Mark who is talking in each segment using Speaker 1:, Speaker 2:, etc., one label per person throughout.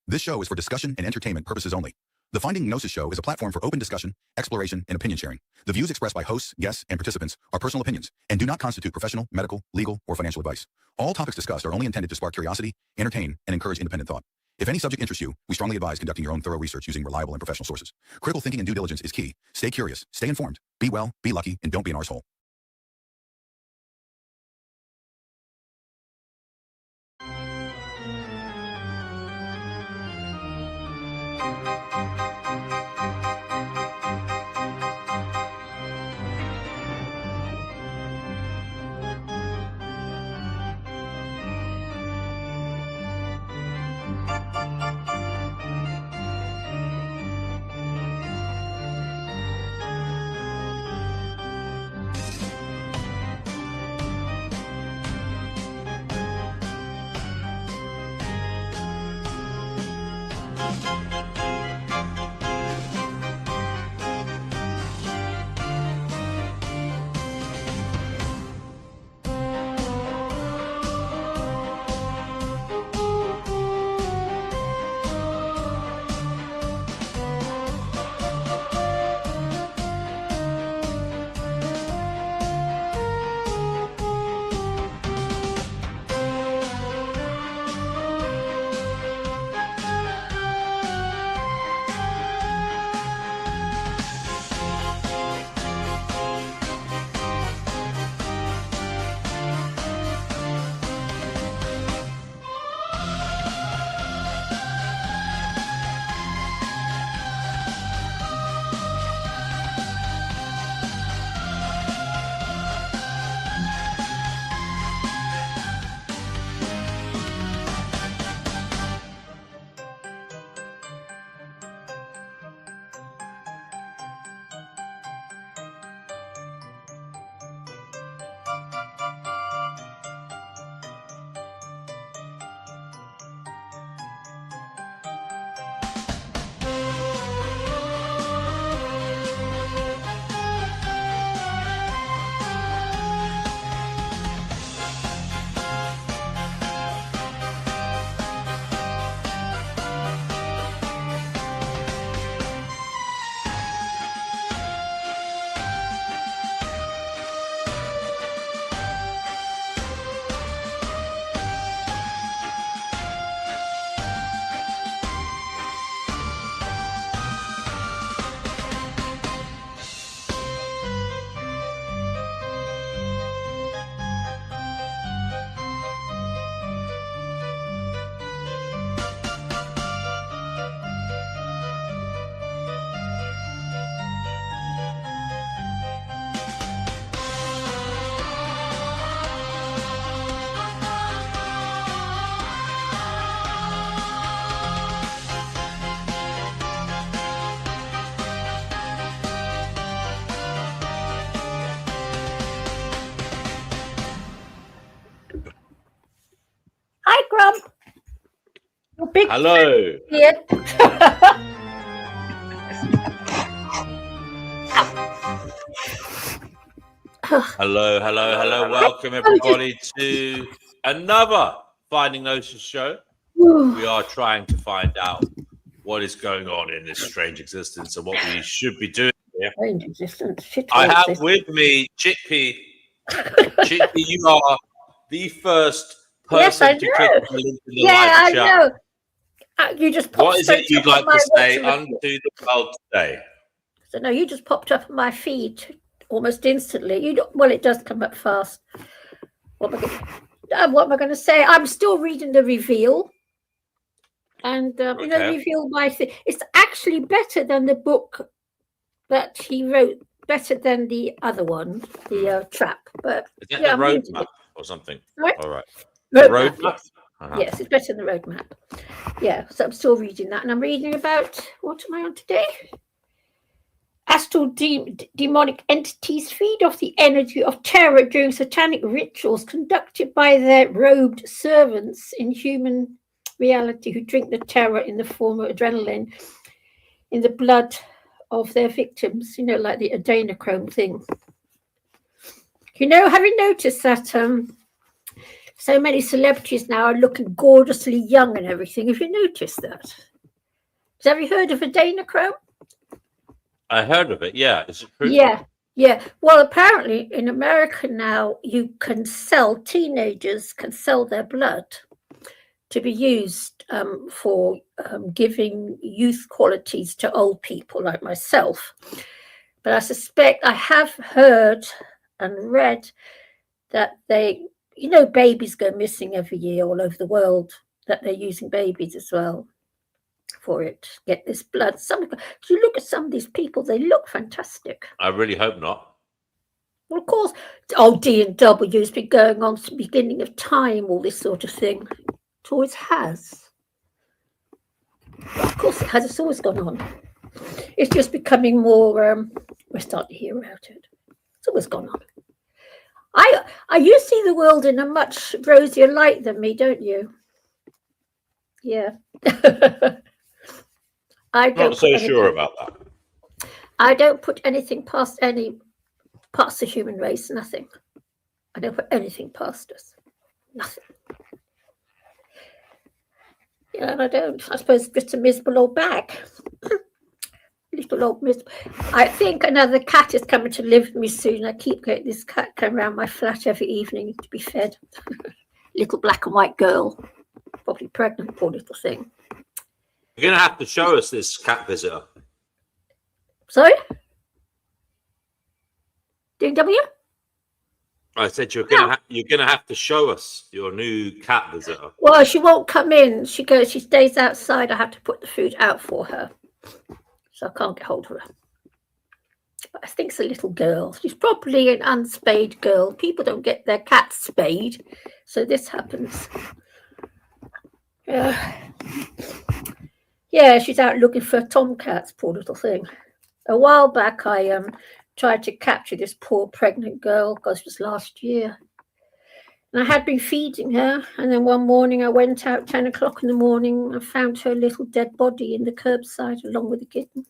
Speaker 1: This show is for discussion and entertainment purposes only. The Finding Gnosis show is a platform for open discussion, exploration, and opinion sharing. The views expressed by hosts, guests, and participants are personal opinions and do not constitute professional, medical, legal, or financial advice. All topics discussed are only intended to spark curiosity, entertain, and encourage independent thought. If any subject interests you, we strongly advise conducting your own thorough research using reliable and professional sources. Critical thinking and due diligence is key. Stay curious, stay informed, be well, be lucky, and don't be an arsehole.
Speaker 2: Hi, Grump. Big
Speaker 3: Hello.
Speaker 2: Here.
Speaker 3: Hello. Welcome everybody to another Finding Gnosis show. We are trying to find out what is going on in this strange existence and what we should be doing here.
Speaker 2: Strange existence.
Speaker 3: I have with me Chickpea. Chickpea, you are the first person to click the link in the live chat.
Speaker 2: I know. You just popped
Speaker 3: what is it you'd like to say unto the world today?
Speaker 2: So no, you just popped up on my feed almost instantly. Well, it does come up fast. What am I going to say? I'm still reading the reveal, and reveal my thing. It's actually better than the book that he wrote. Better than the other one, the Trap. But
Speaker 3: is that the roadmap or something?
Speaker 2: Right?
Speaker 3: All right.
Speaker 2: Roadmap. Yes. Yes, it's better than the roadmap. Yeah, so I'm still reading that, and I'm reading about what am I on today? Astral demonic entities feed off the energy of terror during satanic rituals conducted by their robed servants in human reality who drink the terror in the form of adrenaline in the blood of their victims, like the adrenochrome thing. Have you noticed that So many celebrities now are looking gorgeously young and everything. Have you noticed that? Have you heard of adrenochrome?
Speaker 3: I heard of it. Yeah, is it true?
Speaker 2: Yeah, yeah. Well, apparently in America now, teenagers can sell their blood to be used for giving youth qualities to old people like myself. But I suspect I have heard and read that babies go missing every year all over the world, that they're using babies as well for it, get this blood. If you look at some of these people, they look fantastic.
Speaker 3: I really hope not.
Speaker 2: Well, of course, D&W has been going on since the beginning of time, all this sort of thing. It always has. Of course it has, it's always gone on. It's just becoming more, we're starting to hear about it. It's always gone on. You see the world in a much rosier light than me, don't you? Yeah.
Speaker 3: I'm not so sure about that.
Speaker 2: I don't put anything past any parts of the human race, nothing. I don't put anything past us, nothing. Yeah, and I don't. I suppose it's just a miserable old bag. Little old miserable. I think another cat is coming to live with me soon. I keep getting this cat come around my flat every evening to be fed. Little black and white girl, probably pregnant, poor little thing.
Speaker 3: You're going to have to show us this cat visitor.
Speaker 2: Sorry? D&W?
Speaker 3: I said you're going to have to show us your new cat visitor.
Speaker 2: Well, she won't come in. She stays outside. I have to put the food out for her. So I can't get hold of her. But I think it's a little girl. She's probably an unspayed girl. People don't get their cats spayed. So this happens. Yeah, she's out looking for tomcats, poor little thing. A while back, I tried to capture this poor pregnant girl, because it was last year. And I had been feeding her, and then one morning I went out 10 o'clock in the morning and found her little dead body in the curbside along with the kitten.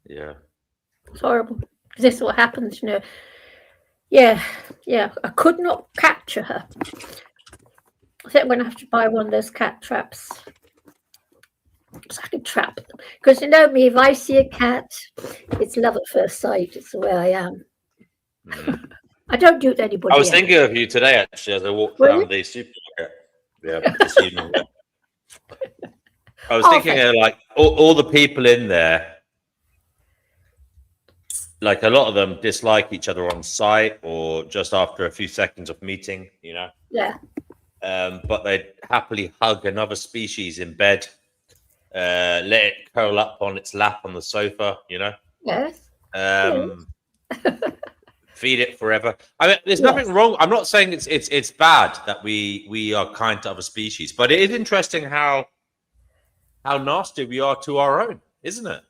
Speaker 3: Yeah.
Speaker 2: It's horrible. This is what happens, Yeah, I could not capture her. I think I'm going to have to buy one of those cat traps. So I can trap them. Because you know me, if I see a cat, it's love at first sight. It's the way I am. I don't do it to anybody
Speaker 3: I was
Speaker 2: else.
Speaker 3: thinking of you today, actually, as I walked around the supermarket. Yeah, this evening. I was thinking of like all the people in there. Like a lot of them dislike each other on site or just after a few seconds of meeting,
Speaker 2: Yeah.
Speaker 3: But they'd happily hug another species in bed, let it curl up on its lap on the sofa,
Speaker 2: Yes.
Speaker 3: Feed it forever. I mean, there's nothing wrong. I'm not saying it's bad that we are kind to other species, but it is interesting how nasty we are to our own, isn't it?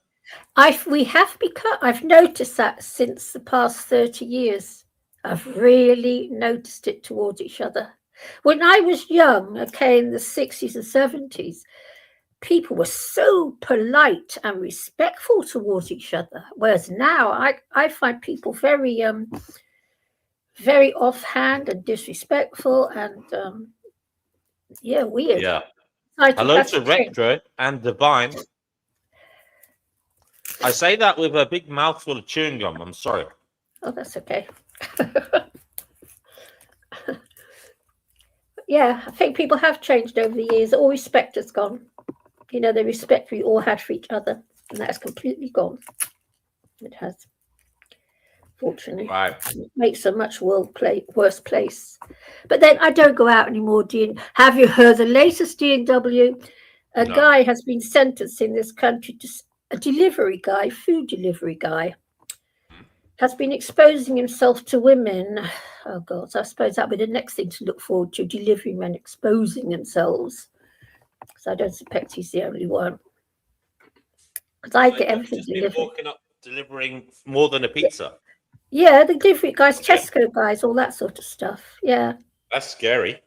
Speaker 2: We have become. I've noticed that since the past 30 years. I've really noticed it towards each other. When I was young, in the 60s and 70s, people were so polite and respectful towards each other. Whereas now I find people very, very offhand and disrespectful and, weird.
Speaker 3: Yeah. Hello to Retro and Divine. I say that with a big mouthful of chewing gum. I'm sorry.
Speaker 2: Oh, that's okay. Yeah, I think people have changed over the years. All respect has gone. The respect we all had for each other, and that has completely gone. It has. Fortunately,
Speaker 3: right.
Speaker 2: It makes a much worse place. But then I don't go out anymore, Dean. Have you heard the latest D&W? A guy has been sentenced in this country to a food delivery guy, has been exposing himself to women. Oh, God, so I suppose that would be the next thing to look forward to, delivery men exposing themselves. So I don't suspect he's the only one. Because I get everything delivered.
Speaker 3: Walking up, delivering more than a pizza.
Speaker 2: Yeah, the delivery guys, Tesco guys, all that sort of stuff. Yeah.
Speaker 3: That's scary.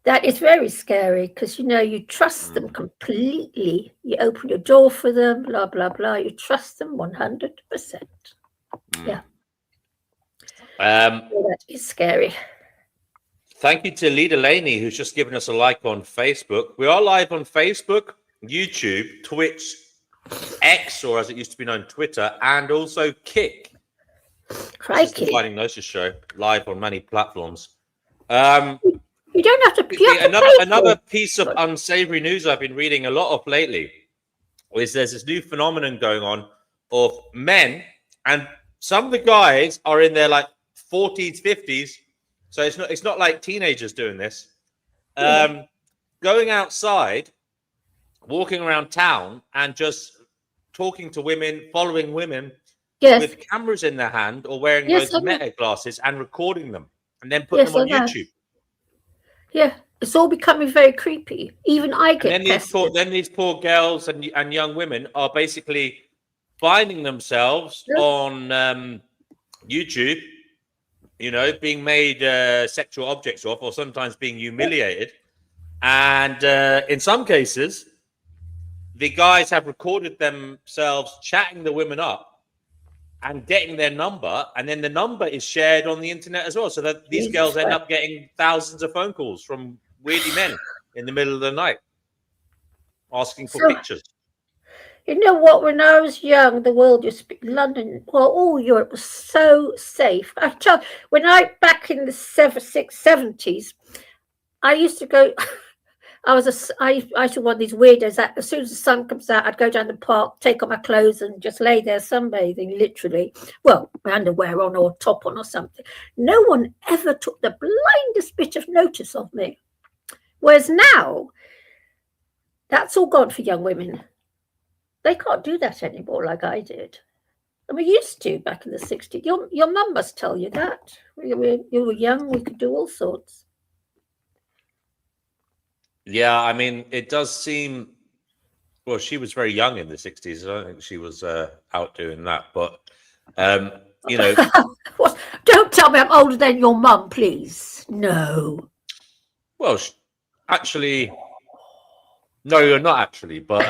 Speaker 2: That is very scary because, you trust them completely. You open your door for them, blah, blah, blah. You trust them 100%. Yeah. That is scary.
Speaker 3: Thank you to Lee Delaney, who's just given us a like on Facebook. We are live on Facebook, YouTube, Twitch, X, or as it used to be known, Twitter, and also Kick.
Speaker 2: Crikey.
Speaker 3: This is the Finding Gnosis show, live on many platforms.
Speaker 2: You don't have to.
Speaker 3: Another piece of unsavory news I've been reading a lot of lately is there's this new phenomenon going on of men, and some of the guys are in their like 40s, 50s. So it's not like teenagers doing this. Going outside, walking around town, and just talking to women, following women with cameras in their hand or wearing those meta glasses and recording them and then putting them on YouTube.
Speaker 2: Yeah, it's all becoming very creepy. Even I get
Speaker 3: and then these poor girls and young women are basically finding themselves on YouTube, you know, being made sexual objects of, or sometimes being humiliated. And in some cases, the guys have recorded themselves chatting the women up and getting their number, and then the number is shared on the internet as well, so that these girls end up getting thousands of phone calls from weirdy men in the middle of the night asking for pictures.
Speaker 2: You know what? When I was young, the world used to be London, well, all Europe was so safe. I tell, when back in the 70s, I used to go. I used to one of these weirdos that as soon as the sun comes out, I'd go down the park, take off my clothes, and just lay there sunbathing, literally. Well, my underwear on or top on or something. No one ever took the blindest bit of notice of me. Whereas now, that's all gone for young women. They can't do that anymore like I did. And we used to back in the 60s. Your mum must tell you that. You were young, we could do all sorts.
Speaker 3: Yeah, I mean, it does seem, well, she was very young in the 60s. I don't think she was out doing that. But, you know.
Speaker 2: Don't tell me I'm older than your mum, please. No.
Speaker 3: Well, actually, no, you're not actually. But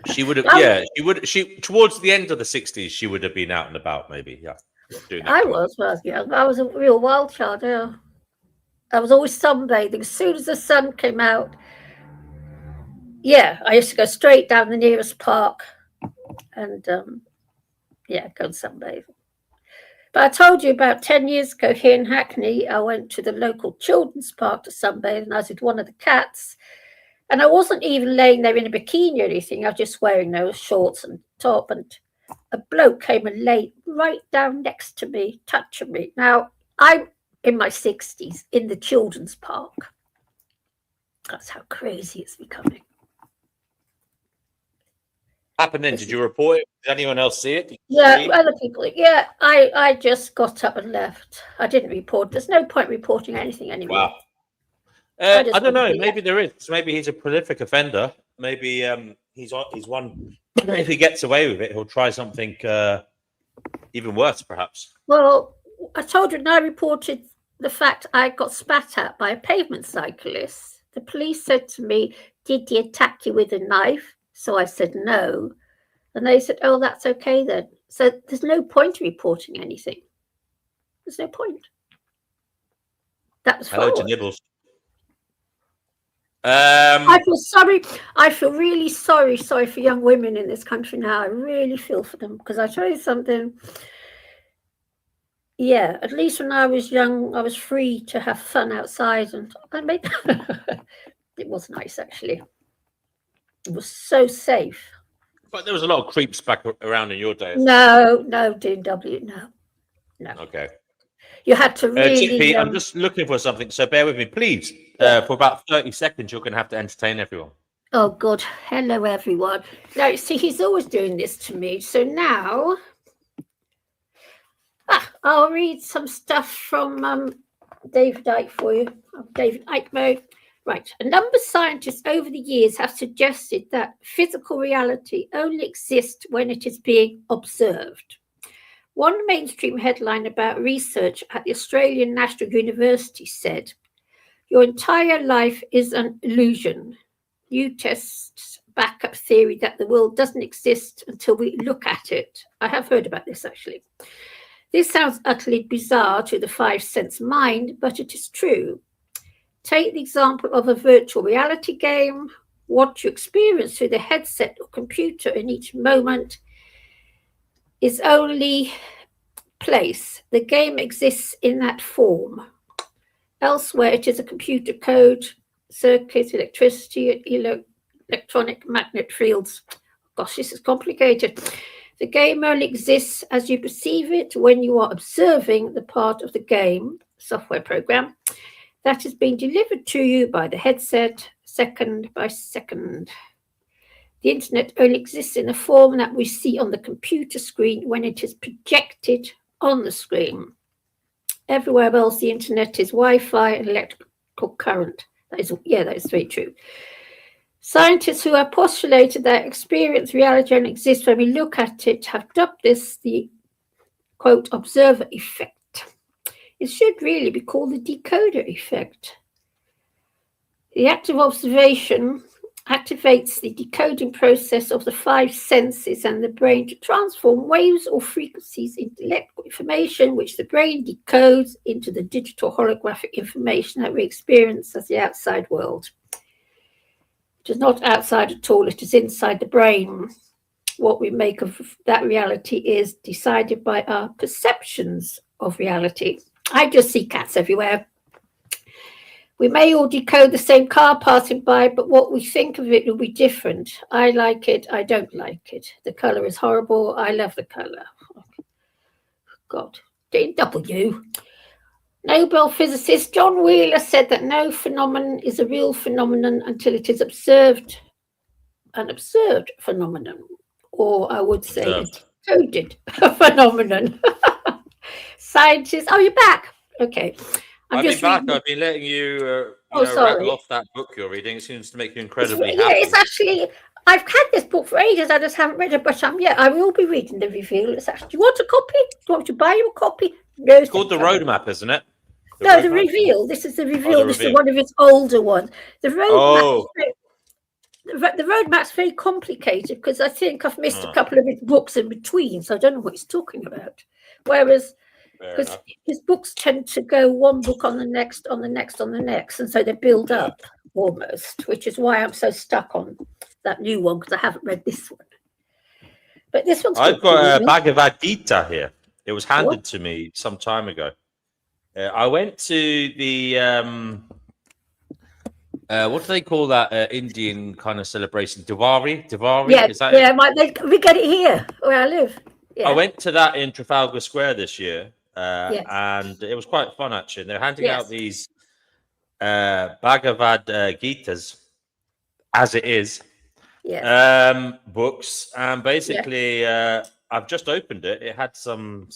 Speaker 3: she would have, towards the end of the 60s, she would have been out and about, maybe. Yeah.
Speaker 2: I was young. I was a real wild child, yeah. I was always sunbathing. As soon as the sun came out, I used to go straight down the nearest park and, go and sunbathe. But I told you about 10 years ago here in Hackney, I went to the local children's park to sunbathe, and I was with one of the cats. And I wasn't even laying there in a bikini or anything. I was just wearing those shorts and top. And a bloke came and lay right down next to me, touching me. Now, I'm in my 60s in the children's park. That's how crazy it's becoming.
Speaker 3: Happened then? Did you report it? Did anyone else see it?
Speaker 2: Other people. Yeah, I just got up and left. I didn't report. There's no point reporting anything anymore.
Speaker 3: Wow. I don't know. Maybe there is. Maybe he's a prolific offender. Maybe he's one. If he gets away with it, he'll try something even worse, perhaps.
Speaker 2: Well, I told you, and I reported the fact I got spat at by a pavement cyclist. The police said to me, "Did he attack you with a knife?" So I said no. And they said, "Oh, that's okay then." So there's no point reporting anything. There's no point. That was
Speaker 3: Hello to Nibbles.
Speaker 2: I feel sorry. I feel really sorry for young women in this country now. I really feel for them, because I tell you something. Yeah, at least when I was young, I was free to have fun outside, and I made it was nice, actually. It was so safe.
Speaker 3: But there was a lot of creeps back around in your days.
Speaker 2: No, DW, no.
Speaker 3: Okay.
Speaker 2: You had to really.
Speaker 3: Chippy, I'm just looking for something, so bear with me, please. For about 30 seconds, you're going to have to entertain everyone.
Speaker 2: Oh, God. Hello, everyone. No, see, he's always doing this to me. So now, I'll read some stuff from David Icke for you. David Icke mode. Right. A number of scientists over the years have suggested that physical reality only exists when it is being observed. One mainstream headline about research at the Australian National University said, "Your entire life is an illusion. New tests back up theory that the world doesn't exist until we look at it." I have heard about this, actually. This sounds utterly bizarre to the five-sense mind, but it is true. Take the example of a virtual reality game. What you experience through the headset or computer in each moment is only place. The game exists in that form. Elsewhere, it is a computer code, circuit, electricity, electronic magnet fields. Gosh, this is complicated. The game only exists as you perceive it when you are observing the part of the game, software program, that is being delivered to you by the headset, second by second. The internet only exists in the form that we see on the computer screen when it is projected on the screen. Everywhere else, the internet is Wi-Fi and electrical current. That is very true. Scientists who have postulated that experience reality only exists when we look at it have dubbed this the, quote, observer effect. It should really be called the decoder effect. The act of observation activates the decoding process of the five senses and the brain to transform waves or frequencies into electrical information, which the brain decodes into the digital holographic information that we experience as the outside world. It is not outside at all, it is inside the brain. What we make of that reality is decided by our perceptions of reality. I just see cats everywhere. We may all decode the same car passing by, but what we think of it will be different. I like it, I don't like it. The colour is horrible, I love the colour. God, W. Nobel physicist John Wheeler said that no phenomenon is a real phenomenon until it is observed, an observed phenomenon, or I would say a decoded phenomenon. Scientists, oh, you're back. Okay.
Speaker 3: I've been back. I've been letting you, rattle off that book you're reading. It seems to make you incredibly happy.
Speaker 2: Yeah, it's actually, I've had this book for ages. I just haven't read it, but I will be reading the review. It's actually, do you want a copy? Do you want me to buy you a copy? No,
Speaker 3: it's called The Roadmap, isn't it?
Speaker 2: The reveal. This is the reveal. This is one of its older ones. The roadmap. The roadmap's very complicated because I think I've missed a couple of his books in between, so I don't know what he's talking about. Whereas, because his books tend to go one book on the next, on the next, on the next, and so they build up almost, which is why I'm so stuck on that new one because I haven't read this one. But this one's.
Speaker 3: I've got a Bhagavad Gita here. It was handed to me some time ago. I went to the what do they call that Indian kind of celebration? Diwali?
Speaker 2: Yeah,
Speaker 3: is that
Speaker 2: we get it here where I live. Yeah.
Speaker 3: I went to that in Trafalgar Square this year, and it was quite fun actually. They're handing out these Bhagavad Gitas, as it is, books, and basically I've just opened it. It had some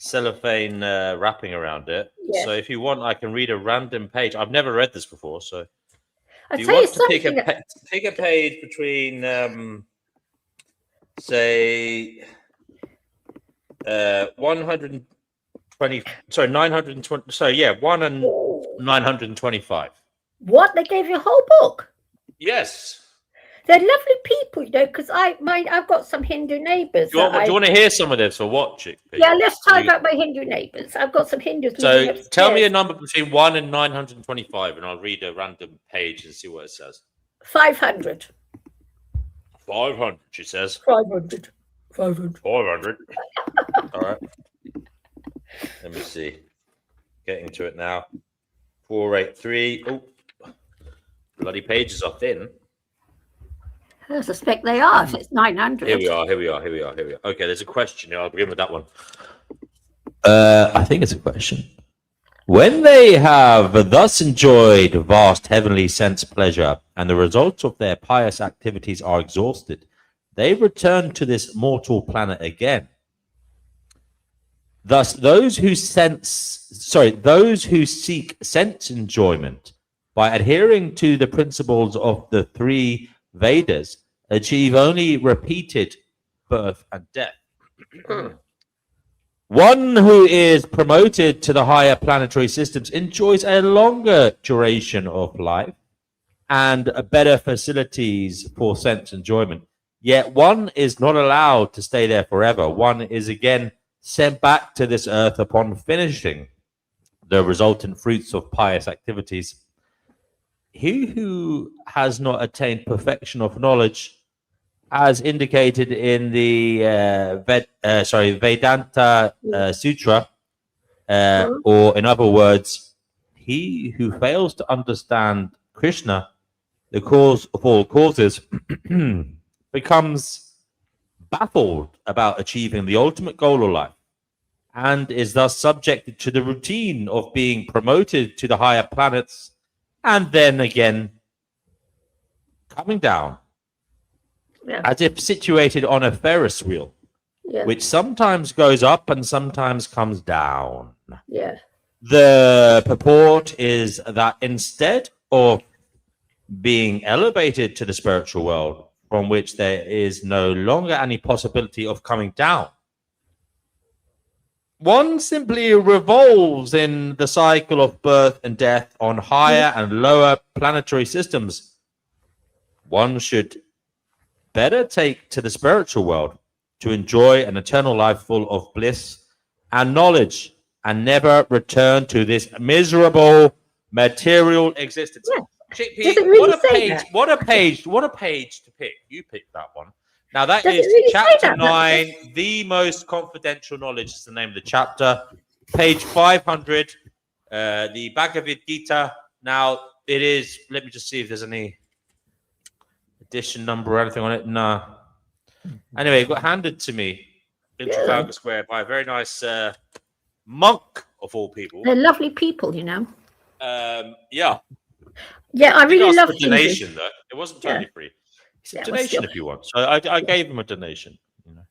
Speaker 3: cellophane wrapping around it. So if you want, I can read a random page. I've never read this before, so if you want to pick a page between say 920 1 and 925.
Speaker 2: What, they gave you a whole book?
Speaker 3: Yes.
Speaker 2: They're lovely people, because I've got some Hindu neighbours.
Speaker 3: Do you want to hear some of this or watch it?
Speaker 2: Yeah, let's talk about my Hindu neighbours. I've got some Hindus.
Speaker 3: So tell me a number between 1 and 925, and I'll read a random page and see what it says.
Speaker 2: 500.
Speaker 3: 500, she says.
Speaker 2: 500.
Speaker 3: 400. All right. Let me see. Getting to it now. 483. Oh, bloody pages are thin.
Speaker 2: I suspect they are. If it's 900.
Speaker 3: Here we are. Okay, there's a question here. I'll begin with that one. I think it's a question. When they have thus enjoyed vast heavenly sense pleasure, and the results of their pious activities are exhausted, they return to this mortal planet again. Thus, those who seek sense enjoyment by adhering to the principles of the three Vedas achieve only repeated birth and death. One who is promoted to the higher planetary systems enjoys a longer duration of life and better facilities for sense enjoyment. Yet one is not allowed to stay there forever. One is again sent back to this earth upon finishing the resultant fruits of pious activities. He who has not attained perfection of knowledge, as indicated in the Vedanta Sutra, or in other words, he who fails to understand Krishna, the cause of all causes, becomes baffled about achieving the ultimate goal of life, and is thus subjected to the routine of being promoted to the higher planets and then again coming down, as if situated on a Ferris wheel, which sometimes goes up and sometimes comes down. The purport is that instead of being elevated to the spiritual world, from which there is no longer any possibility of coming down, one simply revolves in the cycle of birth and death on higher and lower planetary systems. One should better take to the spiritual world to enjoy an eternal life full of bliss and knowledge, and never return to this miserable material existence. Chickpea,
Speaker 2: really
Speaker 3: what a page to pick. You picked that one. Now that
Speaker 2: Does
Speaker 3: is
Speaker 2: really
Speaker 3: chapter 9, the most confidential knowledge is the name of the chapter. Page 500, the Bhagavad Gita. Now it is, let me just see if there's any edition number or anything on it. No. Anyway, it got handed to me in Trafalgar Square by a very nice monk of all people.
Speaker 2: They're lovely people, you know.
Speaker 3: Yeah,
Speaker 2: I really love
Speaker 3: a donation though. It wasn't totally free. It's a donation if you want. So I gave him a donation. You know.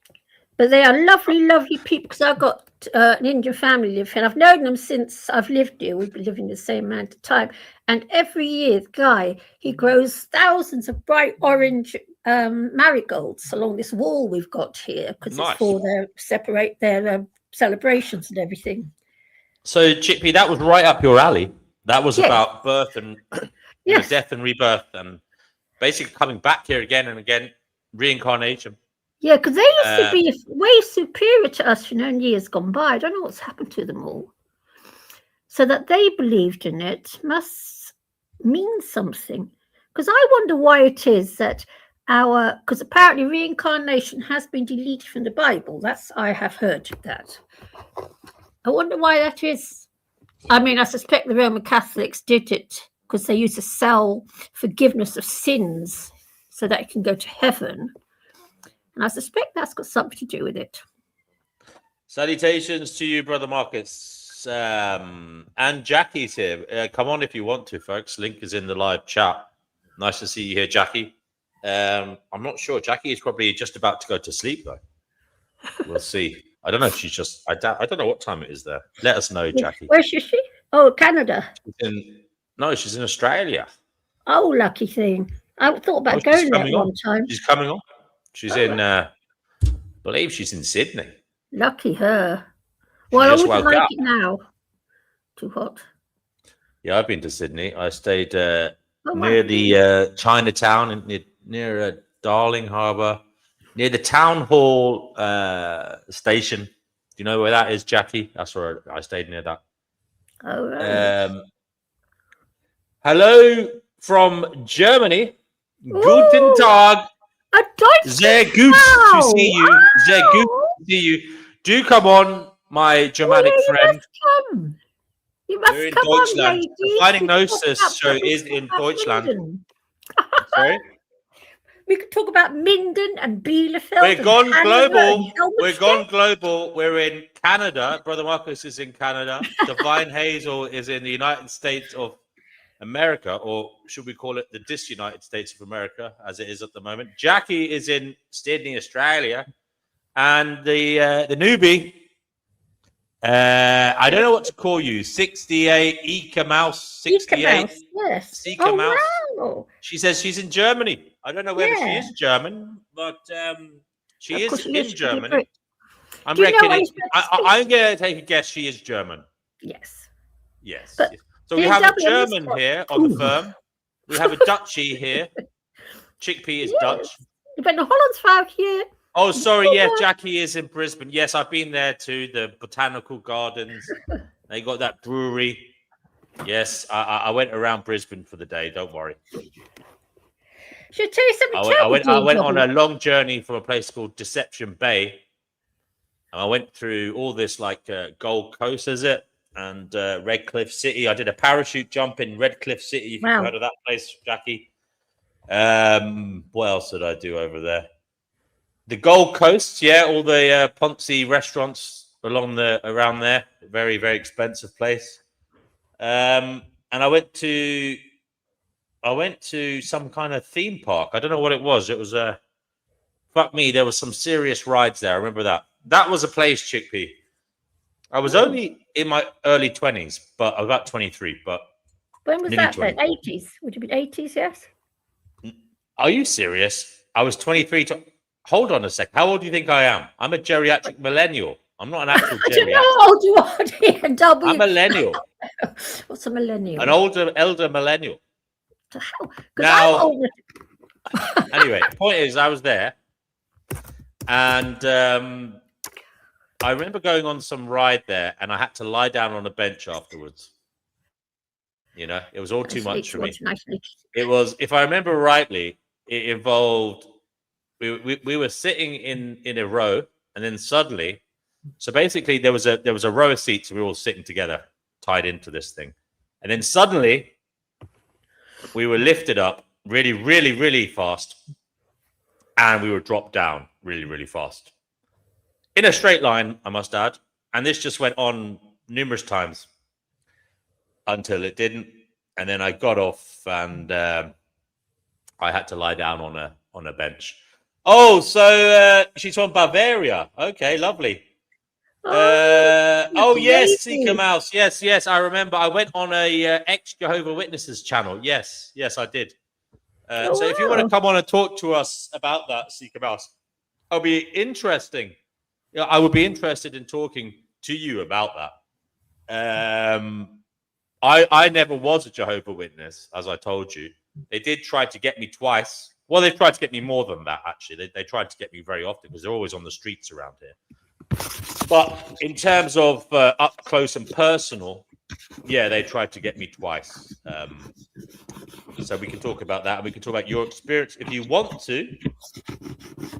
Speaker 2: But they are lovely, lovely people, because I've got an Indian family live here. I've known them since I've lived here. We've been living the same amount of time. And every year, the guy, he grows thousands of bright orange marigolds along this wall we've got here, because it's for their celebrations and everything.
Speaker 3: So, Chickpea, that was right up your alley. That was about birth and death and rebirth, and basically coming back here again and again, reincarnation.
Speaker 2: Yeah, because they used to be way superior to us, you know, in years gone by. I don't know what's happened to them all. So that they believed in it must mean something. Because I wonder why it is that because apparently reincarnation has been deleted from the Bible. I have heard that. I wonder why that is. I mean, I suspect the Roman Catholics did it because they used to sell forgiveness of sins so that it can go to heaven. And I suspect that's got something to do with it.
Speaker 3: Salutations to you, Brother Marcus. And Jackie's here. Come on if you want to, folks. Link is in the live chat. Nice to see you here, Jackie. I'm not sure. Jackie is probably just about to go to sleep, though. We'll see. I don't know if she's just... I don't know what time it is there. Let us know, Jackie.
Speaker 2: Where's she? Oh, Canada.
Speaker 3: She's in Australia.
Speaker 2: Oh, lucky thing. I thought about going there one time.
Speaker 3: She's coming on. She's I believe she's in Sydney.
Speaker 2: Lucky her. Well, I wouldn't like it now. Too hot.
Speaker 3: Yeah, I've been to Sydney. I stayed near the Chinatown, near Darling Harbour, near the Town Hall station. Do you know where that is, Jackie? That's where I stayed, near that.
Speaker 2: Oh, right.
Speaker 3: Hello from Germany. Guten Tag. Sehr gut to see you.
Speaker 2: Wow.
Speaker 3: Sehr gut to see you. Do come on, my Germanic friend.
Speaker 2: You must
Speaker 3: We're in
Speaker 2: come
Speaker 3: Deutschland.
Speaker 2: on,
Speaker 3: The Finding Gnosis show is in Deutschland. Sorry?
Speaker 2: We could talk about Minden and Bielefeld.
Speaker 3: We're gone global. We're gone global. We're in Canada. Brother Marcus is in Canada. Divine Hazel is in the United States of America, or should we call it the disunited States of America, as it is at the moment. Jackie is in Sydney, Australia, and the newbie. I don't know what to call you. 68 Ika Mouse. 68.
Speaker 2: Yes.
Speaker 3: Ika Mouse.
Speaker 2: Wow.
Speaker 3: She says she's in Germany. I don't know whether she is German, but she is in Germany. I'm going to take a guess. She is German.
Speaker 2: Yes.
Speaker 3: Yes. So we have a German here on the firm. We have a Dutchie here. Chickpea is Dutch.
Speaker 2: Ik ben een Hollandsvrouw hier.
Speaker 3: Oh, sorry. Yeah, Jackie is in Brisbane. Yes, I've been there too. The botanical gardens. They got that brewery. Yes, I went around Brisbane for the day. Don't worry.
Speaker 2: Should I tell you something
Speaker 3: I went on a long journey from a place called Deception Bay. And I went through all this like Gold Coast, is it? And Redcliffe City. I did a parachute jump in Redcliffe City, if you've heard of that place, Jackie. What else did I do over there? The Gold Coast, yeah, all the Ponzi restaurants around there. Very, very expensive place. And I went to some kind of theme park. I don't know what it was. It was fuck me. There was some serious rides there. I remember that. That was a place, Chickpea. I was only in my early 20s, but I was about 23. But
Speaker 2: when was that then? 80s? Would it be 80s? Yes.
Speaker 3: Are you serious? I was 23. Hold on a sec. How old do you think I am? I'm a geriatric millennial. I'm not an actual geriatric. I don't know how old you are. I'm a millennial.
Speaker 2: What's a millennial?
Speaker 3: An elder millennial.
Speaker 2: The hell?
Speaker 3: Now, anyway, the point is, I was there, and I remember going on some ride there, and I had to lie down on a bench afterwards. You know, it was all too much for me. It was, if I remember rightly, it involved we were sitting in a row, and then suddenly, so basically there was a row of seats. We were all sitting together, tied into this thing, and then suddenly we were lifted up really, really, really fast, and we were dropped down really, really fast in a straight line, I must add. And this just went on numerous times until it didn't, and then I got off, and I had to lie down on a bench. Oh, so she's from Bavaria. Okay, lovely. Yes, Seeker Mouse. Yes, I remember. I went on a ex-Jehovah's Witnesses channel. Yes, I did. So if you want to come on and talk to us about that, Seeker Mouse, I'll be interesting. Yeah, I would be interested in talking to you about that. I never was a Jehovah's Witness, as I told you. They did try to get me twice. Well, they've tried to get me more than that, actually. They tried to get me very often because they're always on the streets around here. But in terms of up close and personal, yeah, they tried to get me twice. So we can talk about that, and we can talk about your experience if you want to.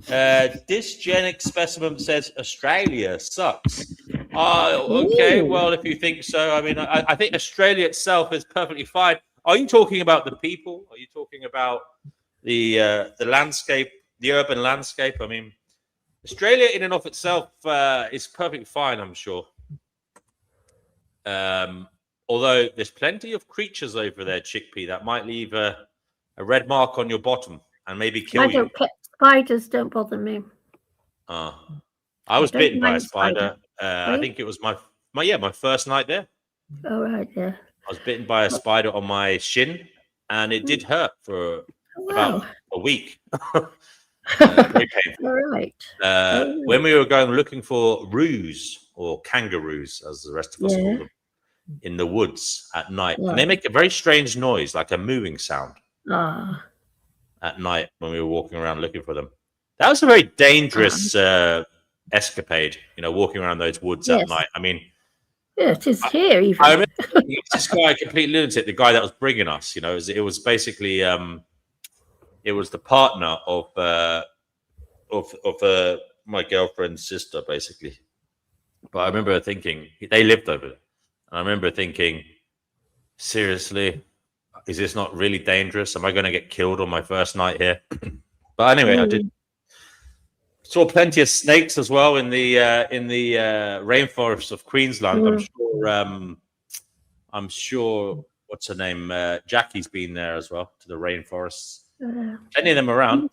Speaker 3: Dysgenic Specimen says Australia sucks. Okay, well, if you think so, I mean, I think Australia itself is perfectly fine. Are you talking about the people? Are you talking about the landscape, the urban landscape? I mean, Australia in and of itself is perfectly fine, I'm sure. Although there's plenty of creatures over there, Chickpea, that might leave a red mark on your bottom and maybe kill you.
Speaker 2: Spiders don't bother me.
Speaker 3: I was bitten by a spider. I think it was my first night there.
Speaker 2: Oh, right, yeah.
Speaker 3: I was bitten by a spider on my shin, and it did hurt for about a week. Very painful.
Speaker 2: All right.
Speaker 3: When we were going looking for roos, or kangaroos, as the rest of us call them, in the woods at night. And they make a very strange noise, like a mooing sound at night when we were walking around looking for them. That was a very dangerous escapade, walking around those woods at night. I mean,
Speaker 2: yeah, it is here even.
Speaker 3: I remember this guy, complete lunatic, the guy that was bringing us, it was basically, it was the partner of my girlfriend's sister, basically. But I remember thinking, they lived over there. And I remember thinking, seriously, is this not really dangerous? Am I going to get killed on my first night here? But anyway, I did. Saw plenty of snakes as well in the rainforests of Queensland. I'm sure. What's her name? Jackie's been there as well, to the rainforests. Plenty of them around.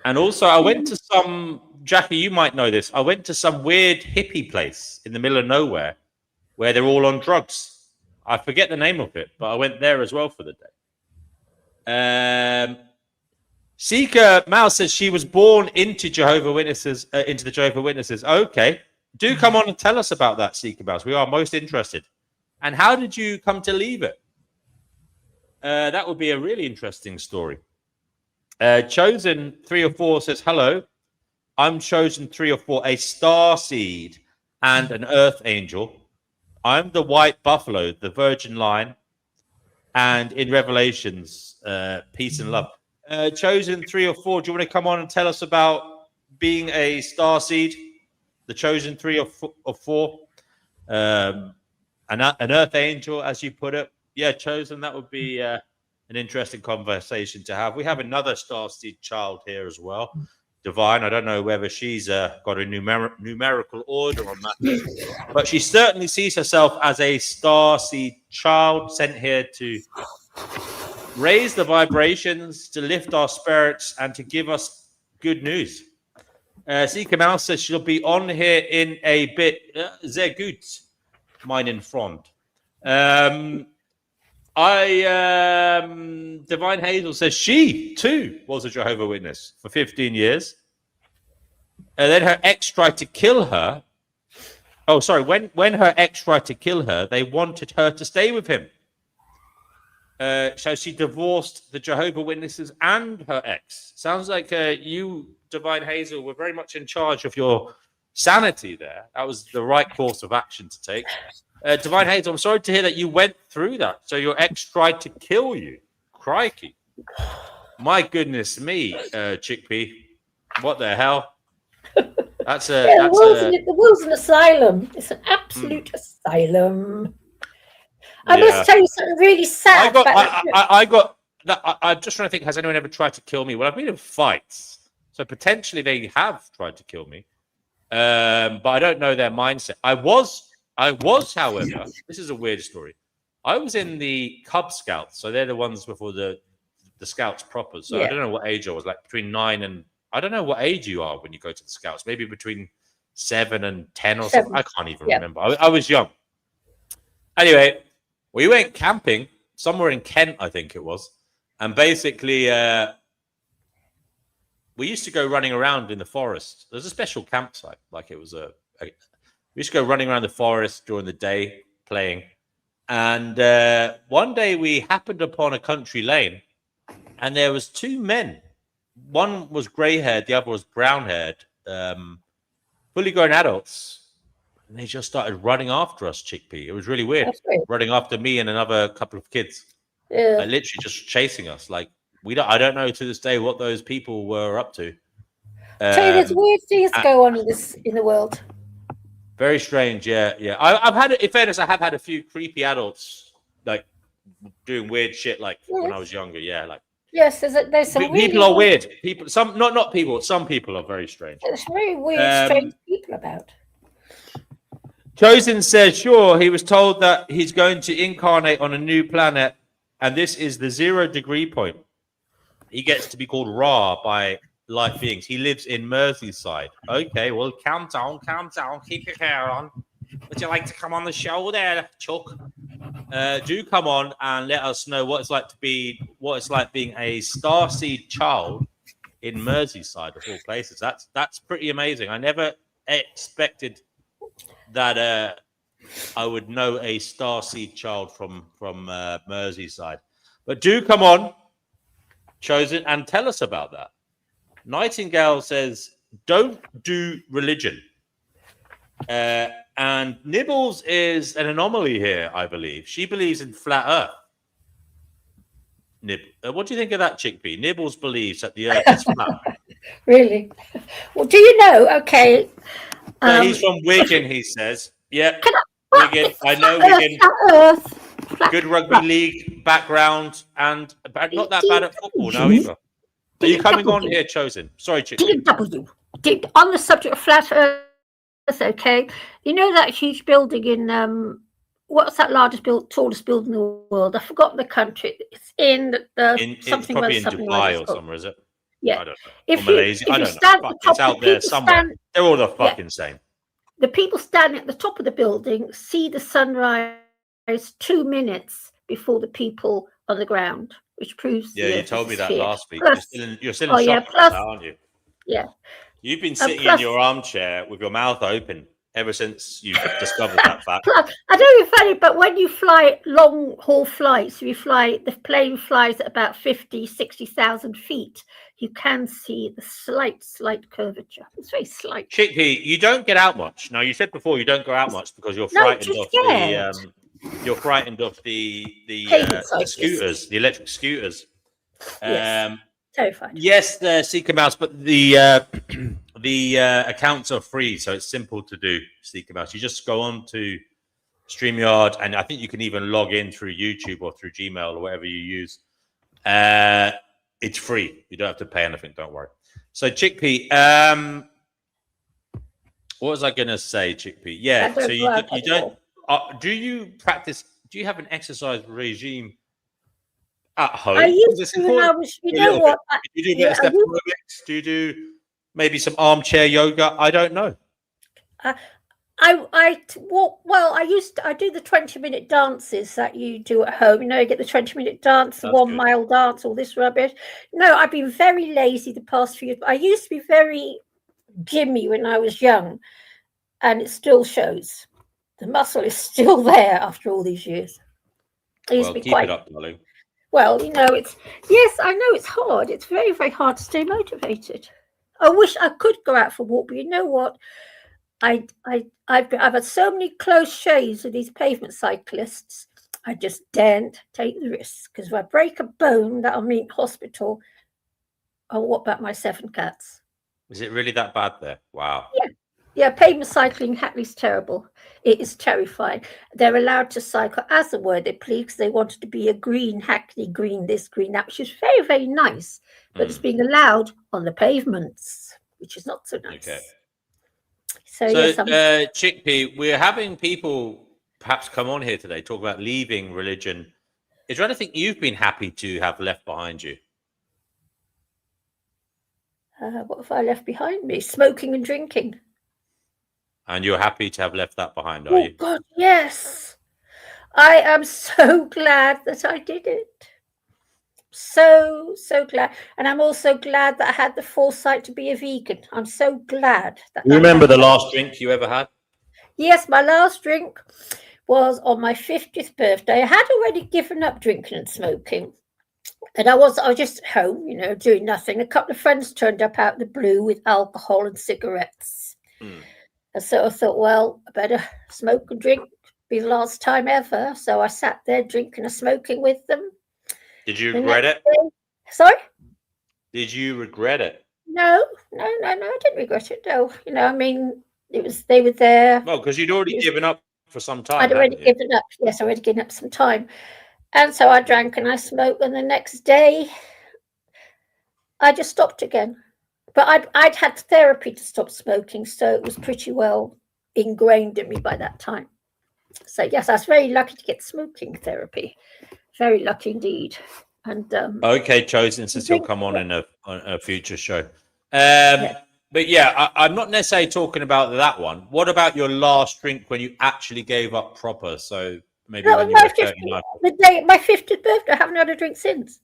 Speaker 3: And also, I went to some. Jackie, you might know this. I went to some weird hippie place in the middle of nowhere, where they're all on drugs. I forget the name of it, but I went there as well for the day. Seeker Mouse says she was born into Jehovah's Witnesses, into the Jehovah's Witnesses. Okay. Do come on and tell us about that, Seeker Mouse. We are most interested. And how did you come to leave it? That would be a really interesting story. Chosen 3 or 4 says, hello. I'm chosen 3 or 4, a star seed and an earth angel. I'm the white buffalo, the virgin lion, and in Revelations, peace and love. Chosen 3 or 4. Do you want to come on and tell us about being a star seed, the chosen 3 or 4, an earth angel, as you put it? Yeah, chosen. That would be an interesting conversation to have. We have another star seed child here as well, Divine. I don't know whether she's got a numerical order on that, but she certainly sees herself as a star seed child sent here to raise the vibrations, to lift our spirits, and to give us good news. Sika Mouse says she'll be on here in a bit. Sehr gut, meinen Freund. Divine Hazel says she too was a Jehovah's Witness for 15 years. And then her ex tried to kill her. Oh, sorry. When her ex tried to kill her, they wanted her to stay with him. So she divorced the Jehovah's Witnesses and her ex. Sounds like you, Divine Hazel, were very much in charge of your sanity there. That was the right course of action to take. Divine Hazel, I'm sorry to hear that you went through that. So your ex tried to kill you. Crikey. My goodness me, Chickpea. What the hell?
Speaker 2: The world's an asylum. It's an absolute asylum. I must tell you something really sad.
Speaker 3: I'm just trying to think, has anyone ever tried to kill me? Well, I've been in fights. So potentially they have tried to kill me. But I don't know their mindset. I was, however, this is a weird story. I was in the Cub Scouts. So they're the ones before the Scouts proper. So I don't know what age I was, like between 9 and, I don't know what age you are when you go to the Scouts. Maybe between 7 and 10 or something. I can't even remember. I was young. Anyway, we went camping somewhere in Kent, I think it was. And basically, we used to go running around in the forest. There's a special campsite. Like it was we used to go running around the forest during the day playing. And one day we happened upon a country lane and there was 2 men. One was gray-haired, the other was brown-haired, fully grown adults. And they just started running after us, Chickpea. It was really weird. Running after me and another couple of kids. Yeah. Literally just chasing us. Like, I don't know to this day what those people were up to.
Speaker 2: There's weird things go on in the world.
Speaker 3: Very strange, yeah. I've had, in fairness, I have had a few creepy adults, like, doing weird shit, like, when I was younger, like.
Speaker 2: Yes, there's some
Speaker 3: people are weird. People, some not people. Some people are very strange.
Speaker 2: There's very weird, strange people about.
Speaker 3: Chosen says, sure, he was told that he's going to incarnate on a new planet, and this is the 0 degree point. He gets to be called Ra by life beings. He lives in Merseyside. Okay, well, calm down, keep your hair on. Would you like to come on the show there, Chuck? Do come on and let us know what it's like being a starseed child in Merseyside of all places. That's pretty amazing. I never expected that I would know a starseed child from Merseyside. But do come on, Chosen, and tell us about that. Nightingale says, don't do religion. And Nibbles is an anomaly here, I believe. She believes in flat Earth. What do you think of that, Chickpea? Nibbles believes that the Earth is flat.
Speaker 2: Really? Well, do you know? Okay.
Speaker 3: He's from Wigan, he says. Yeah, Wigan. I know Wigan.
Speaker 2: Earth.
Speaker 3: Good rugby league background and not that bad at football now either. Are you coming on here, Chosen? Sorry, Chickpea.
Speaker 2: On the subject of flat Earth. Okay, you know that huge building in what's that tallest building in the world? I forgot the country. It's in something
Speaker 3: probably in Dubai or somewhere, is it?
Speaker 2: Yeah,
Speaker 3: I don't know. If Malaysia, I don't know. It's out there somewhere. They're all the fucking same.
Speaker 2: The people standing at the top of the building see the sunrise 2 minutes before the people on the ground, which proves.
Speaker 3: Yeah, you told me that last week. You're still in shock about that, aren't you?
Speaker 2: Yeah.
Speaker 3: You've been sitting in your armchair with your mouth open ever since you've discovered that fact.
Speaker 2: I know you're funny, but when you fly long haul flights, the plane flies at about 60,000 feet, you can see the slight curvature. It's very slight.
Speaker 3: Chickpea, you don't get out much. Now, you said before you don't go out much because you're
Speaker 2: No,
Speaker 3: frightened
Speaker 2: just
Speaker 3: of
Speaker 2: scared.
Speaker 3: the scooters, the electric scooters.
Speaker 2: Yes, terrified.
Speaker 3: Yes, the Seeker Mouse, but the accounts are free, so it's simple to do. Seeker Mouse, you just go on to StreamYard, and I think you can even log in through YouTube or through Gmail or whatever you use. It's free. You don't have to pay anything. Don't worry. So, Chickpea, what was I going to say, Chickpea? Yeah. So you don't. Do you practice? Do you have an exercise regime at home?
Speaker 2: I used to when I was. You know what?
Speaker 3: Do you do a bit of step aerobics? Do you do maybe some armchair yoga? I don't know.
Speaker 2: I do the 20-minute dances that you do at home. You know, you get the 20-minute dance, the 1 mile dance, all this rubbish. No, I've been very lazy the past few years. I used to be very gymmy when I was young, and it still shows. The muscle is still there after all these years.
Speaker 3: Well, keep it up, darling.
Speaker 2: Well, you know, I know it's hard. It's very, very hard to stay motivated. I wish I could go out for a walk, but you know what? I've had so many close shaves with these pavement cyclists. I just daren't take the risk, because if I break a bone, that'll mean hospital. Oh, what about my 7 cats?
Speaker 3: Is it really that bad there? Wow.
Speaker 2: Yeah, pavement cycling is terrible. It is terrifying. They're allowed to cycle as the word they please, because they wanted to be a green, Hackney green, this, green, that, which is very, very nice. But it's being allowed on the pavements, which is not so nice.
Speaker 3: Okay.
Speaker 2: So
Speaker 3: yes, Chickpea, we're having people perhaps come on here today, talk about leaving religion. Is there anything you've been happy to have left behind you?
Speaker 2: What have I left behind me? Smoking and drinking.
Speaker 3: And you're happy to have left that behind, are you?
Speaker 2: Oh, God, yes. I am so glad that I did it. So glad. And I'm also glad that I had the foresight to be a vegan. I'm so glad.
Speaker 3: You remember the last drink you ever had?
Speaker 2: Yes, my last drink was on my 50th birthday. I had already given up drinking and smoking. And I was just at home, you know, doing nothing. A couple of friends turned up out of the blue with alcohol and cigarettes. And so I thought, well, I better smoke and drink. Be the last time ever. So I sat there drinking and smoking with them.
Speaker 3: Did you regret it?
Speaker 2: Sorry?
Speaker 3: Did you regret it?
Speaker 2: No, I didn't regret it. No, you know, I mean, they were there.
Speaker 3: Well, because you'd already given up for some time.
Speaker 2: I'd already given up. Yes, I already given up some time. And so I drank and I smoked, and the next day I just stopped again. But I'd had therapy to stop smoking, so it was pretty well ingrained in me by that time. So yes, I was very lucky to get smoking therapy. Very lucky indeed. And
Speaker 3: okay, Chosen, since he'll come on in a future show. But yeah, I'm not necessarily talking about that one. What about your last drink when you actually gave up proper? So maybe when you were 39.
Speaker 2: The day my 50th birthday, I haven't had a drink since.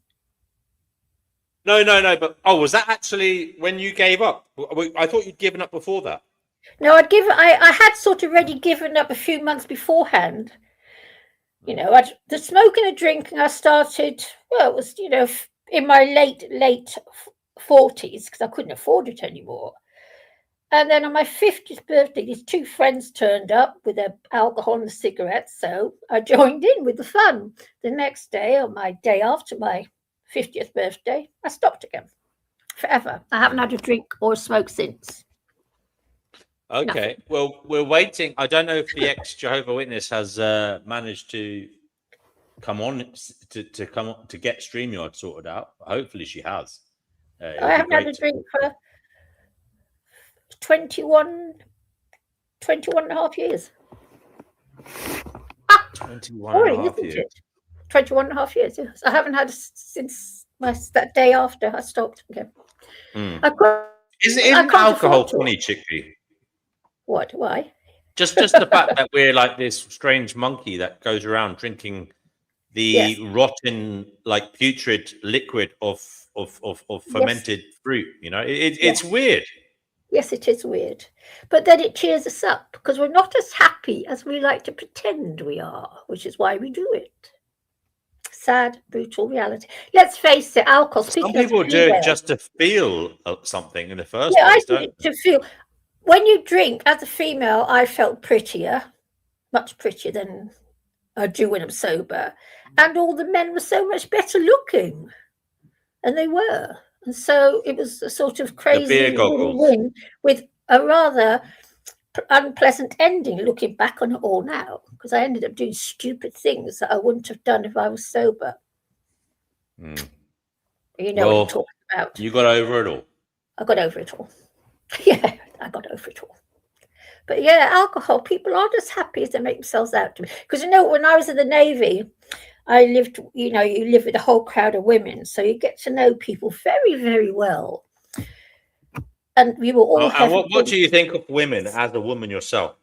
Speaker 3: No. But was that actually when you gave up? I thought you'd given up before that.
Speaker 2: No, I had sort of already given up a few months beforehand. You know, the smoking and drinking I started, well, it was, you know, in my late 40s, because I couldn't afford it anymore. And then on my 50th birthday, these 2 friends turned up with their alcohol and cigarettes. So I joined in with the fun. The next day, or my day after my 50th birthday, I stopped again. Forever. I haven't had a drink or a smoke since.
Speaker 3: Okay. Nothing. Well, we're waiting. I don't know if the ex-Jehovah's Witness has managed to come on to come on to get StreamYard sorted out. Hopefully she has.
Speaker 2: I haven't had a drink for 21 and a half years.
Speaker 3: 21 and a half years.
Speaker 2: 21 and a half years. Yes. I haven't had since that day after I stopped again.
Speaker 3: Isn't alcohol funny, Chickpea?
Speaker 2: What? Why?
Speaker 3: Just the fact that we're like this strange monkey that goes around drinking the rotten, like putrid liquid of fermented fruit. You know, it's weird.
Speaker 2: Yes, it is weird. But then it cheers us up because we're not as happy as we like to pretend we are, which is why we do it. Sad, brutal reality. Let's face it, alcohol.
Speaker 3: Some people do it just to feel something in the first
Speaker 2: Yeah,
Speaker 3: place,
Speaker 2: I did it to feel. When you drink, as a female, I felt prettier, much prettier than I do when I'm sober. And all the men were so much better looking. And they were. And so it was a sort of crazy win with a rather unpleasant ending looking back on it all now, because I ended up doing stupid things that I wouldn't have done if I was sober. You know what I'm talking about.
Speaker 3: You got over it all.
Speaker 2: I got over it all. Yeah, I got over it all. But yeah, alcohol, people aren't as happy as they make themselves out to be. Because, you know, when I was in the Navy, I lived, you know, you live with a whole crowd of women. So you get to know people very, very well. And we were all...
Speaker 3: and what do you think of women as a woman yourself?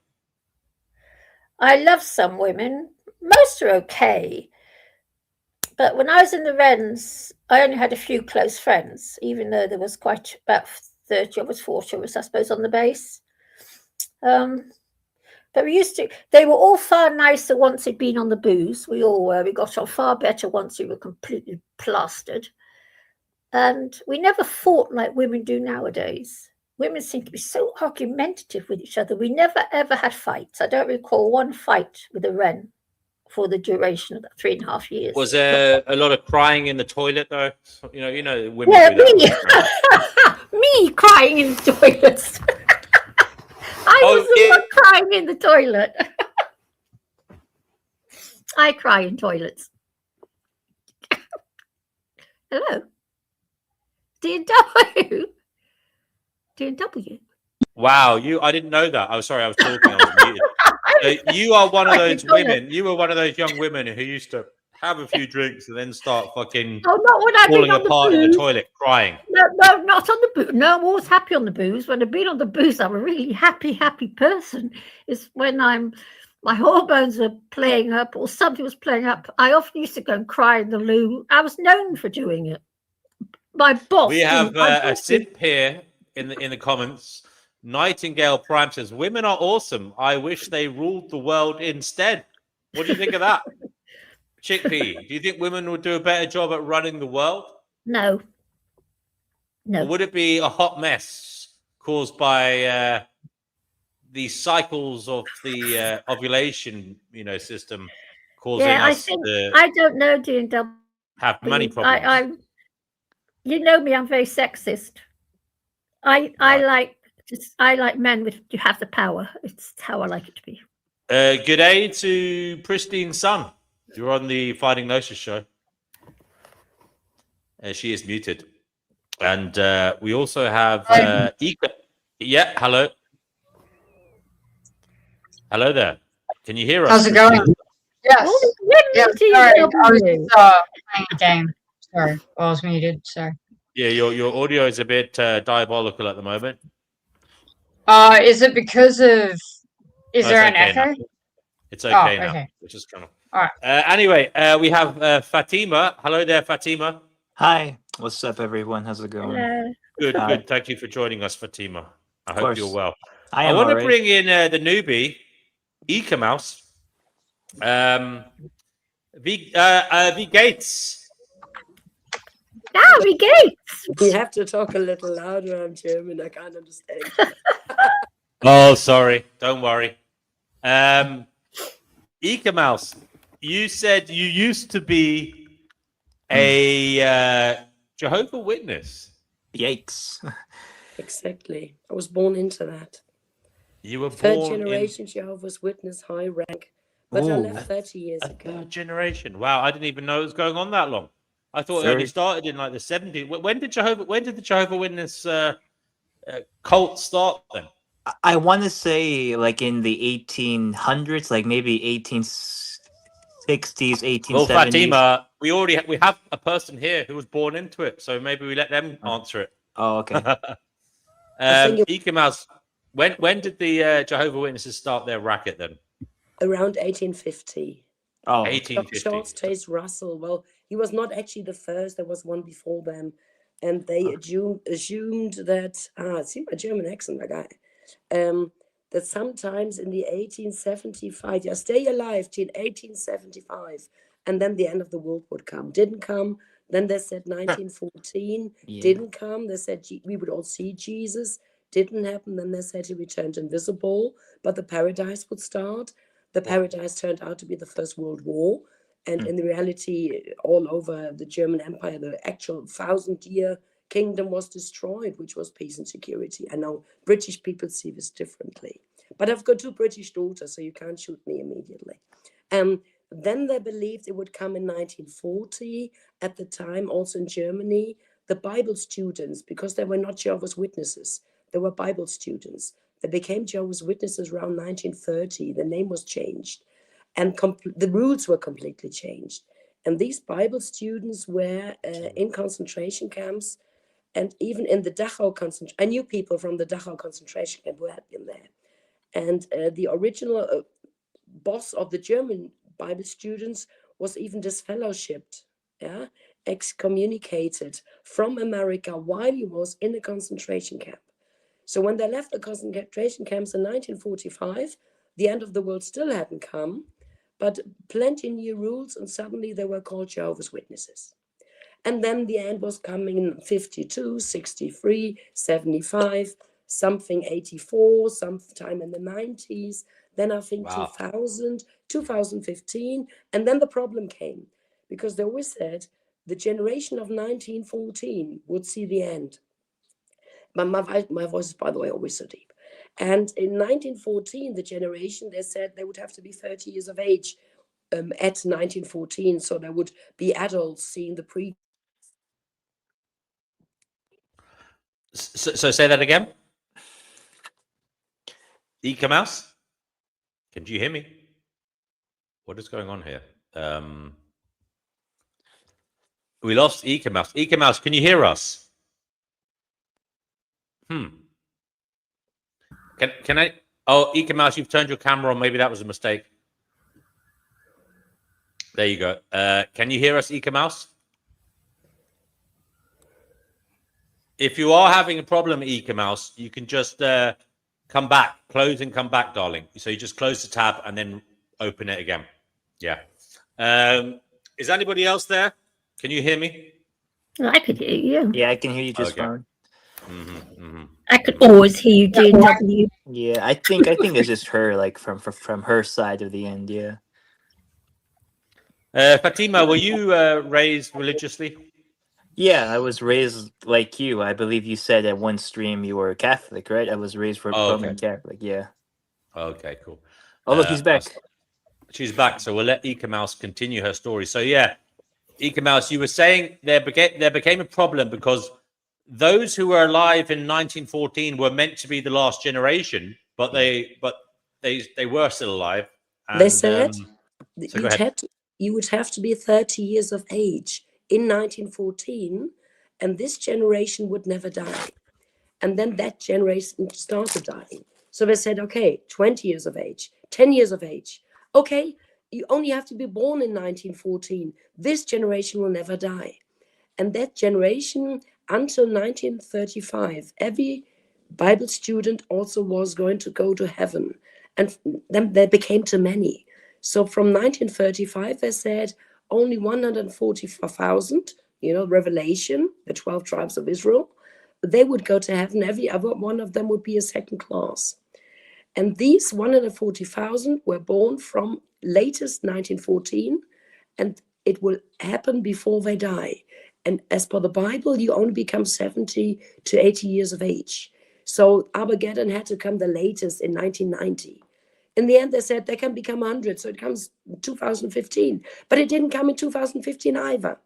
Speaker 2: I love some women. Most are okay. But when I was in the Wrens, I only had a few close friends, even though there was quite about 30 of us, 40 of us, I suppose, on the base. But we used to, they were all far nicer once they'd been on the booze. We all were. We got on far better once we were completely plastered. And we never fought like women do nowadays. Women seem to be so argumentative with each other. We never, ever had fights. I don't recall one fight with a Wren for the duration of that 3.5 years.
Speaker 3: Was there a lot of crying in the toilet, though? You know, women do that.
Speaker 2: Me crying in the toilets. I was the one crying in the toilet. I cry in toilets. Hello. D&W. D&W.
Speaker 3: Wow, I didn't know that. Oh, sorry, I was talking. I was muted. You are one of those women. You were one of those young women who used to have a few drinks and then start fucking falling apart in the toilet, crying.
Speaker 2: No, not on the booze. No, I'm always happy on the booze. When I've been on the booze, I'm a really happy person. It's when my hormones are playing up or something was playing up. I often used to go and cry in the loo. I was known for doing it. My boss.
Speaker 3: We have a sip here in the comments. Nightingale Prime says, "Women are awesome. I wish they ruled the world instead." What do you think of that? Chickpea, do you think women would do a better job at running the world?
Speaker 2: No.
Speaker 3: Or would it be a hot mess caused by the cycles of the ovulation, system causing us to...
Speaker 2: I don't know, D&W.
Speaker 3: Have money problems.
Speaker 2: You know me, I'm very sexist. I like men who have the power. It's how I like it to be.
Speaker 3: Good day to Pristine Sun. You're on the Finding Gnosis show. She is muted. And we also have Ika. Yeah, hello. Hello there. Can you hear us?
Speaker 4: How's it going? Yes. Sorry, I was just playing a game. Sorry, I was muted. Sorry.
Speaker 3: Yeah, your audio is a bit diabolical at the moment.
Speaker 4: Is it because of... Is there an echo?
Speaker 3: It's okay now. Which is kind of...
Speaker 4: All right.
Speaker 3: Anyway, we have Fatima. Hello there, Fatima.
Speaker 5: Hi. What's up, everyone? How's it going?
Speaker 2: Hello.
Speaker 3: Good. Thank you for joining us, Fatima. I hope you're well.
Speaker 5: I
Speaker 3: want to bring in the newbie, Ika Mouse. V Gates.
Speaker 2: V Gates.
Speaker 6: You have to talk a little louder. I'm German. I can't understand.
Speaker 3: Oh, sorry. Don't worry. Ika Mouse, you said you used to be a Jehovah's Witness.
Speaker 5: Yikes.
Speaker 6: Exactly. I was born into that.
Speaker 3: You were
Speaker 6: third
Speaker 3: born
Speaker 6: generation Jehovah's Witness, high rank. But I left 30 years ago.
Speaker 3: Third generation. Wow, I didn't even know it was going on that long. I thought it only started in like the 70s. When did the Jehovah's Witness cult start then?
Speaker 5: I want to say like in the 1800s, like maybe 1860s, 1870s.
Speaker 3: Well, Fatima, we have a person here who was born into it, so maybe we let them answer it.
Speaker 5: Oh, okay.
Speaker 3: Ika Mouse, when did the Jehovah's Witnesses start their racket then?
Speaker 6: Around 1850.
Speaker 5: Oh,
Speaker 3: 1850.
Speaker 6: Charles Taze Russell. Well, he was not actually the first. There was one before them. and they assumed that, see my German accent, my guy, that sometimes in the 1875, stay alive till 1875, and then the end of the world would come. Didn't come. Then they said 1914, didn't come. They said we would all see Jesus. Didn't happen. Then they said he returned invisible, but the paradise would start. The paradise turned out to be the First World War. And in reality, all over the German Empire, the actual 1,000-year kingdom was destroyed, which was peace and security. I know British people see this differently. But I've got 2 British daughters, so you can't shoot me immediately. Then they believed it would come in 1940. At the time, also in Germany, the Bible students, because they were not Jehovah's Witnesses, they were Bible students. They became Jehovah's Witnesses around 1930. The name was changed. And the rules were completely changed. And these Bible students were in concentration camps, and even in the Dachau concentration. I knew people from the Dachau concentration camp who had been there. And the original boss of the German Bible students was even disfellowshipped, excommunicated from America while he was in a concentration camp. So when they left the concentration camps in 1945, the end of the world still hadn't come, but plenty new rules, and suddenly they were called Jehovah's Witnesses. And then the end was coming in 52, 63, 75, something 84, sometime in the 90s. Then I think 2000, 2015. And then the problem came, because they always said the generation of 1914 would see the end. But my voice is, by the way, always so deep. And in 1914, the generation, they said they would have to be 30 years of age at 1914. So they would be adults seeing the pre.
Speaker 3: So say that again. Ika Mouse, can you hear me? What is going on here? We lost Ika Mouse. Ika Mouse, can you hear us? Can I? Oh, Ika Mouse, you've turned your camera on. Maybe that was a mistake. There you go. Can you hear us, Ika Mouse? If you are having a problem, Ika Mouse, you can just come back, close and come back, darling. So you just close the tab and then open it again. Yeah. Is anybody else there? Can you hear me?
Speaker 2: I could hear you.
Speaker 5: Yeah, I can hear you just fine.
Speaker 2: I could always hear you doing W.
Speaker 5: Yeah, I think it's just her, like from her side of the end. Yeah.
Speaker 3: Fatima, were you raised religiously?
Speaker 5: Yeah, I was raised like you. I believe you said at one stream you were Catholic, right? I was raised for Roman Catholic. Yeah.
Speaker 3: Okay, cool.
Speaker 5: Oh, look, he's back.
Speaker 3: She's back, so we'll let Ika Mouse continue her story. So yeah, Ika Mouse, you were saying there became a problem because those who were alive in 1914 were meant to be the last generation, but they were still alive. And,
Speaker 6: they said you would have to be 30 years of age in 1914, and this generation would never die. And then that generation started dying. So they said, okay, 20 years of age, 10 years of age. Okay, you only have to be born in 1914. This generation will never die. And that generation, until 1935, every Bible student also was going to go to heaven. And then there became too many. So from 1935, they said only 144,000, Revelation, the 12 tribes of Israel, they would go to heaven. Every other one of them would be a second class. And these 140,000 were born from latest 1914, and it will happen before they die. And as per the Bible, you only become 70 to 80 years of age. So Armageddon had to come the latest in 1990. In the end, they said they can become 100, so it comes in 2015. But it didn't come in 2015 either.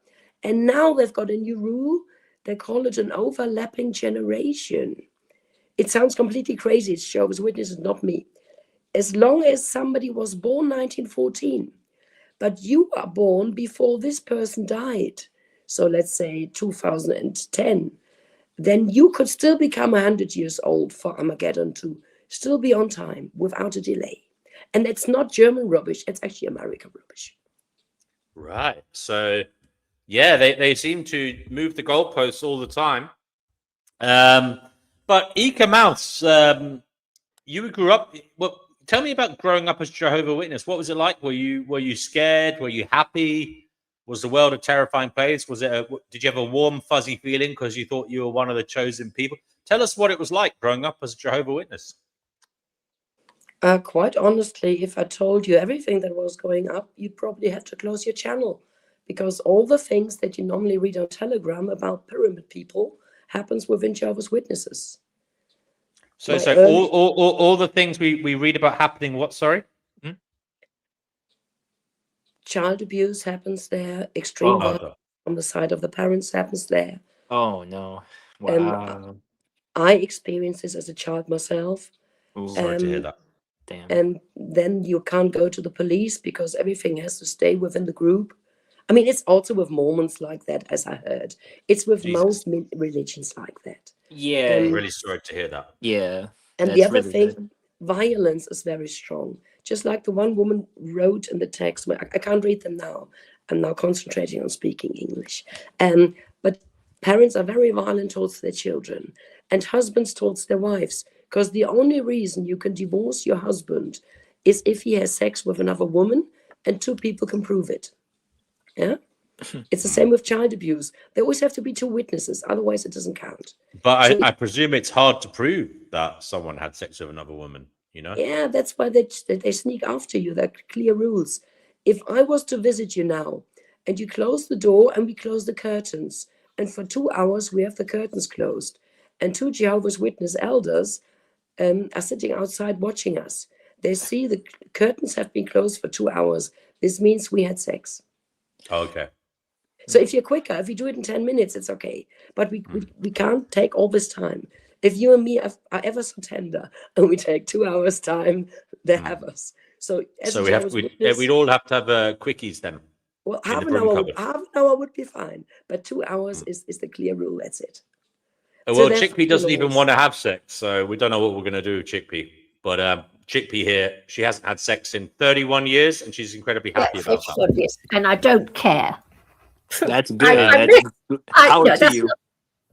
Speaker 6: And now they've got a new rule. They call it an overlapping generation. It sounds completely crazy. It's Jehovah's Witnesses, not me. As long as somebody was born 1914, but you are born before this person died, so let's say 2010, then you could still become 100 years old for Armageddon to still be on time without a delay. And it's not German rubbish, it's actually American rubbish.
Speaker 3: Right. So Yeah, they seem to move the goalposts all the time. But Ika Mouse, you grew up. Well, tell me about growing up as Jehovah's Witness. What was it like? Were you scared? Were you happy? Was the world a terrifying place? Did you have a warm, fuzzy feeling because you thought you were one of the chosen people? Tell us what it was like growing up as a Jehovah's Witness.
Speaker 6: Quite honestly, if I told you everything that was going up, you'd probably have to close your channel, because all the things that you normally read on Telegram about pyramid people happens within Jehovah's Witnesses.
Speaker 3: So all the things we read about happening, what, sorry?
Speaker 6: Child abuse happens there, extreme violence on the side of the parents happens there.
Speaker 5: Oh, no. Wow.
Speaker 6: I experienced this as a child myself.
Speaker 3: Sorry to hear that.
Speaker 5: Damn.
Speaker 6: And then you can't go to the police because everything has to stay within the group. I mean, it's also with Mormons like that, as I heard. It's with most religions like that.
Speaker 5: Yeah.
Speaker 3: I'm really sorry to hear that.
Speaker 5: Yeah.
Speaker 6: And the other thing, violence is very strong. Just like the one woman wrote in the text, I can't read them now. I'm now concentrating on speaking English. But parents are very violent towards their children, and husbands towards their wives. Because the only reason you can divorce your husband is if he has sex with another woman and two people can prove it. Yeah? It's the same with child abuse. There always have to be two witnesses, otherwise it doesn't count.
Speaker 3: But I presume it's hard to prove that someone had sex with another woman, you know?
Speaker 6: Yeah, that's why they sneak after you. There are clear rules. If I was to visit you now and you close the door and we close the curtains, and for 2 hours we have the curtains closed, and two Jehovah's Witness elders are sitting outside watching us. They see the curtains have been closed for 2 hours. This means we had sex.
Speaker 3: Okay.
Speaker 6: So if you're quicker, if you do it in 10 minutes, it's okay. But we can't take all this time. If you and me are ever so tender and we take 2 hours time, they have us. So
Speaker 3: we'd all have to have quickies then.
Speaker 6: Well, half an hour would be fine. But 2 hours is the clear rule. That's it.
Speaker 3: Well, Chickpea doesn't even want to have sex, so we don't know what we're going to do with Chickpea. But Chickpea here, she hasn't had sex in 31 years, and she's incredibly happy about that.
Speaker 2: And I don't care.
Speaker 5: That's good.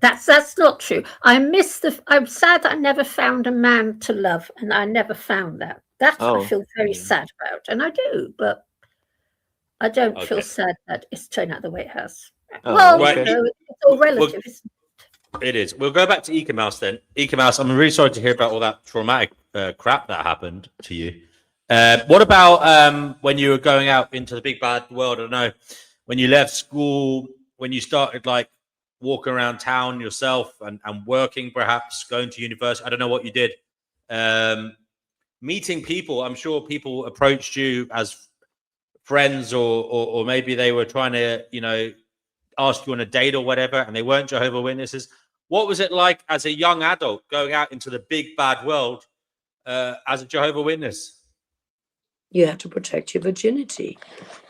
Speaker 2: That's not true. I'm sad that I never found a man to love, and I never found that. That's what I feel very sad about, and I do, but I don't feel sad that it's turned out the way it has. It's all relative.
Speaker 3: It is. We'll go back to Ika Mouse then. Ika Mouse, I'm really sorry to hear about all that traumatic crap that happened to you. What about when you were going out into the big bad world? I don't know, when you left school, when you started like walking around town yourself and working, perhaps going to university. I don't know what you did. Meeting people. I'm sure people approached you as friends, or maybe they were trying to, ask you on a date or whatever, and they weren't Jehovah's Witnesses. What was it like as a young adult going out into the big bad world as a Jehovah's Witness?
Speaker 6: You had to protect your virginity.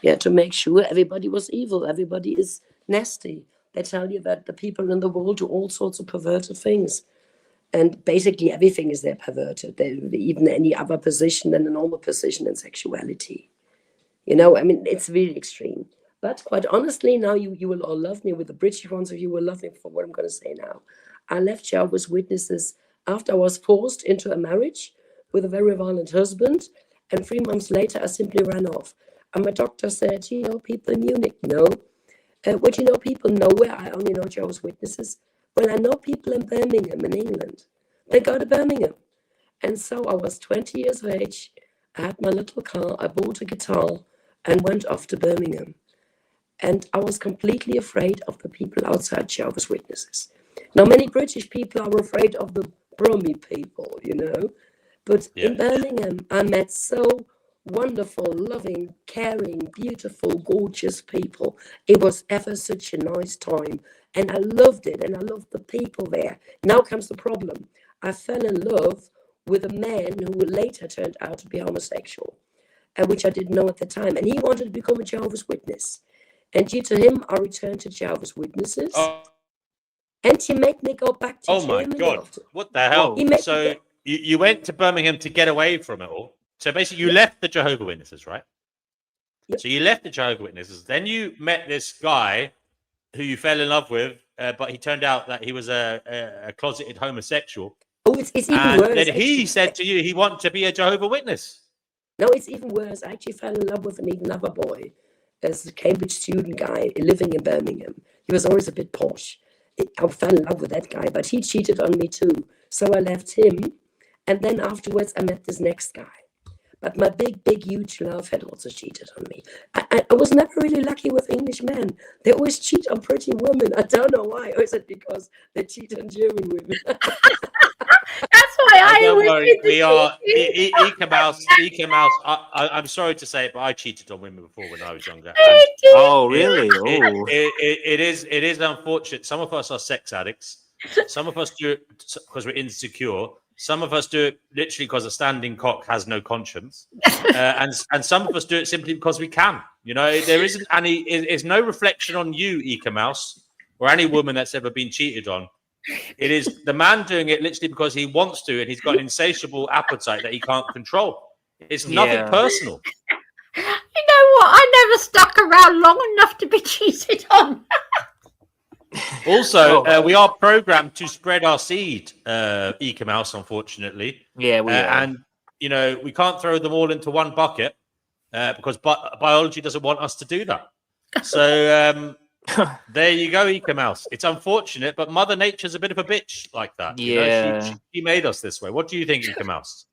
Speaker 6: You had to make sure everybody was evil. Everybody is nasty. They tell you that the people in the world do all sorts of perverted things. And basically everything is there perverted. Even any other position than a normal position in sexuality. It's really extreme. But quite honestly, now you will all love me. With the British ones of you will love me for what I'm going to say now. I left Jehovah's Witnesses after I was forced into a marriage with a very violent husband. And 3 months later, I simply ran off. And my doctor said, people in Munich? No. What do you know people nowhere? I only know Jehovah's Witnesses. Well, I know people in Birmingham in England. They go to Birmingham. And so I was 20 years of age. I had my little car. I bought a guitar and went off to Birmingham. And I was completely afraid of the people outside Jehovah's Witnesses. Now, many British people are afraid of the Brummy people, But in Birmingham, I met so wonderful, loving, caring, beautiful, gorgeous people. It was ever such a nice time. And I loved it. And I loved the people there. Now comes the problem. I fell in love with a man who later turned out to be homosexual, which I didn't know at the time. And he wanted to become a Jehovah's Witness. And due to him, I returned to Jehovah's Witnesses. And he made me go back to Germany. Oh, my God.
Speaker 3: What the hell? So you went to Birmingham to get away from it all. So basically, you left the Jehovah's Witnesses, right? Yep. So you left the Jehovah's Witnesses. Then you met this guy who you fell in love with, but he turned out that he was a closeted homosexual.
Speaker 6: Oh, it's even
Speaker 3: And
Speaker 6: worse.
Speaker 3: then he said to you he wanted to be a Jehovah's Witness.
Speaker 6: No, it's even worse. I actually fell in love with another boy, as a Cambridge student guy living in Birmingham. He was always a bit posh. I fell in love with that guy, but he cheated on me too. So I left him, and then afterwards I met this next guy. But my big, huge love had also cheated on me. I was never really lucky with English men. They always cheat on pretty women. I don't know why. Or is it because they cheat on German women?
Speaker 2: That's why
Speaker 3: Don't worry, we are Eka Mouse. I'm sorry to say it, but I cheated on women before when I was younger.
Speaker 5: Oh, really? Oh,
Speaker 3: It is unfortunate. Some of us are sex addicts. Some of us do it because we're insecure. Some of us do it literally because a standing cock has no conscience, and some of us do it simply because we can. You know, there isn't any. It's no reflection on you, Eka Mouse, or any woman that's ever been cheated on. It is the man doing it literally because he wants to, and he's got an insatiable appetite that he can't control. It's nothing personal.
Speaker 2: You know what? I never stuck around long enough to be cheated on.
Speaker 3: Also, we are programmed to spread our seed, Eka Mouse, unfortunately.
Speaker 5: yeah, we are.
Speaker 3: And, you know, we can't throw them all into one bucket because biology doesn't want us to do that. So there you go, Eka Mouse. It's unfortunate, but Mother Nature's a bit of a bitch like that.
Speaker 5: Yeah.
Speaker 3: You know, she made us this way. What do you think, Eka Mouse?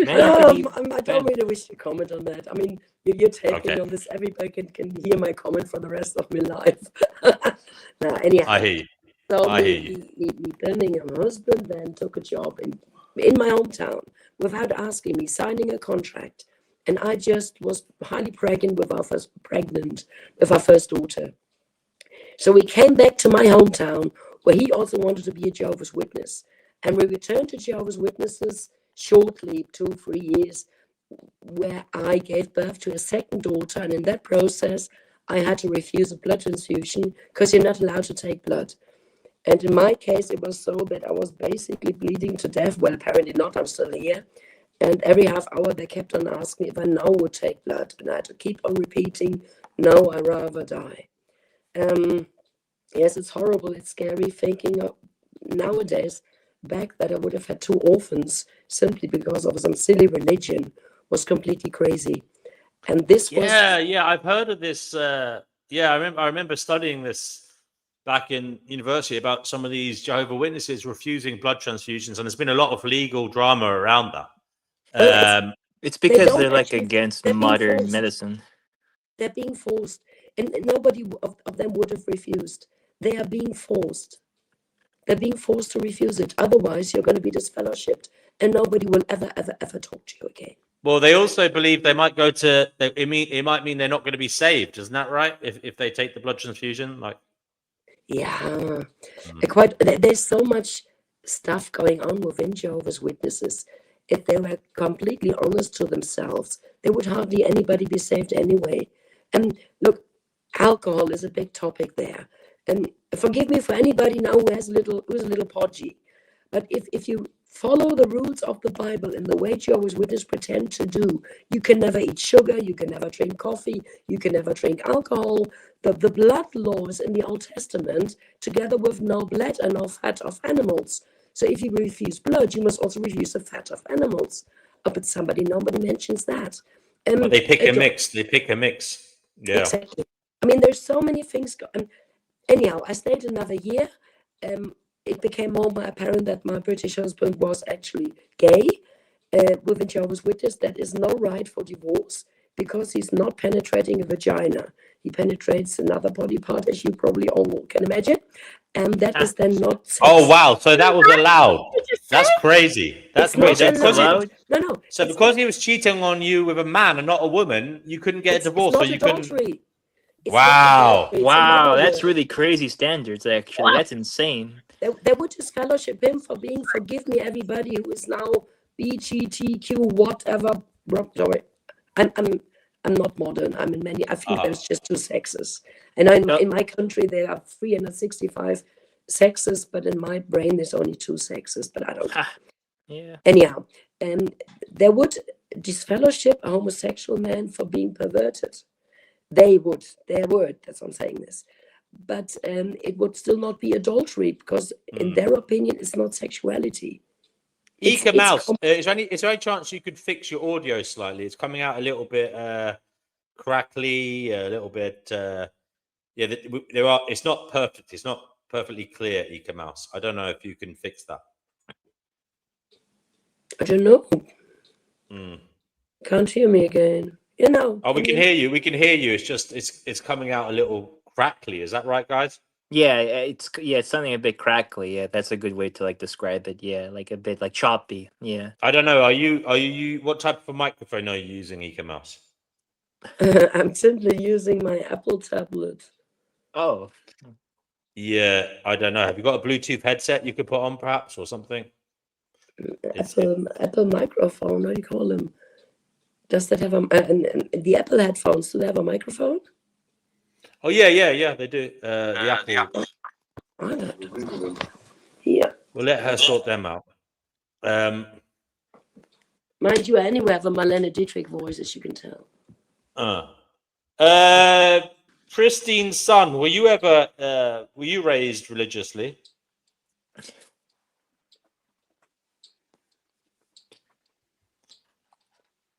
Speaker 6: I don't really wish to comment on that. I mean, you're taking on this. Everybody can hear my comment for the rest of my life. No, anyhow.
Speaker 3: I hear you.
Speaker 6: So
Speaker 3: I hear you.
Speaker 6: me Birmingham husband then took a job in my hometown without asking me, signing a contract. And I just was highly pregnant with our first daughter. So we came back to my hometown where he also wanted to be a Jehovah's Witness. And we returned to Jehovah's Witnesses shortly, 2-3 years, where I gave birth to a second daughter. And in that process, I had to refuse a blood transfusion because you're not allowed to take blood. And in my case, it was so that I was basically bleeding to death. Well, apparently not. I'm still here. And every half hour, they kept on asking if I now would take blood. And I had to keep on repeating, no, I'd rather die. Yes, it's horrible. It's scary thinking of nowadays back that I would have had 2 orphans simply because of some silly religion was completely crazy. And this was...
Speaker 3: Yeah, I've heard of this. I remember studying this back in university about some of these Jehovah's Witnesses refusing blood transfusions, and there's been a lot of legal drama around that.
Speaker 5: It's because they're like against modern medicine.
Speaker 6: They're being forced, and nobody of them would have refused. They are being forced. They're being forced to refuse it. Otherwise, you're going to be disfellowshipped, and nobody will ever talk to you again.
Speaker 3: Well, they also believe they might go to. It might mean they're not going to be saved. Isn't that right? If they take the blood transfusion, like.
Speaker 6: Yeah, there's so much stuff going on within Jehovah's Witnesses. If they were completely honest to themselves, there would hardly anybody be saved anyway. And look, alcohol is a big topic there. And forgive me for anybody now who's a little podgy, but if you follow the rules of the Bible in the way Jehovah's Witnesses pretend to do, you can never eat sugar, you can never drink coffee, you can never drink alcohol. The blood laws in the Old Testament, together with no blood and no fat of animals. So if you refuse blood, you must also refuse the fat of animals. But nobody mentions that.
Speaker 3: But they pick a mix. They pick a mix. Yeah.
Speaker 6: Exactly. I mean, there's so many things. Anyhow, I stayed another year. It became more apparent that my British husband was actually gay. With a Jehovah's Witness, that is no right for divorce because he's not penetrating a vagina. He penetrates another body part, as you probably all can imagine. And that is then not sex.
Speaker 3: Oh, wow. So that was allowed. That's crazy. That's crazy.
Speaker 6: No.
Speaker 3: So because he was cheating on you with a man and not a woman, you couldn't get a divorce.
Speaker 6: It's
Speaker 3: so you couldn't.
Speaker 6: Wow.
Speaker 5: Wow, that's really crazy standards, actually. Wow. That's insane.
Speaker 6: They would disfellowship him for being, forgive me, everybody who is now BGTQ, whatever. Sorry. I'm not modern. I'm in many. I think there's just 2 sexes, and in my country there are 365 sexes, but in my brain there's only 2 sexes. But I don't know.
Speaker 5: Yeah.
Speaker 6: Anyhow, they would disfellowship a homosexual man for being perverted. They would. That's why I'm saying this. But it would still not be adultery because, in their opinion, it's not sexuality.
Speaker 3: Ika Mouse, is there any chance you could fix your audio slightly? It's coming out a little bit crackly, a little bit. Yeah, there are. It's not perfect. It's not perfectly clear, Ika Mouse. I don't know if you can fix that.
Speaker 6: I don't know. Can't hear me again. You know.
Speaker 3: Oh, we can hear you. We can hear you. It's just it's coming out a little crackly. Is that right, guys?
Speaker 5: Yeah, it's something a bit crackly. Yeah, that's a good way to like describe it. Yeah, like a bit like choppy. Yeah.
Speaker 3: I don't know. Are you? What type of a microphone are you using, Ika Mouse?
Speaker 6: I'm simply using my Apple tablet.
Speaker 5: Oh.
Speaker 3: Yeah, I don't know. Have you got a Bluetooth headset you could put on, perhaps, or something?
Speaker 6: Apple microphone. What do you call them? Does that have and the Apple headphones? Do they have a microphone?
Speaker 3: Oh yeah, they do. The Apple.
Speaker 6: Yeah.
Speaker 3: We'll let her sort them out.
Speaker 6: Mind you, I anyway have a Marlene Dietrich voice, as you can tell.
Speaker 3: Pristine's son, were you raised religiously?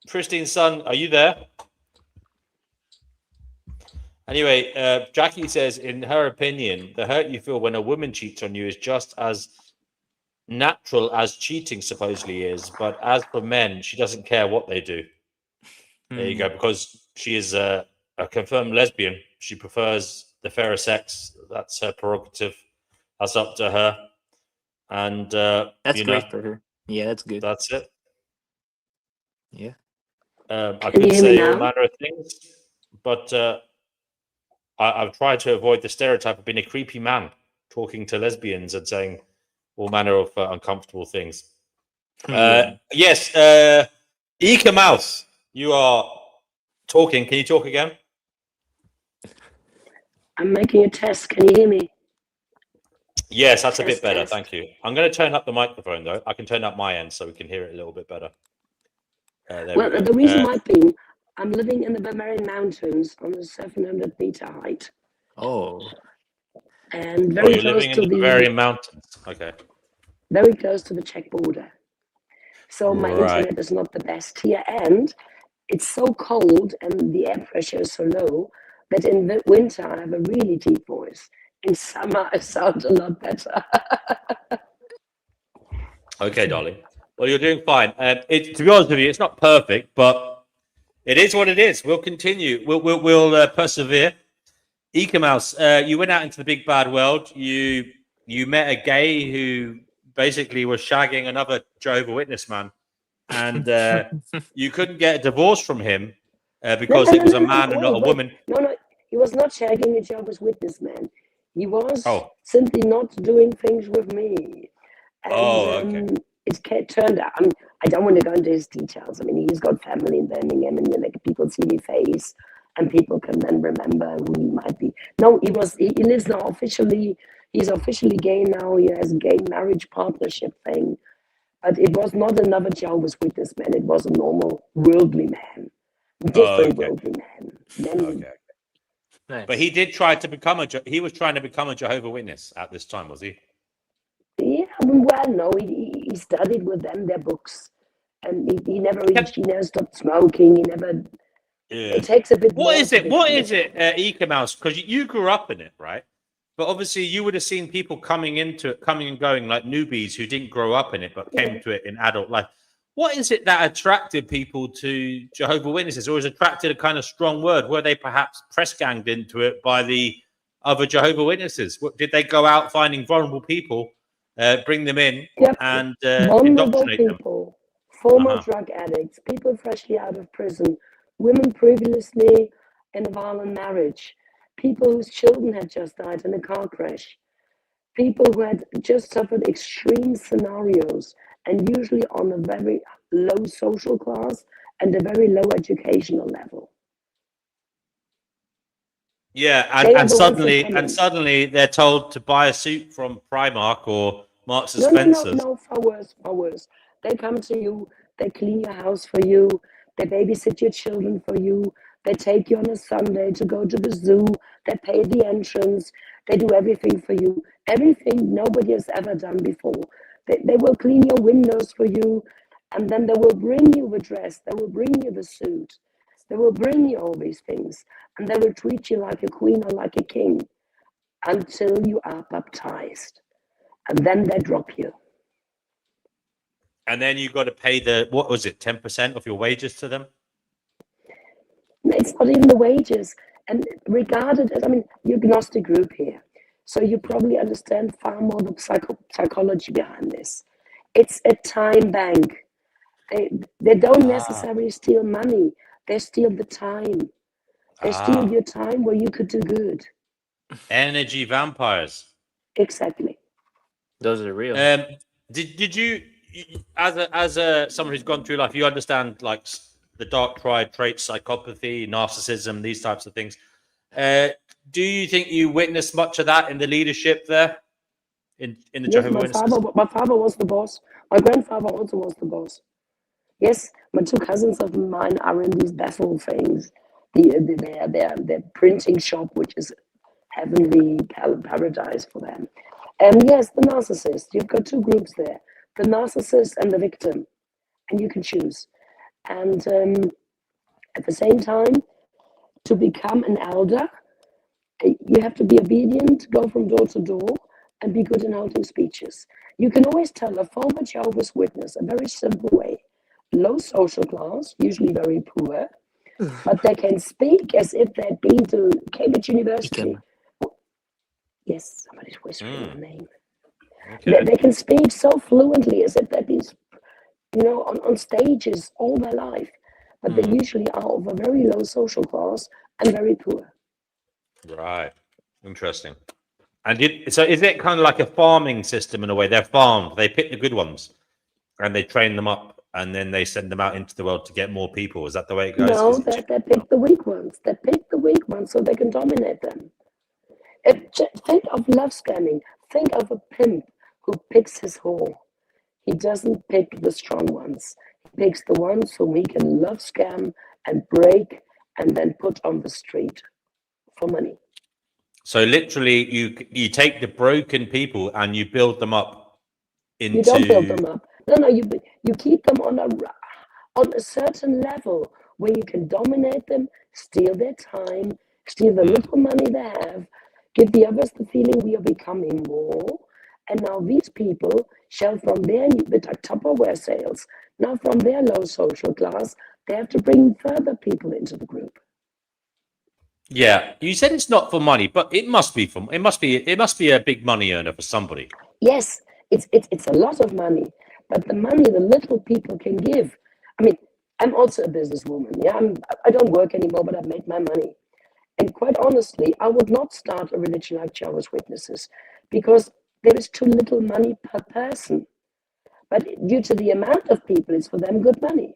Speaker 3: Pristine's son, are you there? Anyway, Jackie says, in her opinion, the hurt you feel when a woman cheats on you is just as natural as cheating supposedly is. But as for men, she doesn't care what they do. There you go. Because she is a confirmed lesbian. She prefers the fairer sex. That's her prerogative. That's up to her. And
Speaker 5: that's great for her. Yeah, that's good.
Speaker 3: That's it.
Speaker 5: Yeah.
Speaker 3: I could say all manner of things, but I've tried to avoid the stereotype of being a creepy man talking to lesbians and saying all manner of uncomfortable things. Yes, Ika Mouse, you are talking. Can you talk again?
Speaker 6: I'm making a test. Can you hear me?
Speaker 3: Yes, that's a bit better. Thank you. I'm going to turn up the microphone, though. I can turn up my end so we can hear it a little bit better.
Speaker 6: Well, the reason might be I'm living in the Bavarian Mountains on a 700-meter height.
Speaker 5: Oh.
Speaker 6: And very close to the
Speaker 3: Bavarian Mountains. Okay.
Speaker 6: Very close to the Czech border. So my internet is not the best here, and it's so cold and the air pressure is so low that in the winter I have a really deep voice. In summer I sound a lot better.
Speaker 3: Okay, darling. Well, you're doing fine. To be honest with you, it's not perfect, but it is what it is. We'll continue. We'll persevere. Ika Mouse, you went out into the big bad world. You met a gay who basically was shagging another Jehovah's Witness man, and you couldn't get a divorce from him because it was a man and not a woman.
Speaker 6: No, he was not shagging a Jehovah's Witness man. He was simply not doing things with me. And, it turned out, I don't want to go into his details. I mean, he's got family in Birmingham, and people see his face, and people can then remember who he might be. No, he lives now officially. He's officially gay now. He has a gay marriage partnership thing, but it was not another Jehovah's Witness man. It was a normal worldly man, different worldly man.
Speaker 3: Nice. But he did try to become he was trying to become a Jehovah's Witness at this time, was he?
Speaker 6: Yeah, well, no, he studied with them their books, and he never stopped smoking. He never. Yeah. It takes a bit.
Speaker 3: What is it, Ika Mouse? Because you grew up in it, right? But obviously, you would have seen people coming and going like newbies who didn't grow up in it but came to it in adult life. What is it that attracted people to Jehovah's Witnesses, or was attracted a kind of strong word? Were they perhaps press ganged into it by the other Jehovah's Witnesses? Did they go out finding vulnerable people? Bring them in and indoctrinate
Speaker 6: people, former drug addicts, people freshly out of prison, women previously in a violent marriage, people whose children had just died in a car crash, people who had just suffered extreme scenarios, and usually on a very low social class and a very low educational level.
Speaker 3: Yeah, and suddenly they're told to buy a suit from Primark or Marks and Spencer's.
Speaker 6: No, far worse. They come to you, they clean your house for you, they babysit your children for you, They take you on a Sunday to go to the zoo. They pay the entrance. They do everything for you. Everything nobody has ever done before. They will clean your windows for you. And then they will bring you the dress. They will bring you the suit. They will bring you all these things. And they will treat you like a queen or like a king until you are baptized. And then they drop you.
Speaker 3: And then you got to pay the, what was it, 10% of your wages to them?
Speaker 6: It's not even the wages. And regarded as, I mean, you're a Gnostic group here. So you probably understand far more the psychology behind this. It's a time bank. They don't necessarily steal money. They steal the time. They steal your time where you could do good.
Speaker 3: Energy vampires.
Speaker 6: Exactly.
Speaker 5: Those are real.
Speaker 3: Did you, as a someone who's gone through life, you understand like the dark triad traits, psychopathy, narcissism, these types of things. Do you think you witnessed much of that in the leadership there? In the Jehovah's Witnesses?
Speaker 6: My father was the boss. My grandfather also was the boss. Yes, my two cousins of mine are in these Bethel things. Their printing shop, which is heavenly paradise for them. And yes, the narcissist. You've got two groups there: the narcissist and the victim, and you can choose. And at the same time, to become an elder, you have to be obedient, go from door to door, and be good in holding speeches. You can always tell a former Jehovah's Witness a very simple way. Low social class, usually very poor, but they can speak as if they'd been to Cambridge University. Yes, somebody's whispering your name. Okay. They can speak so fluently as if they've been, on stages all their life, but they usually are of a very low social class and very poor.
Speaker 3: Right. Interesting. And so is it kind of like a farming system in a way? They're farmed. They pick the good ones and they train them up and then they send them out into the world to get more people. Is that the way it goes?
Speaker 6: No, they pick the weak ones. They pick the weak ones so they can dominate them. Think of love scamming. Think of a pimp who picks his whore. He doesn't pick the strong ones. He picks the ones whom he can love scam and break and then put on the street for money.
Speaker 3: So literally, you take the broken people and you build them up into.
Speaker 6: You don't build them up. No. You keep them on a certain level where you can dominate them, steal their time, steal the little money they have, give the others the feeling we are becoming more. And now these people shall, from their Tupperware sales, now from their low social class, they have to bring further people into the group.
Speaker 3: Yeah, you said it's not for money, but it must be a big money earner for somebody.
Speaker 6: Yes, it's a lot of money, but the money the little people can give. I mean, I'm also a businesswoman. Yeah, I don't work anymore, but I've made my money. And quite honestly, I would not start a religion like Jehovah's Witnesses because there is too little money per person. But due to the amount of people, it's for them good money.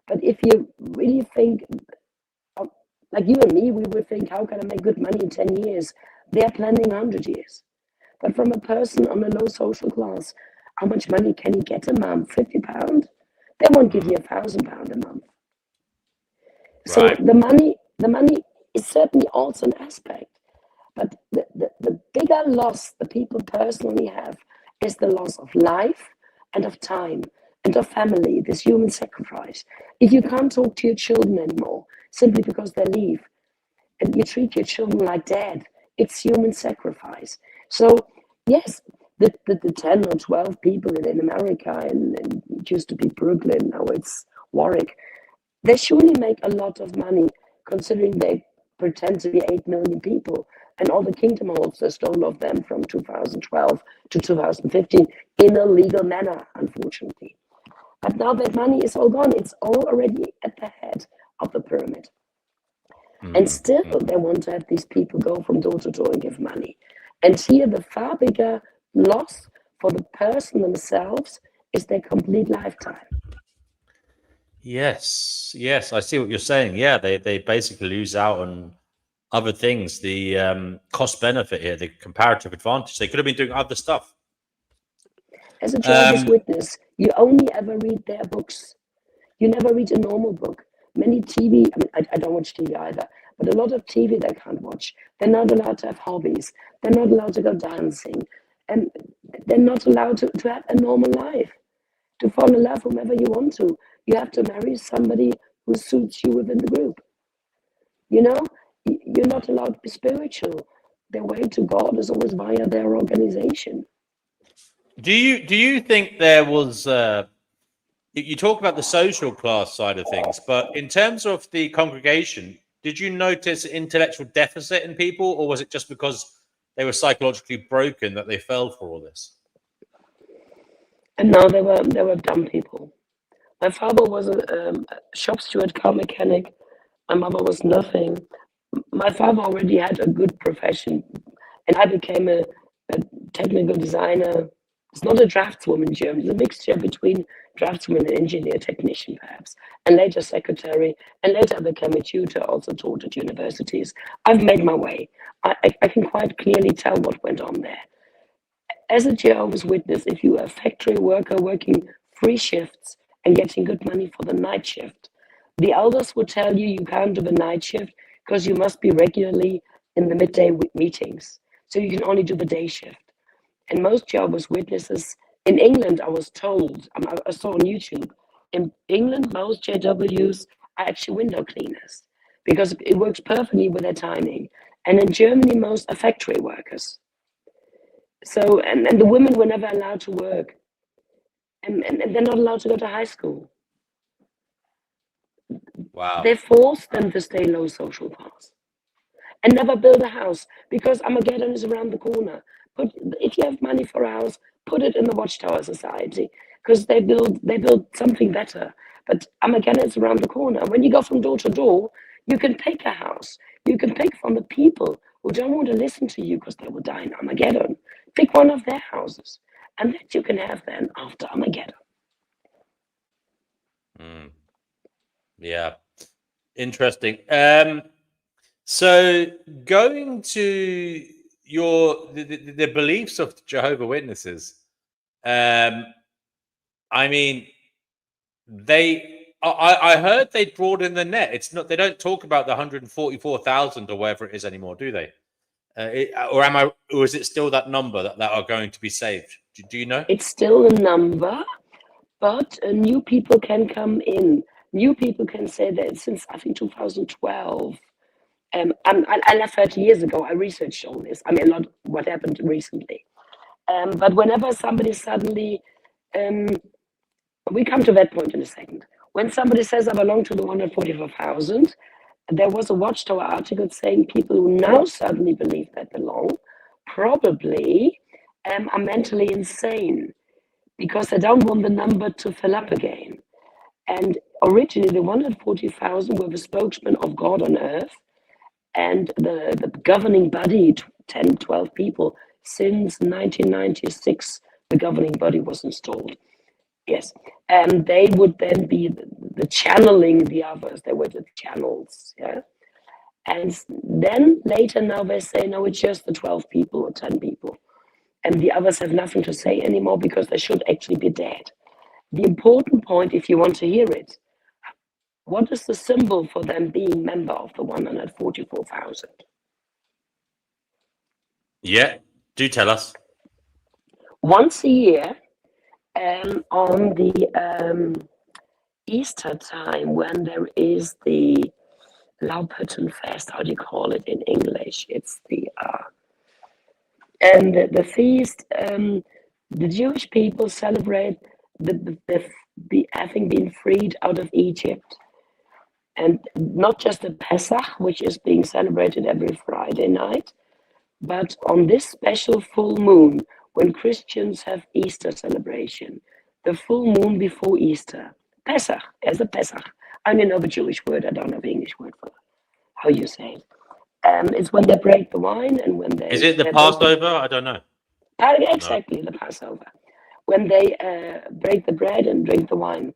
Speaker 6: But if you really think, like you and me, we would think, how can I make good money in 10 years? They're planning 100 years. But from a person on a low social class, how much money can you get a month? £50? They won't give you £1,000 a month. So right. the money is certainly also an aspect. But the bigger loss the people personally have is the loss of life and of time and of family, this human sacrifice. If you can't talk to your children anymore, simply because they leave, and you treat your children like dead, it's human sacrifice. So, yes, the 10 or 12 people in America, and it used to be Brooklyn, now it's Warwick, they surely make a lot of money, considering they pretend to be 8 million people, and all the kingdom holds they stole of them from 2012 to 2015 in a legal manner, unfortunately. But now that money is all gone, it's all already at the head of the pyramid. And still they want to have these people go from door to door and give money. And here the far bigger loss for the person themselves is their complete lifetime.
Speaker 3: Yes, I see what you're saying. Yeah, they basically lose out on other things, the cost benefit here, the comparative advantage. They could have been doing other stuff.
Speaker 6: As a Jehovah's Witness, you only ever read their books. You never read a normal book. many TV, I mean, I don't watch TV either, but a lot of TV they can't watch. They're not allowed to have hobbies. They're not allowed to go dancing. And they're not allowed to have a normal life, to fall in love whomever you want to. You have to marry somebody who suits you within the group. You know, you're not allowed to be spiritual. Their way to God is always via their organization.
Speaker 3: Do you think there was? You talk about the social class side of things, but in terms of the congregation, did you notice intellectual deficit in people, or was it just because they were psychologically broken that they fell for all this?
Speaker 6: And now they were dumb people. My father was a shop steward, car mechanic. My mother was nothing. My father already had a good profession, and I became a technical designer. It's not a draftswoman in Germany. It's a mixture between draftswoman and engineer technician, perhaps, and later secretary, and later I became a tutor, also taught at universities. I've made my way. I can quite clearly tell what went on there. As a Jehovah's Witness, if you are a factory worker working 3 shifts and getting good money for the night shift, the elders would tell you you can't do the night shift because you must be regularly in the midday meetings. So you can only do the day shift. And most Jehovah's Witnesses in England, I was told, I saw on YouTube, in England, most JWs are actually window cleaners because it works perfectly with their timing. And in Germany, most are factory workers. So, and the women were never allowed to work. And they're not allowed to go to high school.
Speaker 3: Wow.
Speaker 6: They forced them to stay low social class and never build a house because Armageddon is around the corner. But if you have money for a house, put it in the Watchtower Society because they build something better. But Armageddon is around the corner. When you go from door to door, you can pick a house. You can pick from the people who don't want to listen to you because they will die in Armageddon. Pick one of their houses, and that you can have then after Armageddon.
Speaker 3: Yeah, interesting. So going to the beliefs of Jehovah's Witnesses, I mean, I heard they broadened the net. It's not, they don't talk about the 144,000 or whatever it is anymore, do they? Or is it still that number that are going to be saved? Do you know?
Speaker 6: It's still a number, but new people can come in. New people can say that since I think 2012. I left 30 years ago. I researched all this. I mean, not what happened recently. But whenever somebody suddenly, we come to that point in a second. When somebody says I belong to the 144,000, there was a Watchtower article saying people who now suddenly believe they belong probably are mentally insane because they don't want the number to fill up again. And originally, the 140,000 were the spokesman of God on earth, and the governing body, 10, 12 people, since 1996, the governing body was installed. Yes. And they would then be the channeling the others. They were the channels. Yeah. And then later now they say, no, it's just the 12 people or 10 people. And the others have nothing to say anymore because they should actually be dead. The important point, if you want to hear it, what is the symbol for them being member of the 144,000?
Speaker 3: Yeah, do tell us.
Speaker 6: Once a year, on the Easter time, when there is the Laubhüttenfest, how do you call it in English? It's the and the feast. The Jewish people celebrate the having been freed out of Egypt. And not just the Pesach, which is being celebrated every Friday night, but on this special full moon, when Christians have Easter celebration, the full moon before Easter, Pesach, as a Pesach. I only know the Jewish word, I don't know the English word for how you say it. It's when they break the wine and when they...
Speaker 3: Is it the Passover? I don't know.
Speaker 6: Exactly, the Passover. When they break the bread and drink the wine.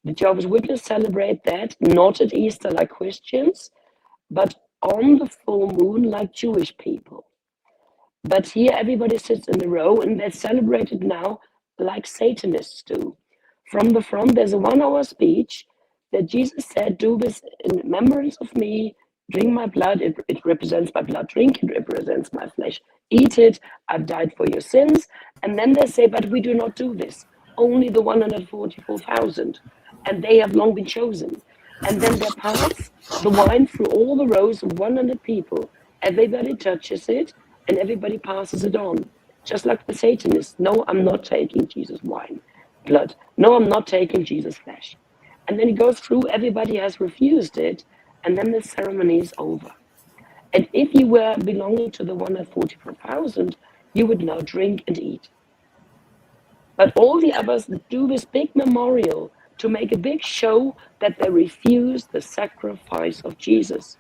Speaker 6: The Jehovah's Witnesses celebrate that, not at Easter like Christians, but on the full moon like Jewish people. But here everybody sits in a row and they celebrate it now like Satanists do. From the front, there's a 1-hour speech that Jesus said, do this in remembrance of me, drink my blood, it represents my blood, drink it represents my flesh, eat it, I've died for your sins. And then they say, but we do not do this, only the 144,000, and they have long been chosen. And then they pass the wine through all the rows of 100 people, everybody touches it, and everybody passes it on. Just like the Satanists, no, I'm not taking Jesus' wine, blood. No, I'm not taking Jesus' flesh. And then it goes through, everybody has refused it, and then the ceremony is over. And if you were belonging to the 144,000, you would now drink and eat. But all the others do this big memorial to make a big show that they refuse the sacrifice of Jesus.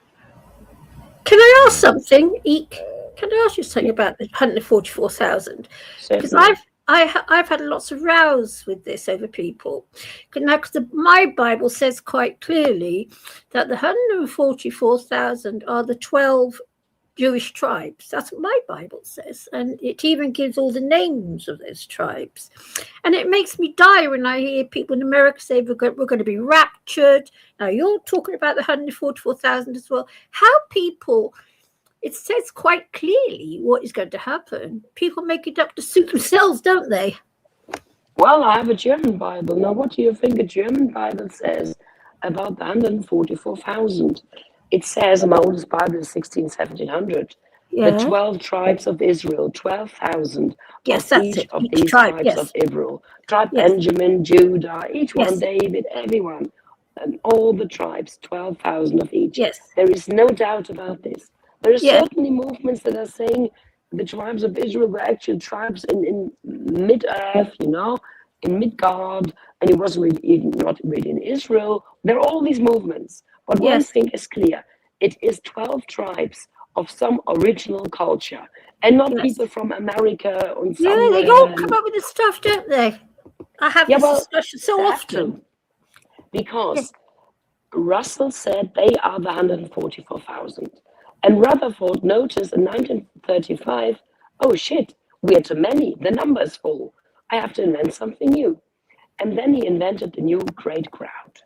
Speaker 2: Can I ask something, Eek? Can I ask you something about the 144,000? Because I've had lots of rows with this over people. Because my Bible says quite clearly that the 144,000 are the 12 Jewish tribes. That's what my Bible says. And it even gives all the names of those tribes. And it makes me die when I hear people in America say we're going to be raptured. Now, you're talking about the 144,000 as well. How people... It says quite clearly what is going to happen. People make it up to suit themselves, don't they?
Speaker 6: Well, I have a German Bible. Now, what do you think a German Bible says about the 144,000? It says, my oldest Bible is 1700. Yeah. The 12 tribes of Israel, 12,000
Speaker 2: yes,
Speaker 6: of each of these tribes yes. of Israel. Tribe yes. Benjamin, Judah, each yes. one, David, everyone. And all the tribes, 12,000 of each.
Speaker 2: Yes.
Speaker 6: There is no doubt about this. There are certainly movements that are saying the tribes of Israel were actually tribes in mid-earth, you know, in Midgard, and it wasn't really, not really in Israel. There are all these movements. But one thing is clear. It is 12 tribes of some original culture, and not people from America or somewhere.
Speaker 2: Yeah, they all come up with this stuff, don't they? I have this discussion so often.
Speaker 6: Because Russell said they are the 144,000. And Rutherford noticed in 1935, oh shit, we are too many, the number is full. I have to invent something new. And then he invented the new great crowd,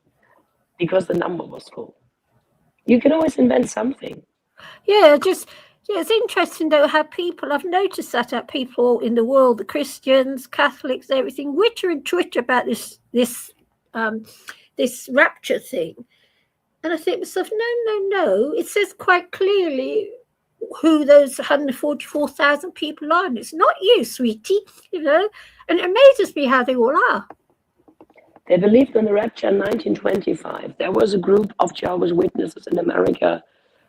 Speaker 6: because the number was full. You can always invent something.
Speaker 2: Yeah, it's interesting though how I've noticed that people in the world, the Christians, Catholics, everything, Twitter and Twitter about this rapture thing. And I think to myself, no. It says quite clearly who those 144,000 people are. And it's not you, sweetie, you know. And it amazes me how they all are.
Speaker 6: They believed in the rapture in 1925. There was a group of Jehovah's Witnesses in America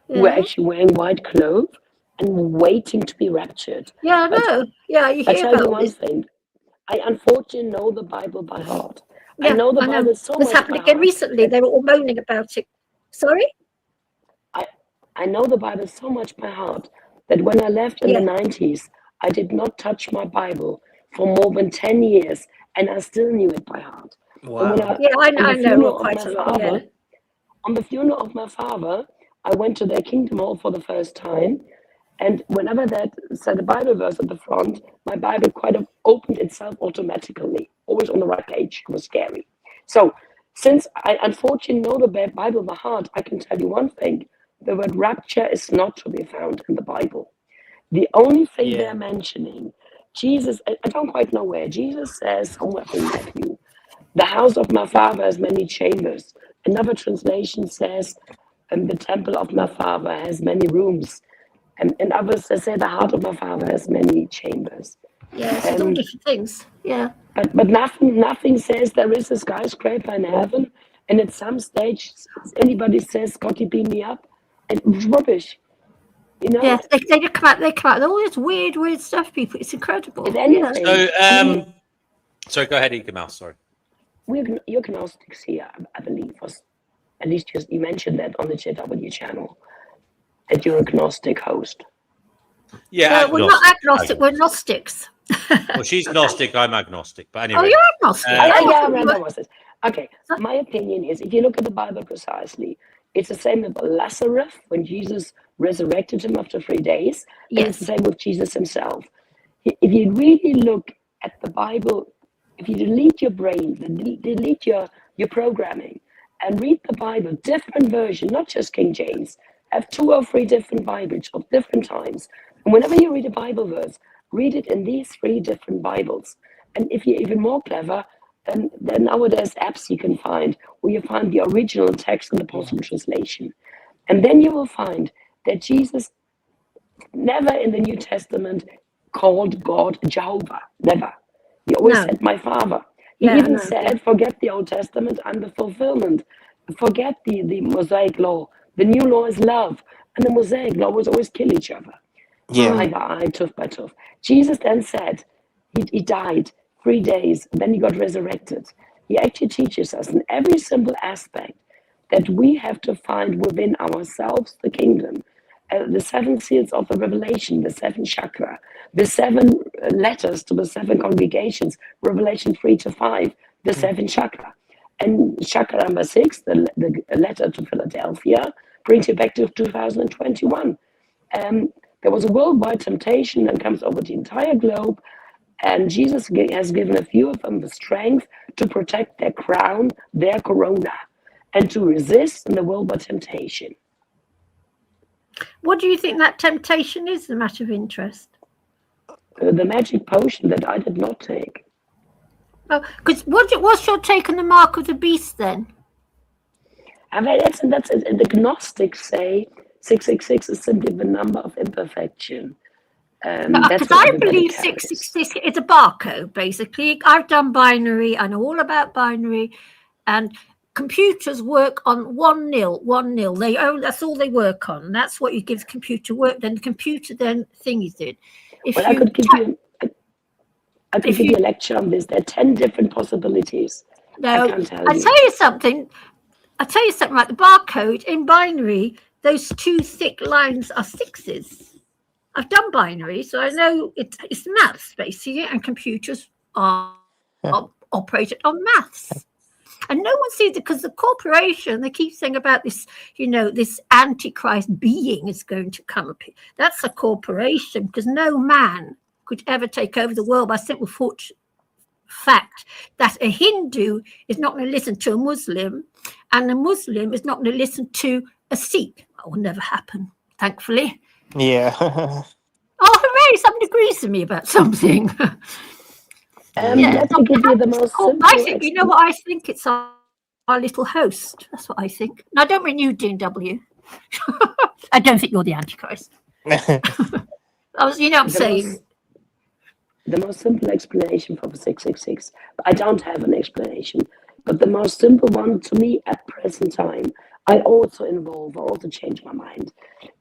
Speaker 6: who were actually wearing white clothes and waiting to be raptured.
Speaker 2: Yeah, I know. You hear
Speaker 6: about this. I tell you one thing. I unfortunately know the Bible by heart.
Speaker 2: Yeah,
Speaker 6: I know the Bible so much.
Speaker 2: This happened again recently. They were all moaning about it. Sorry?
Speaker 6: I know the Bible so much by heart that when I left in the 90s, I did not touch my Bible for more than 10 years, and I still knew it by heart.
Speaker 5: Wow.
Speaker 2: I know quite a lot.
Speaker 6: On the funeral of my father, I went to their Kingdom Hall for the first time, and whenever that said a Bible verse at the front, my Bible quite opened itself automatically, always on the right page. It was scary. So, since I unfortunately know the Bible by heart, I can tell you one thing. The word rapture is not to be found in the Bible. The only thing they're mentioning, Jesus, I don't quite know where, Jesus says somewhere in Matthew, the house of my father has many chambers. Another translation says, the temple of my father has many rooms. And others say the heart of my father has many chambers.
Speaker 2: Yes, it's all different things. Yeah.
Speaker 6: But nothing says there is a skyscraper in heaven, and at some stage anybody says, "God, you beam me up," and it's rubbish. You know?
Speaker 2: Yeah, they come out. They come out. All this weird stuff, people. It's incredible.
Speaker 6: If anything,
Speaker 3: so, sorry, go ahead, Ika Mouse. Sorry.
Speaker 6: You're agnostics here, I believe. At least you mentioned that on the JW channel, that you're agnostic host.
Speaker 3: Yeah,
Speaker 2: we're not agnostic. We're Gnostics.
Speaker 3: Well, she's Gnostic, I'm agnostic. But anyway.
Speaker 2: Oh, you're agnostic.
Speaker 6: I'm agnostic. Okay, my opinion is, if you look at the Bible precisely, it's the same with Lazarus when Jesus resurrected him after 3 days. And it's the same with Jesus himself. If you really look at the Bible, if you delete your brain, delete your programming, and read the Bible, different version, not just King James. Have 2 or 3 different Bibles of different times. And whenever you read a Bible verse, read it in these 3 different Bibles. And if you're even more clever, then nowadays apps you can find where you find the original text in the possible translation. And then you will find that Jesus never in the New Testament called God Jehovah. Never. He always said, my Father. He even said, forget the Old Testament, I'm the fulfillment. Forget the Mosaic law. The new law is love. And the Mosaic law was always kill each other.
Speaker 5: Yeah.
Speaker 6: Eye by eye, tooth by tooth. Jesus then said, he died 3 days, then he got resurrected. He actually teaches us in every simple aspect that we have to find within ourselves the kingdom. The 7 seals of the revelation, the 7 chakra, the 7 letters to the 7 congregations, Revelation 3-5, the 7 chakra. And chakra number 6, the letter to Philadelphia, brings you back to 2021. There was a worldwide temptation that comes over the entire globe, and Jesus has given a few of them the strength to protect their crown, their corona, and to resist in the worldwide temptation.
Speaker 2: What do you think that temptation is, a matter of interest?
Speaker 6: The magic potion that I did not take.
Speaker 2: Oh, because what's your take on the mark of the beast then?
Speaker 6: I mean, that's the Gnostics say 666 is simply the number of imperfection.
Speaker 2: Because I believe 666 is a barcode, basically. I've done binary. I know all about binary, and computers work on 1-0, 1-0. That's all they work on. That's what you give computer work. Then the computer then thingies it.
Speaker 6: I could give you a lecture on this. There are 10 different possibilities.
Speaker 2: No,
Speaker 6: I can't tell you.
Speaker 2: I'll tell you something. Like the barcode in binary, those 2 thick lines are 6s. I've done binary, so I know it's maths basically, and computers are operated on maths. And no one sees it because the corporation, they keep saying about this, this Antichrist being is going to come up. That's a corporation, because no man could ever take over the world by simple fact that a Hindu is not going to listen to a Muslim, and a Muslim is not going to listen to a Sikh. That will never happen, thankfully.
Speaker 5: Yeah.
Speaker 2: Oh, hooray! Someone agrees with me about something.
Speaker 6: Let me give you the most simple.
Speaker 2: I think, you know what I think? It's our little host. That's what I think. Now, don't mean you, Dean W. I don't think you're the Antichrist. I'm saying.
Speaker 6: The most simple explanation for the 666, I don't have an explanation, but the most simple one to me at present time, I also change my mind,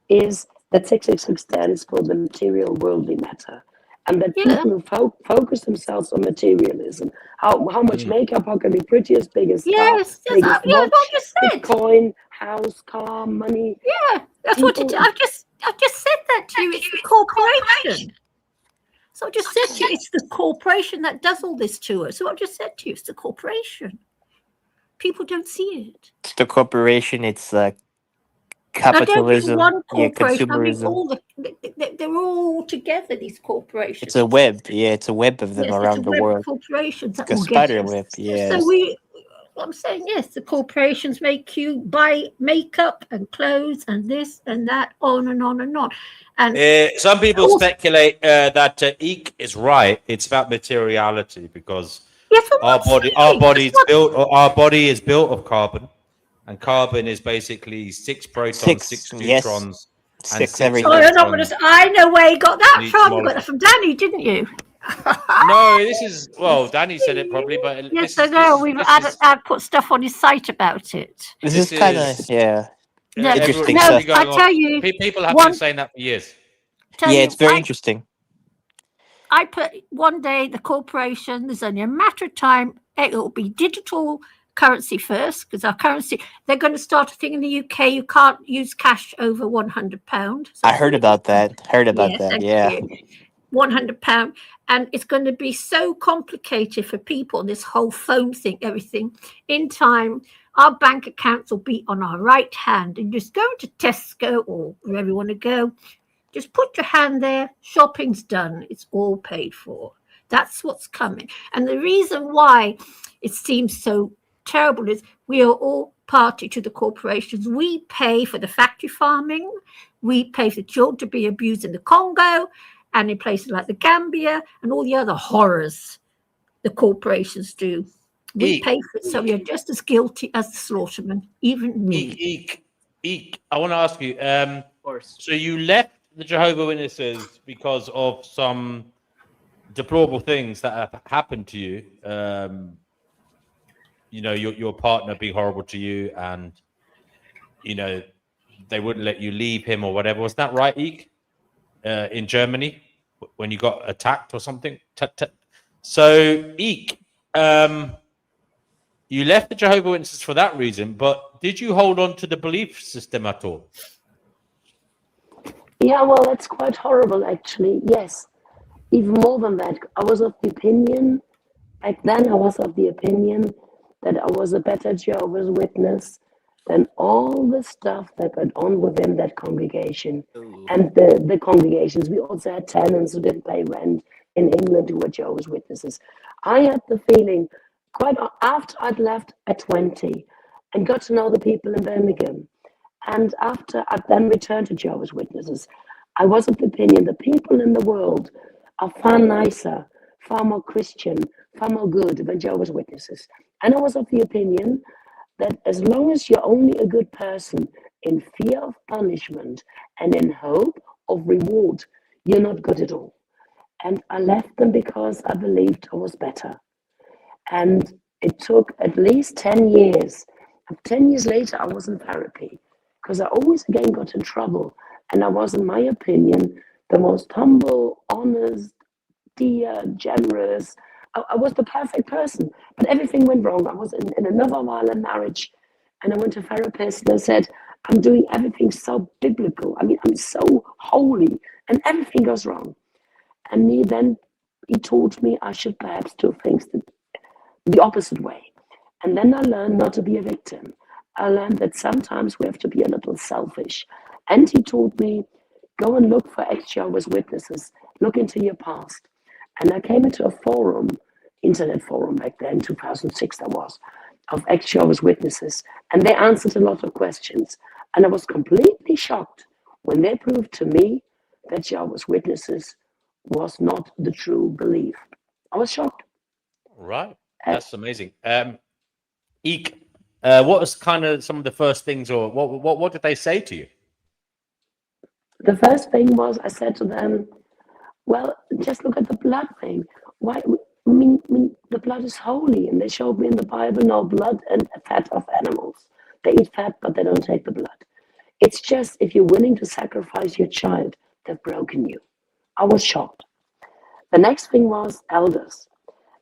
Speaker 6: is that 666 stands for the material worldly matter. And that people who focus themselves on materialism, how much makeup, how can be pretty, as big as
Speaker 2: biggest watch,
Speaker 6: Bitcoin, house, car, money.
Speaker 2: Yeah, that's what it is. I've just said that to you. It's the corporation. So I just said to you, it's the corporation that does all this to us. So I've just said to you, it's the corporation. People don't see it.
Speaker 5: It's the corporation. It's capitalism.
Speaker 2: Consumerism. They're all together, these corporations.
Speaker 5: It's a web. Yeah, it's a web of them around the world.
Speaker 2: Corporations.
Speaker 5: Like a spider web. Yeah.
Speaker 2: So I'm saying, yes, the corporations make you buy makeup and clothes and this and that, on and on and on. And
Speaker 3: some people speculate that Eek is right. It's about materiality, because our body is built of carbon, and carbon is basically 6 protons, 6 neutrons, and 6 electrons.
Speaker 2: I know where you got that from. You got that from Danny, didn't you?
Speaker 3: No, this is, Danny said it probably, but
Speaker 2: yes, I know. We've put stuff on his site about it.
Speaker 5: This is kind of interesting
Speaker 2: stuff. I tell you,
Speaker 3: people have been saying that for years.
Speaker 5: It's very interesting.
Speaker 2: I put one day the corporation. There's only a matter of time. It will be digital currency first, because our currency. They're going to start a thing in the UK. You can't use cash over £100. So
Speaker 5: I heard about that. Yeah.
Speaker 2: £100, and it's going to be so complicated for people, this whole phone thing, everything. In time, our bank accounts will be on our right hand, and just go to Tesco or wherever you want to go, just put your hand there, shopping's done, it's all paid for. That's what's coming. And the reason why it seems so terrible is we are all party to the corporations. We pay for the factory farming. We pay for children to be abused in the Congo and in places like the Gambia and all the other horrors the corporations do. We pay for it, so we are just as guilty as the slaughterman, even me.
Speaker 3: I want to ask you, so you left the Jehovah's Witnesses because of some deplorable things that have happened to you. Your partner being horrible to you, and they wouldn't let you leave him or whatever. Was that right, Eek? In Germany, when you got attacked or something? So, Eek, you left the Jehovah's Witnesses for that reason, but did you hold on to the belief system at all?
Speaker 6: Yeah, well, that's quite horrible, actually. Yes. Even more than that, I was of the opinion, back then I was of the opinion that I was a better Jehovah's Witness than all the stuff that went on within that congregation.
Speaker 5: Ooh.
Speaker 6: And the congregations, we also had tenants who didn't pay rent in England who were Jehovah's Witnesses. I had the feeling, quite after I'd left at 20 and got to know the people in Birmingham, and after I then returned to Jehovah's Witnesses, I was of the opinion the people in the world are far nicer, far more Christian, far more good than Jehovah's Witnesses. And I was of the opinion that as long as you're only a good person in fear of punishment and in hope of reward, you're not good at all. And I left them because I believed I was better. And it took at least 10 years. 10 years later, I was in therapy because I always again got in trouble. And I was, in my opinion, the most humble, honest, dear, generous. I was the perfect person, but everything went wrong. I was in another violent marriage, and I went to a therapist and I said, I'm doing everything so biblical. I mean, I'm so holy, and everything goes wrong. And he taught me I should perhaps do things the opposite way. And then I learned not to be a victim. I learned that sometimes we have to be a little selfish. And he taught me, go and look for ex-Jehovah's Witnesses. Look into your past. And I came into a forum, internet forum back then, 2006 that was, of ex-Jehovah's Witnesses. And they answered a lot of questions. And I was completely shocked when they proved to me that Jehovah's Witnesses was not the true belief. I was shocked.
Speaker 3: Right. That's amazing. Eek, what was kind of some of the first things, or what did they say to you?
Speaker 6: The first thing was, I said to them, well, just look at the blood thing. Why? I mean, the blood is holy, and they showed me in the Bible no blood and fat of animals. They eat fat, but they don't take the blood. It's just if you're willing to sacrifice your child, they've broken you. I was shocked. The next thing was elders.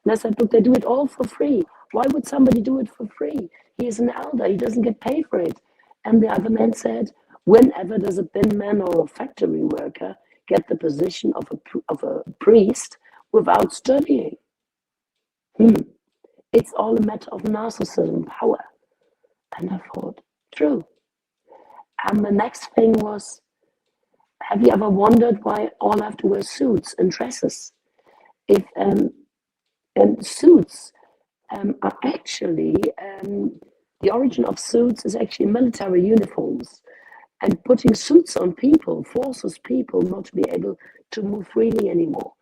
Speaker 6: And I said, look, they do it all for free. Why would somebody do it for free? He is an elder. He doesn't get paid for it. And the other man said, whenever does a bin man or a factory worker get the position of a priest without studying? It's all a matter of narcissism, power. And I thought, true. And the next thing was, have you ever wondered why all have to wear suits and dresses? And suits are actually, the origin of suits is actually military uniforms. And putting suits on people forces people not to be able to move freely anymore.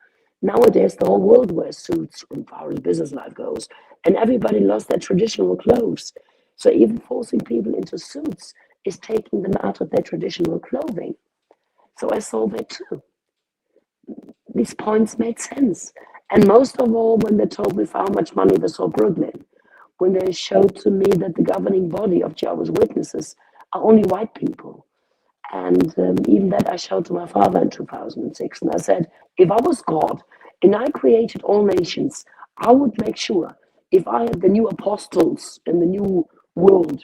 Speaker 6: Nowadays, the whole world wears suits as far as business life goes. And everybody lost their traditional clothes. So even forcing people into suits is taking them out of their traditional clothing. So I saw that too. These points made sense. And most of all, when they told me for how much money they saw Brooklyn, when they showed to me that the governing body of Jehovah's Witnesses are only white people. And even that I showed to my father in 2006. And I said, if I was God and I created all nations, I would make sure if I had the new apostles in the new world,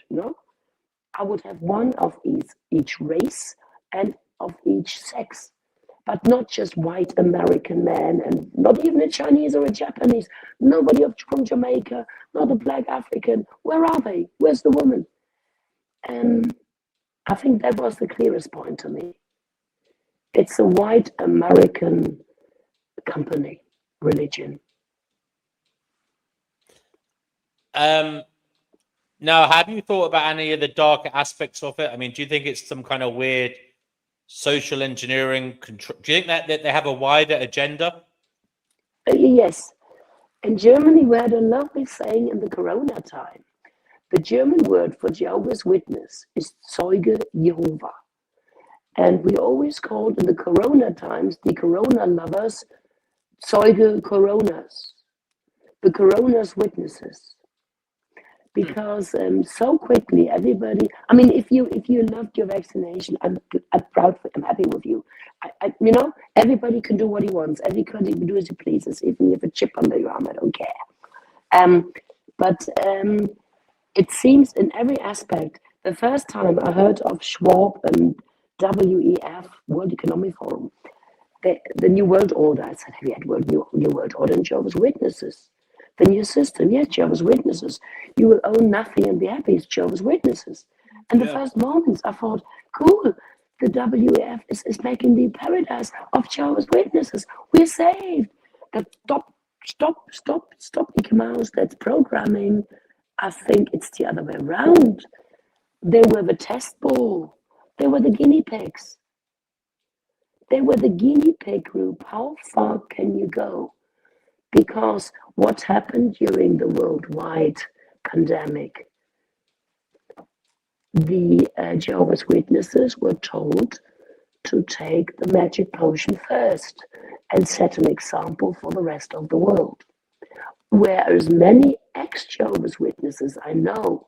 Speaker 6: I would have one of each race and of each sex. But not just white American men, and not even a Chinese or a Japanese, nobody from Jamaica, not a black African. Where are they? Where's the woman? And I think that was the clearest point to me. It's a white American company, religion.
Speaker 3: Now, have you thought about any of the darker aspects of it? I mean, do you think it's some kind of weird social engineering control? Do you think that they have a wider agenda?
Speaker 6: Yes. In Germany, we had a lovely saying in the Corona time. The German word for Jehovah's Witness is Zeuge Jehovah. And we always called in the Corona times the Corona lovers Zeuge Coronas, the Corona's witnesses. Because so quickly everybody, I mean, if you loved your vaccination, I'm proud for, I'm happy with you. You know, everybody can do what he wants. Everybody can do as he pleases. Even if you have a chip under your arm, I don't care. But it seems in every aspect. The first time I heard of Schwab and WEF, World Economic Forum, the New World Order. I said, have you had New World Order and Jehovah's Witnesses? The new system, yes, Jehovah's Witnesses. You will own nothing and be happy. It's Jehovah's Witnesses. And the first moments, I thought, cool, the WEF is making the paradise of Jehovah's Witnesses. We're saved. And stop, Mickey Mouse. That's programming. I think it's the other way around. They were the test ball. They were the guinea pigs. They were the guinea pig group. How far can you go? Because what happened during the worldwide pandemic, the Jehovah's Witnesses were told to take the magic potion first and set an example for the rest of the world. Whereas many ex-Jehovah's Witnesses I know,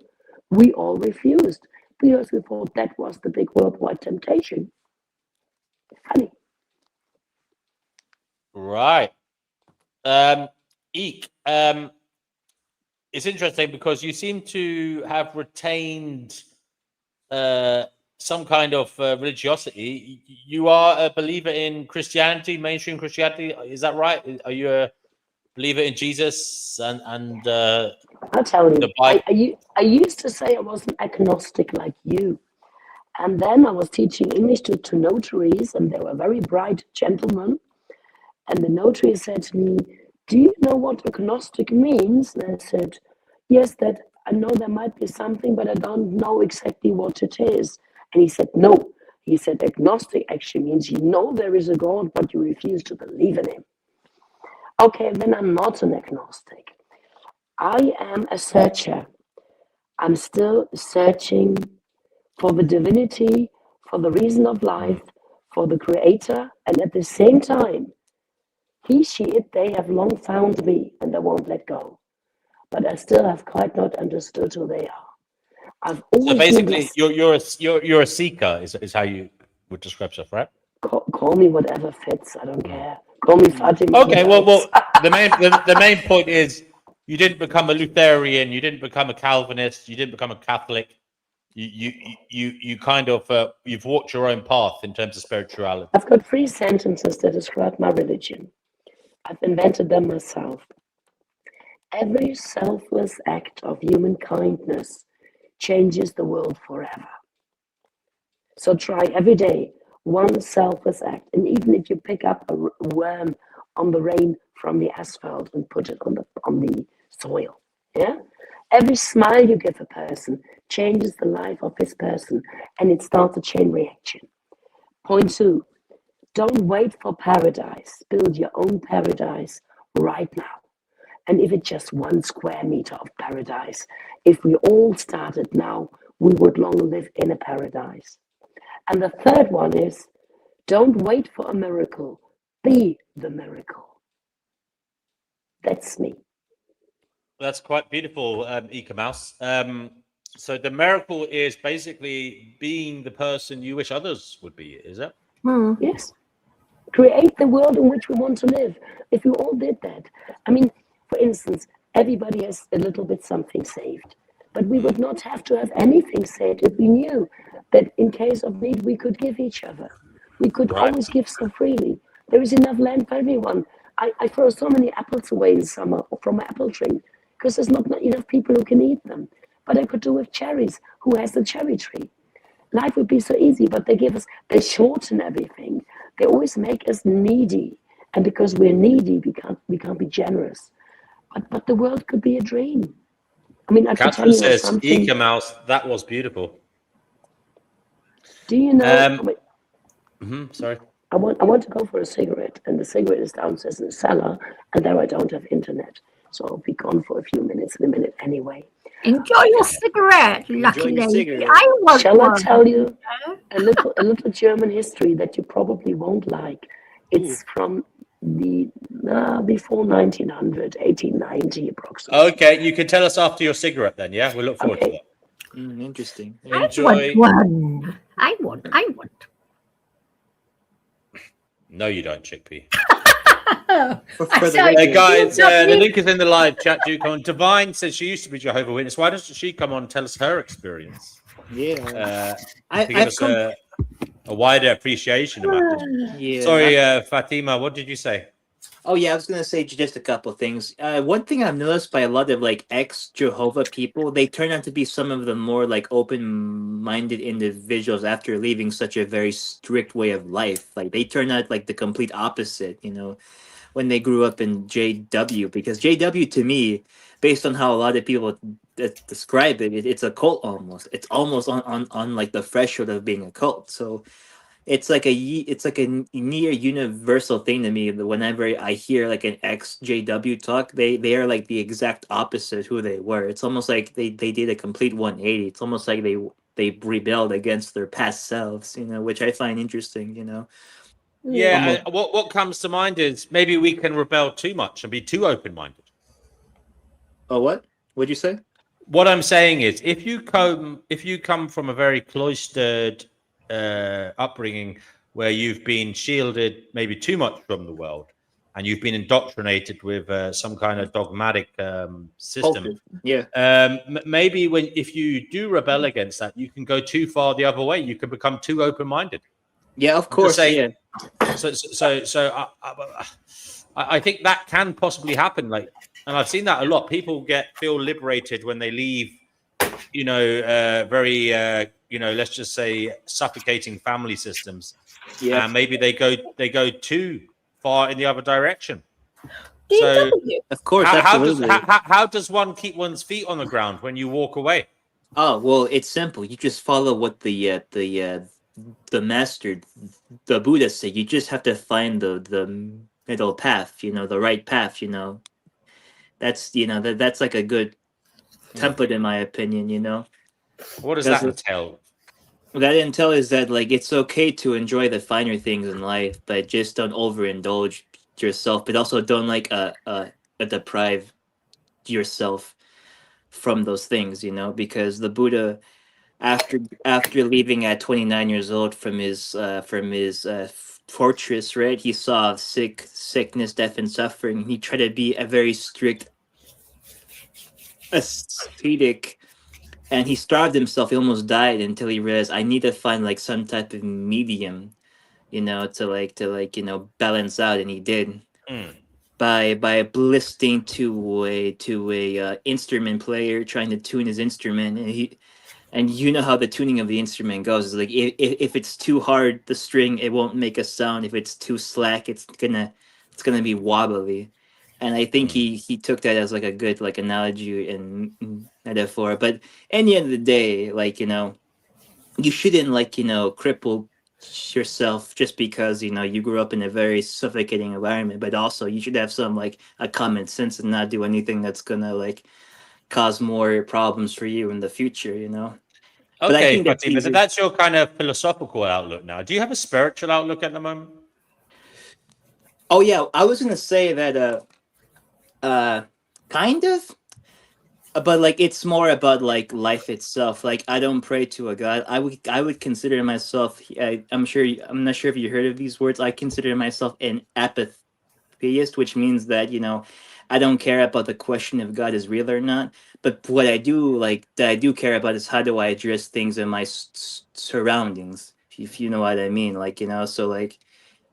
Speaker 6: we all refused because we thought that was the big worldwide temptation. Funny.
Speaker 3: Right. Eek, it's interesting because you seem to have retained some kind of religiosity. You are a believer in Christianity, mainstream Christianity. Is that right? Are you a believer in Jesus and
Speaker 6: I'll tell you, I used to say I was an agnostic like you. And then I was teaching English to notaries, and they were very bright gentlemen. And the notary said to me, do you know what agnostic means? And I said, yes, that I know there might be something, but I don't know exactly what it is. And he said, no. He said, agnostic actually means you know there is a God, but you refuse to believe in him. Okay, then I'm not an agnostic. I am a searcher. I'm still searching for the divinity, for the reason of life, for the creator, and at the same time, he, she, it, they have long found me, and they won't let go. But I still have quite not understood who they are. I've always
Speaker 3: so basically, you're a seeker, is how you would describe yourself, right?
Speaker 6: Call me whatever fits. I don't care. Call me Fatima.
Speaker 3: Okay, well, the main point is you didn't become a Lutheran, you didn't become a Calvinist, you didn't become a Catholic. You kind of you've walked your own path in terms of spirituality.
Speaker 6: I've got 3 sentences that describe my religion. I've invented them myself. Every selfless act of human kindness changes the world forever. So try every day one selfless act, and even if you pick up a worm on the rain from the asphalt and put it on the soil, yeah. Every smile you give a person changes the life of this person, and it starts a chain reaction. Point 2. Don't wait for paradise. Build your own paradise right now. And if it's just 1 square meter of paradise, if we all started now, we would long live in a paradise. And the third one is, don't wait for a miracle. Be the miracle. That's me.
Speaker 3: That's quite beautiful, Ika Mouse. So the miracle is basically being the person you wish others would be, is it?
Speaker 6: Yes. Create the world in which we want to live. If we all did that. I mean, for instance, everybody has a little bit something saved. But we would not have to have anything saved if we knew that in case of need, we could give each other. We could always give so freely. There is enough land for everyone. I throw so many apples away in summer from my apple tree because there's not enough people who can eat them. But I could do with cherries. Who has the cherry tree? Life would be so easy, but they shorten everything. They always make us needy. And because we're needy, we can't be generous. But the world could be a dream. I mean, I can tell
Speaker 3: Catherine
Speaker 6: you
Speaker 3: says,
Speaker 6: something.
Speaker 3: Eka Mouse, that was beautiful.
Speaker 6: Do you know?
Speaker 3: Sorry.
Speaker 6: I want to go for a cigarette, and the cigarette is downstairs in the cellar, and there I don't have internet, so I'll be gone for a few minutes in a minute anyway.
Speaker 2: Enjoy your cigarette, lucky
Speaker 5: your
Speaker 2: lady.
Speaker 5: cigarette.
Speaker 2: I want
Speaker 6: Shall
Speaker 2: one.
Speaker 6: I tell you a little German history that you probably won't like? It's from the before 1900, 1890 approximately.
Speaker 3: Okay, you can tell us after your cigarette then, yeah? We'll look forward to
Speaker 6: Okay.
Speaker 3: that.
Speaker 5: Interesting.
Speaker 3: Enjoy.
Speaker 2: I want one. I want.
Speaker 3: No, you don't, Chickpea.
Speaker 5: For the
Speaker 3: Hey
Speaker 5: record.
Speaker 3: guys, the link is in the live chat. Do come on. Divine says she used to be Jehovah's Witness. Why doesn't she come on and tell us her experience?
Speaker 5: Yeah.
Speaker 3: To give us a wider appreciation about it.
Speaker 5: Yeah.
Speaker 3: Sorry, Fatima, what did you say?
Speaker 5: Oh yeah, I was gonna say just a couple of things. One thing I've noticed by a lot of like ex-Jehovah people, they turn out to be some of the more like open-minded individuals after leaving such a very strict way of life. Like they turn out like the complete opposite, when they grew up in JW. Because JW to me, based on how a lot of people describe it, it's a cult almost. It's almost on like the threshold of being a cult. So it's like a near universal thing to me that whenever I hear like an ex JW talk, they are like the exact opposite who they were. It's almost like they did a complete 180. It's almost like they rebelled against their past selves, which I find interesting.
Speaker 3: Yeah, what comes to mind is maybe we can rebel too much and be too open-minded.
Speaker 5: Oh, what? What'd you say?
Speaker 3: What I'm saying is, if you come from a very cloistered upbringing where you've been shielded maybe too much from the world, and you've been indoctrinated with some kind of dogmatic system, maybe if you do rebel against that, you can go too far the other way. You can become too open-minded.
Speaker 5: Yeah, of course. Yeah.
Speaker 3: So I think that can possibly happen. Like, and I've seen that a lot. People feel liberated when they leave, very, let's just say suffocating family systems.
Speaker 5: Yeah.
Speaker 3: And maybe they go too far in the other direction.
Speaker 2: So,
Speaker 5: of course, absolutely.
Speaker 3: How does one keep one's feet on the ground when you walk away?
Speaker 5: Oh, well, it's simple. You just follow what the master, the Buddha said. You just have to find the middle path, the right path, That's that's like a good template in my opinion,
Speaker 3: What does that entail?
Speaker 5: What that entail is that like it's okay to enjoy the finer things in life, but just don't overindulge yourself, but also don't like deprive yourself from those things, because the Buddha, after leaving at 29 years old from his fortress, right, he saw sickness, death, and suffering. He tried to be a very strict ascetic, and he starved himself. He almost died until he realized, I need to find like some type of medium, to balance out, and he did. By listening to a instrument player trying to tune his instrument, and you know how the tuning of the instrument goes. It's like if it's too hard, the string, it won't make a sound. If it's too slack, it's gonna be wobbly. And I think he took that as like a good like analogy and metaphor. But at the end of the day, like you shouldn't like cripple yourself just because you grew up in a very suffocating environment. But also you should have some like a common sense and not do anything that's gonna like cause more problems for you in the future. But I think
Speaker 3: that's your kind of philosophical outlook now. Do you have a spiritual outlook at the moment?
Speaker 5: Oh yeah, I was gonna say that kind of, but like it's more about like life itself. Like I don't pray to a god. I would consider myself, I'm not sure if you heard of these words. I consider myself an apatheist, which means that I don't care about the question if God is real or not. But what I do care about is how do I address things in my surroundings, if you know what I mean. Like so like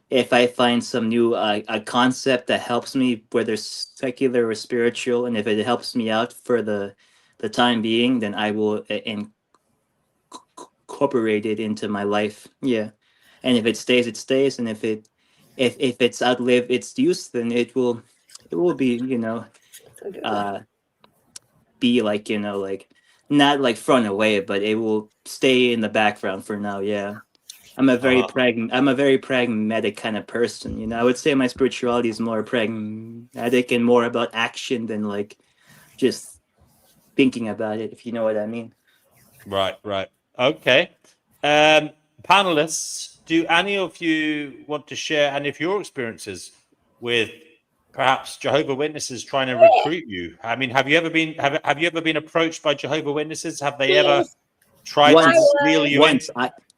Speaker 5: if I find some new a concept that helps me, whether secular or spiritual, and if it helps me out for the time being, then I will incorporate it into my life. Yeah, and if it stays, it stays, and if it's outlived its use, then it will be be like, you know, like not like front away, but it will stay in the background for now. Yeah. I'm a very pragmatic kind of person, you know. I would say my spirituality is more pragmatic and more about action than like just thinking about it, if you know what I mean.
Speaker 3: Right. Okay. Panelists, do any of you want to share any of your experiences with perhaps Jehovah's Witnesses trying to recruit you? I mean, have you ever been approached by Jehovah's Witnesses? Have they ever tried to steal you
Speaker 5: once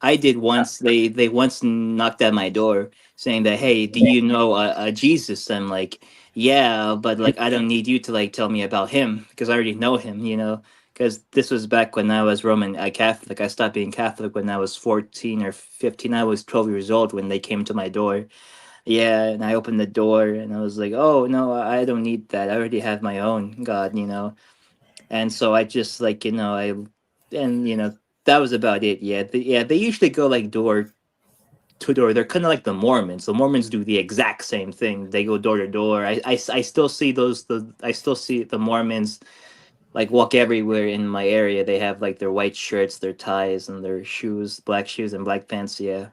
Speaker 5: I did once. They once knocked at my door saying that, hey, do you know a Jesus? I'm like, yeah, but like I don't need you to like tell me about him because I already know him, you know. Because this was back when I was Roman Catholic. I stopped being Catholic when I was 14 or 15. I was 12 years old when they came to my door. Yeah, and I opened the door and I was like, oh no, I don't need that. I already have my own God, you know. And so I just like, you know, and you know, that was about it. Yeah, they usually go like door to door. They're kind of like the Mormons. The Mormons do the exact same thing. They go door to door. I still see I still see the Mormons like walk everywhere in my area. They have like their white shirts, their ties, and their black shoes and black pants. Yeah,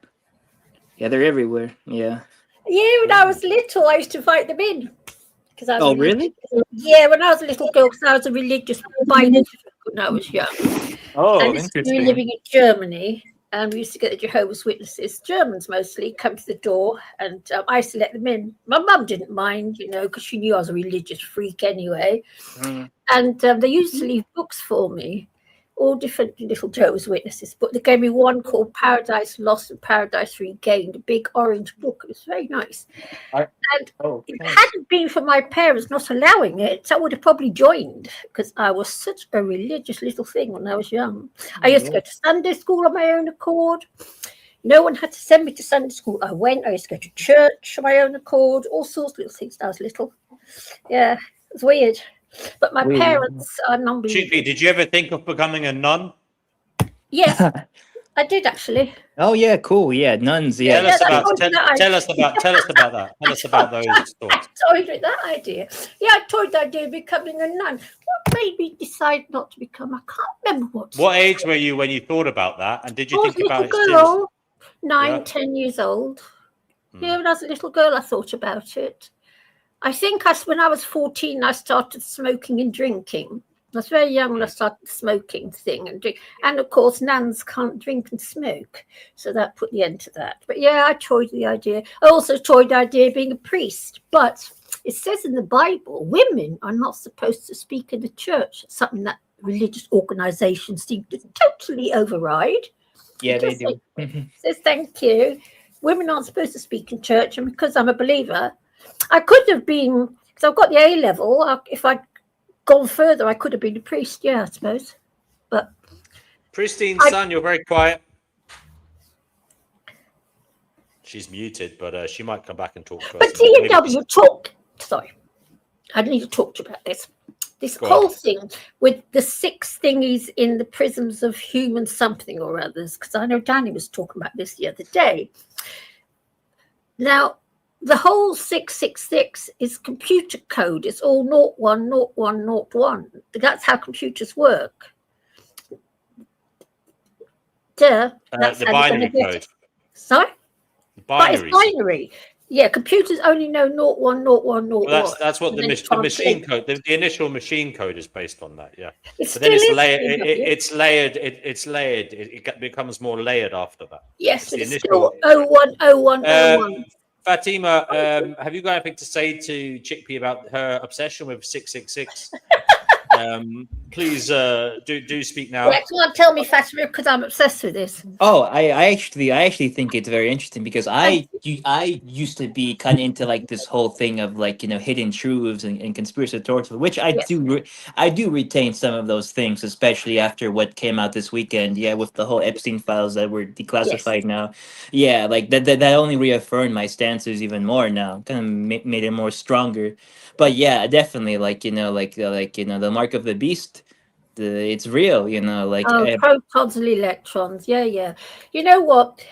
Speaker 5: they're everywhere. Yeah.
Speaker 2: Yeah, when I was little, I used to invite them in because I was.
Speaker 5: Oh, really?
Speaker 2: Yeah, when I was a little girl, because I was a religious minded when I was young.
Speaker 5: Oh,
Speaker 2: and
Speaker 5: interesting.
Speaker 2: we were living in Germany, and we used to get the Jehovah's Witnesses, Germans mostly, come to the door, and I used to let them in. My mum didn't mind, you know, because she knew I was a religious freak anyway. And they used to leave books for me, all different little Jehovah's Witnesses. But they gave me one called Paradise Lost and Paradise Regained, a big orange book. It was very nice. If it hadn't been for my parents not allowing it, I would have probably joined because I was such a religious little thing when I was young. I used to go to Sunday school on my own accord. No one had to send me to Sunday school. I went. I used to go to church on my own accord. All sorts of little things when I was little. Yeah, it was weird. But my parents are non-believers.
Speaker 3: Chippy, did you ever think of becoming a nun?
Speaker 2: Yes, I did actually.
Speaker 5: Oh yeah, cool. Yeah, nuns. Yeah.
Speaker 3: Tell us about that. Tell us about those thoughts.
Speaker 2: I toyed with that idea. Yeah, I toyed the idea of becoming a nun. What made me decide not to become? I can't remember what.
Speaker 3: What age were you when you thought about that? And did you think about it?
Speaker 2: Girl, 10 years old. Yeah, when I was a little girl, I thought about it. I think when I was 14, I started smoking and drinking. I was very young when I started the smoking thing and drink. And of course, nuns can't drink and smoke. So that put the end to that. But yeah, I toyed the idea. I also toyed the idea of being a priest. But it says in the Bible, women are not supposed to speak in the church. It's something that religious organizations seem to totally override.
Speaker 5: Yeah, they do.
Speaker 2: Says thank you. Women aren't supposed to speak in church. And because I'm a believer, I could have been, because I've got the A level. If I'd gone further, I could have been a priest. Yeah, I suppose. But
Speaker 3: Pristine son, you're very quiet. She's muted, but she might come back and talk to us.
Speaker 2: But TW talk. Sorry, I need to talk to you about this. This whole thing with the 6 thingies in the prisms of human something or others, because I know Danny was talking about this the other day. Now, the whole 666 is computer code. It's all 010101. That's how computers work. That's
Speaker 3: the binary code.
Speaker 2: Sorry?
Speaker 3: But
Speaker 2: it's binary. Yeah, computers only know 010101.
Speaker 3: Well, that's what the machine code, the initial machine code is based on that. Yeah,
Speaker 2: but then
Speaker 3: it's layered. It's layered. It becomes more layered after that.
Speaker 2: Yes, but it's still 010101.
Speaker 3: Fatima, have you got anything to say to Chickpea about her obsession with 666? Please do speak now.
Speaker 2: Well, can't tell me, Fatima, because I'm obsessed with this.
Speaker 5: Oh, I actually think it's very interesting because I used to be kind of into like this whole thing of like, you know, hidden truths and conspiracy theories, which I do retain some of those things, especially after what came out this weekend. Yeah, with the whole Epstein files that were declassified now. Yeah, like that only reaffirmed my stances even more now. Kind of made it more stronger. But yeah, definitely, like, you know, the mark of the beast, it's real, you know, like
Speaker 2: protons and electrons. Yeah. You know what?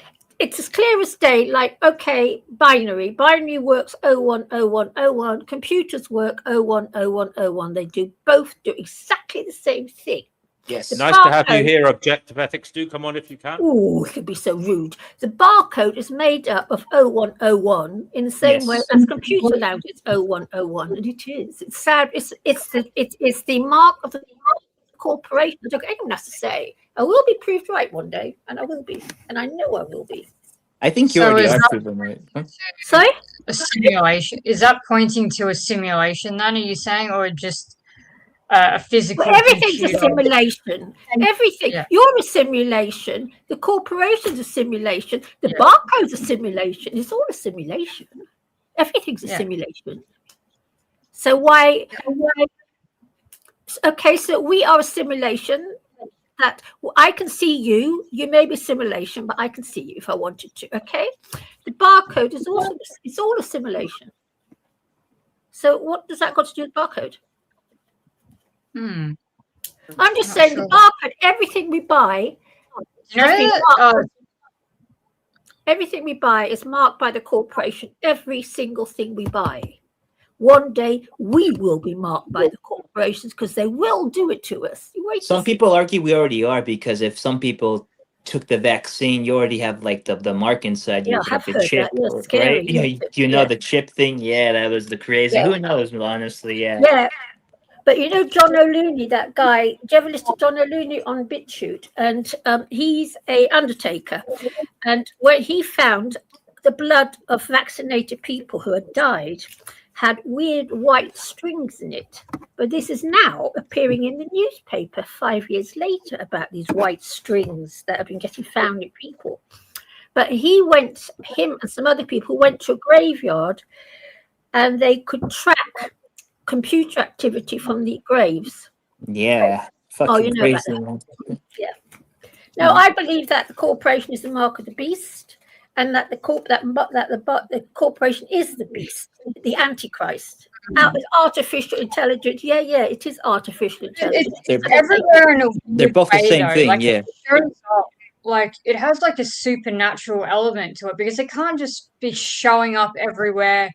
Speaker 2: it's as clear as day. Like, okay, binary works 010101. Computers work 010101. They both do exactly the same thing.
Speaker 5: Yes.
Speaker 3: Nice to have you here. Objective ethics. Do come on if you can.
Speaker 2: Oh, it could be so rude. The barcode is made up of 0101 in the same way as computer language is 0101, and it is. It's sad. It's the mark of the corporation. I don't have to say. I will be proved right one day, and I will be, and I know I will be.
Speaker 5: I think you already are proven right. Huh?
Speaker 2: Sorry?
Speaker 4: A simulation. Is that pointing to a simulation then, are you saying, or just a physical
Speaker 2: Everything's
Speaker 4: computer?
Speaker 2: a simulation. Everything.
Speaker 4: Yeah.
Speaker 2: You're a simulation. The corporation's a simulation. The barcode's a simulation. It's all a simulation. Everything's a simulation. So why? Okay, so we are a simulation. That I can see you. You may be simulation, but I can see you if I wanted to. Okay. The barcode is also it's all a simulation. So what does that got to do with barcode? I'm just saying the barcode, everything we buy, everything we buy is marked by the corporation. Every single thing we buy. One day we will be marked by the corporations because they will do it to us.
Speaker 5: Some people argue we already are, because if some people took the vaccine, you already have like the mark inside. You have the chip, right? You know the chip thing. Yeah, that was the crazy. Who knows? Honestly,
Speaker 2: Yeah. But you know John O'Looney, that guy. Do you ever listen to John O'Looney on BitChute? And he's a undertaker, and where he found the blood of vaccinated people who had died had weird white strings in it. But this is now appearing in the newspaper 5 years later about these white strings that have been getting found in people. But him and some other people went to a graveyard, and they could track computer activity from the graves.
Speaker 5: Yeah. Fucking crazy.
Speaker 2: Yeah. No, I believe that the corporation is the mark of the beast, and that the corporation is the beast, the Antichrist. Artificial intelligence. Yeah, it is artificial intelligence.
Speaker 4: It's everywhere in a
Speaker 5: they're both the same thing.
Speaker 4: Like, it shows up, like it has like a supernatural element to it, because it can't just be showing up everywhere.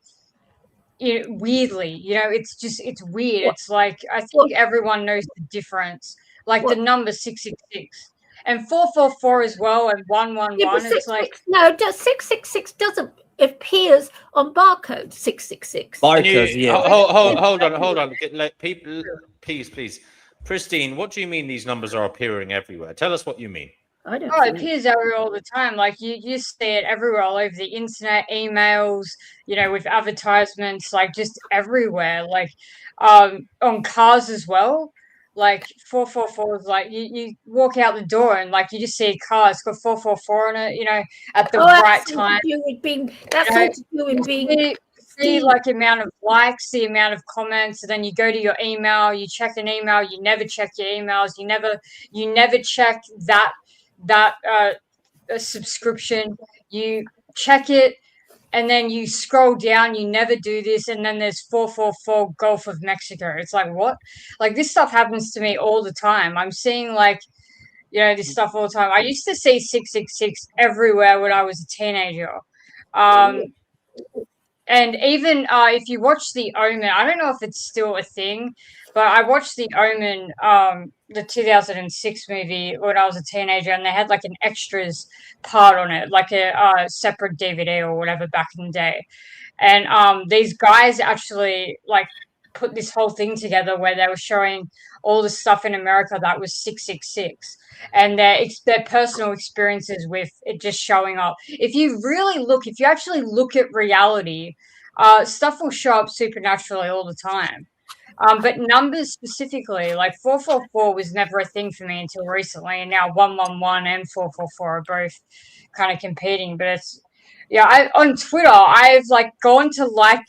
Speaker 4: Weirdly, it's weird. It's like, I think everyone knows the difference. Like the number 666 and 444 as well, and 111. It's like,
Speaker 2: no, 666 doesn't appears on barcode 666.
Speaker 5: Barcodes, yeah.
Speaker 3: Hold on. Let people, please. Pristine, what do you mean these numbers are appearing everywhere? Tell us what you mean.
Speaker 2: It
Speaker 4: appears everywhere all the time. Like you see it everywhere, all over the internet, emails, with advertisements, like just everywhere. Like on cars as well. Like 444 is like you walk out the door and like you just see a car. It's got 444 on it. At the right time.
Speaker 2: That's all to do with being.
Speaker 4: See like the amount of likes, the amount of comments, and then you go to your email. You check an email. You never check your emails. You never check that a subscription. You check it, and then you scroll down. You never do this, and then there's 444 Gulf of Mexico. It's like, what? Like, this stuff happens to me all the time. I'm seeing like this stuff all the time. I used to see 666 everywhere when I was a teenager. And even if you watch The Omen, I don't know if it's still a thing, but I watched The Omen, the 2006 movie, when I was a teenager, and they had like an extras part on it, like a separate DVD or whatever back in the day. And these guys actually like put this whole thing together where they were showing all the stuff in America that was 666 and their personal experiences with it just showing up. If you actually look at reality, stuff will show up supernaturally all the time. But numbers specifically, like 444 was never a thing for me until recently, and now 111 and 444 are both kind of competing. But it's on Twitter, I've like gone to like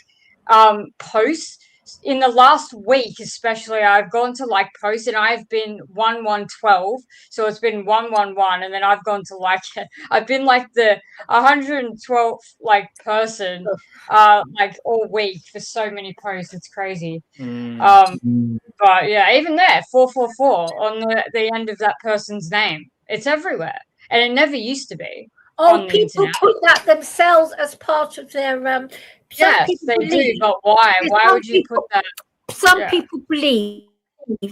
Speaker 4: posts in the last week, especially. I've gone to like posts, and I've been 1112, so it's been 111, and then I've gone to like I've been like the 112th like person like all week for so many posts. It's crazy. But yeah, even there, 444 on the end of that person's name. It's everywhere, and it never used to be.
Speaker 2: Oh,
Speaker 4: on the
Speaker 2: people
Speaker 4: internet.
Speaker 2: put that themselves as part of their
Speaker 4: Yes, they do, but why? Why
Speaker 2: some
Speaker 4: would you put
Speaker 2: people-
Speaker 4: that?
Speaker 2: some
Speaker 4: Yeah.
Speaker 2: people believe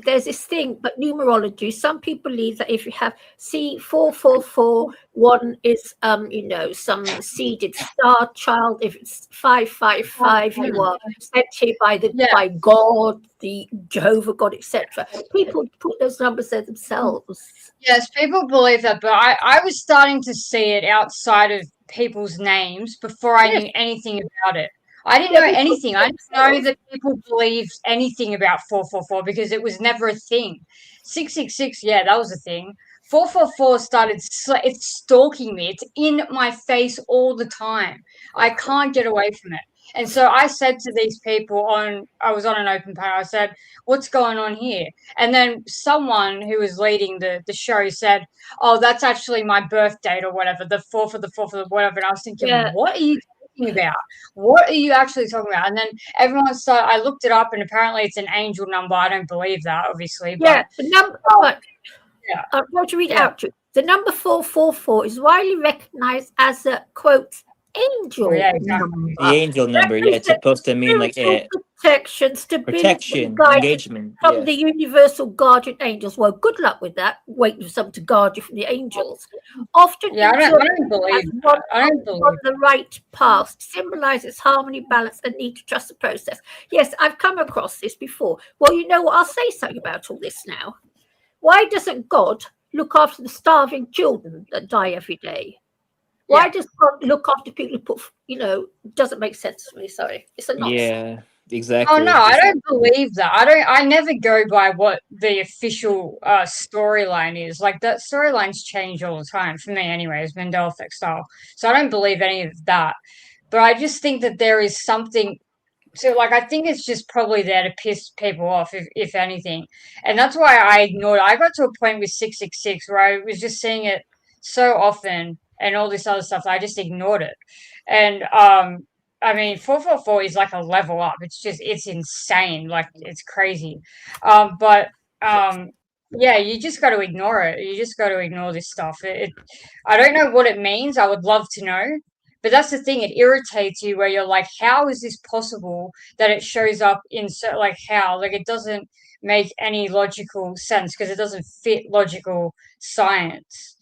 Speaker 2: there's this thing, but numerology, some people believe that if you have C444, one is some seeded star child. If it's 555, you are sent here by by God, the Jehovah God, etc. People put those numbers there themselves.
Speaker 4: Yes, people believe that, but I was starting to see it outside of people's names before I knew anything about it. I didn't know anything. I didn't know that people believed anything about 444 because it was never a thing. 666, yeah, that was a thing. 444 started, it's stalking me. It's in my face all the time. I can't get away from it. And so I said to these people I was on an open panel, I said, what's going on here? And then someone who was leading the show said, oh, that's actually my birth date or whatever, the 4th of the 4th of the whatever. And I was thinking, what are you talking about? What are you actually talking about? And then everyone started, I looked it up and apparently it's an angel number. I don't believe that, obviously.
Speaker 2: Yeah,
Speaker 4: but
Speaker 2: the number, I want to read it out to you. The number 444 is widely recognized as a, quote, angel number.
Speaker 5: The angel number, yeah, it's supposed to mean like
Speaker 2: protection, stability,
Speaker 5: protection,
Speaker 2: guidance
Speaker 5: engagement
Speaker 2: from the universal guardian angels. Well, good luck with that. Waiting for someone to guard you from the angels. Often,
Speaker 4: I don't believe that. I don't believe
Speaker 2: on the right path symbolizes harmony, balance, and need to trust the process. Yes, I've come across this before. Well, you know what? I'll say something about all this now. Why doesn't God look after the starving children that die every day? Why does God look after people who put, doesn't make sense to me. Sorry. It's a nonsense.
Speaker 5: Yeah, exactly.
Speaker 4: Oh no, I don't believe that. I never go by what the official storyline is. Like that storylines change all the time for me anyways, Mandela effect style. So I don't believe any of that. But I just think that there is something. So, like, I think it's just probably there to piss people off, if anything. And that's why I ignored it. I got to a point with 666 where I was just seeing it so often and all this other stuff that I just ignored it. And, I mean, 444 is like a level up. It's insane. Like, it's crazy. But, yeah, you just got to ignore it. You just got to ignore this stuff. I don't know what it means. I would love to know. But that's the thing, it irritates you where you're like, how is this possible that it shows up in how? Like it doesn't make any logical sense because it doesn't fit logical science.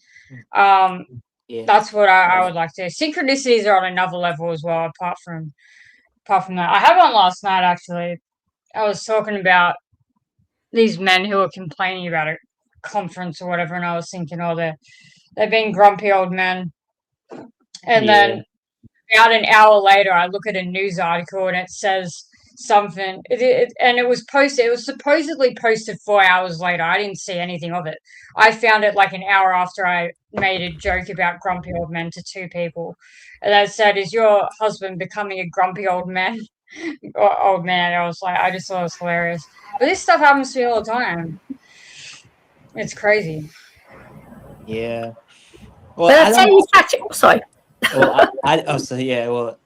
Speaker 4: That's what I would like to. Synchronicities are on another level as well, apart from that. I had one last night actually. I was talking about these men who were complaining about a conference or whatever, and I was thinking, oh, they're being grumpy old men. And then about an hour later, I look at a news article and it says something, and it was posted. It was supposedly posted 4 hours later. I didn't see anything of it. I found it like an hour after I made a joke about grumpy old men to two people, and I said, "Is your husband becoming a grumpy old man?" or old man. I was like, I just thought it was hilarious. But this stuff happens to me all the time. It's crazy.
Speaker 5: Yeah.
Speaker 2: Well, that's how you catch it. Sorry.
Speaker 5: Well, well,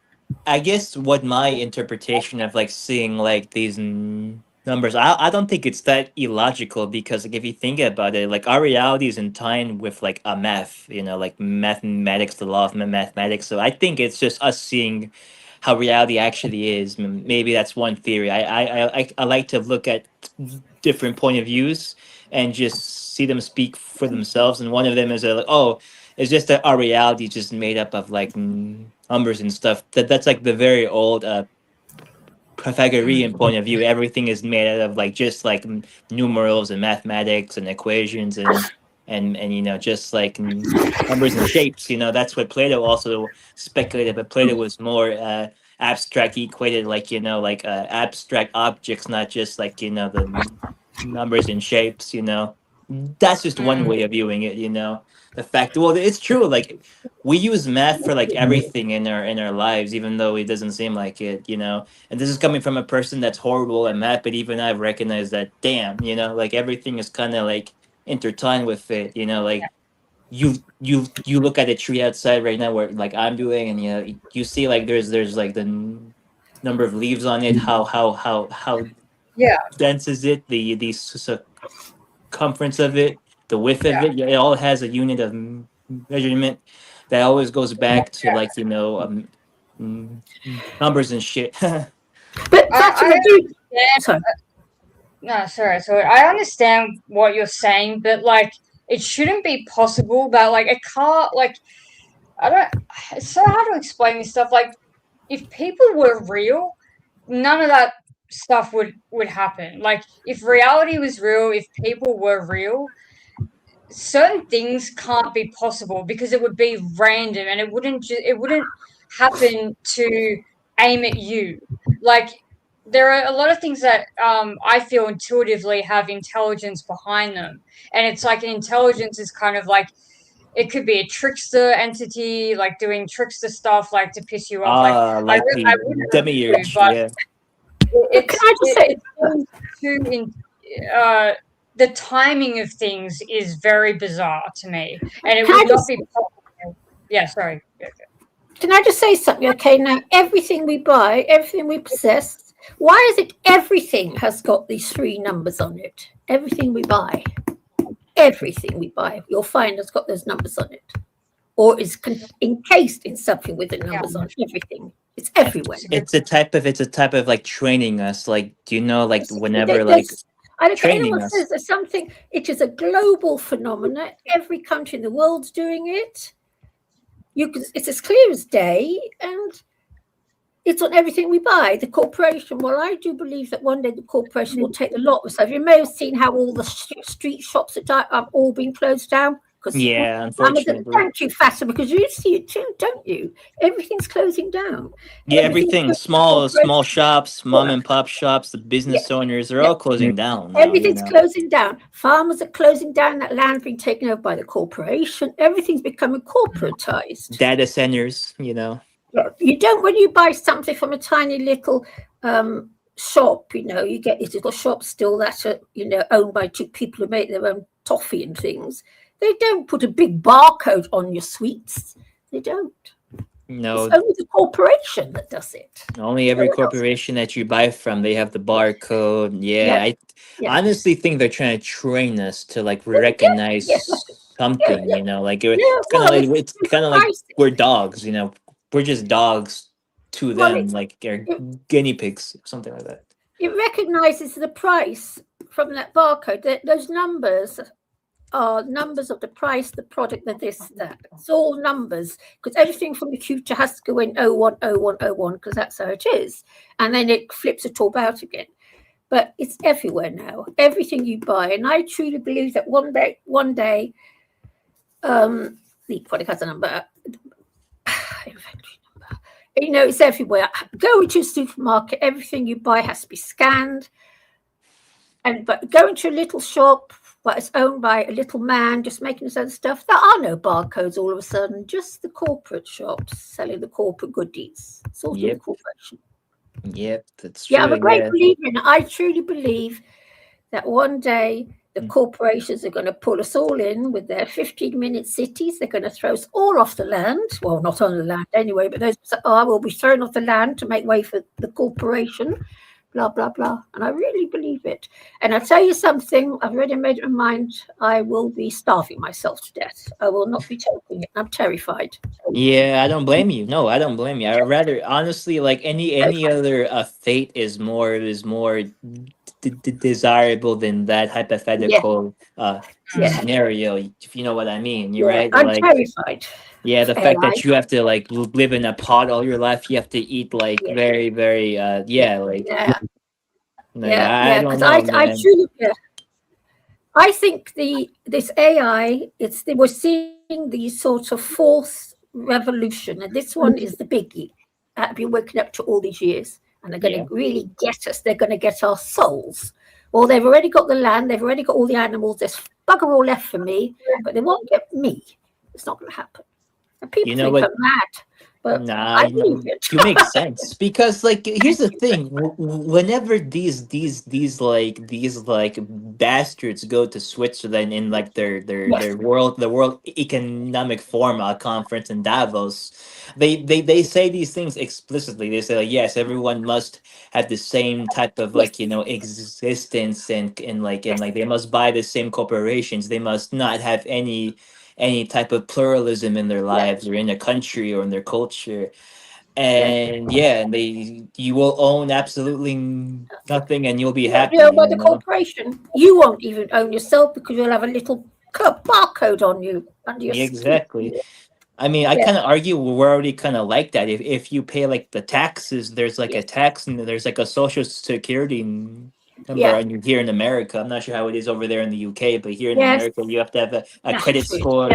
Speaker 5: I guess what my interpretation of like seeing like these numbers, I don't think it's that illogical because like if you think about it, like our reality is in time with like a math, like mathematics, the law of mathematics. So I think it's just us seeing how reality actually is. Maybe that's one theory. I like to look at different point of views and just see them speak for themselves. And one of them is it's just that our reality is just made up of like numbers and stuff. That's like the very old Pythagorean point of view. Everything is made out of like just like numerals and mathematics and equations and just like numbers and shapes. That's what Plato also speculated, but Plato was more abstract. He equated like abstract objects, not just like the numbers and shapes. That's just one way of viewing it. The fact, well, it's true, like we use math for like everything in our lives, even though it doesn't seem like it. And this is coming from a person that's horrible at math, but even I've recognized that, damn, like everything is kind of like intertwined with it. Like you look at a tree outside right now where like I'm doing, and you see like there's like the number of leaves on it, how dense is it, the circumference of it, the width of it. It all has a unit of measurement. that always goes back to like numbers and shit.
Speaker 2: But Fatima, sorry.
Speaker 4: No, sorry. So I understand what you're saying, but like it shouldn't be possible that like a car, like I don't. It's so hard to explain this stuff. Like if people were real, none of that stuff would happen. Like if reality was real, if people were real, certain things can't be possible because it would be random and it wouldn't happen to aim at you. Like there are a lot of things that I feel intuitively have intelligence behind them, and it's like an intelligence is kind of like it could be a trickster entity, like doing trickster stuff, like to piss you off. Like
Speaker 5: Like
Speaker 4: I
Speaker 5: the
Speaker 4: wouldn't know,
Speaker 5: demiurge,
Speaker 4: but
Speaker 5: yeah.
Speaker 2: Can I just say,
Speaker 4: the timing of things is very bizarre to me, and it
Speaker 2: Can I
Speaker 4: would not
Speaker 2: just-
Speaker 4: be possible. Yeah, sorry.
Speaker 2: can I just say something? Okay, now everything we buy, everything we possess, why is it everything has got these 3 numbers on it? Everything we buy, you'll find has got those numbers on it, or is encased in something with the numbers on everything. It's everywhere.
Speaker 5: It's a type of like training us. Like, do you know, like whenever
Speaker 2: There's-
Speaker 5: like
Speaker 2: I don't care
Speaker 5: training
Speaker 2: anyone
Speaker 5: us.
Speaker 2: says there's something. It is a global phenomenon. Every country in the world's doing it. It's as clear as day, and it's on everything we buy. The corporation. Well, I do believe that one day the corporation will take the lot of stuff. You may have seen how all the street shops have all been closed down.
Speaker 5: Yeah, unfortunately.
Speaker 2: Thank you, Fatima, because you see it too, don't you? Everything's closing down.
Speaker 5: Yeah, everything. Small shops, mom and pop shops, the business owners, they're all closing down now.
Speaker 2: Everything's closing down. Farmers are closing down. That land being taken over by the corporation. Everything's becoming corporatized.
Speaker 5: Data centers, you know.
Speaker 2: You don't, when you buy something from a tiny little shop, you know, you get these little shops still that are, you know, owned by 2 people who make their own toffee and things. They don't put a big barcode on your sweets. They don't.
Speaker 5: No,
Speaker 2: it's only the corporation that does it.
Speaker 5: Only every corporation that you buy from, they have the barcode. I honestly think they're trying to train us to like recognize something. You know, like it's kind of like we're dogs. You know, we're just dogs to them, like they're guinea pigs, something like that.
Speaker 2: It recognizes the price from that barcode. Those numbers are numbers of the price, the product, the this, that. It's all numbers, because everything from the future has to go in 010101, because that's how it is. And then it flips it all out again. But it's everywhere now, everything you buy. And I truly believe that one day, the product has a number, you know, it's everywhere. Go into a supermarket, everything you buy has to be scanned. But go into a little shop, but it's owned by a little man just making his own stuff. There are no barcodes all of a sudden, just the corporate shops selling the corporate goodies. It's all the corporation.
Speaker 5: Yep, that's true.
Speaker 2: Yeah, I'm a great believer in it. I truly believe that one day the corporations are going to pull us all in with their 15-minute cities. They're going to throw us all off the land. Well, not on the land anyway, but those will be thrown off the land to make way for the corporation. Blah, blah, blah. And I really believe it. And I'll tell you something, I've already made up my mind, I will be starving myself to death. I will not be taking it. I'm terrified.
Speaker 5: Yeah, I don't blame you. No, I don't blame you. I rather, honestly, like any other fate is more desirable than that hypothetical scenario, if you know what I mean. You're right.
Speaker 2: I'm
Speaker 5: like,
Speaker 2: terrified.
Speaker 5: Yeah, the fact that you have to like live in a pod all your life, you have to eat like very, very I don't know,
Speaker 2: I truly, I think this AI, we're seeing the sort of fourth revolution, and this one is the biggie. I've been working up to all these years, and they're going to really get us. They're going to get our souls. Well, they've already got the land, they've already got all the animals. There's bugger all left for me, but they won't get me. It's not going to happen. And people think I'm mad. But
Speaker 5: you make sense, because like here's the thing: whenever these bastards go to Switzerland in like their World Economic Forum conference in Davos, they say these things explicitly. They say like, yes, everyone must have the same type of like existence and they must buy the same corporations. They must not have any any type of pluralism in their lives or in a country or in their culture. And and you will own absolutely nothing, and you'll be happy.
Speaker 2: By the corporation. You won't even own yourself because you'll have a little barcode on you under your skin.
Speaker 5: Exactly. I mean, I kind of argue we're already kind of like that. If you pay like the taxes, there's like a tax and there's like a social security number on you here in America. I'm not sure how it is over there in the UK, but here in America, you have to have a credit score.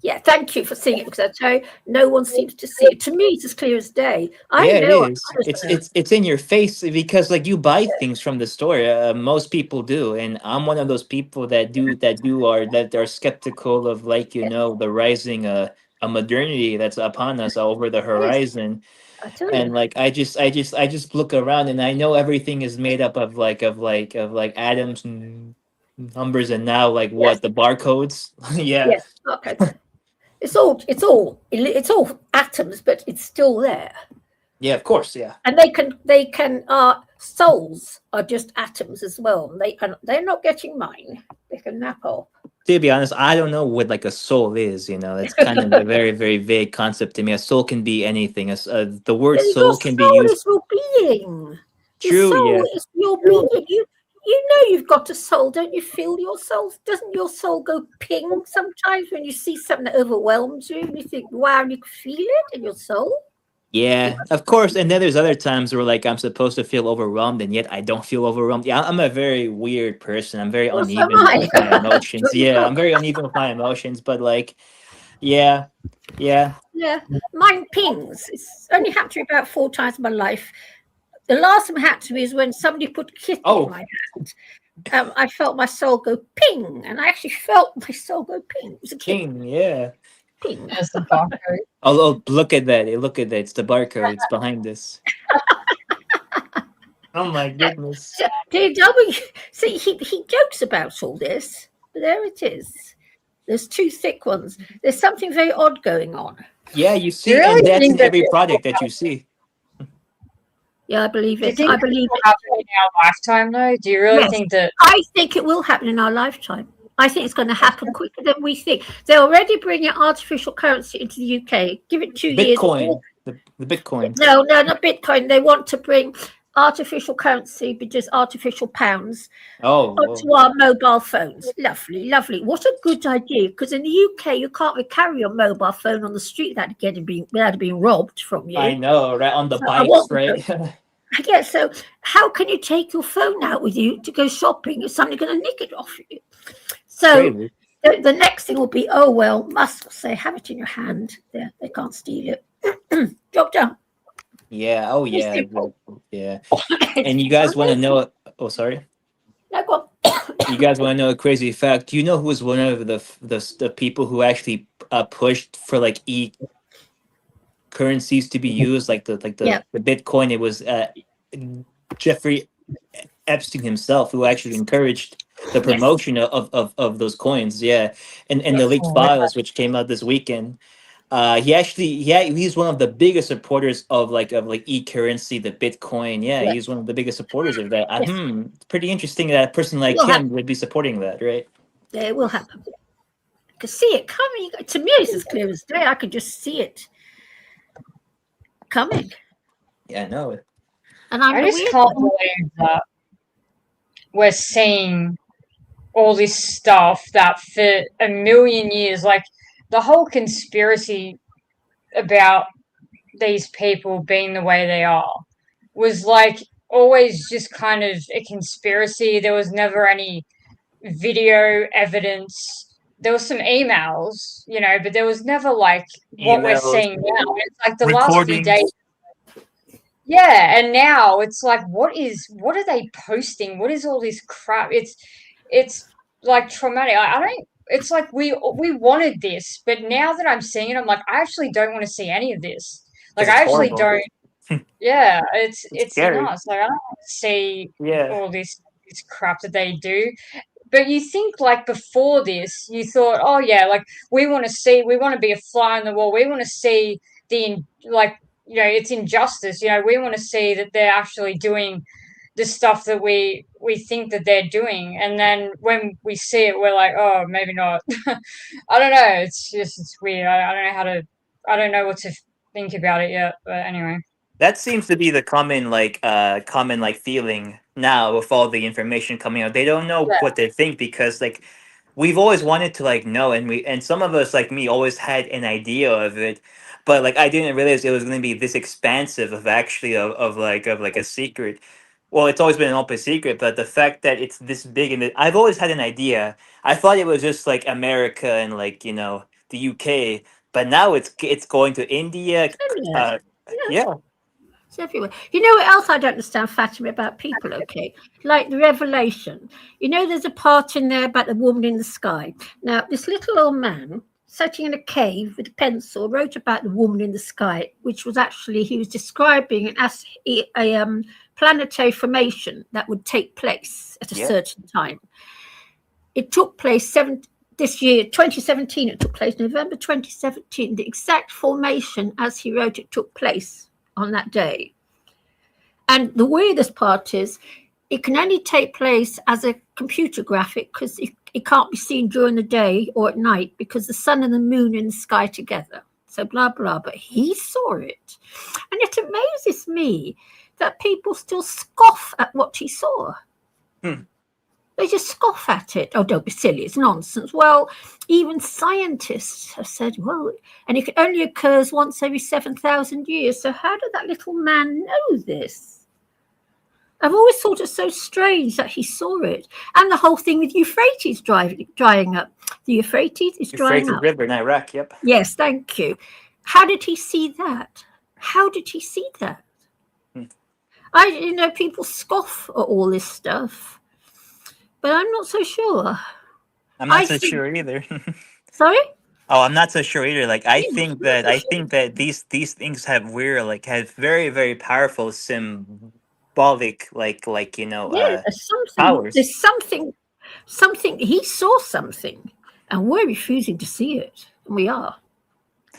Speaker 2: Yeah, thank you for seeing it, because I tell you, no one seems to see it. To me, it's as clear as day. I know
Speaker 5: it is. It's in your face because like you buy things from the store. Most people do, and I'm one of those people that are skeptical of like the rising a modernity that's upon us over the horizon. And like I just look around and I know everything is made up of like atoms and numbers, and now like what the barcodes.
Speaker 2: Yes, barcodes. It's all atoms, but it's still there.
Speaker 5: Yeah, of course, yeah.
Speaker 2: And they can souls are just atoms as well. They're not getting mine. They can nap off.
Speaker 5: To be honest, I don't know what like a soul is. It's kind of a very, very vague concept to me. A soul can be anything. The word soul can be used.
Speaker 2: Is your being.
Speaker 5: True,
Speaker 2: your soul is your being. You know you've got a soul, don't you? Feel your soul? Doesn't your soul go ping sometimes when you see something that overwhelms you and you think, wow, you can feel it in your soul?
Speaker 5: Yeah, of course. And then there's other times where like I'm supposed to feel overwhelmed and yet I don't feel overwhelmed. Yeah, I'm a very weird person. I'm very uneven with my emotions. Yeah, I'm very uneven with my emotions, but like, yeah.
Speaker 2: Mine pings. It's only happened to me about 4 times in my life. The last time it happened to me is when somebody put kit in my hand. I felt my soul go ping, and I actually felt my soul go ping. It was a
Speaker 5: ping, yeah.
Speaker 2: Ping.
Speaker 4: That's the barcode.
Speaker 5: Oh, look at that! Look at that! It's the barcode. It's behind this. Oh my goodness!
Speaker 2: DW. See, he jokes about all this, but there it is. There's 2 thick ones. There's something very odd going on.
Speaker 5: Yeah, you see, and that's in every product that you see.
Speaker 2: Yeah, I believe it.
Speaker 4: Do you think
Speaker 2: I believe
Speaker 4: it will happen in our lifetime, though? Do you really think that?
Speaker 2: I think it will happen in our lifetime. I think it's going to happen quicker than we think. They're already bringing artificial currency into the UK. Give it 2 years.
Speaker 5: Bitcoin. The Bitcoin.
Speaker 2: No, not Bitcoin. They want to bring artificial currency, but just artificial pounds onto our mobile phones. Lovely, lovely. What a good idea. Because in the UK, you can't carry your mobile phone on the street without being robbed from you.
Speaker 5: I know, right? On the bikes, right?
Speaker 2: Yeah, so how can you take your phone out with you to go shopping if somebody's going to nick it off you? So the next thing will be, Musk will say, have it in your hand. They can't steal it. Drop down.
Speaker 5: Yeah. Oh, yeah. Yeah. And you guys want to know? Oh, sorry.
Speaker 2: No, go on.
Speaker 5: You guys want to know a crazy fact? Do you know who was one of the people who actually pushed for like currencies to be used, like the Bitcoin? It was Jeffrey Epstein himself who actually encouraged the promotion of those coins. Yeah, and the leaked files which came out this weekend. He's one of the biggest supporters of e-currency, the Bitcoin. Yeah, he's one of the biggest supporters of that. It's pretty interesting that a person like him would be supporting that, right?
Speaker 2: Yeah, it will happen. I can see it coming. To me, it's as clear as day. I could just see it coming.
Speaker 5: Yeah, I know it.
Speaker 2: And
Speaker 4: I just can't believe that we're seeing all this stuff that for a million years, like the whole conspiracy about these people being the way they are was like always just kind of a conspiracy. There was never any video evidence. There was some emails, but there was never like what we're seeing now. It's like the last few days. Yeah, and now it's like, what are they posting? What is all this crap? It's like traumatic. I don't. It's like we wanted this, but now that I'm seeing it, I'm like, I actually don't want to see any of this. Like, I actually don't. Yeah, it's nuts. Like, I don't want to see all this crap that they do. But you think like before this, you thought, oh yeah, like we want to be a fly on the wall. We want to see it's injustice. We want to see that they're actually doing the stuff that we think that they're doing, and then when we see it, we're like, oh, maybe not. I don't know. It's weird. I don't know what to think about it yet. But anyway.
Speaker 5: That seems to be the common like feeling now with all the information coming out. They don't know
Speaker 4: Yeah.
Speaker 5: what they think because like we've always wanted to like know, and some of us like me always had an idea of it, but like I didn't realize it was going to be this expansive of actually of a secret. Well, it's always been an open secret, but the fact that it's this big and I've always had an idea. I thought it was just like America and like the UK, but now it's going to India.
Speaker 2: Yeah.
Speaker 5: Uh,
Speaker 2: Yeah.
Speaker 5: yeah.
Speaker 2: It's everywhere. You know what else I don't understand, Fatima, about people, okay? Like the Revelation. You know, there's a part in there about the woman in the sky. Now, this little old man sitting in a cave with a pencil wrote about the woman in the sky, which was actually, he was describing a planetary formation that would take place at a certain time. It took place this year, 2017, it took place, November 2017. The exact formation, as he wrote, it took place on that day. And the weirdest part is it can only take place as a computer graphic because it can't be seen during the day or at night because the sun and the moon are in the sky together. So blah, blah, but he saw it. And it amazes me that people still scoff at what he saw. They just scoff at it. Oh, don't be silly. It's nonsense. Well, even scientists have said, well, and it only occurs once every 7,000 years. So how did that little man know this? I've always thought it so strange that he saw it. And the whole thing with Euphrates drying up. The Euphrates is drying up.
Speaker 5: River in Iraq, yep.
Speaker 2: Yes, thank you. How did he see that? How did he see that? People scoff at all this stuff. But I'm not so sure.
Speaker 5: I'm not so sure either.
Speaker 2: Sorry?
Speaker 5: Oh, I'm not so sure either. Like I think that these things have have very, very powerful symbolic powers.
Speaker 2: There's something he saw something, and we're refusing to see it. And we are.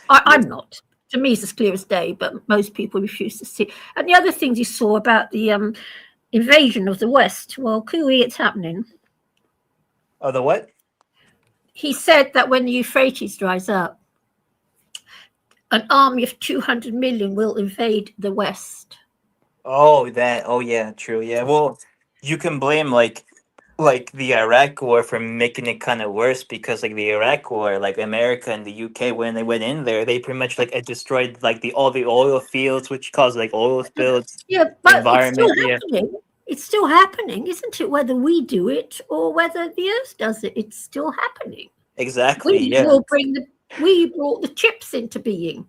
Speaker 2: I'm not. To me, it's as clear as day, but most people refuse to see it. And the other things he saw about the invasion of the West. Well, cooey, it's happening.
Speaker 5: Oh, the what?
Speaker 2: He said that when the Euphrates dries up, an army of 200 million will invade the West.
Speaker 5: Oh, yeah, true. Yeah, well, you can blame like the Iraq war for making it kind of worse because like the Iraq war, like America and the UK, when they went in there, they pretty much it destroyed like all the oil fields, which caused like oil spills.
Speaker 2: Yeah, but
Speaker 5: environment.
Speaker 2: It's still happening. It's still happening, isn't it? Whether we do it or whether the Earth does it, it's still happening.
Speaker 5: Exactly.
Speaker 2: We brought the chips into being.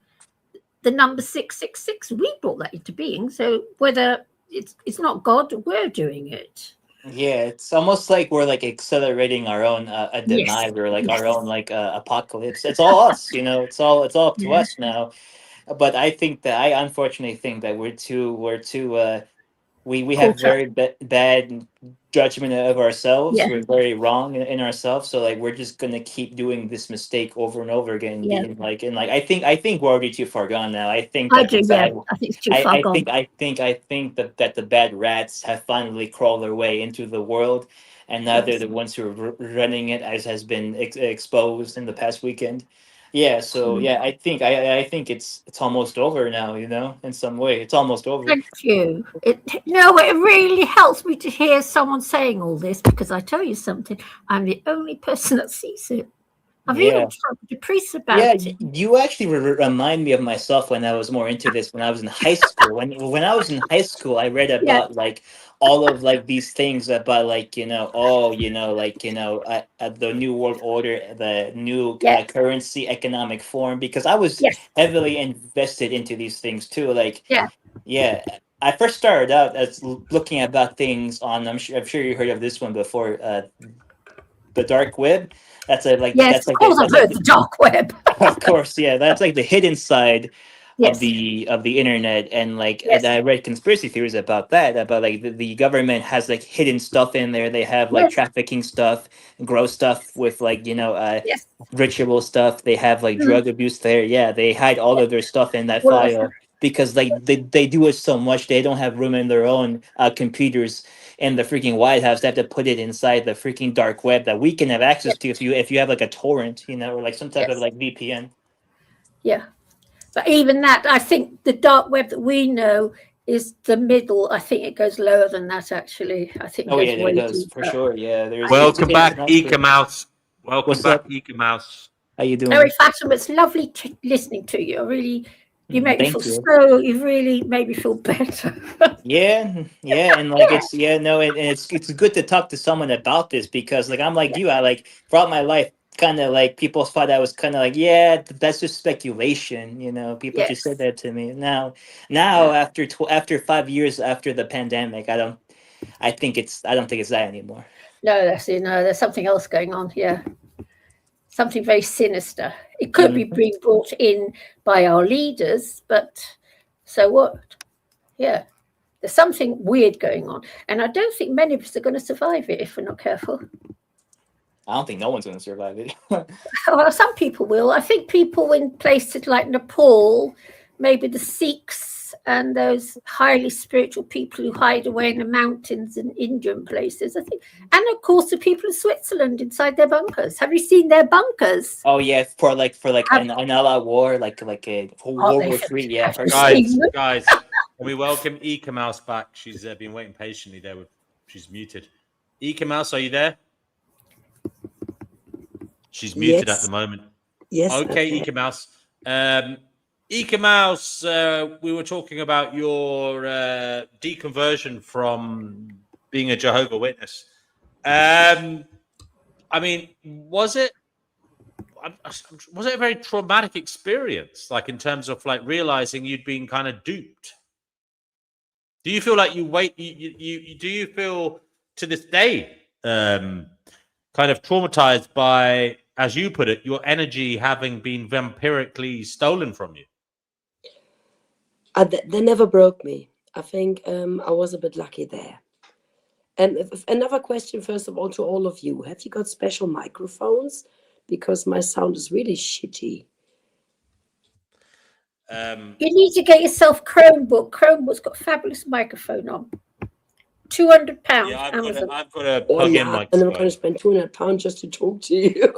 Speaker 2: The number 666, we brought that into being. So whether it's not God, we're doing it.
Speaker 5: Yeah, it's almost like we're like accelerating our own demise or like our own apocalypse. It's all us, It's all up to us now. But I unfortunately think that we're too we have very bad judgment of ourselves.
Speaker 2: Yeah.
Speaker 5: We're very wrong in ourselves. So like we're just gonna keep doing this mistake over and over again.
Speaker 2: Yeah.
Speaker 5: I think we're already too far gone now. I think
Speaker 2: I think it's too far gone.
Speaker 5: I think that the bad rats have finally crawled their way into the world, and now they're the ones who are running it, as has been exposed in the past weekend. Yeah, so I think it's almost over now, in some way. It's almost over.
Speaker 2: Thank you. It really helps me to hear someone saying all this because I tell you something, I'm the only person that sees it. I've even tried to preach about it.
Speaker 5: You actually remind me of myself when I was more into this when I was in high school. When I was in high school, I read about all of these things about the new world order, the new currency, economic form, because I was heavily invested into these things too. I first started out as looking about things on. I'm sure you heard of this one before, the dark web. That's of course I've heard the dark web. Of course, yeah, that's like the hidden side of the internet, and and I read conspiracy theories about that, about the government has hidden stuff in there. They have trafficking stuff, gross stuff with ritual stuff. They have drug abuse there. Yeah, they hide all of their stuff in that file. because like they do it so much they don't have room in their own computers in the freaking White House. They have to put it inside the freaking dark web that we can have access to if you have like a torrent, you know, or like some type of like VPN.
Speaker 2: Yeah. But even that, I think the dark web that we know is the middle. I think it goes lower than that, actually. I think
Speaker 5: Oh yeah,
Speaker 2: way
Speaker 5: it does for
Speaker 2: deeper.
Speaker 5: sure. Yeah, there's
Speaker 3: Welcome
Speaker 5: it's
Speaker 3: back,
Speaker 5: not
Speaker 3: Eka
Speaker 5: true.
Speaker 3: Mouse. Welcome
Speaker 5: What's
Speaker 3: back,
Speaker 5: up?
Speaker 3: Eka Mouse.
Speaker 5: How you doing?
Speaker 2: Very Fatima, it's lovely listening to you. Really, you make me
Speaker 5: Thank
Speaker 2: feel
Speaker 5: you.
Speaker 2: so. You really made me feel better.
Speaker 5: Yeah, and like it's and it's good to talk to someone about this because like I'm like you, I like throughout my life kind of like people thought I was kind of like that's just speculation, you know. People just said that to me. Now after 5 years after the pandemic, I don't think it's that anymore.
Speaker 2: No, that's it. No, there's something else going on. Yeah, something very sinister. It could be being brought in by our leaders, but so what? Yeah. There's something weird going on. And I don't think many of us are going to survive it if we're not careful.
Speaker 5: I don't think no one's going to survive it.
Speaker 2: Well, some people will. I think people in places like Nepal, maybe the Sikhs and those highly spiritual people who hide away in the mountains and Indian places, I think. And of course, the people in Switzerland inside their bunkers. Have you seen their bunkers?
Speaker 5: Oh yeah, for an all-out war, like a World War III. Yeah,
Speaker 3: guys, can we welcome Eka Mouse back? She's been waiting patiently there. She's muted. Eka Mouse, are you there? She's muted at the moment.
Speaker 6: Yes.
Speaker 3: Okay, Eka Mouse. Eka Mouse, we were talking about your deconversion from being a Jehovah's Witness. I mean, was it a very traumatic experience, like in terms of like realizing you'd been kind of duped? Do you feel like you do you feel to this day kind of traumatized by, as you put it, your energy having been vampirically stolen from you?
Speaker 6: They never broke me. I think I was a bit lucky there. And another question, first of all, to all of you. Have you got special microphones? Because my sound is really shitty.
Speaker 2: You need to get yourself Chromebook. Chromebook's got a fabulous microphone on. £200.
Speaker 3: Yeah,
Speaker 2: Amazon.
Speaker 3: I've got a plug-in microphone.
Speaker 6: And I'm going to spend £200 just to talk to you.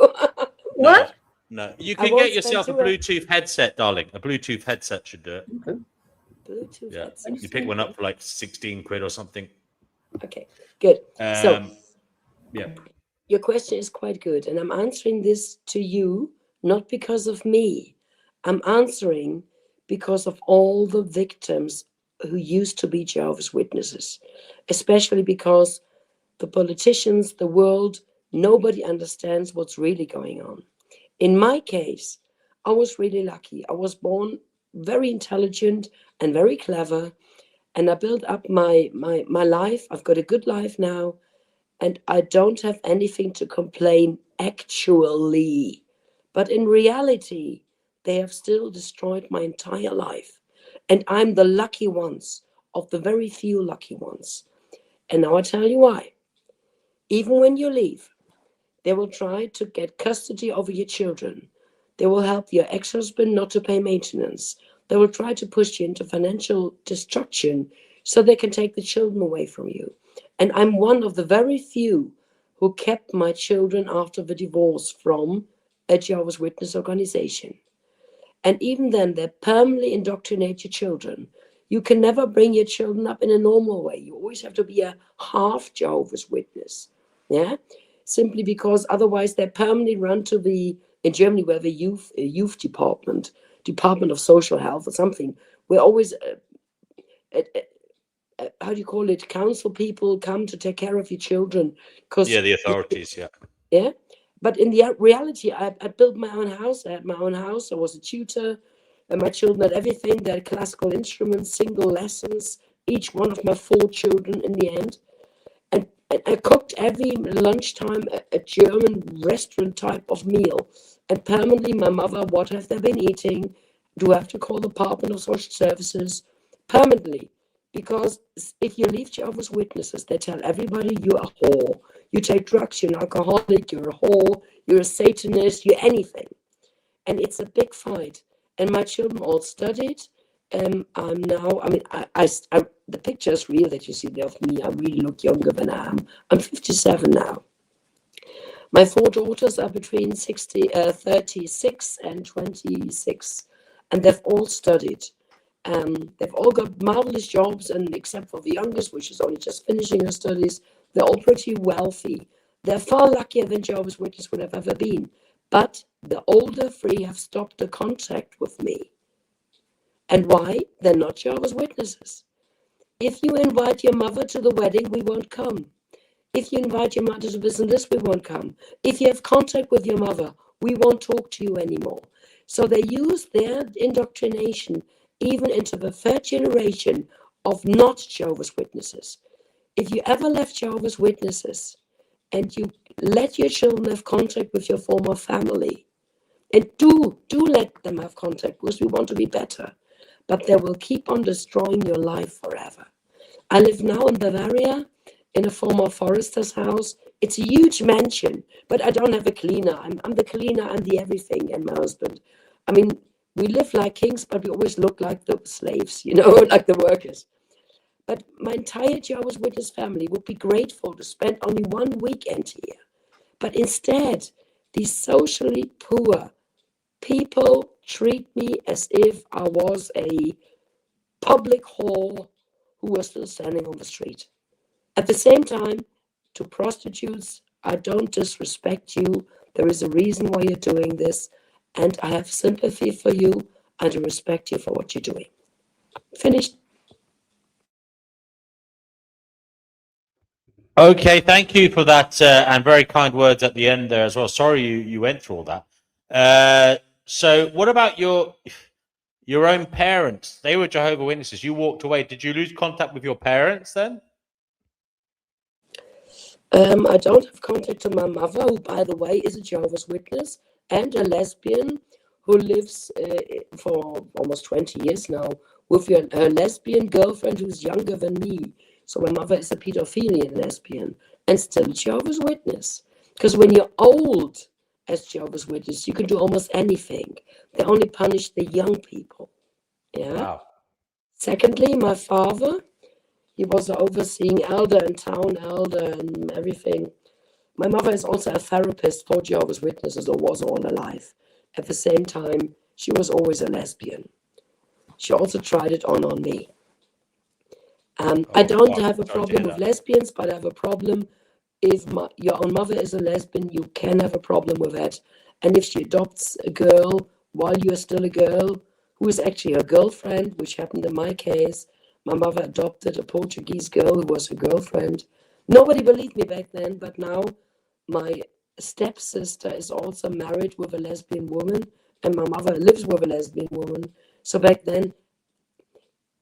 Speaker 2: What?
Speaker 3: No, you can get yourself a Bluetooth headset, darling. A Bluetooth headset should do it.
Speaker 6: Okay. Bluetooth headset.
Speaker 3: You pick one up for like 16 quid or something.
Speaker 6: Okay, good. So,
Speaker 3: yeah.
Speaker 6: Your question is quite good. And I'm answering this to you, not because of me. I'm answering because of all the victims who used to be Jehovah's Witnesses, especially because the politicians, the world, nobody understands what's really going on. In my case, I was really lucky. I was born very intelligent and very clever, and I built up my life. I've got a good life now, and I don't have anything to complain actually. But in reality, they have still destroyed my entire life. And I'm the lucky ones of the very few lucky ones. And now I tell you why. Even when you leave, they will try to get custody over your children. They will help your ex-husband not to pay maintenance. They will try to push you into financial destruction so they can take the children away from you. And I'm one of the very few who kept my children after the divorce from a Jehovah's Witness organization. And even then, they permanently indoctrinate your children. You can never bring your children up in a normal way. You always have to be a half Jehovah's Witness. Yeah? Simply because otherwise they permanently run to in Germany, we have a youth department of social health or something. We're always, how do you call it? Council people come to take care of your children.
Speaker 3: Yeah, the authorities, yeah.
Speaker 6: Yeah? But in the reality, I built my own house. I had my own house. I was a tutor. And my children had everything. They had classical instruments, single lessons, each one of my 4 children in the end. And I cooked every lunchtime a German restaurant type of meal. And permanently, my mother, what have they been eating? Do I have to call the Department of Social Services? Permanently. Because if you leave Jehovah's Witnesses, they tell everybody you're a whore. You take drugs, you're an alcoholic, you're a whore, you're a Satanist, you're anything. And it's a big fight. And my children all studied, I'm now, the picture is real that you see there of me. I really look younger than I am. I'm 57 now. My 4 daughters are between 36 and 26, and they've all studied. They've all got marvelous jobs, and except for the youngest, which is only just finishing her studies, they're all pretty wealthy. They're far luckier than Jehovah's Witnesses would have ever been. But the older 3 have stopped the contact with me. And why? They're not Jehovah's Witnesses. If you invite your mother to the wedding, we won't come. If you invite your mother to this and this, we won't come. If you have contact with your mother, we won't talk to you anymore. So they use their indoctrination even into the 3rd generation of not Jehovah's Witnesses. If you ever left Jehovah's Witnesses and you let your children have contact with your former family, and do let them have contact because we want to be better, but they will keep on destroying your life forever. I live now in Bavaria in a former forester's house. It's a huge mansion, but I don't have a cleaner. I'm the cleaner and the everything, and my husband. I mean, we live like kings, but we always look like the slaves, like the workers. But my entire Jehovah's Witness family would be grateful to spend only 1 weekend here. But instead, these socially poor people treat me as if I was a public whore who was still standing on the street. At the same time, to prostitutes, I don't disrespect you. There is a reason why you're doing this, and I have sympathy for you and I respect you for what you're doing. Finished.
Speaker 3: Okay, thank you for that and very kind words at the end there as well. Sorry you went through all that. So what about your own parents? They were Jehovah's Witnesses. You walked away. Did you lose contact with your parents then?
Speaker 6: I don't have contact to my mother, who, by the way, is a Jehovah's Witness and a lesbian who lives for almost 20 years now with her lesbian girlfriend who's younger than me. So my mother is a pedophilian lesbian and still a Jehovah's Witness. Because when you're old as Jehovah's Witness, you can do almost anything. They only punish the young people. Yeah.
Speaker 3: Wow.
Speaker 6: Secondly, my father, he was an overseeing elder and town elder and everything. My mother is also a therapist for Jehovah's Witnesses, or was all her life. At the same time, she was always a lesbian. She also tried it on me. I don't have a problem with lesbians, but I have a problem if your own mother is a lesbian. You can have a problem with that. And if she adopts a girl while you're still a girl, who is actually her girlfriend, which happened in my case. My mother adopted a Portuguese girl who was her girlfriend. Nobody believed me back then, but now my stepsister is also married with a lesbian woman, and my mother lives with a lesbian woman. So back then,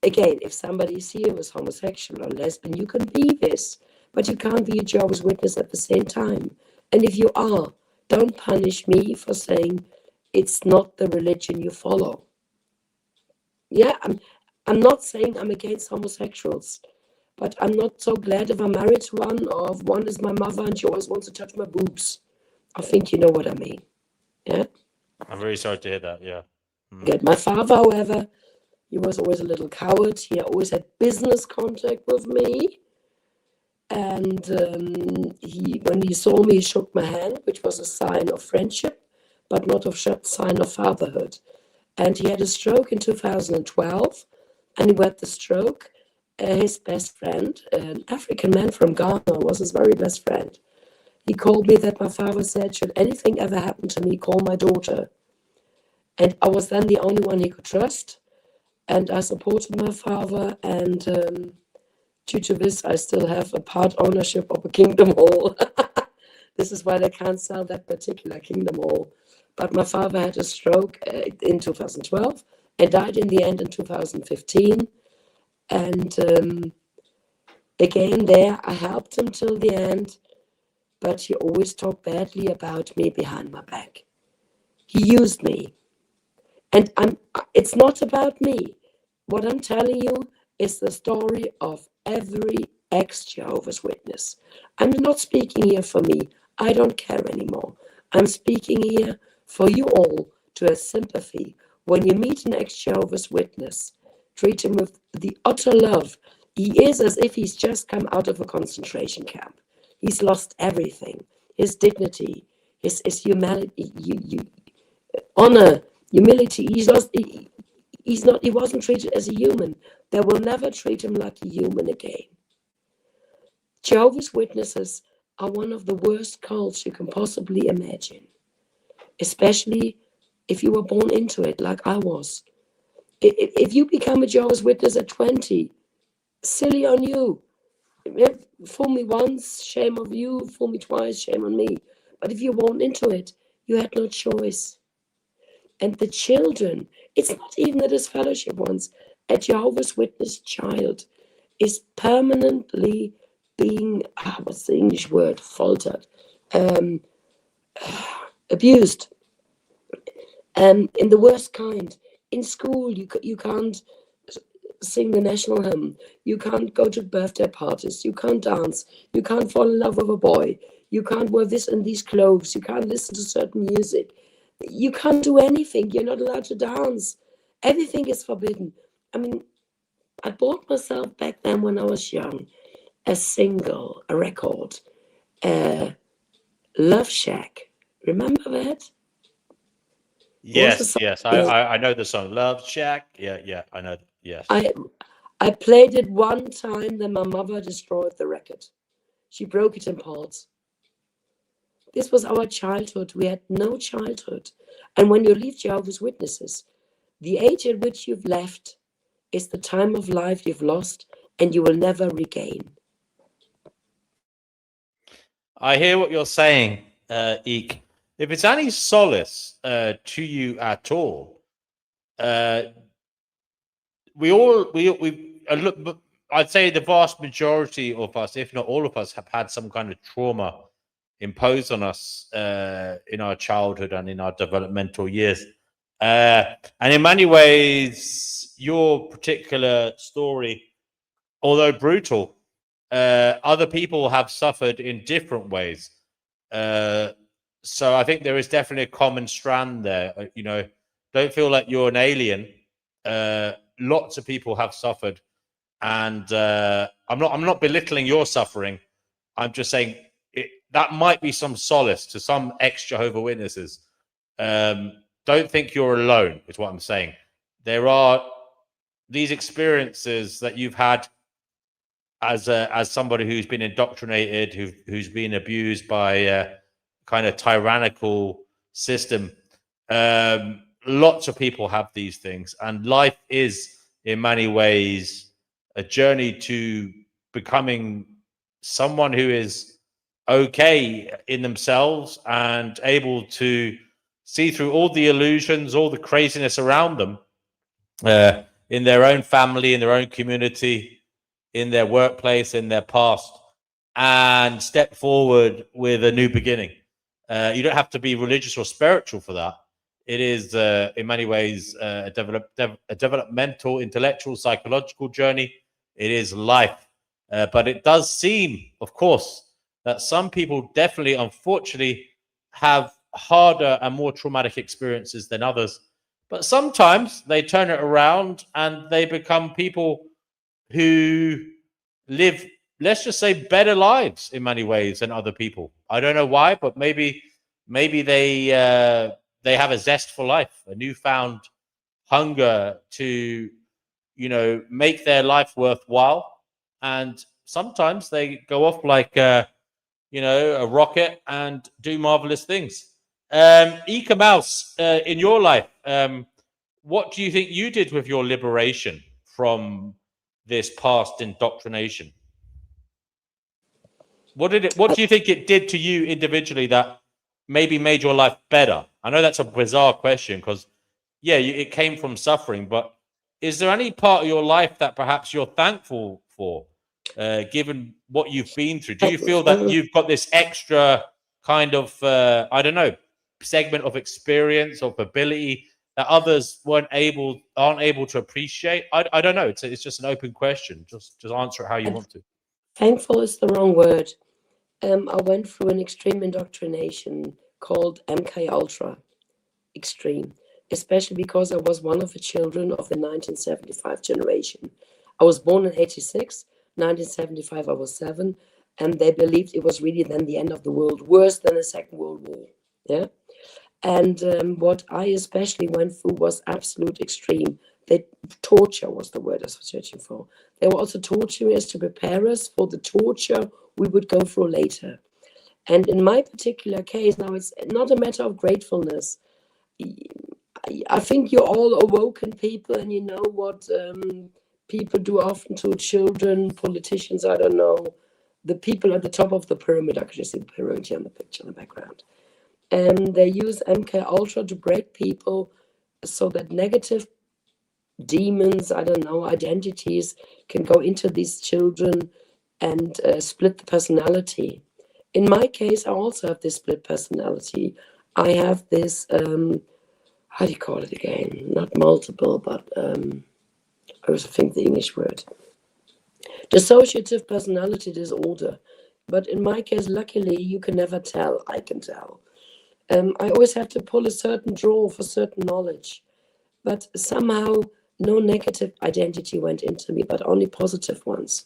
Speaker 6: again, if somebody is here who's homosexual or lesbian, you can be this, but you can't be a Jehovah's Witness at the same time. And if you are, don't punish me for saying it's not the religion you follow. Yeah, I'm not saying I'm against homosexuals, but I'm not so glad if I'm married to one, or if one is my mother and she always wants to touch my boobs. I think you know what I mean. Yeah.
Speaker 3: I'm very sorry to hear that. Yeah.
Speaker 6: Good. My father, however, he was always a little coward. He always had business contact with me. And when he saw me, he shook my hand, which was a sign of friendship, but not a sign of fatherhood. And he had a stroke in 2012. And he had the stroke. His best friend, an African man from Ghana, was his very best friend. He called me that my father said, should anything ever happen to me, call my daughter. And I was then the only one he could trust. And I supported my father. And due to this, I still have a part ownership of a Kingdom Hall. This is why they can't sell that particular Kingdom Hall. But my father had a stroke in 2012 and died in the end in 2015. And again, there, I helped him till the end, but he always talked badly about me behind my back. He used me. And it's not about me. What I'm telling you is the story of every ex-Jehovah's Witness. I'm not speaking here for me. I don't care anymore. I'm speaking here for you all to have sympathy. When you meet an ex-Jehovah's Witness, treat him with the utter love. He is as if he's just come out of a concentration camp. He's lost everything, his dignity, his humanity, honor, humility. He wasn't treated as a human. They will never treat him like a human again. Jehovah's Witnesses are one of the worst cults you can possibly imagine, especially if you were born into it like I was. If you become a Jehovah's Witness at 20, silly on you. Fool me once, shame on you. Fool me twice, shame on me. But if you were born into it, you had no choice. And the children, it's not even the disfellowship ones. A Jehovah's Witness child is permanently being, what's the English word? Faltered, abused, in the worst kind. In school, you can't sing the national hymn. You can't go to birthday parties. You can't dance. You can't fall in love with a boy. You can't wear this and these clothes. You can't listen to certain music. You can't do anything. You're not allowed to dance. Everything is forbidden. I mean, I bought myself back then when I was young a record, Love Shack. Remember that?
Speaker 3: Yes, yes. I know the song Love Shack. Yeah, I know. Yes.
Speaker 6: I played it one time, then my mother destroyed the record. She broke it in parts. This was our childhood. We had no childhood. And when you leave Jehovah's Witnesses, the age at which you've left is the time of life you've lost and you will never regain.
Speaker 3: I hear what you're saying, Eek. If it's any solace to you at all, I'd say the vast majority of us, if not all of us, have had some kind of trauma imposed on us in our childhood and in our developmental years. And in many ways, your particular story, although brutal, other people have suffered in different ways. So I think there is definitely a common strand there. Don't feel like you're an alien. Lots of people have suffered, and I'm not belittling your suffering. I'm just saying that might be some solace to some ex-Jehovah's Witnesses. Don't think you're alone, is what I'm saying. There are these experiences that you've had as somebody who's been indoctrinated, who's been abused by a kind of tyrannical system. Lots of people have these things, and life is in many ways a journey to becoming someone who is okay in themselves and able to see through all the illusions, all the craziness around them, in their own family, in their own community, in their workplace, in their past, and step forward with a new beginning. You don't have to be religious or spiritual for that. It is, in many ways, a developmental, intellectual, psychological journey. It is life. But it does seem, of course, that some people definitely, unfortunately, have harder and more traumatic experiences than others. But sometimes they turn it around and they become people who live, let's just say, better lives in many ways than other people. I don't know why, but maybe they have a zest for life, a newfound hunger to, make their life worthwhile. And sometimes they go off like a rocket and do marvelous things. Eka Mouse, in your life, what do you think you did with your liberation from this past indoctrination? What do you think it did to you individually that maybe made your life better? I know that's a bizarre question because, it came from suffering, but is there any part of your life that perhaps you're thankful for, given what you've been through? Do you feel that you've got this extra kind of, segment of experience, of ability that others aren't able to appreciate? I don't know. It's just an open question. Just answer it how you want to.
Speaker 6: Thankful is the wrong word. I went through an extreme indoctrination called MK Ultra. Extreme. especially because I was one of the children of the 1975 generation. I was born in 86, 1975 I was 7, and they believed it was really then the end of the world, worse than the Second World War. Yeah. And what I especially went through was absolute extreme. Torture was the word I was searching for. They were also torturing us to prepare us for the torture we would go through later. And in my particular case, now it's not a matter of gratefulness. I think you're all awoken people, and you know what people do often to children, politicians, I don't know, the people at the top of the pyramid. I can just see the pyramid here in the picture in the background. And they use MK Ultra to break people so that negative demons, I don't know, identities can go into these children and split the personality. In my case, I also have this split personality. I have this, how do you call it again? Not multiple, but I also think the English word. Dissociative personality disorder. But in my case, luckily, you can never tell. I can tell. I always have to pull a certain drawer for certain knowledge. But somehow, no negative identity went into me, but only positive ones.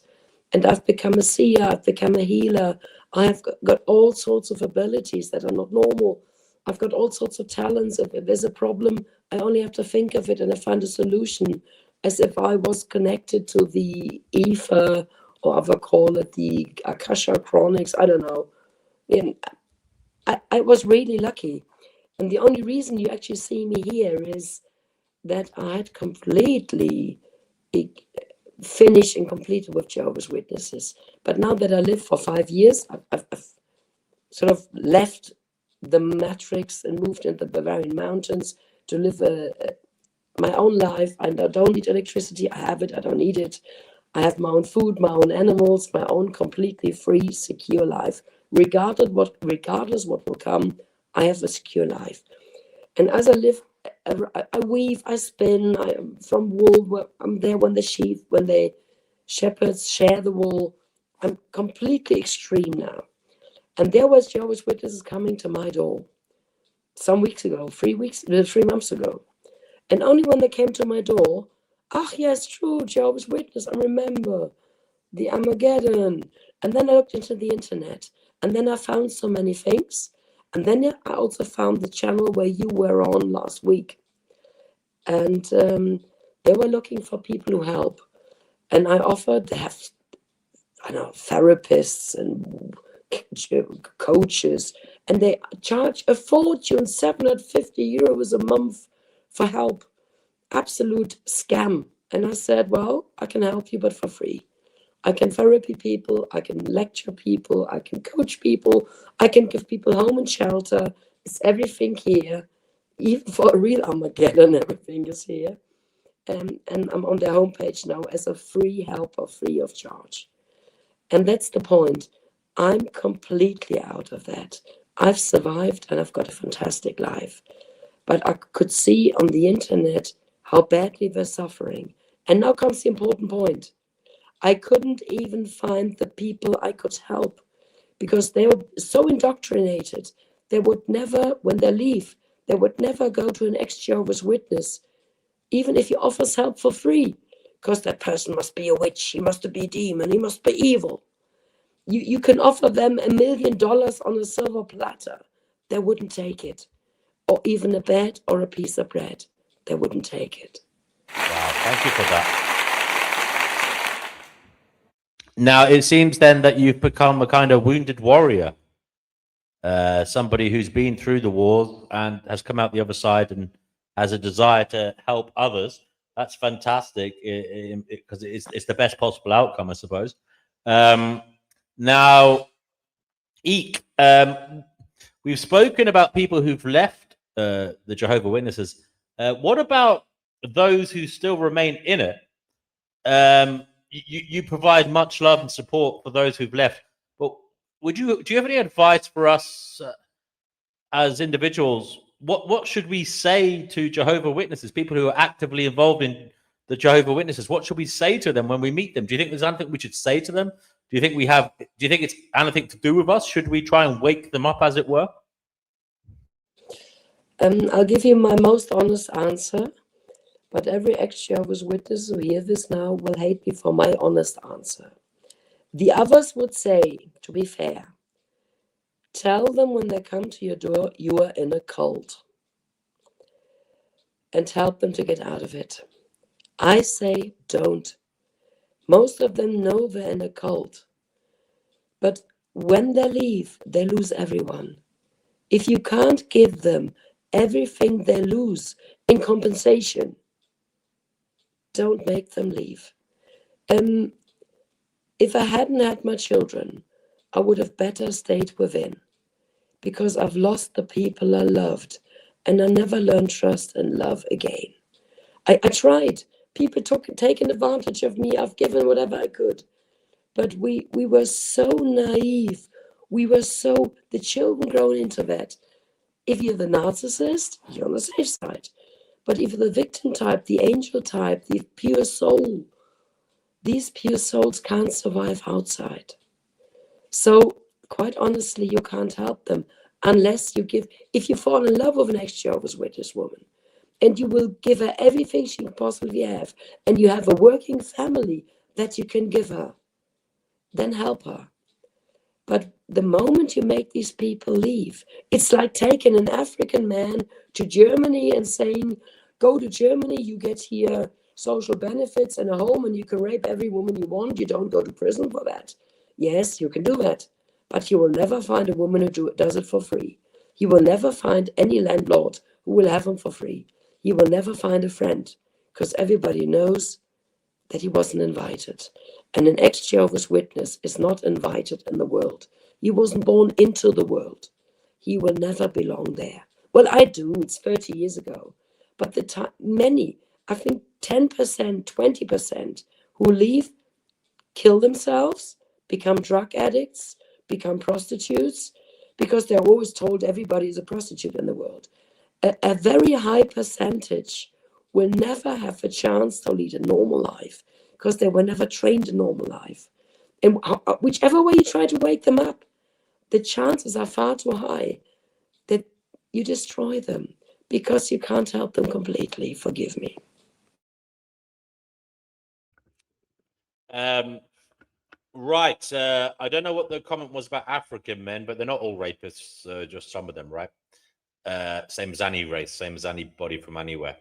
Speaker 6: And I've become a seer, I've become a healer. I've got all sorts of abilities that are not normal. I've got all sorts of talents. If there's a problem, I only have to think of it and I find a solution, as if I was connected to the ether, or if I call it the Akasha Chronics, I don't know. And I was really lucky. And the only reason you actually see me here is that I had completely finished and completed with Jehovah's Witnesses. But now that I lived for 5 years, I've sort of left the matrix and moved into the Bavarian mountains to live my own life. I don't need electricity. I have it. I don't need it. I have my own food, my own animals, my own completely free, secure life. Regardless what will come, I have a secure life. And as I live, I weave, I spin, from wool. I'm there when the shepherds share the wool. I'm completely extreme now. And there was Jehovah's Witnesses coming to my door some weeks ago, 3 months ago. And only when they came to my door, yes, true, Jehovah's Witness, I remember the Armageddon. And then I looked into the internet, and then I found so many things. And then I also found the channel where you were on last week. And they were looking for people who help. And I offered, they have, therapists and coaches, and they charge a fortune, 750 euros a month for help. Absolute scam. And I said, well, I can help you, but for free. I can therapy people, I can lecture people, I can coach people, I can give people home and shelter. It's everything here. Even for a real Armageddon, everything is here. And I'm on their homepage now as a free helper, free of charge. And that's the point. I'm completely out of that. I've survived and I've got a fantastic life. But I could see on the internet how badly they're suffering. And now comes the important point. I couldn't even find the people I could help because they were so indoctrinated. They would never, when they leave, they would never go to an ex-Jehovah's Witness, even if he offers help for free, because that person must be a witch, he must be a demon, he must be evil. You can offer them $1 million on a silver platter. They wouldn't take it. Or even a bed or a piece of bread. They wouldn't take it.
Speaker 3: Wow, thank you for that. Now, it seems then that you've become a kind of wounded warrior, somebody who's been through the war and has come out the other side and has a desire to help others. That's fantastic because it's the best possible outcome, I suppose. Now, Eek, we've spoken about people who've left the Jehovah's Witnesses. What about those who still remain in it? You provide much love and support for those who've left, but do you have any advice for us as individuals? What should we say to Jehovah's Witnesses, people who are actively involved in the Jehovah's Witnesses? What should we say to them when we meet them? Do you think there's anything we should say to them? Do you think it's anything to do with us? Should we try and wake them up, as it were?
Speaker 6: I'll give you my most honest answer, but every ex-Jehovah's Witness who hear this now will hate me for my honest answer. The others would say, to be fair, tell them when they come to your door, you are in a cult, and help them to get out of it. I say, don't. Most of them know they're in a cult, but when they leave, they lose everyone. If you can't give them everything they lose in compensation, don't make them leave. If I hadn't had my children, I would have better stayed within, because I've lost the people I loved, and I never learned trust and love again. I tried. People taken advantage of me. I've given whatever I could. But we were so naive. The children grown into that. If you're the narcissist, you're on the safe side. But if you're the victim type, the angel type, the pure soul, these pure souls can't survive outside. So, quite honestly, you can't help them unless if you fall in love with an ex-Jehovah's Witness woman, and you will give her everything she can possibly have, and you have a working family that you can give her, then help her. But the moment you make these people leave, it's like taking an African man to Germany and saying, go to Germany, you get here social benefits and a home, and you can rape every woman you want. You don't go to prison for that. Yes, you can do that. But you will never find a woman who does it for free. You will never find any landlord who will have him for free. He will never find a friend, because everybody knows that he wasn't invited. And an ex-Jehovah's Witness is not invited in the world. He wasn't born into the world. He will never belong there. Well, I do. It's 30 years ago. But many, I think 10%, 20% who leave kill themselves, become drug addicts, become prostitutes, because they're always told everybody is a prostitute in the world. A very high percentage will never have a chance to lead a normal life because they were never trained a normal life. And whichever way you try to wake them up, the chances are far too high that you destroy them because you can't help them completely. Forgive me.
Speaker 3: Right. I don't know what the comment was about African men, but they're not all rapists, just some of them, right? Same as any race, same as anybody from anywhere.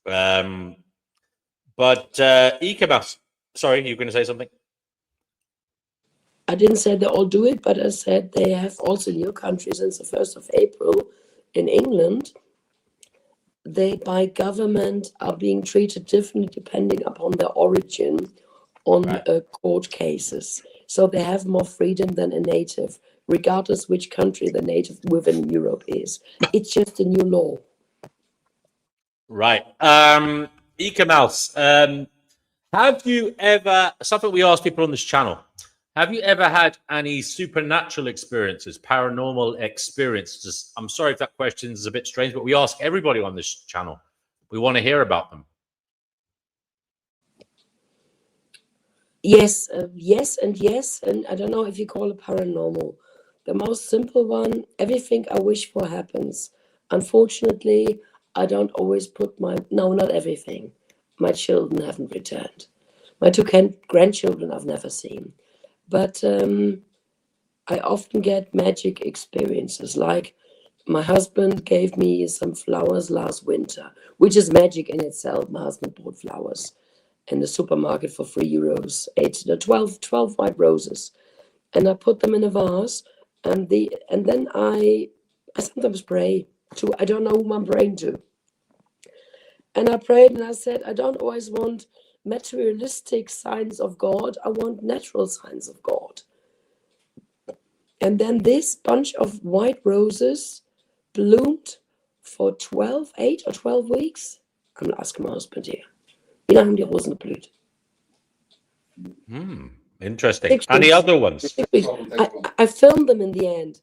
Speaker 3: But Ikemas, sorry, you were going to say something?
Speaker 6: I didn't say they all do it, but I said they have also in your country since the 1st of April in England. They, by government, are being treated differently depending upon their origin on court cases. So they have more freedom than a native, regardless which country the native within Europe is. It's just a new law.
Speaker 3: Right. Ikemas, have you ever, something we ask people on this channel, have you ever had any supernatural experiences, paranormal experiences? I'm sorry if that question is a bit strange, but we ask everybody on this channel. We want to hear about them.
Speaker 6: Yes, yes, and yes. And I don't know if you call it paranormal. The most simple one, everything I wish for happens. Unfortunately, I don't always put no, not everything. My children haven't returned. My two grandchildren I've never seen. But I often get magic experiences. Like my husband gave me some flowers last winter, which is magic in itself. My husband bought flowers in the supermarket for €3, 12 white roses. And I put them in a vase. And then I sometimes pray to, I don't know whom I'm praying to. And I prayed and I said, I don't always want materialistic signs of God. I want natural signs of God. And then this bunch of white roses bloomed for 8 or 12 weeks. I'm going to ask my husband here. Wie lange haben die Rosen geblüht?
Speaker 3: Interesting. Any other ones?
Speaker 6: I filmed them in the end.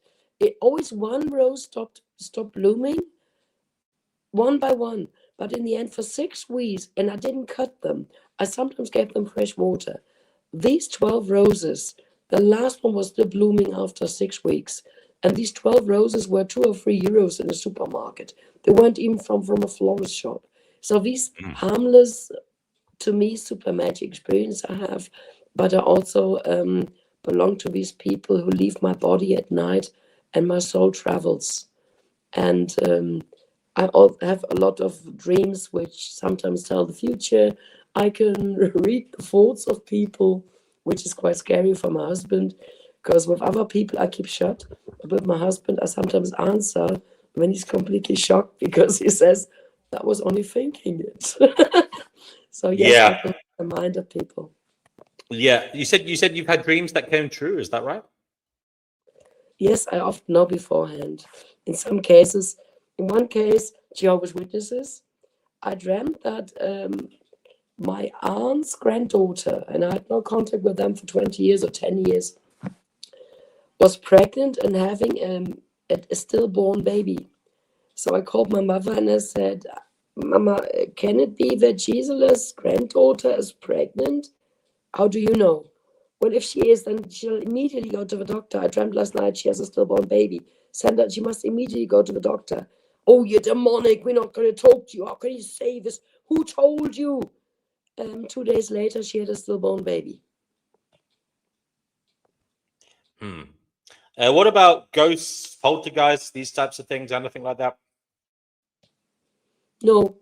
Speaker 6: Always one rose stopped blooming, one by one. But in the end, for 6 weeks, and I didn't cut them. I sometimes gave them fresh water. These 12 roses, the last one was still blooming after 6 weeks. And these 12 roses were 2 or 3 euros in a supermarket. They weren't even from a florist shop. So these harmless, to me, super magic experience I have, but I also belong to these people who leave my body at night and my soul travels. And I have a lot of dreams which sometimes tell the future. I can read the thoughts of people, which is quite scary for my husband, because with other people I keep shut. But with my husband, I sometimes answer when he's completely shocked because he says, that was only thinking it. So yes, I can read the mind of people.
Speaker 3: Yeah, you said you've had dreams that came true. Is that right?
Speaker 6: Yes, I often know beforehand. In some cases, in one case, Jehovah's Witnesses, I dreamt that my aunt's granddaughter, and I had no contact with them for 20 years or 10 years, was pregnant and having a stillborn baby. So I called my mother and I said, Mama, can it be that Gisela's granddaughter is pregnant? How do you know? Well, if she is, then she'll immediately go to the doctor. I dreamt last night she has a stillborn baby. Send her, she must immediately go to the doctor. Oh, you're demonic. We're not going to talk to you. How can you say this? Who told you? 2 days later, she had a stillborn baby.
Speaker 3: What about ghosts, poltergeists, these types of things? Anything like that?
Speaker 6: No.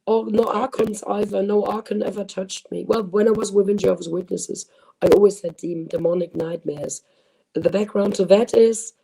Speaker 6: Or no archons either. No archon ever touched me. Well, when I was within Jehovah's Witnesses, I always had demonic nightmares. The background to that is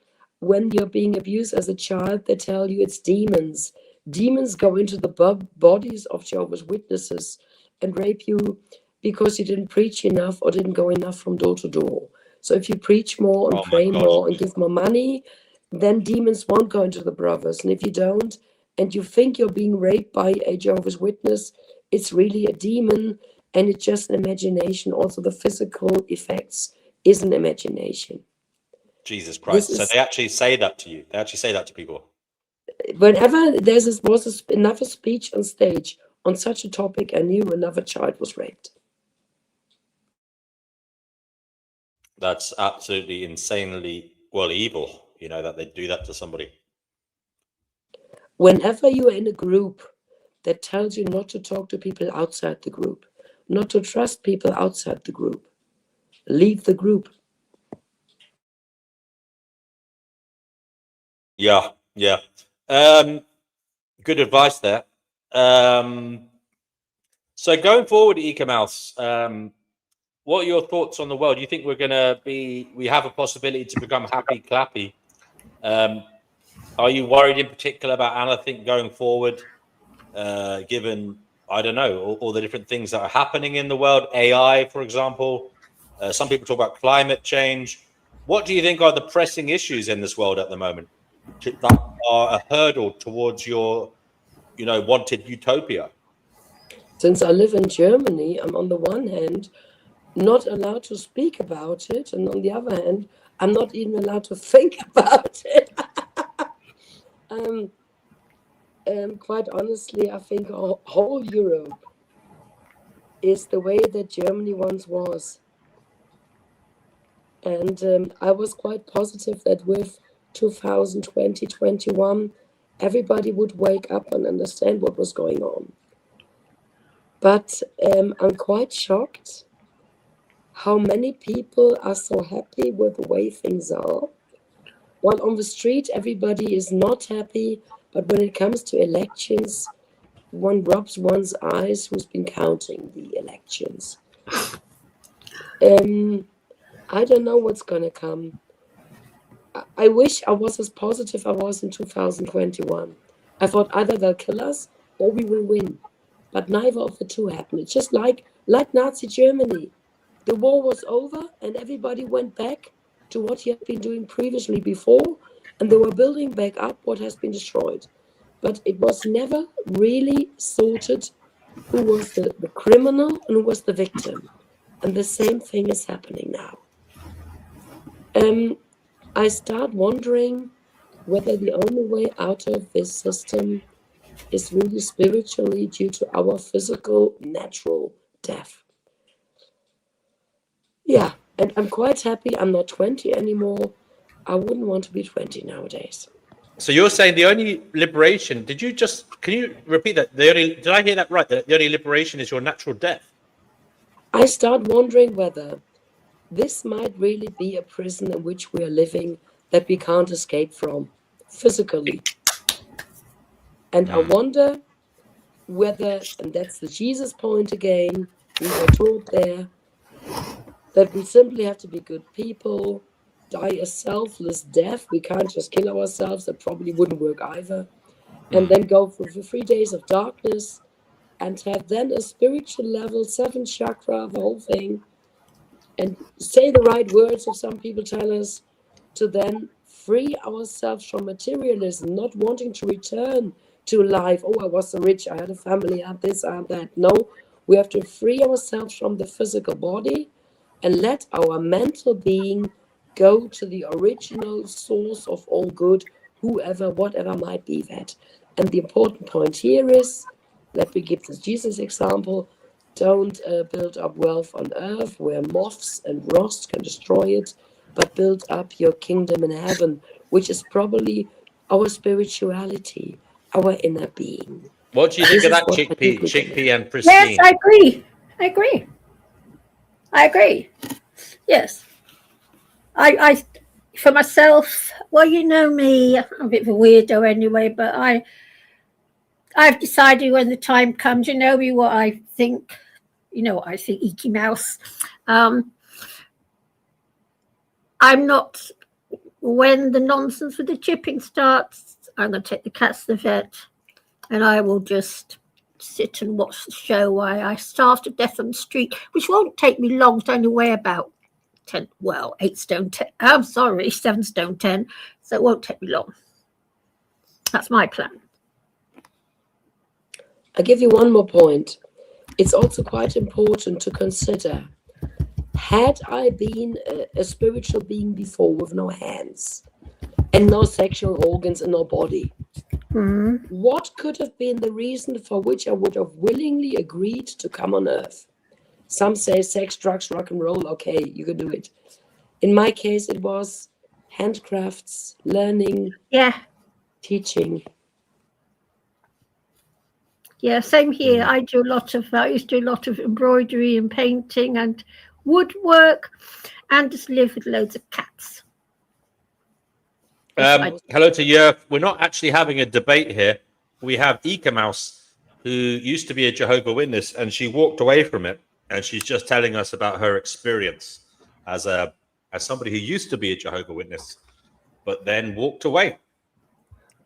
Speaker 6: when you're being abused as a child, they tell you it's demons. Demons go into the bodies of Jehovah's Witnesses and rape you because you didn't preach enough or didn't go enough from door to door. So if you preach more and pray more and give more money, then demons won't go into the brothers. And if you don't, and you think you're being raped by a Jehovah's Witness, it's really a demon and it's just an imagination. Also, the physical effects is an imagination.
Speaker 3: Jesus Christ. So they actually say that to you. They actually say that to people.
Speaker 6: Whenever was another speech on stage on such a topic, I knew another child was raped.
Speaker 3: That's absolutely insanely, evil, that they do that to somebody.
Speaker 6: Whenever you are in a group that tells you not to talk to people outside the group, not to trust people outside the group, leave the group.
Speaker 3: Yeah. Good advice there. So going forward, Ecomouse, what are your thoughts on the world? Do you think we have a possibility to become happy clappy? Are you worried in particular about anything going forward, given, I don't know, all the different things that are happening in the world, AI, for example? Some people talk about climate change. What do you think are the pressing issues in this world at the moment that are a hurdle towards your, wanted utopia?
Speaker 6: Since I live in Germany, I'm on the one hand not allowed to speak about it, and on the other hand, I'm not even allowed to think about it. Quite honestly, I think whole Europe is the way that Germany once was. And I was quite positive that with 2020-21, everybody would wake up and understand what was going on. But I'm quite shocked how many people are so happy with the way things are. While on the street, everybody is not happy, but when it comes to elections, one rubs one's eyes who's been counting the elections. I don't know what's going to come. I wish I was as positive I was in 2021. I thought either they'll kill us or we will win. But neither of the two happened. It's just like Nazi Germany. The war was over and everybody went back to what he had been doing previously before, and they were building back up what has been destroyed. But it was never really sorted who was the criminal and who was the victim. And the same thing is happening now. I start wondering whether the only way out of this system is really spiritually due to our physical, natural death. Yeah, and I'm quite happy I'm not 20 anymore. I wouldn't want to be 20 nowadays.
Speaker 3: So you're saying the only liberation, can you repeat that? Did I hear that right? That the only liberation is your natural death?
Speaker 6: I start wondering whether this might really be a prison in which we are living that we can't escape from physically. And I wonder whether, and that's the Jesus point again, we were taught there, that we simply have to be good people, die a selfless death. We can't just kill ourselves. That probably wouldn't work either. And then go for 3 days of darkness and have then a spiritual level, 7 chakra, the whole thing, and say the right words, if some people tell us, to then free ourselves from materialism, not wanting to return to life. Oh, I was so rich, I had a family, I had this, I had that. No, we have to free ourselves from the physical body and let our mental being go to the original source of all good, whoever, whatever might be that. And the important point here is, let me give this Jesus example, don't build up wealth on earth where moths and rust can destroy it, but build up your kingdom in heaven, which is probably our spirituality, our inner being.
Speaker 3: What do you think of that chickpea and pristine?
Speaker 2: Yes, I agree. I agree. Yes. I for myself, well, you know me, I'm a bit of a weirdo anyway, but I've decided when the time comes, you know me what I think, Eeky Mouse. I'm not, when the nonsense with the chipping starts, I'm going to take the cats to the vet and I will just sit and watch the show while I starve to death on the street, which won't take me long. It's only weigh about 8 stone 10. I'm sorry, 7 stone 10. So it won't take me long. That's my plan.
Speaker 6: I'll give you one more point. It's also quite important to consider, had I been a spiritual being before with no hands and no sexual organs and no body, what could have been the reason for which I would have willingly agreed to come on earth? Some say sex, drugs, rock and roll. Okay, you can do it. In my case, it was handcrafts, learning, teaching.
Speaker 2: Yeah, same here. I used to do a lot of embroidery and painting and woodwork and just live with loads of cats.
Speaker 3: Hello to you. We're not actually having a debate here. We have Ika Mouse, who used to be a Jehovah's Witness, and she walked away from it. And she's just telling us about her experience as somebody who used to be a Jehovah's Witness, but then walked away.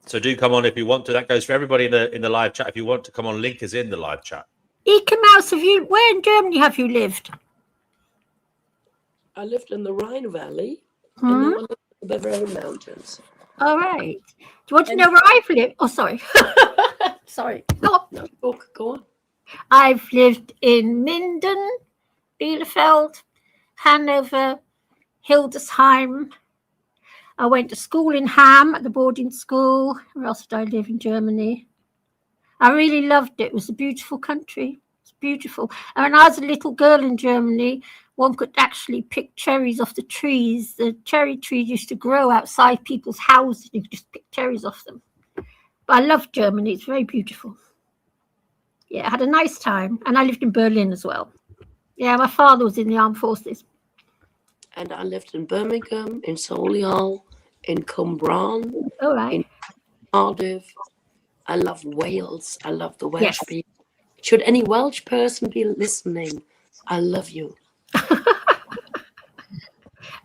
Speaker 3: So do come on if you want to. That goes for everybody in the live chat. If you want to come on, link is in the live chat.
Speaker 2: Ika Mouse, where in Germany have you lived?
Speaker 6: I lived in the Rhine Valley and then I lived in the Bavarian Mountains.
Speaker 2: All right. Do you want to know where I've lived? Oh, sorry. Sorry. Go on.
Speaker 6: No, go on.
Speaker 2: I've lived in Minden, Bielefeld, Hanover, Hildesheim. I went to school in Ham at the boarding school. Where else did I live in Germany? I really loved it. It was a beautiful country. It's beautiful. And when I was a little girl in Germany, one could actually pick cherries off the trees. The cherry trees used to grow outside people's houses. You could just pick cherries off them. But I love Germany. It's very beautiful. Yeah, I had a nice time. And I lived in Berlin as well. Yeah, my father was in the armed forces.
Speaker 6: And I lived in Birmingham, in Solihull, in Cwmbran, in Cardiff. I love Wales. I love the Welsh people. Should any Welsh person be listening, I love you.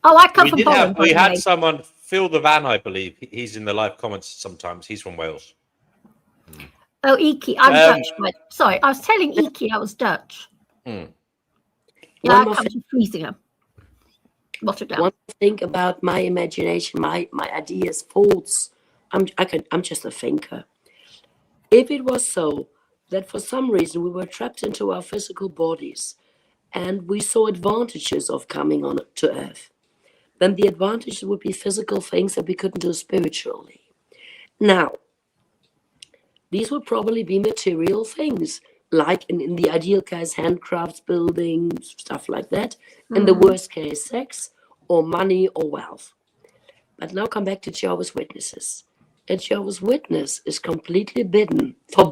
Speaker 2: I come from Poland.
Speaker 3: We had someone, Phil the Van, I believe. He's in the live comments sometimes. He's from Wales.
Speaker 2: Oh, Iki. I'm Dutch. Sorry, I was telling Iki I was Dutch. Yeah, I come from Friesingen.
Speaker 6: One thing about my imagination, my ideas, thoughts. I'm just a thinker. If it was so that for some reason we were trapped into our physical bodies and we saw advantages of coming on to Earth, then the advantages would be physical things that we couldn't do spiritually. Now, these would probably be material things, like in the ideal case, handcrafts, buildings, stuff like that. In the worst case, sex or money or wealth. But now come back to Jehovah's Witnesses. A Jehovah's Witness is completely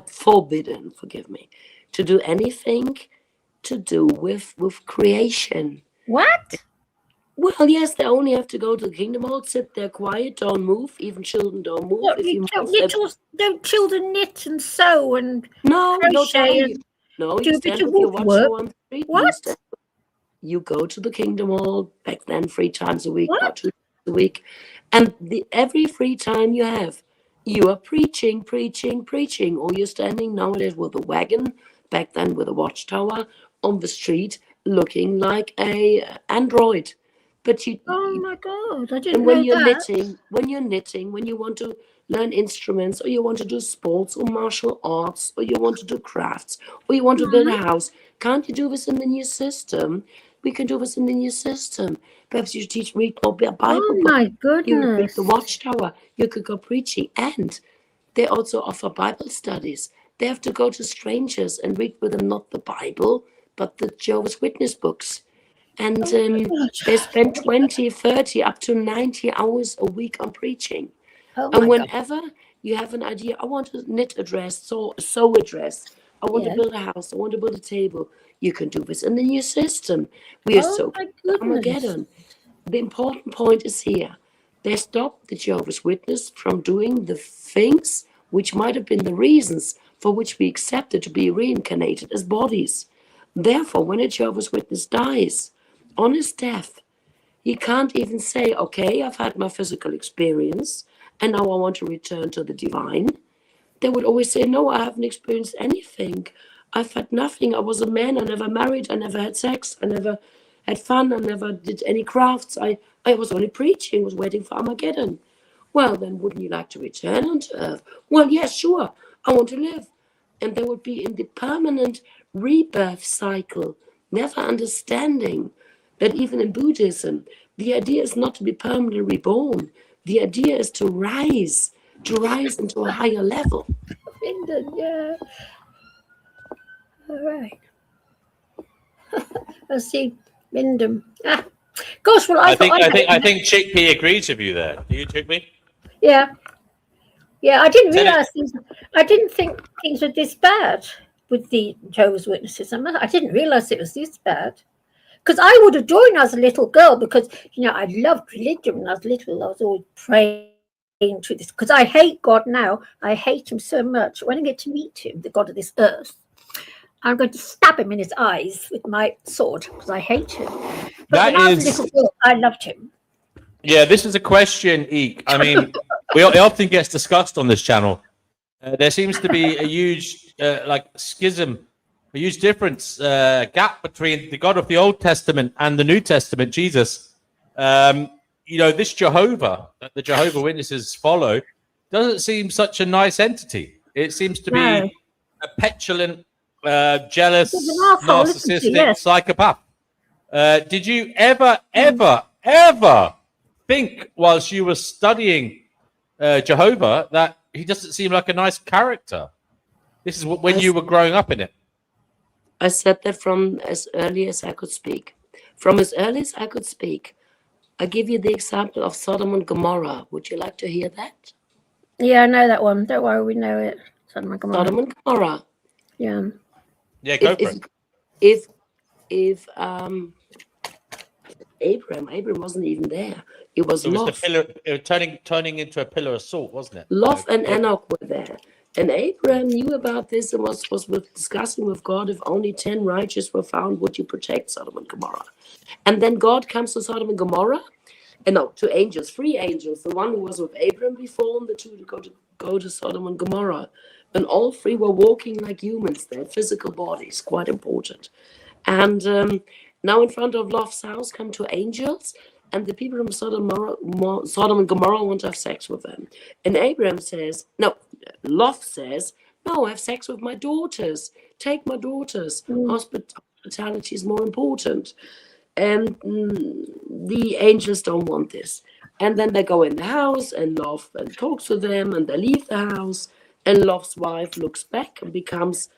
Speaker 6: forbidden, forgive me, to do anything to do with creation.
Speaker 2: What?
Speaker 6: Well, yes, they only have to go to the kingdom hall, sit there quiet, don't move. Even children don't move.
Speaker 2: What,
Speaker 6: If you move,
Speaker 2: don't children knit and sew and
Speaker 6: no,
Speaker 2: crochet and
Speaker 6: no,
Speaker 2: do
Speaker 6: you
Speaker 2: a bit
Speaker 6: stand
Speaker 2: of
Speaker 6: with your
Speaker 2: woodwork?
Speaker 6: watchtower on the street.
Speaker 2: What?
Speaker 6: You go to the kingdom hall, back then 3 times a week,
Speaker 2: What?
Speaker 6: not 2 times a week. And every free time you have, you are preaching, or you're standing nowadays with a wagon, back then with a watchtower on the street, looking like a android. But
Speaker 2: Oh my God, I
Speaker 6: and
Speaker 2: didn't
Speaker 6: when
Speaker 2: know
Speaker 6: you're
Speaker 2: that.
Speaker 6: knitting, when you want to learn instruments, or you want to do sports or martial arts, or you want to do crafts, or you want to build a house, can't you do this in the new system? We can do this in the new system. Perhaps you should read more Bible
Speaker 2: Oh
Speaker 6: books.
Speaker 2: my
Speaker 6: You read
Speaker 2: goodness.
Speaker 6: the Watchtower. You could go preaching. And they also offer Bible studies. They have to go to strangers and read with them not the Bible, but the Jehovah's Witness books. And they spend 20, 30, up to 90 hours a week on preaching.
Speaker 2: Oh
Speaker 6: And
Speaker 2: my God.
Speaker 6: whenever you have an idea, I want to knit a dress, sew a dress, I want to build a house, I want to build a table, you can do this in the new system. We are
Speaker 2: Oh
Speaker 6: so
Speaker 2: my goodness.
Speaker 6: Armageddon. The important point is here. They stopped the Jehovah's Witness from doing the things which might have been the reasons for which we accepted to be reincarnated as bodies. Therefore, when a Jehovah's Witness dies, on his death, he can't even say, okay, I've had my physical experience and now I want to return to the divine. They would always say, no, I haven't experienced anything. I've had nothing. I was a man. I never married. I never had sex. I never had fun. I never did any crafts. I was only preaching, was waiting for Armageddon. Well, then wouldn't you like to return onto earth? Well, yes, sure. I want to live. And they would be in the permanent rebirth cycle, never understanding that even in Buddhism, the idea is not to be permanently reborn. The idea is to rise into a higher level.
Speaker 2: England, yeah. All right. Let's see, Wyndham. Gosh, well,
Speaker 3: I think Chickpea agrees with you there. Do you, Chickpea?
Speaker 2: Yeah, I didn't realize things. I didn't think things were this bad with the Jehovah's Witnesses. I didn't realize it was this bad. Because I would have joined as a little girl because, I loved religion when I was little. I was always praying to this because I hate God now. I hate him so much. When I get to meet him, the God of this earth, I'm going to stab him in his eyes with my sword because I hate him. But when I was a little girl, I loved him.
Speaker 3: Yeah, this is a question, Eek. I mean, it often gets discussed on this channel. There seems to be a huge schism, a huge difference, gap between the God of the Old Testament and the New Testament, Jesus. This Jehovah that the Jehovah Witnesses follow doesn't seem such a nice entity. It seems to be a petulant, jealous, narcissistic psychopath. Did you ever think whilst you were studying Jehovah that he doesn't seem like a nice character? This is when you were growing up in it.
Speaker 6: I said that from as early as I could speak. From as early as I could speak. I give you the example of Sodom and Gomorrah. Would you like to hear that?
Speaker 2: Yeah, I know that one. Don't worry, we know it. Sodom and Gomorrah.
Speaker 6: Sodom and Gomorrah.
Speaker 2: Yeah.
Speaker 3: Yeah, go for it.
Speaker 6: If Abraham wasn't even there. It was Lot.
Speaker 3: The pillar, it was turning into a pillar of salt, wasn't it?
Speaker 6: Lot and Enoch were there. And Abraham knew about this and was discussing with God, if only 10 righteous were found, would you protect Sodom and Gomorrah? And then God comes to Sodom and Gomorrah, and to angels, 3 angels, the one who was with Abraham before, and the 2 to go to Sodom and Gomorrah. And all 3 were walking like humans, their physical bodies, quite important. And now in front of Lot's house come 2 angels, and the people from Sodom and Gomorrah want to have sex with them. And Abraham says, no, Lot says, no, have sex with my daughters. Take my daughters. Hospitality is more important. And the angels don't want this. And then they go in the house, and Lot talks to them, and they leave the house. And Lot's wife looks back and becomes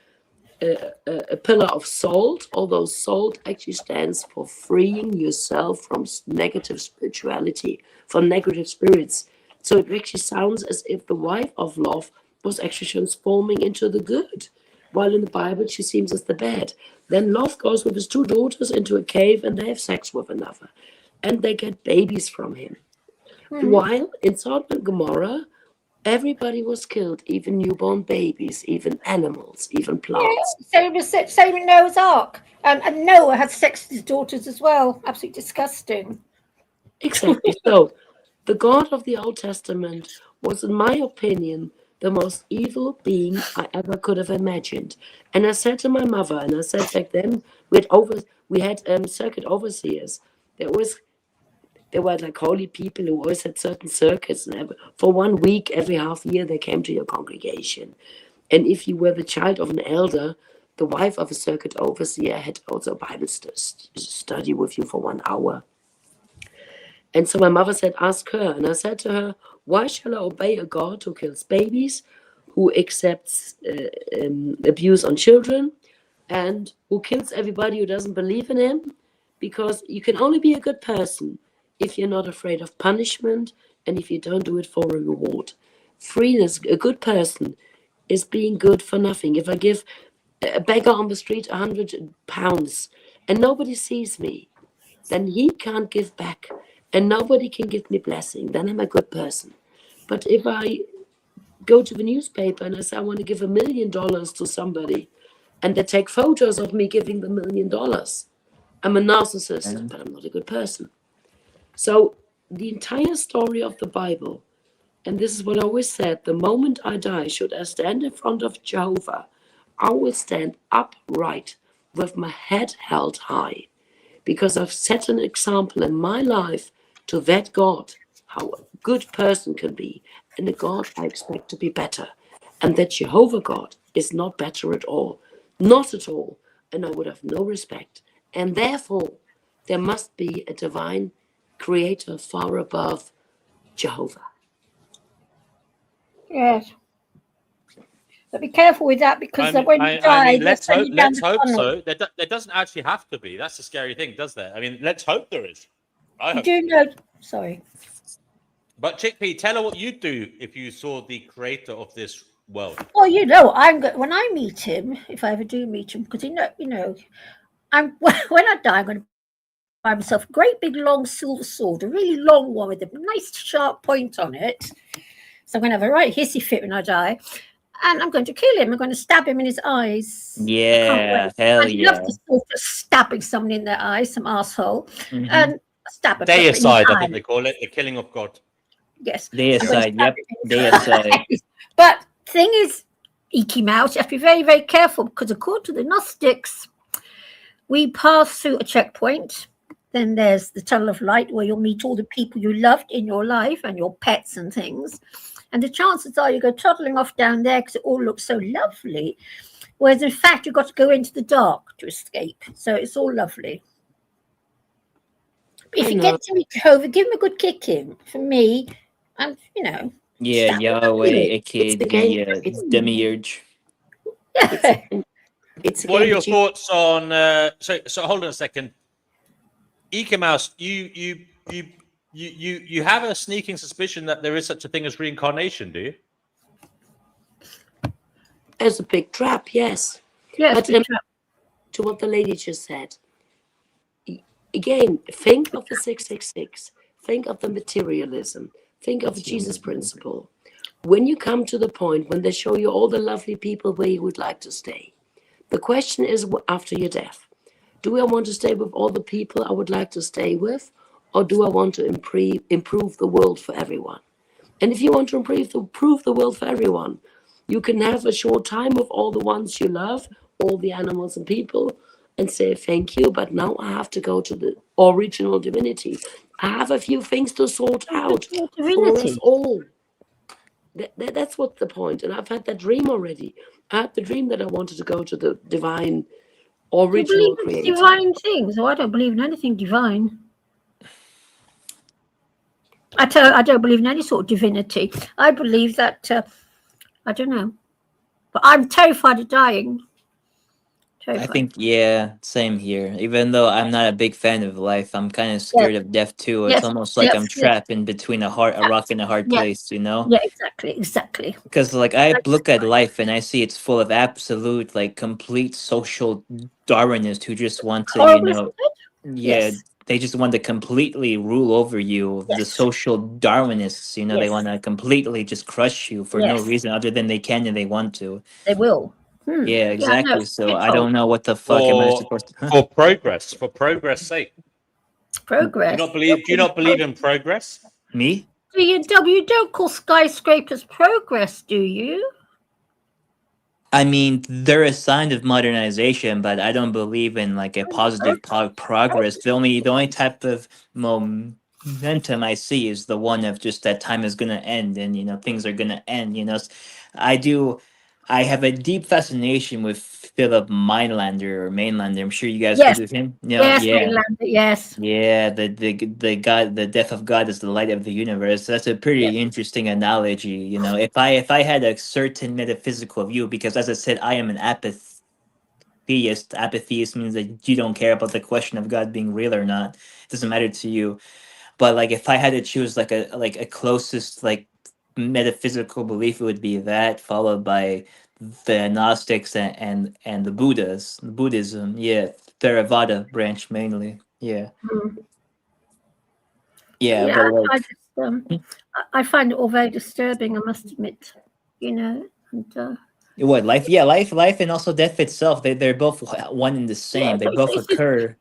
Speaker 6: a pillar of salt, although salt actually stands for freeing yourself from negative spirituality, from negative spirits. So it actually sounds as if the wife of love was actually transforming into the good, while in the Bible she seems as the bad. Then Lot goes with his 2 daughters into a cave and they have sex with another. And they get babies from him. While in Sodom and Gomorrah, everybody was killed, even newborn babies, even animals, even plants.
Speaker 2: Same in Noah's Ark. And Noah had sex with his daughters as well. Absolutely disgusting.
Speaker 6: Exactly. So the God of the Old Testament was, in my opinion, the most evil being I ever could have imagined. And I said to my mother, and I said back then, we had circuit overseers. There were like holy people who always had certain circuits, and for 1 week every half year they came to your congregation. And if you were the child of an elder, the wife of a circuit overseer had also a Bible study with you for 1 hour. And so my mother said, ask her. And I said to her, why shall I obey a God who kills babies, who accepts abuse on children, and who kills everybody who doesn't believe in him? Because you can only be a good person if you're not afraid of punishment and if you don't do it for a reward. Freeness, a good person, is being good for nothing. If I give a beggar on the street £100 and nobody sees me, then he can't give back and nobody can give me blessing. Then I'm a good person. But if I go to the newspaper and I say I want to give $1 million to somebody, and they take photos of me giving the $1 million, I'm a narcissist, but I'm not a good person. So the entire story of the Bible, and this is what I always said, the moment I die, should I stand in front of Jehovah, I will stand upright with my head held high, because I've set an example in my life to that God, how a good person can be, and a God I expect to be better. And that Jehovah God is not better at all, not at all, and I would have no respect. And therefore, there must be a divine creator far above Jehovah.
Speaker 2: Yes. But be careful with that, because when you die,
Speaker 3: let's hope so. There doesn't actually have to be. That's the scary thing, does there? I mean, let's hope there is. I hope.
Speaker 2: Sorry.
Speaker 3: But Chickpea, tell her what you'd do if you saw the creator of this world.
Speaker 2: Well, when I meet him, if I ever do meet him, because when I die, I'm going to buy myself a great big long silver sword, a really long one with a nice sharp point on it. So I'm going to have a right hissy fit when I die. And I'm going to kill him. I'm going to stab him in his eyes.
Speaker 5: Yeah, hell yeah.
Speaker 2: I love the thought of stabbing someone in their eyes, some asshole. And stab him.
Speaker 3: Deicide, I think they call it, the killing of God.
Speaker 2: Yes.
Speaker 5: Deicide, yep. Deicide.
Speaker 2: But thing is, eke him out. You have to be very, very careful, because according to the Gnostics, we pass through a checkpoint. Then there's the tunnel of light, where you'll meet all the people you loved in your life and your pets and things. And the chances are you go toddling off down there because it all looks so lovely. Whereas in fact, you've got to go into the dark to escape. So it's all lovely. If you get to meet Jehovah, give him a good kicking. For me, and
Speaker 5: Yeah, Yahweh, aka the demiurge.
Speaker 3: What are your thoughts on? So hold on a second. Ike Mouse, you have a sneaking suspicion that there is such a thing as reincarnation, do you?
Speaker 6: As a big trap, yes.
Speaker 2: Yes,
Speaker 6: but to what the lady just said, again, think of the 666, think of the materialism, think of the Jesus principle. When you come to the point when they show you all the lovely people where you would like to stay, the question is, after your death, do I want to stay with all the people I would like to stay with, or do I want to improve the world for everyone? And if you want to improve the world for everyone, you can have a short time with all the ones you love, all the animals and people, and say thank you, but now I have to go to the original divinity. I have a few things to sort out for us all. That's what the point. And I've had that dream already. I had the dream that I wanted to go to the divine original creator.
Speaker 2: Divine things. Oh, I don't believe in anything divine. I don't believe in any sort of divinity. I believe that I don't know, but I'm terrified of dying.
Speaker 5: I think, yeah, same here. Even though I'm not a big fan of life, I'm kind of scared of death too. It's
Speaker 2: Yes,
Speaker 5: almost like I'm
Speaker 2: yes, yes,
Speaker 5: trapped in between a rock and a hard
Speaker 2: yeah,
Speaker 5: place, you know?
Speaker 2: yeah, exactly.
Speaker 5: Because like I
Speaker 2: Like,
Speaker 5: look at life and I see it's full of absolute, like, complete social Darwinists who just want to,
Speaker 2: horrible, isn't it?
Speaker 5: yeah,
Speaker 2: Yes,
Speaker 5: they just want to completely rule over you. The
Speaker 2: yes,
Speaker 5: social Darwinists, they
Speaker 2: yes,
Speaker 5: want to completely just crush you for no
Speaker 2: yes,
Speaker 5: reason other than they can and they want to.
Speaker 2: they will.
Speaker 5: Yeah,
Speaker 2: Yeah, I know,
Speaker 5: exactly.
Speaker 2: it's
Speaker 5: So I
Speaker 2: pitfall.
Speaker 5: don't know what the fuck am I
Speaker 3: For
Speaker 5: supposed to.
Speaker 3: for progress, for progress' sake.
Speaker 2: Progress.
Speaker 3: Do you not believe in progress?
Speaker 5: Me?
Speaker 2: You don't call skyscrapers progress, do you?
Speaker 5: I mean, they're a sign of modernization, but I don't believe in like a positive progress. The only type of momentum I see is the one of just that time is gonna end, and things are gonna end. I do. I have a deep fascination with Philip Mainlander. I'm sure you guys heard
Speaker 2: Yes,
Speaker 5: of him.
Speaker 2: yes,
Speaker 5: Yeah.
Speaker 2: mainland, yes.
Speaker 5: Yeah, the God, the death of God is the light of the universe. That's a
Speaker 2: Yeah.
Speaker 5: pretty interesting analogy. If I had a certain metaphysical view, because as I said, I am an apatheist. Apatheist means that you don't care about the question of God being real or not. It doesn't matter to you. But like, if I had to choose like a closest like metaphysical belief, it would be that followed by the Gnostics and the Buddhism. Yeah, Theravada branch mainly. Yeah.
Speaker 2: Mm.
Speaker 5: Yeah,
Speaker 2: Yeah,
Speaker 5: but
Speaker 2: I
Speaker 5: like,
Speaker 2: just I find it all very disturbing, I must admit. And
Speaker 5: what life? Yeah, life, and also death itself. They're both one and the
Speaker 2: yeah,
Speaker 5: same. They
Speaker 2: but
Speaker 5: both
Speaker 2: it's just,
Speaker 5: occur.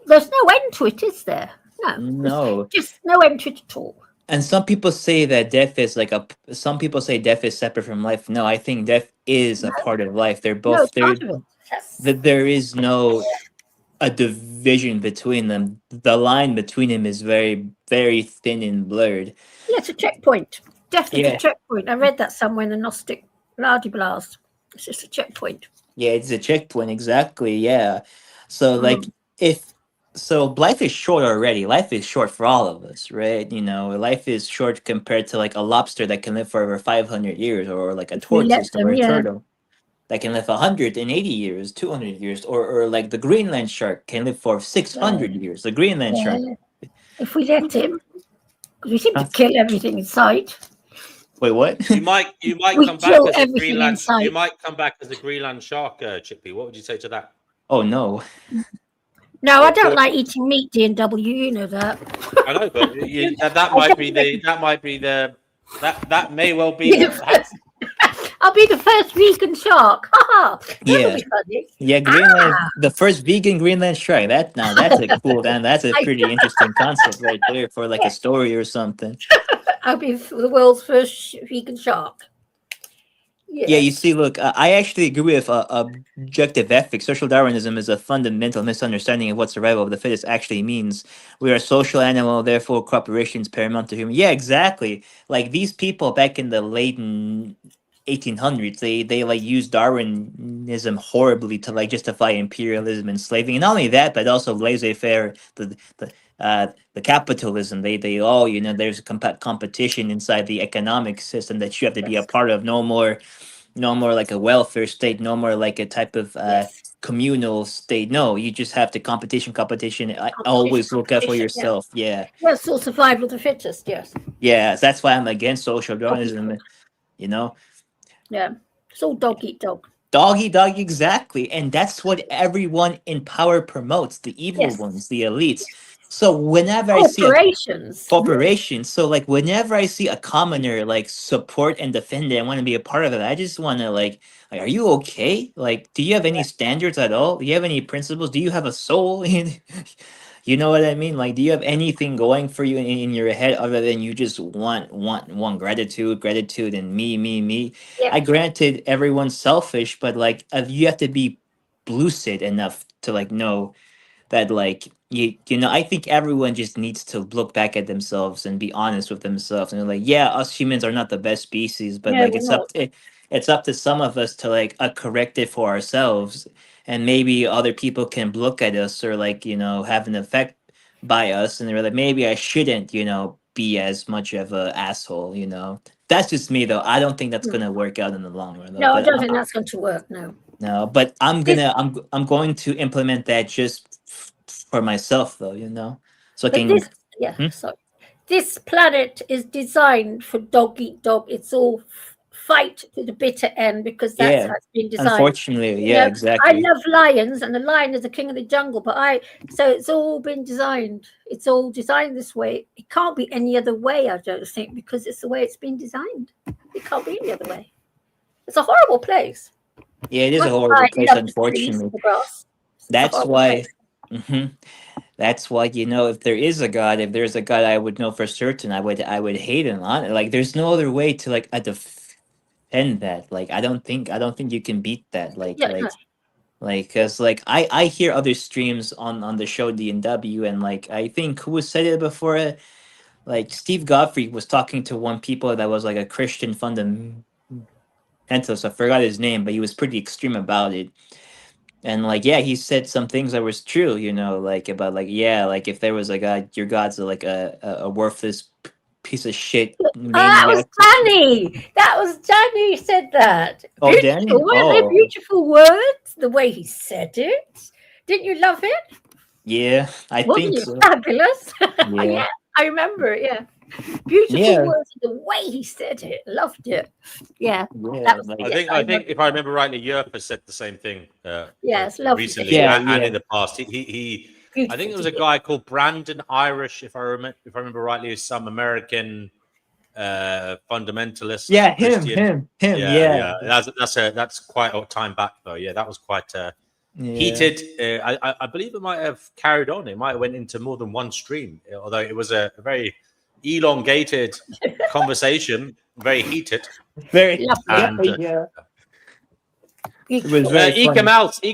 Speaker 2: there's no end to it, is there? No, there's
Speaker 5: No,
Speaker 2: just no end to it at all.
Speaker 5: and some people say that death is like a. Some people say death is separate from life. No, I think death is a
Speaker 2: No,
Speaker 5: part of life. They're
Speaker 2: no,
Speaker 5: both
Speaker 2: it's
Speaker 5: there.
Speaker 2: part of it. Yes.
Speaker 5: That there is no a division between them. The line between them is very, very thin and blurred.
Speaker 2: Yeah, it's a checkpoint. Definitely a
Speaker 5: Yeah,
Speaker 2: checkpoint. I read that somewhere in the Gnostic Lardy Blast. It's just a checkpoint.
Speaker 5: yeah, it's a checkpoint, exactly. Yeah. So like,
Speaker 2: Mm.
Speaker 5: if so life is short already. Life is short for all of us, right? Life is short compared to like a lobster that can live for over 500 years, or like a
Speaker 2: If we let
Speaker 5: tortoise or
Speaker 2: them,
Speaker 5: a
Speaker 2: yeah.
Speaker 5: turtle that can live 180 years, 200 years, or like the Greenland shark can live for
Speaker 2: Yeah,
Speaker 5: 600 years. The Greenland shark.
Speaker 2: yeah. If we let him, because we seem to
Speaker 5: Huh?
Speaker 2: kill everything in sight.
Speaker 5: Wait, what?
Speaker 3: You might
Speaker 2: We
Speaker 3: come back
Speaker 2: kill
Speaker 3: as a
Speaker 2: everything in
Speaker 3: Greenland. You
Speaker 2: sight.
Speaker 3: might come back as a Greenland shark, Chippy. What would you say to that?
Speaker 5: Oh no.
Speaker 2: No,
Speaker 3: Or
Speaker 2: I
Speaker 3: a
Speaker 2: don't
Speaker 3: tortoise?
Speaker 2: like eating meat, D&W. You know that.
Speaker 3: I know, but that may well be the.
Speaker 2: I'll be the first vegan shark. That'll
Speaker 5: Yeah.
Speaker 2: be funny.
Speaker 5: Yeah, Greenland, the first vegan Greenland shark. That's a cool, and that's a pretty interesting concept right there for like a story or something.
Speaker 2: I'll be the world's first vegan shark.
Speaker 5: Yeah, you
Speaker 2: Yes.
Speaker 5: see, look, I actually agree with objective ethics. Social Darwinism is a fundamental misunderstanding of what survival of the fittest actually means. We are a social animal, therefore cooperation is paramount to human. Yeah, exactly. Like these people back in the late 1800s, they like used Darwinism horribly to like justify imperialism and slavery, and not only that, but also laissez-faire, the capitalism. They all, there's a competition inside the economic system that you have to be a
Speaker 2: Yes.
Speaker 5: part of. No more like a welfare state, no more like a type of
Speaker 2: Yes.
Speaker 5: communal state. No, you just have to competition. I
Speaker 2: Competition.
Speaker 5: always look out for
Speaker 2: Competition. Yeah.
Speaker 5: yourself. Yeah,
Speaker 2: Yes. Still survival of the fittest. Yes.
Speaker 5: yeah, that's why I'm against social
Speaker 2: Dog eat
Speaker 5: Darwinism.
Speaker 2: dog.
Speaker 5: you know
Speaker 2: Yeah. It's all dog eat dog.
Speaker 5: dog, exactly, and that's what everyone in power promotes, the evil
Speaker 2: Yes.
Speaker 5: ones, the elites. So whenever I see a
Speaker 2: Corporations.
Speaker 5: corporation, so like whenever I see a commoner like support and defend it, I want to be a part of it. I just want to like, are you okay? Like, do you have any standards at all? Do you have any principles? Do you have a soul? You know what I mean? Like, do you have anything going for you in your head other than you just want gratitude, and me?
Speaker 2: Yeah.
Speaker 5: I granted everyone's selfish, but like, you have to be lucid enough to like know that like, I think everyone just needs to look back at themselves and be honest with themselves, and like, yeah, us humans are not the best species, but
Speaker 2: Yeah.
Speaker 5: like,
Speaker 2: We're not.
Speaker 5: it's up to some of us to like correct it for ourselves, and maybe other people can look at us or like, have an effect by us, and they're like, maybe I shouldn't, be as much of a asshole. That's just me though. I don't think that's
Speaker 2: No,
Speaker 5: gonna work out in the long run though,
Speaker 2: no, I
Speaker 5: but
Speaker 2: don't think that's going to work. No.
Speaker 5: No, but I'm going to implement that just for myself, though. So I
Speaker 2: But
Speaker 5: can.
Speaker 2: sorry. This planet is designed for dog eat dog. It's all fight to the bitter end because that's how it's been designed.
Speaker 5: Unfortunately, yeah,
Speaker 2: I
Speaker 5: exactly.
Speaker 2: love lions, and the lion is the king of the jungle. But so it's all been designed. It's all designed this way. It can't be any other way, I don't think, because it's the way it's been designed. It can't be any other way. It's a horrible place.
Speaker 5: Yeah, it is a horrible place, unfortunately. That's why. That's why, if there is a God, if there's a God, I would know for certain. I would hate him on it. Like, there's no other way to defend that. Like, I don't think you can beat that. Because I hear other streams on the show D&W, and I think who said it before, like Steve Godfrey was talking to one people that was like a Christian fundamentalist. I forgot his name, but he was pretty extreme about it. And he said some things that was true, about if there was a God, your God's a worthless piece of shit.
Speaker 2: That was Danny. That was Danny who said that.
Speaker 5: Oh, Danny?
Speaker 2: Weren't they beautiful words? The way he said it. Didn't you love it?
Speaker 5: Yeah, I think
Speaker 2: it
Speaker 5: so.
Speaker 2: Fabulous.
Speaker 5: Yeah.
Speaker 2: I remember it. Yeah. Beautiful words. The way he said it. Loved it. Yeah. That was,
Speaker 3: I think if I remember rightly, Yerpa said the same thing.
Speaker 2: Yes, lovely.
Speaker 3: Recently, and in the past, he I think there was a guy called Brandon Irish, if I remember rightly, who's some American fundamentalist.
Speaker 5: Yeah,
Speaker 3: Christian.
Speaker 5: him. Yeah.
Speaker 3: That's quite a time back though. Yeah, that was quite heated. I believe it might have carried on. It might have went into more than one stream, although it was a very elongated conversation, very heated.
Speaker 5: Very
Speaker 3: It was very eke them out. Do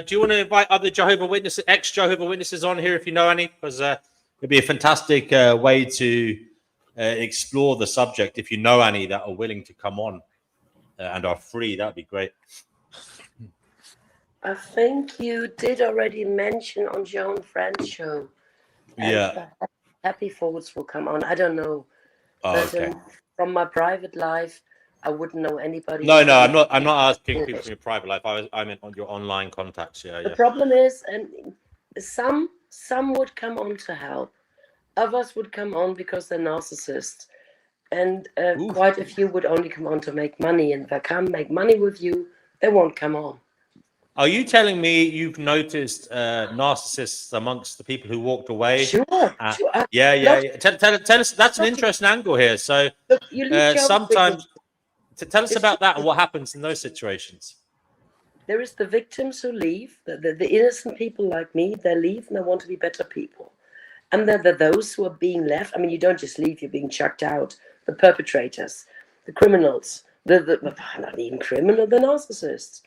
Speaker 3: you want to invite other ex-Jehovah's Witnesses on here if you know any? Because it'd be a fantastic way to explore the subject. If you know any that are willing to come on and are free, that'd be great.
Speaker 6: I think you did already mention on Joan Friend's show.
Speaker 3: Yeah.
Speaker 6: Happy Thoughts will come on. I don't know.
Speaker 3: Okay.
Speaker 6: From my private life, I wouldn't know anybody.
Speaker 3: No, I'm not asking people from your private life. I meant on your online contacts. Yeah.
Speaker 6: The problem is, and some would come on to help. Others would come on because they're narcissists. And quite a few would only come on to make money. And if I can't make money with you, they won't come on.
Speaker 3: Are you telling me you've noticed narcissists amongst the people who walked away?
Speaker 6: Sure.
Speaker 3: Yeah. Tell us. That's an interesting angle here. So sometimes, tell us about that and what happens in those situations.
Speaker 6: There is the victims who leave, the innocent people like me. They leave and they want to be better people. And then there are those who are being left. I mean, you don't just leave; you're being chucked out. The perpetrators, the criminals, the not even criminal, the narcissists.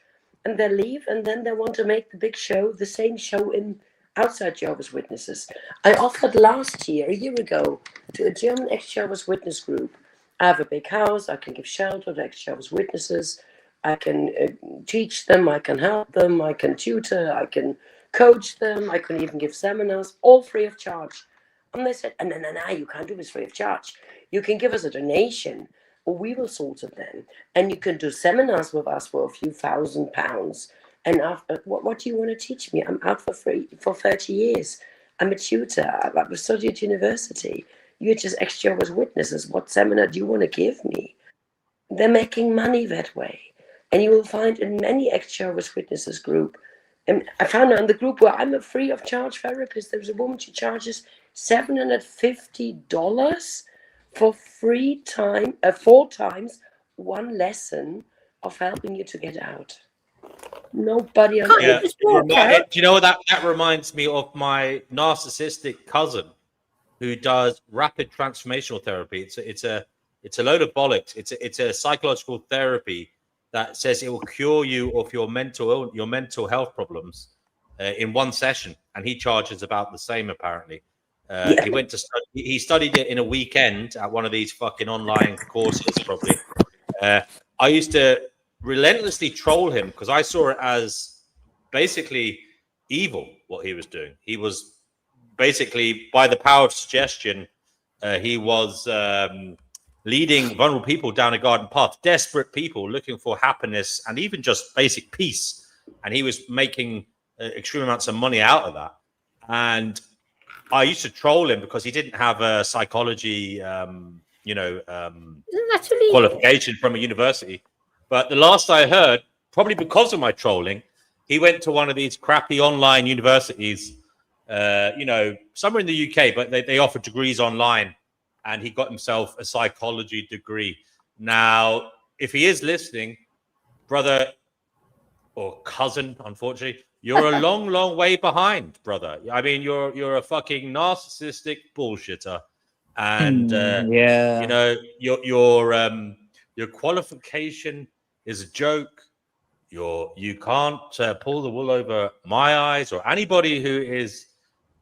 Speaker 6: And they leave, and then they want to make the big show, the same show outside Jehovah's Witnesses. I offered a year ago, to a German ex-Jehovah's Witness group. I have a big house, I can give shelter to ex-Jehovah's Witnesses, I can teach them, I can help them, I can tutor, I can coach them, I can even give seminars, all free of charge. And they said, no, you can't do this free of charge. You can give us a donation, or we will sort it then. And you can do seminars with us for a few £1,000. And after, what do you want to teach me? I'm out for free for 30 years. I'm a tutor. I've studied at university. You're just ex-Jehovah's Witnesses. What seminar do you want to give me? They're making money that way. And you will find in many ex-Jehovah's Witnesses group. And I found out in the group where I'm a free of charge therapist, there's a woman, she charges $750 for free time, 4 times, 1 lesson of helping you to get out. Nobody else.
Speaker 3: Yeah. Do you know what that reminds me of? My narcissistic cousin who does rapid transformational therapy. It's a load of bollocks. It's a psychological therapy that says it will cure you of your mental health problems in 1 session, and he charges about the same apparently. He went to he studied it in a weekend at one of these fucking online courses probably. I used to relentlessly troll him because I saw it as basically evil what he was doing. He was basically, by the power of suggestion, he was leading vulnerable people down a garden path, desperate people looking for happiness and even just basic peace. And he was making extreme amounts of money out of that. And I used to troll him because he didn't have a psychology, qualification from a university. But the last I heard, probably because of my trolling, he went to one of these crappy online universities, somewhere in the UK, but they offer degrees online. And he got himself a psychology degree. Now, if he is listening, brother or cousin, unfortunately, you're a long, long way behind, brother. I mean, you're a fucking narcissistic bullshitter, and your qualification is a joke. You can't pull the wool over my eyes or anybody who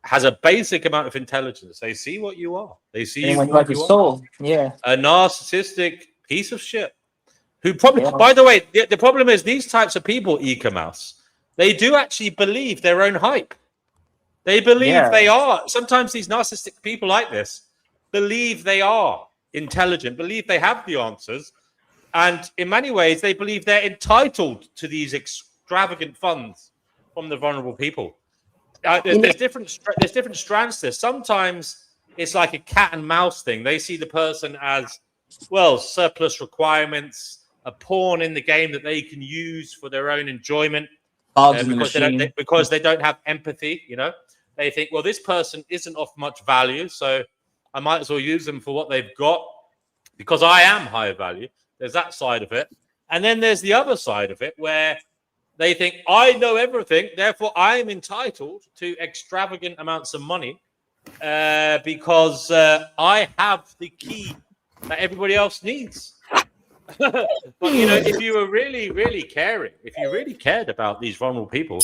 Speaker 3: has a basic amount of intelligence. They see what you are. They see you for what you are.
Speaker 5: Yeah,
Speaker 3: a narcissistic piece of shit. Who probably, by the way, the problem is these types of people, Eka Mouse, they do actually believe their own hype. They believe they are. Sometimes these narcissistic people like this believe they are intelligent, believe they have the answers. And in many ways, they believe they're entitled to these extravagant funds from the vulnerable people. There's different strands to this. Sometimes it's like a cat and mouse thing. They see the person as, well, surplus requirements, a pawn in the game that they can use for their own enjoyment, because they don't have empathy. They think, well, this person isn't of much value, so I might as well use them for what they've got because I am higher value. There's that side of it. And then there's the other side of it where they think, I know everything, therefore I am entitled to extravagant amounts of money because I have the key that everybody else needs. But, if you were really, really caring, if you really cared about these vulnerable people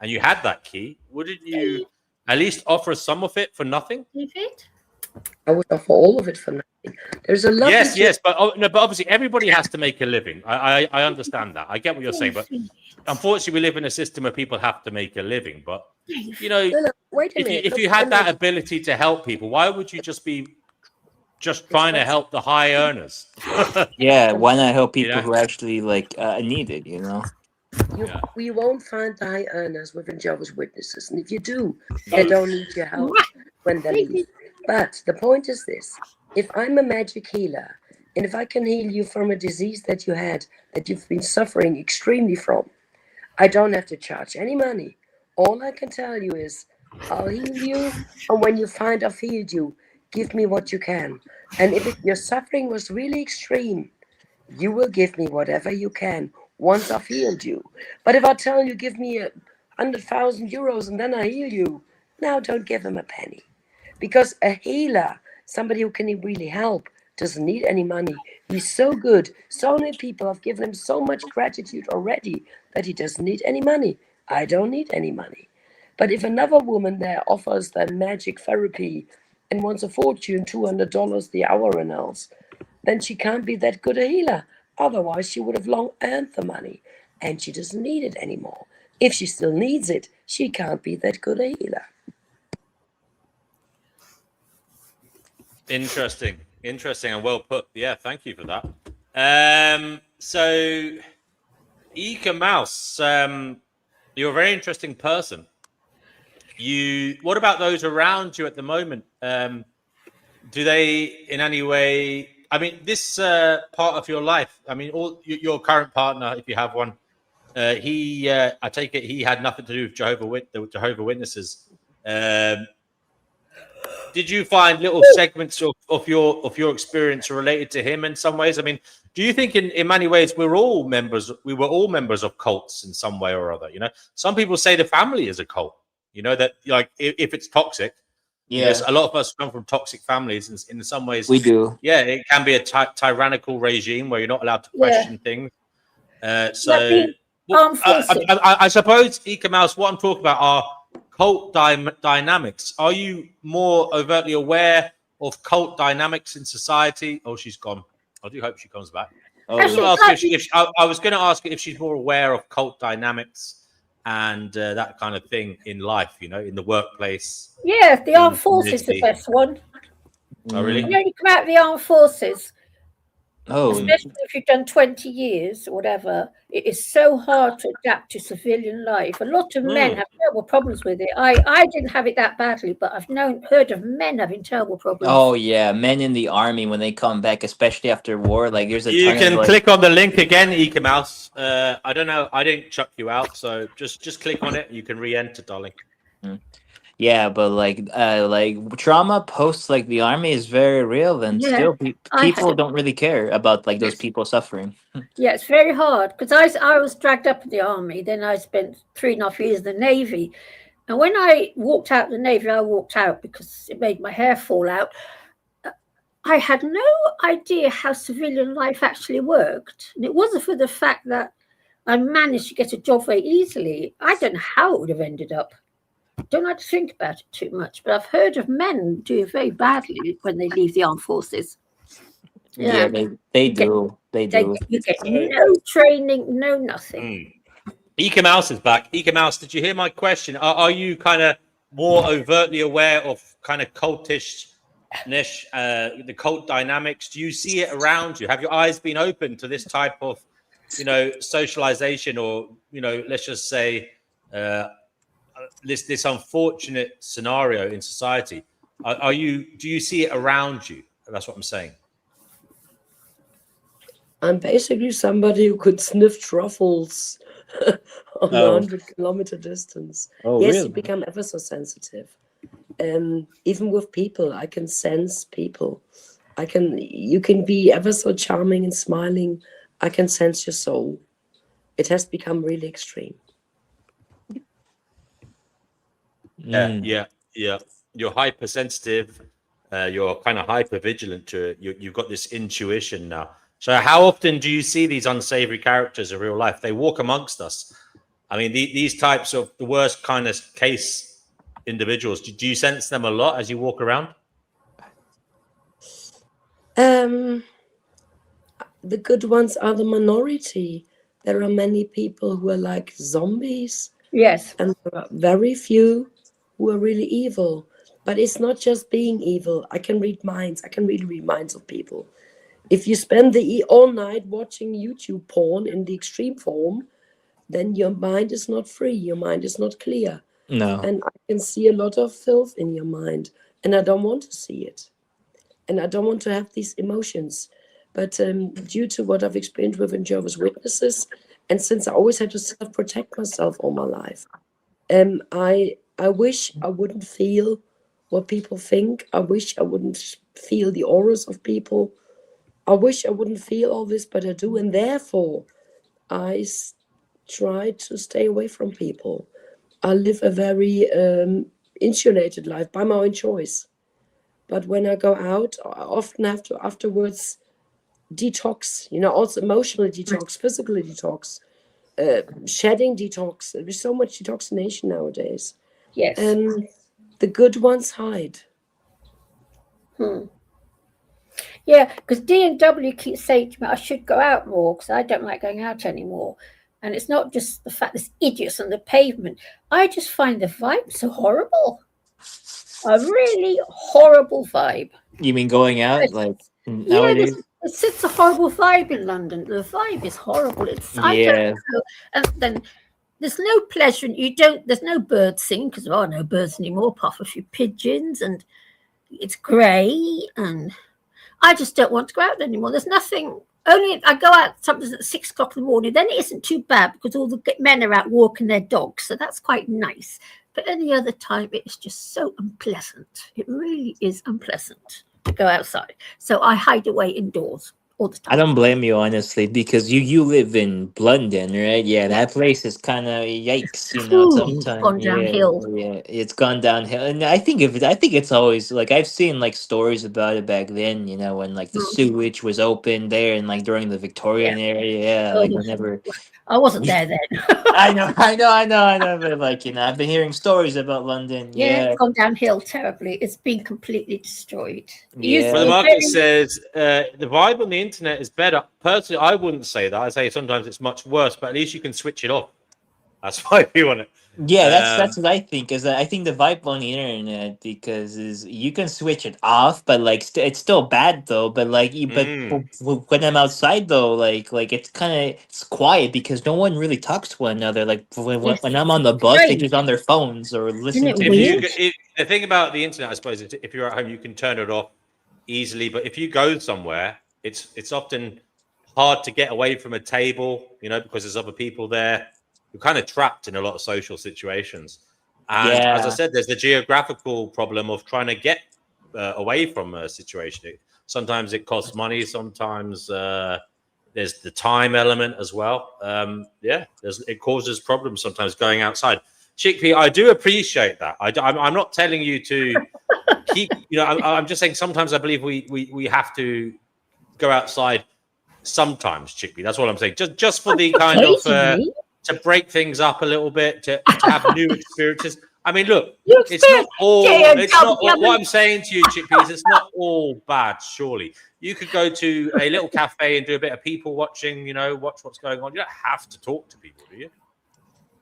Speaker 3: and you had that key, wouldn't you at least offer some of it for nothing?
Speaker 6: I would offer all of it for nothing. There's a lot.
Speaker 3: Yes, but obviously everybody has to make a living. I understand that. I get what you're saying, but unfortunately we live in a system where people have to make a living. But
Speaker 6: wait a minute.
Speaker 3: If you had that ability to help people, why would you just be trying to help the high earners?
Speaker 5: Why not help people who actually need it?
Speaker 6: We won't find the high earners within Jehovah's Witnesses, and if you do, they don't need your help when they leave. But the point is this: if I'm a magic healer, and if I can heal you from a disease that you had, that you've been suffering extremely from, I don't have to charge any money. All I can tell you is, I'll heal you, and when you find I've healed you, give me what you can. And if your suffering was really extreme, you will give me whatever you can once I've healed you. But if I tell you, give me 100,000 euros and then I heal you, now don't give him a penny. Because a healer, somebody who can really help, doesn't need any money. He's so good. So many people have given him so much gratitude already that he doesn't need any money. I don't need any money. But if another woman there offers the magic therapy and wants a fortune, $200 the hour and else, then she can't be that good a healer. Otherwise, she would have long earned the money, and she doesn't need it anymore. If she still needs it, she can't be that good a healer.
Speaker 3: Interesting, and well put. Yeah, thank you for that. So, Eka Mouse, you're a very interesting person. What about those around you at the moment? Do they in any way, I mean, this part of your life, I mean, your current partner, if you have one, I take it he had nothing to do with the Jehovah's Witnesses. Did you find little segments of your experience related to him in some ways? I mean, do you think in many ways we were all members of cults in some way or other? Some people say the family is a cult. That if it's toxic, a lot of us come from toxic families, and in some ways
Speaker 5: we do.
Speaker 3: Yeah, it can be a tyrannical regime where you're not allowed to question things. I suppose, Eka Mouse, what I'm talking about are cult dynamics. Are you more overtly aware of cult dynamics in society? Oh, she's gone. I do hope she comes back. I was going to ask if she's more aware of cult dynamics and that kind of thing in life, in the workplace.
Speaker 2: Yeah, the armed forces is the best one.
Speaker 3: Oh, really?
Speaker 2: You come out of the armed forces,
Speaker 5: Oh,
Speaker 2: especially if you've done 20 years or whatever. It is so hard to adapt to civilian life. A lot of men have terrible problems with it. I didn't have it that badly, but I've heard of men having terrible problems.
Speaker 5: oh yeah, men in the army when they come back, especially after war, like there's a
Speaker 3: You
Speaker 5: ton
Speaker 3: can
Speaker 5: of, like,
Speaker 3: click on the link again, Eka Mouse. I don't know. I didn't chuck you out, so just click on it. You can re-enter, darling.
Speaker 5: Yeah, but like trauma post like the army is very real, and still people don't really care about like those people suffering.
Speaker 2: Yeah, it's very hard because I was dragged up in the army. Then I spent 3.5 years in the Navy. And when I walked out of the Navy, I walked out because it made my hair fall out. I had no idea how civilian life actually worked. And it wasn't for the fact that I managed to get a job very easily. I don't know how it would have ended up. Don't like to think about it too much, but I've heard of men doing very badly when they leave the armed forces.
Speaker 5: Yeah, they do.
Speaker 2: You get no training, no nothing.
Speaker 3: Eka Mouse is back. Eka Mouse, did you hear my question? Are you kind of more overtly aware of kind of cultish, the cult dynamics? Do you see it around you? Have your eyes been open to this type of, socialization, or let's just say this unfortunate scenario in society? Do you see it around you? That's what I'm saying.
Speaker 6: I'm basically somebody who could sniff truffles on 100-kilometer distance.
Speaker 5: Oh,
Speaker 6: yes,
Speaker 5: really?
Speaker 6: you become ever so sensitive. Even with people, I can sense people. You can be ever so charming and smiling. I can sense your soul. It has become really extreme.
Speaker 3: Yeah. You're hypersensitive. You're kind of hyper vigilant to it. You've got this intuition now. So how often do you see these unsavory characters in real life? They walk amongst us. I mean, these types of the worst kind of case individuals, do you sense them a lot as you walk around?
Speaker 6: The good ones are the minority. There are many people who are like zombies.
Speaker 2: Yes.
Speaker 6: And there are very few who are really evil. But it's not just being evil. I can read minds. I can really read minds of people. If you spend all night watching YouTube porn in the extreme form, then your mind is not free. Your mind is not clear.
Speaker 5: No.
Speaker 6: And I can see a lot of filth in your mind. And I don't want to see it. And I don't want to have these emotions. But due to what I've experienced with Jehovah's Witnesses, and since I always had to self-protect myself all my life, I wish I wouldn't feel what people think. I wish I wouldn't feel the auras of people. I wish I wouldn't feel all this, but I do. And therefore, I try to stay away from people. I live a very insulated life by my own choice. But when I go out, I often have to afterwards detox, also emotional detox, physical detox, shedding detox. There's so much detoxination nowadays.
Speaker 2: Yes.
Speaker 6: And the good ones hide.
Speaker 2: Yeah, because D&W keeps saying to me I should go out more because I don't like going out anymore. And it's not just the fact there's idiots on the pavement. I just find the vibe so horrible. A really horrible vibe.
Speaker 5: You mean going out nowadays?
Speaker 2: It's a horrible vibe in London. The vibe is horrible. I don't know. And then there's no pleasure. There's no birds singing because there are no birds anymore, apart from a few pigeons, and it's grey, and I just don't want to go out anymore. There's nothing. Only I go out sometimes at 6 o'clock in the morning. Then it isn't too bad because all the men are out walking their dogs, so that's quite nice. But any other time, it's just so unpleasant. It really is unpleasant to go outside. So I hide away indoors all the time.
Speaker 5: I don't blame you, honestly, because you live in London, right? Yeah, that place is kind of yikes, sometimes.
Speaker 2: It's gone downhill.
Speaker 5: Yeah, it's gone downhill, and I think it's always like I've seen like stories about it back then, when like the sewage was open there and like during the Victorian era, like whenever.
Speaker 2: I wasn't there then.
Speaker 5: I know, but like I've been hearing stories about London.
Speaker 2: It's gone downhill terribly. It's been completely destroyed.
Speaker 5: Yeah.
Speaker 3: Well, the market says the vibe on the internet is better. Personally, I wouldn't say that. I say sometimes it's much worse, but at least you can switch it off. That's why we want it.
Speaker 5: Yeah, that's what I think. Is that I think the vibe on the internet because is you can switch it off, but like it's still bad though. But like, when I'm outside though, like it's kind of it's quiet because no one really talks to one another. Like when I'm on the bus, they're just on their phones or listening to music.
Speaker 3: The thing about the internet, I suppose, is if you're at home, you can turn it off easily. But if you go somewhere, it's often hard to get away from a table, because there's other people there. You're kind of trapped in a lot of social situations. And as I said, there's the geographical problem of trying to get away from a situation. Sometimes it costs money. Sometimes there's the time element as well. It causes problems sometimes going outside. Chickpea, I do appreciate that. I'm not telling you to keep, I'm just saying sometimes I believe we have to go outside sometimes, Chickpea. That's what I'm saying. Just for the kind of... to break things up a little bit, to have new experiences. I mean, look, it's not all. What I'm saying to you, Chickpeas, it's not all bad. Surely you could go to a little cafe and do a bit of people watching. Watch what's going on. You don't have to talk to people, do you?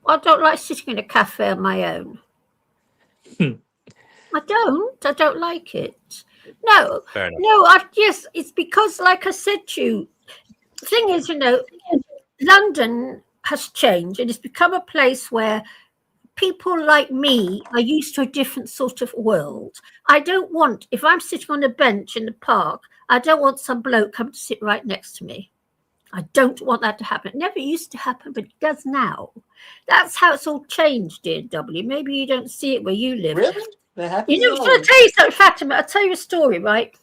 Speaker 2: I don't like sitting in a cafe on my own. I don't like it. No,
Speaker 3: fair enough.
Speaker 2: No. It's because, like I said to you, the thing is, London has changed and it's become a place where people like me are used to a different sort of world. I don't want, if I'm sitting on a bench in the park, I don't want some bloke come to sit right next to me. I don't want that to happen. It never used to happen, but it does now. That's how it's all changed, dear W. Maybe you don't see it where you live.
Speaker 5: Really?
Speaker 2: Shall I tell you something, Fatima? I'll tell you a story, right?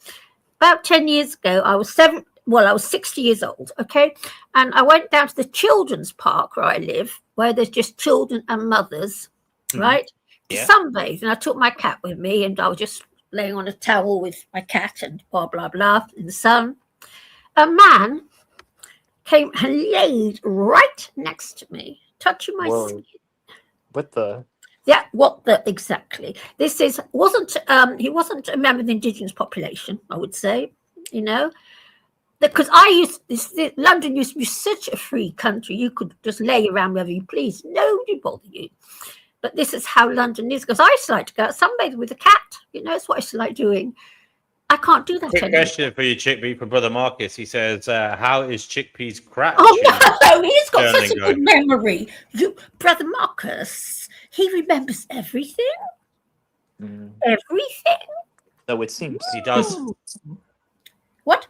Speaker 2: About 10 years ago, I was 60 years old, okay? And I went down to the children's park where I live, where there's just children and mothers, right? To sunbathe. And I took my cat with me and I was just laying on a towel with my cat and blah, blah, blah in the sun. A man came and laid right next to me, touching my skin.
Speaker 5: What the?
Speaker 2: Yeah, exactly. He wasn't a member of the indigenous population, I would say, because London used to be such a free country. You could just lay around wherever you please. Nobody bothered you. But this is how London is, because I used to like to go out sunbathing with a cat. That's what I used to like doing. I can't do that
Speaker 3: Quick
Speaker 2: anymore.
Speaker 3: question for you, Chickpea, from Brother Marcus. He says, how is Chickpea's gratitude?
Speaker 2: Oh, no, he's got such a good memory. Brother Marcus, he remembers everything. Everything.
Speaker 5: So it seems.
Speaker 3: He does.
Speaker 2: What?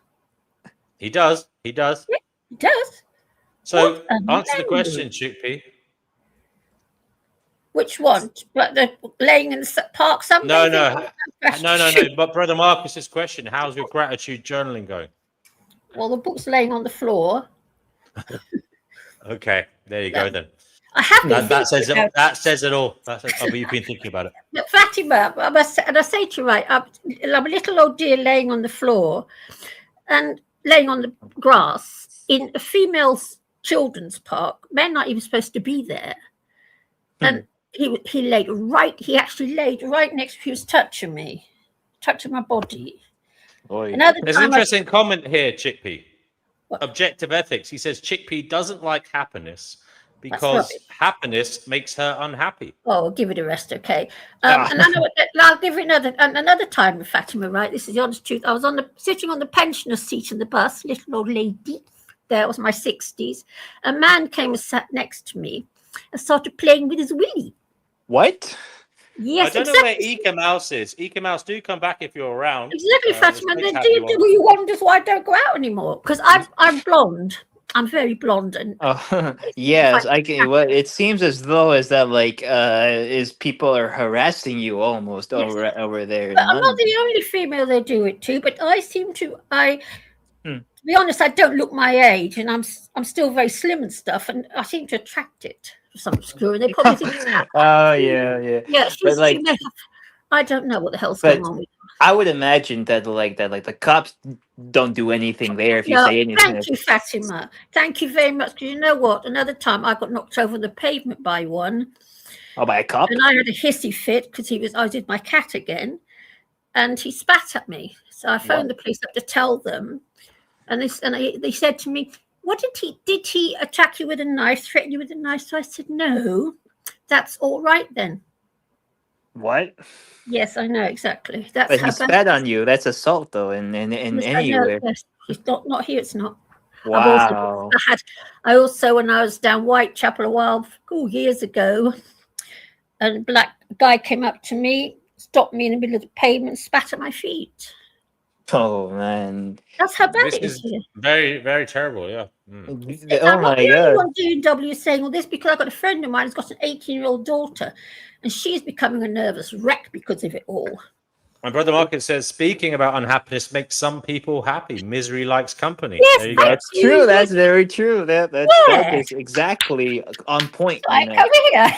Speaker 3: He does.
Speaker 2: Yeah, he does.
Speaker 3: So answer the question, Chickpea.
Speaker 2: Which one? But the laying in the park something?
Speaker 3: No. But Brother Marcus's question: how's your gratitude journaling going?
Speaker 2: Well, the book's laying on the floor.
Speaker 3: Okay, there you go then.
Speaker 2: I have been
Speaker 3: that says it. That says it all. You've been thinking about it.
Speaker 2: But Fatima, and I say to you, right, I'm a little old dear laying on the floor and laying on the grass in a female's children's park. Men not even supposed to be there, and. He actually laid right next to me. He was touching me, touching my body.
Speaker 3: There's an interesting comment here, Chickpea. What? Objective ethics. He says Chickpea doesn't like happiness because happiness makes her unhappy.
Speaker 2: Oh, give it a rest, okay. And I'll give it another time with Fatima, right? This is the honest truth. I was sitting on the pensioner seat in the bus, little old lady. There was my 60s. A man came and sat next to me and started playing with his willy.
Speaker 5: What?
Speaker 2: Yes,
Speaker 3: I don't know where Eka Mouse is. Eka Mouse, do come back if you're around.
Speaker 2: Exactly, Fatima. Do you wonder why I don't go out anymore? Because I'm blonde. I'm very blonde, and
Speaker 5: yes, I can. Well, it seems as though is people are harassing you almost over there.
Speaker 2: But I'm not the only female they do it to, but I seem to. To be honest, I don't look my age, and I'm still very slim and stuff, and I seem to attract it to some screw, and they probably think it's that.
Speaker 5: Oh yeah.
Speaker 2: Yeah, I don't know what the hell's going on with them.
Speaker 5: I would imagine that the cops don't do anything there if you say anything.
Speaker 2: Thank you, Fatima. Thank you very much. Because you know what? Another time I got knocked over the pavement by one.
Speaker 5: Oh, by a cop?
Speaker 2: And I had a hissy fit because I was with my cat again, and he spat at me. So I phoned the police up to tell them. And they said to me, what did he attack you with a knife, threaten you with a knife? So I said, no, that's all right then.
Speaker 5: What?
Speaker 2: Yes, I know exactly. That's
Speaker 5: But
Speaker 2: how
Speaker 5: he
Speaker 2: bad.
Speaker 5: spat on you. That's assault, though, in
Speaker 2: Yes, I know.
Speaker 5: anywhere.
Speaker 2: Yes, it's not here. It's not.
Speaker 5: Wow.
Speaker 2: I also, when I was down Whitechapel years ago, a black guy came up to me, stopped me in the middle of the pavement, spat at my feet.
Speaker 5: Oh man.
Speaker 2: That's how bad
Speaker 3: This
Speaker 2: it is
Speaker 3: is
Speaker 2: here.
Speaker 3: very, very terrible. Yeah.
Speaker 5: Oh
Speaker 2: I'm
Speaker 5: my
Speaker 2: not the only
Speaker 5: god.
Speaker 2: one doing W saying all this, because I've got a friend of mine who's got an 18-year-old daughter, and she's becoming a nervous wreck because of it all.
Speaker 3: My brother Marcus says, speaking about unhappiness makes some people happy. Misery likes company.
Speaker 2: Yes,
Speaker 3: There you go.
Speaker 5: That's true. That's very true. That is exactly on point.
Speaker 2: So I come here.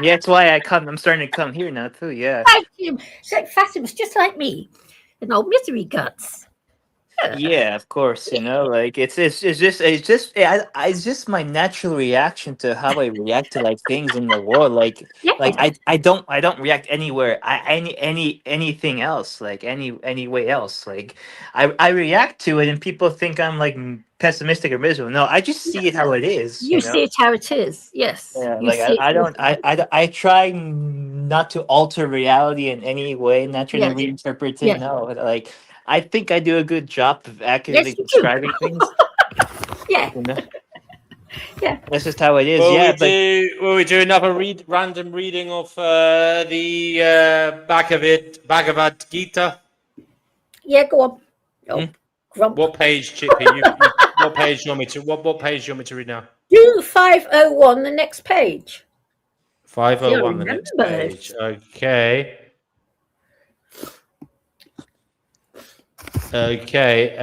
Speaker 5: Yeah, that's why I'm starting to come here now too. Yeah.
Speaker 2: Thank you. So Fatima just like me, an old misery guts.
Speaker 5: Yeah, of course. Like it's just my natural reaction to how I react to like things in the world. Like I don't react anywhere. Anything else, like any way else. Like I react to it, and people think I'm like pessimistic or miserable. No, I just see it how it is.
Speaker 2: You see it how it is. Yes.
Speaker 5: Yeah, like I try not to alter reality in any way, not trying to reinterpret it.
Speaker 2: Yes.
Speaker 5: No, like I think I do a good job of accurately
Speaker 2: Yes, you do.
Speaker 5: describing things.
Speaker 2: Yeah. Yeah.
Speaker 5: That's just how it is.
Speaker 3: Will we do another random reading of the Bhagavad Gita?
Speaker 2: Yeah, go on. Oh, grump.
Speaker 3: What page, Chippy? What page do you want me to? What page do you want me to read now?
Speaker 2: Do 501, the next page.
Speaker 3: 501, the next page. Okay. Okay.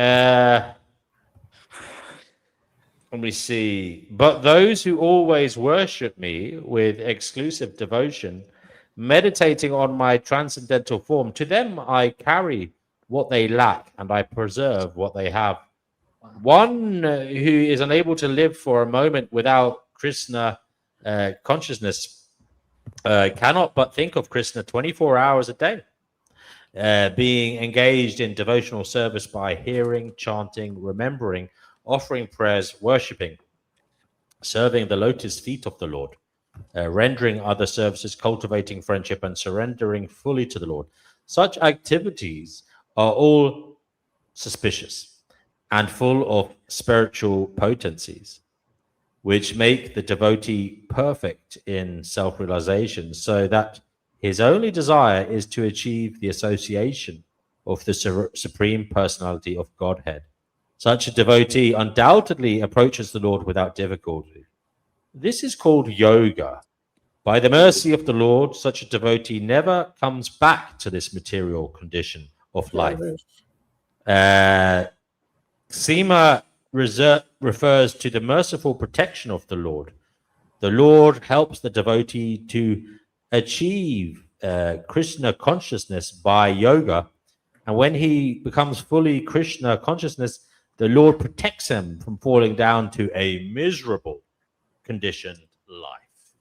Speaker 3: Let me see. But those who always worship me with exclusive devotion, meditating on my transcendental form, to them I carry what they lack and I preserve what they have. One who is unable to live for a moment without Krishna consciousness cannot but think of Krishna 24 hours a day, being engaged in devotional service by hearing, chanting, remembering, offering prayers, worshipping, serving the lotus feet of the Lord, rendering other services, cultivating friendship, and surrendering fully to the Lord. Such activities are all suspicious and full of spiritual potencies, which make the devotee perfect in self-realization, so that his only desire is to achieve the association of the Supreme Personality of Godhead. Such a devotee undoubtedly approaches the Lord without difficulty. This is called yoga. By the mercy of the Lord, such a devotee never comes back to this material condition of life. Sima refers to the merciful protection of the Lord. The Lord helps the devotee to achieve Krishna consciousness by yoga. And when he becomes fully Krishna consciousness, the Lord protects him from falling down to a miserable conditioned life.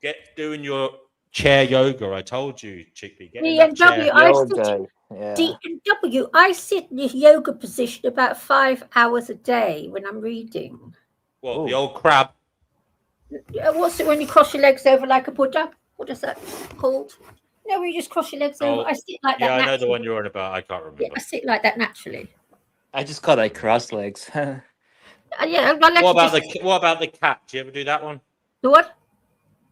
Speaker 3: Get doing your chair yoga. I told you, Chickpea. Get in that chair.
Speaker 2: D&W, I sit in this yoga position about 5 hours a day when I'm reading.
Speaker 3: What, the old crab?
Speaker 2: What's it when you cross your legs over like a Buddha? What is that called? No, when you just cross your legs over. I sit like that.
Speaker 3: Yeah, I know the one you're on about. I can't remember.
Speaker 2: Yeah, I sit like that naturally.
Speaker 5: I just call it cross legs.
Speaker 2: Yeah.
Speaker 3: What about the cat? Do you ever do that one?
Speaker 2: The what?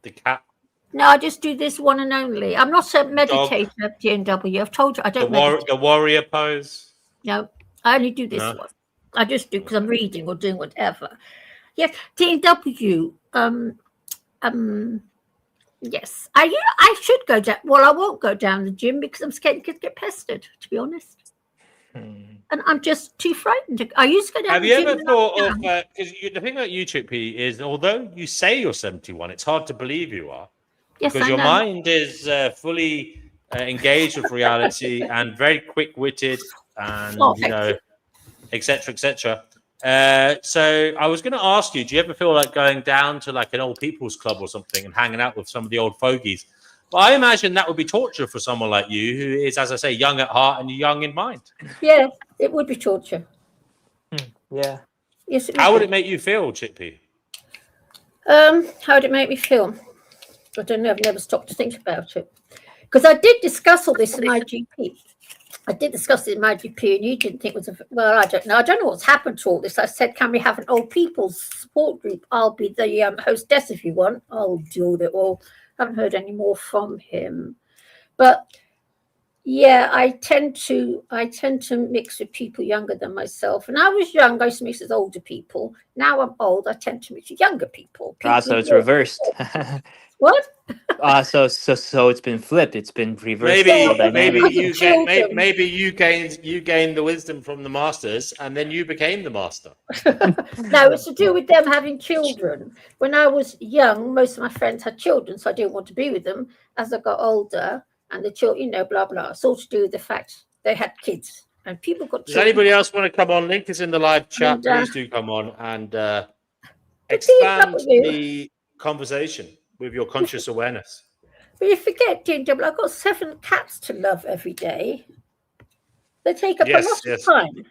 Speaker 3: The cat.
Speaker 2: No, I just do this one and only. I'm not a meditator, D&W. I've told you I don't meditate.
Speaker 3: The warrior pose?
Speaker 2: No, I only do this one. I just do because I'm reading or doing whatever. Yes, D&W. Yes. I should go down. Well, I won't go down the gym because I'm scared kids get pestered, to be honest. And I'm just too frightened. I used to go down.
Speaker 3: Have you ever thought of, because the thing about you, Chickpea, is although you say you're 71, it's hard to believe you are.
Speaker 2: Yes,
Speaker 3: because your mind is fully engaged with reality and very quick-witted and, etc., etc. So I was going to ask you, do you ever feel like going down to like an old people's club or something and hanging out with some of the old fogies? But I imagine that would be torture for someone like you, who is, as I say, young at heart and young in mind.
Speaker 2: Yeah, it would be torture.
Speaker 5: Yeah.
Speaker 2: Yes, it
Speaker 3: How would
Speaker 2: be.
Speaker 3: it make you feel, Chippy?
Speaker 2: How did it make me feel? I don't know. I've never stopped to think about it. Because I did discuss all this in my GP. I did discuss it in my GP, and you didn't think it was well. I don't know. I don't know what's happened to all this. I said, can we have an old people's support group? I'll be the hostess if you want. I'll do it all. I haven't heard any more from him, but yeah, I tend to mix with people younger than myself. When I was young, I used to mix with older people. Now I'm old, I tend to mix with younger people.
Speaker 5: So it's reversed.
Speaker 2: What?
Speaker 5: So it's been flipped. It's been reversed.
Speaker 3: Maybe you gained the wisdom from the masters, and then you became the master.
Speaker 2: No, it's to do with them having children. When I was young, most of my friends had children, so I didn't want to be with them. As I got older, and the children, blah blah, it's all to do with the fact they had kids, and people got.
Speaker 3: Does anybody else want to come on? Link is in the live chat.
Speaker 2: And,
Speaker 3: please do come on and expand the conversation with your conscious awareness.
Speaker 2: But you forget, Ginger, I've got 7 cats to love every day. They take up a lot of time.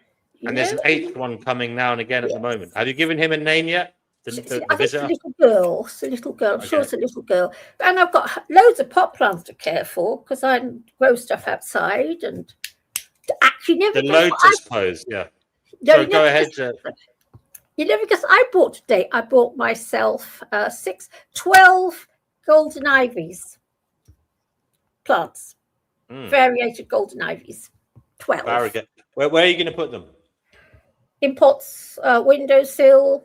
Speaker 3: And there's an 8th one coming now and again at the moment. Have you given him a name yet?
Speaker 2: I think it's a little girl. It's a little girl. I'm sure it's a little girl. And I've got loads of pot plants to care for because I grow stuff outside and actually never.
Speaker 3: The lotus pose, yeah. No, so go ahead.
Speaker 2: You never guess. I bought myself 12 golden ivies plants, variated golden ivies. 12.
Speaker 3: Where are you going to put them?
Speaker 2: In pots, windowsill,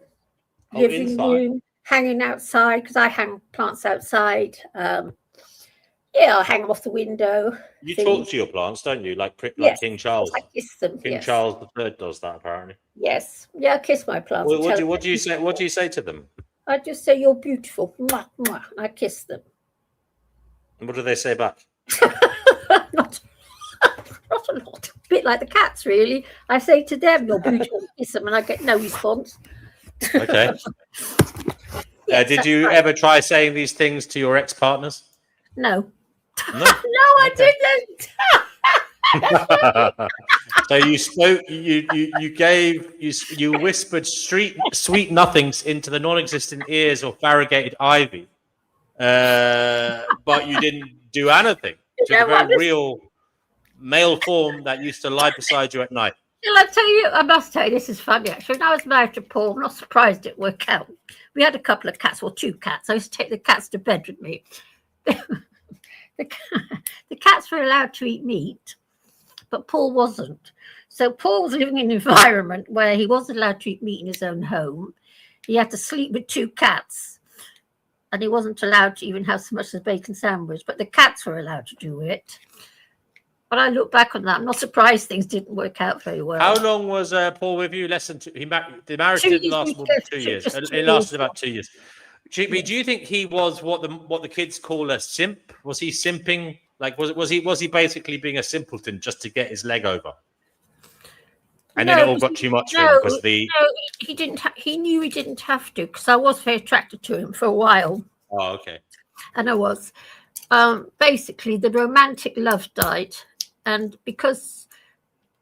Speaker 2: living room, hanging outside because I hang plants outside. I'll hang them off the window.
Speaker 3: You talk to your plants, don't you? Like King Charles.
Speaker 2: I kiss them.
Speaker 3: King Charles III does that apparently.
Speaker 2: Yes. Yeah, I kiss my plants.
Speaker 3: What do you say? What do you say to them?
Speaker 2: I just say you're beautiful. Mwah, mwah. I kiss them.
Speaker 3: And what do they say back?
Speaker 2: Not a lot. A bit like the cats, really. I say to them, "You're beautiful." Kiss them, and I get no response.
Speaker 3: Okay. Did you ever try saying these things to your ex-partners?
Speaker 2: No. No, I didn't.
Speaker 3: So you spoke. You whispered sweet nothings into the non-existent ears of variegated ivy, but you didn't do anything to the very real male form that used to lie beside you at night.
Speaker 2: I must tell you, this is funny actually. When I was married to Paul, I'm not surprised it worked out. We had a couple of cats, 2 cats. I used to take the cats to bed with me. The cats were allowed to eat meat, but Paul wasn't. So Paul was living in an environment where he wasn't allowed to eat meat in his own home. He had to sleep with 2 cats, and he wasn't allowed to even have so much as a bacon sandwich, but the cats were allowed to do it. But I look back on that, I'm not surprised things didn't work out very well.
Speaker 3: How long was Paul with you? Less than 2. The marriage didn't last more than 2 years. It lasted about 2 years. Do you think he was what the kids call a simp? Was he simping? Like was he basically being a simpleton just to get his leg over? And then it all got too much for him because
Speaker 2: he didn't. He knew he didn't have to because I was very attracted to him for a while.
Speaker 3: Oh, okay.
Speaker 2: And I was. Basically, the romantic love died, and because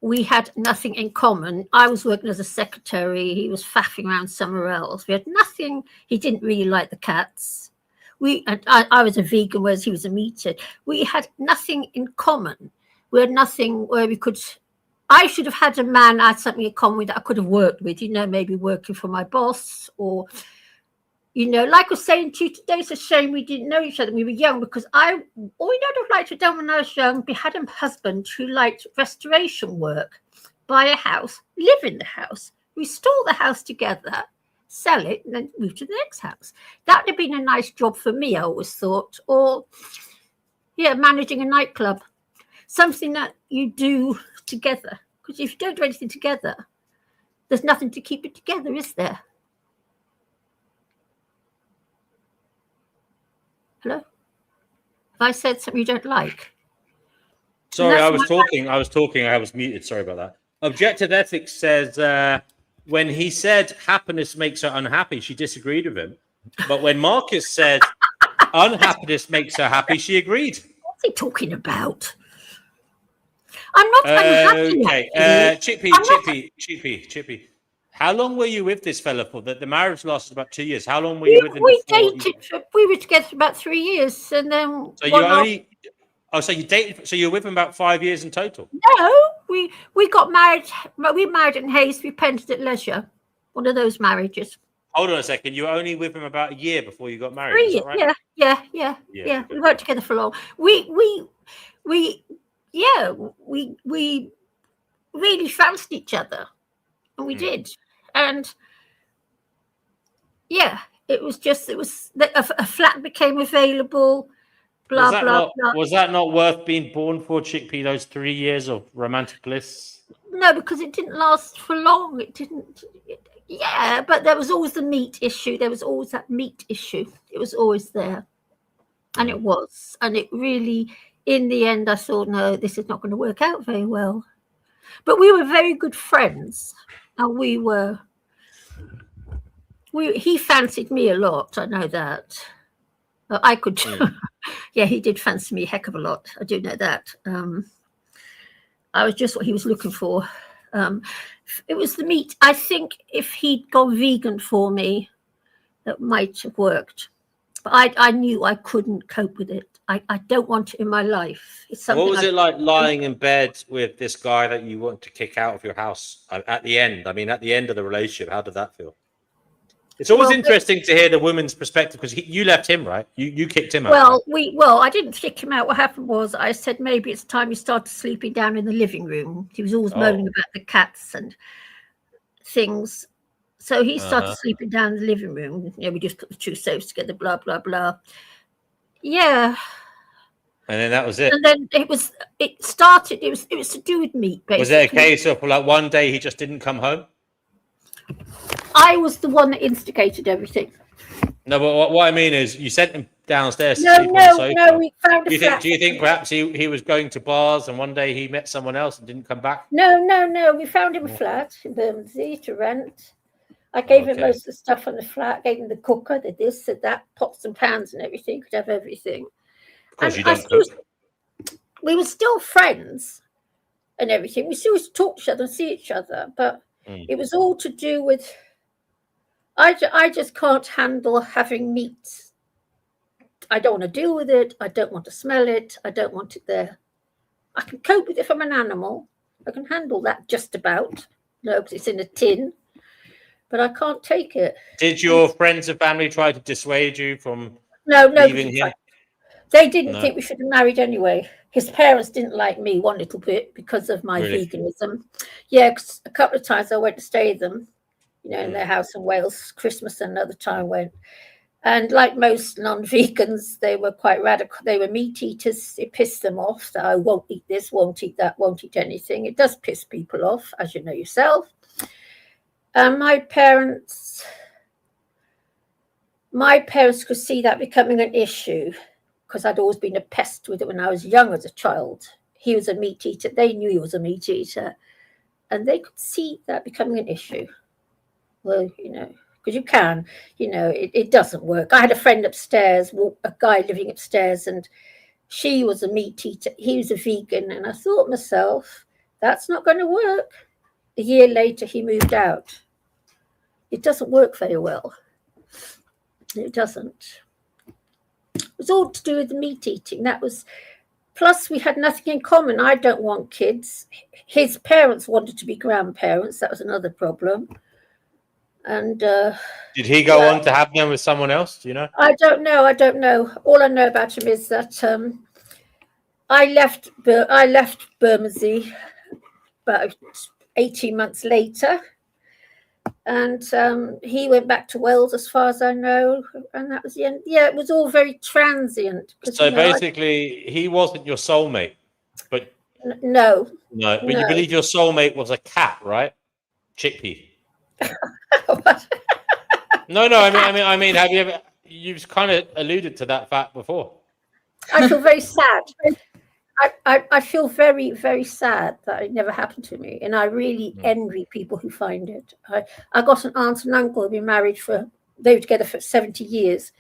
Speaker 2: we had nothing in common, I was working as a secretary. He was faffing around somewhere else. We had nothing. He didn't really like the cats. I was a vegan, whereas he was a meat eater. We had nothing in common. We had nothing where we could. I should have had a man I had something in common with that I could have worked with. Maybe working for my boss or. Like I was saying to you today, it's a shame we didn't know each other when we were young because all we would have liked to have done when I was young, we had a husband who liked restoration work, buy a house, live in the house, restore the house together, sell it, and then move to the next house. That would have been a nice job for me, I always thought. Or, managing a nightclub, something that you do together. Because if you don't do anything together, there's nothing to keep it together, is there? Hello? Have I said something you don't like?
Speaker 3: Sorry, I was talking. I was muted. Sorry about that. Objective Ethics says when he said happiness makes her unhappy, she disagreed with him. But when Marcus said unhappiness makes her happy, she agreed. What's
Speaker 2: he talking about? I'm not unhappy.
Speaker 3: Okay, Chippy. How long were you with this fella for? The marriage lasted about 2 years. How long were you with him?
Speaker 2: We dated. We were together for about 3 years, and then
Speaker 3: So you only. Oh, so you dated. So you were with him about 5 years in total.
Speaker 2: No, we got married. We married in Hayes. We painted at leisure. One of those marriages.
Speaker 3: Hold on a second. You were only with him about a year before you got married.
Speaker 2: 3
Speaker 3: Is
Speaker 2: years.
Speaker 3: that right?
Speaker 2: Yeah. We weren't together for long. We really fancied each other, and we did. And yeah, it was a flat became available. Blah blah blah.
Speaker 3: Was that not worth being born for, Chickpea? Those 3 years of romantic bliss.
Speaker 2: No, because it didn't last for long. It didn't. Yeah, but there was always the meat issue. There was always that meat issue. It was always there. And it was. And it really, in the end, I thought, no, this is not going to work out very well. But we were very good friends. And he fancied me a lot. I know that. I could. Yeah, he did fancy me a heck of a lot. I do know that. I was just what he was looking for. It was the meat. I think if he'd gone vegan for me, that might have worked. But I knew I couldn't cope with it. I don't want it in my life. It's something.
Speaker 3: What was it like lying in bed with this guy that you want to kick out of your house at the end? I mean, at the end of the relationship, how did that feel? It's always interesting to hear the woman's perspective, because you left him, right? You kicked him out.
Speaker 2: Well, I didn't kick him out. What happened was I said maybe it's time you started sleeping down in the living room. He was always moaning about the cats and things. So he started sleeping down in the living room. We just put the two sofas together, blah, blah, blah. Yeah.
Speaker 3: And then that was it.
Speaker 2: And then it was to do with meat, basically.
Speaker 3: Was it a case of like one day he just didn't come home?
Speaker 2: I was the one that instigated everything.
Speaker 3: No, but what I mean is you sent him downstairs to sleep on
Speaker 2: the
Speaker 3: sofa.
Speaker 2: No, we found a flat.
Speaker 3: Do you think perhaps he was going to bars and one day he met someone else and didn't come back?
Speaker 2: No. We found him a flat in Bermondsey to rent. I gave him most of the stuff on the flat, gave him the cooker, the this, the that, pots and pans and everything. Could have everything.
Speaker 3: Because you don't cook.
Speaker 2: We were still friends and everything. We still used to talk to each other and see each other, but it was all to do with. I just can't handle having meat. I don't want to deal with it. I don't want to smell it. I don't want it there. I can cope with it if I'm an animal. I can handle that just about. No, because it's in a tin. But I can't take it.
Speaker 3: Did your friends and family try to dissuade you from leaving him?
Speaker 2: They didn't think we should have married anyway. His parents didn't like me one little bit because of my veganism. Yeah, because a couple of times I went to stay with them, in their house in Wales, Christmas and another time went. And like most non-vegans, they were quite radical. They were meat eaters. It pissed them off that I won't eat this, won't eat that, won't eat anything. It does piss people off, as you know yourself. My parents could see that becoming an issue because I'd always been a pest with it when I was young as a child. He was a meat eater. They knew he was a meat eater. And they could see that becoming an issue. Well, because you can, it doesn't work. I had a friend upstairs, a guy living upstairs, and she was a meat eater. He was a vegan. And I thought to myself, that's not going to work. A year later, he moved out. It doesn't work very well. It doesn't. It was all to do with the meat eating. Plus we had nothing in common. I don't want kids. His parents wanted to be grandparents. That was another problem. And
Speaker 3: did he go on to have them with someone else? Do you know?
Speaker 2: I don't know. All I know about him is that I left Bermondsey about 18 months later, and he went back to Wales, as far as I know, and that was the end. Yeah, it was all very transient.
Speaker 3: So basically, he wasn't your soulmate, but
Speaker 2: no.
Speaker 3: But you believe your soulmate was a cat, right? Chickpea. No. I mean, have you ever? You've kind of alluded to that fact before.
Speaker 2: I feel very sad. I feel very, very sad that it never happened to me, and I really envy people who find it. I got an aunt and uncle who've been married they were together for 70 years.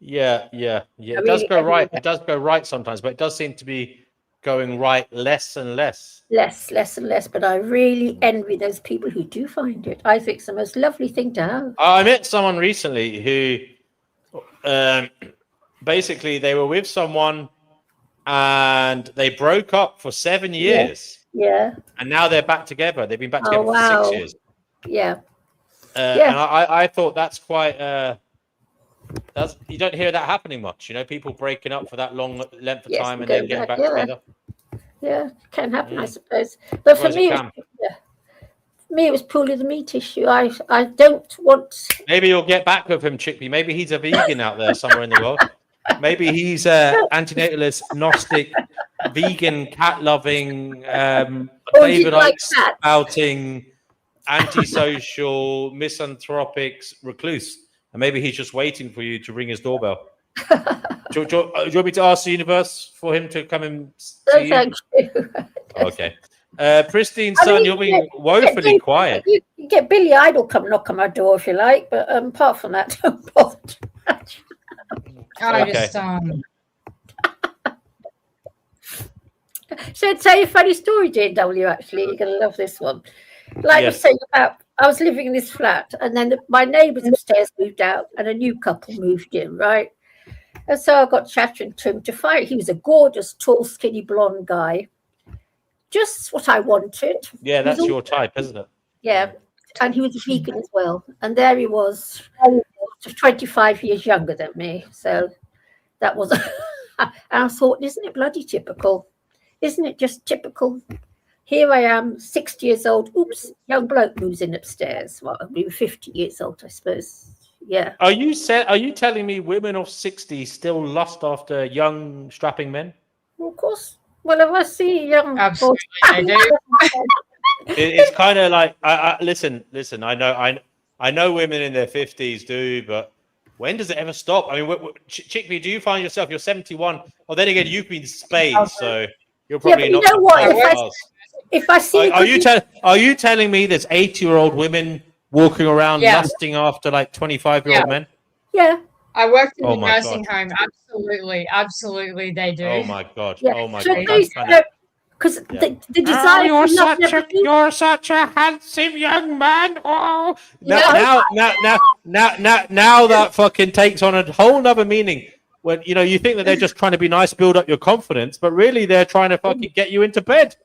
Speaker 3: Yeah. It does go right. It does go right sometimes, but it does seem to be going right less and less.
Speaker 2: Less and less. But I really envy those people who do find it. I think it's the most lovely thing to have.
Speaker 3: I met someone recently who basically they were with someone and they broke up for 7 years.
Speaker 2: Yeah.
Speaker 3: And now they're back together. They've been back together for 6 years.
Speaker 2: Yeah.
Speaker 3: And I thought that's quite you don't hear that happening much, people breaking up for that long length of time and then getting back together.
Speaker 2: Yeah, it can happen, I suppose. But for me, it was purely the meat issue. I don't want.
Speaker 3: Maybe you'll get back with him, Chickpea. Maybe he's a vegan out there somewhere in the world. Maybe he's antinatalist, Gnostic, vegan, cat-loving, Davidite spouting, antisocial, misanthropic recluse. And maybe he's just waiting for you to ring his doorbell. Do you want me to ask the universe for him to come and see you?
Speaker 2: Thank you.
Speaker 3: Okay. Pristine Son, you're being woefully quiet.
Speaker 2: You get Billy Idol come knock on my door if you like, but apart from that, don't bother too much. So I'd tell you a funny story, JW, actually. You're going to love this one. Like I was saying about, I was living in this flat, and then my neighbours upstairs moved out, and a new couple moved in, right? And so I got chattering to him to find. He was a gorgeous, tall, skinny, blonde guy. Just what I wanted.
Speaker 3: Yeah, that's your type, isn't it?
Speaker 2: Yeah. And he was a vegan as well. And there he was, 25 years younger than me. So that was, and I thought, isn't it bloody typical? Isn't it just typical? Here I am, 60 years old. Oops, young bloke moves in upstairs. Well, we were 50 years old, I suppose. Yeah.
Speaker 3: Are you telling me women of 60 still lust after young, strapping men?
Speaker 2: Well, of course. Well, if I see young,
Speaker 4: absolutely, I do.
Speaker 3: It's kind of like, listen. I know women in their 50s do, but when does it ever stop? I mean, Chickpea, do you find yourself? You're 71. Well, then again, you've been spayed, so you're probably not.
Speaker 2: You know what? If I see,
Speaker 3: are you telling me there's 80-year-old women walking around lusting after like 25-year-old men?
Speaker 2: Yeah.
Speaker 4: I worked in the nursing home. Absolutely, they do.
Speaker 3: Oh my god!
Speaker 2: Yeah.
Speaker 3: Oh my
Speaker 2: so
Speaker 3: god!
Speaker 2: Because the desire.
Speaker 3: You're such a handsome young man. Oh, now that fucking takes on a whole nother meaning. When you think that they're just trying to be nice, build up your confidence, but really they're trying to fucking get you into bed.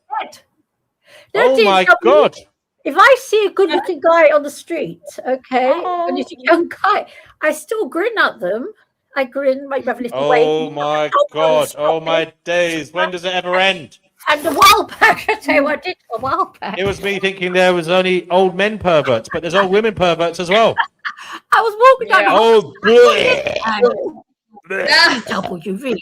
Speaker 3: Oh my god!
Speaker 2: If I see a good-looking guy on the street, and it's a young guy, I still grin at them. I grin, my little way.
Speaker 3: Oh my god! Oh my days! When does it ever end?
Speaker 2: And a while back, I tell you what I did a while back.
Speaker 3: It was me thinking there was only old men perverts, but there's old women perverts as well.
Speaker 2: I was walking down. WV.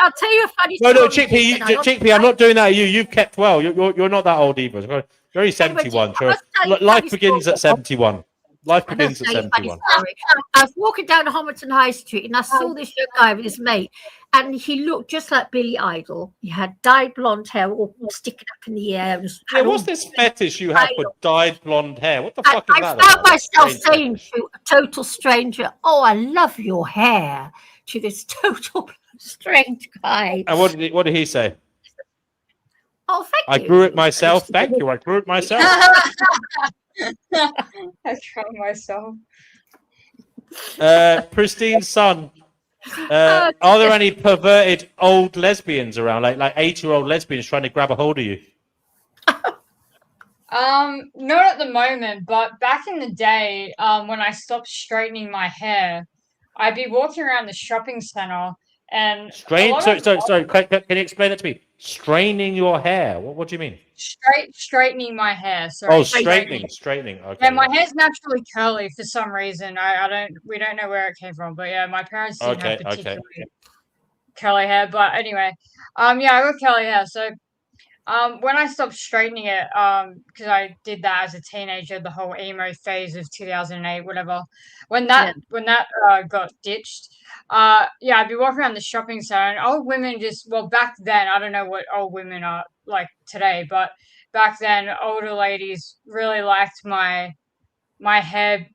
Speaker 2: I'll tell you a funny story.
Speaker 3: No, Chickpea, I'm not doing that. You've kept well. You're not that old either. You're only 71. Sure. Life begins at 71. Life begins at 71.
Speaker 2: I was walking down Homerton High Street and I saw this young guy with his mate, and he looked just like Billy Idol. He had dyed blonde hair, all sticking up in the air.
Speaker 3: What's this fetish you have for dyed blonde hair? What the fuck is that?
Speaker 2: I found myself saying to a total stranger, "Oh, I love your hair," to this total strange guy.
Speaker 3: And what did he say?
Speaker 2: Oh, thank you.
Speaker 3: I grew it myself. Thank you. I grew it myself.
Speaker 4: I tried myself.
Speaker 3: Pristine Son. Are there any perverted old lesbians around, like 80-year-old lesbians trying to grab a hold of you?
Speaker 4: Not at the moment, but back in the day, when I stopped straightening my hair, I'd be walking around the shopping center and
Speaker 3: sorry. Can you explain that to me? Straining your hair. What do you mean?
Speaker 4: Straightening my hair. Sorry.
Speaker 3: Oh, straightening. Okay.
Speaker 4: Yeah, my hair's naturally curly for some reason. We don't know where it came from, but yeah, my parents didn't have particularly curly hair. But anyway, I got curly hair. So when I stopped straightening it, because I did that as a teenager, the whole emo phase of 2008, whatever. When that got ditched, I'd be walking around the shopping center, and old women back then, I don't know what old women are like today, but back then, older ladies really liked my hair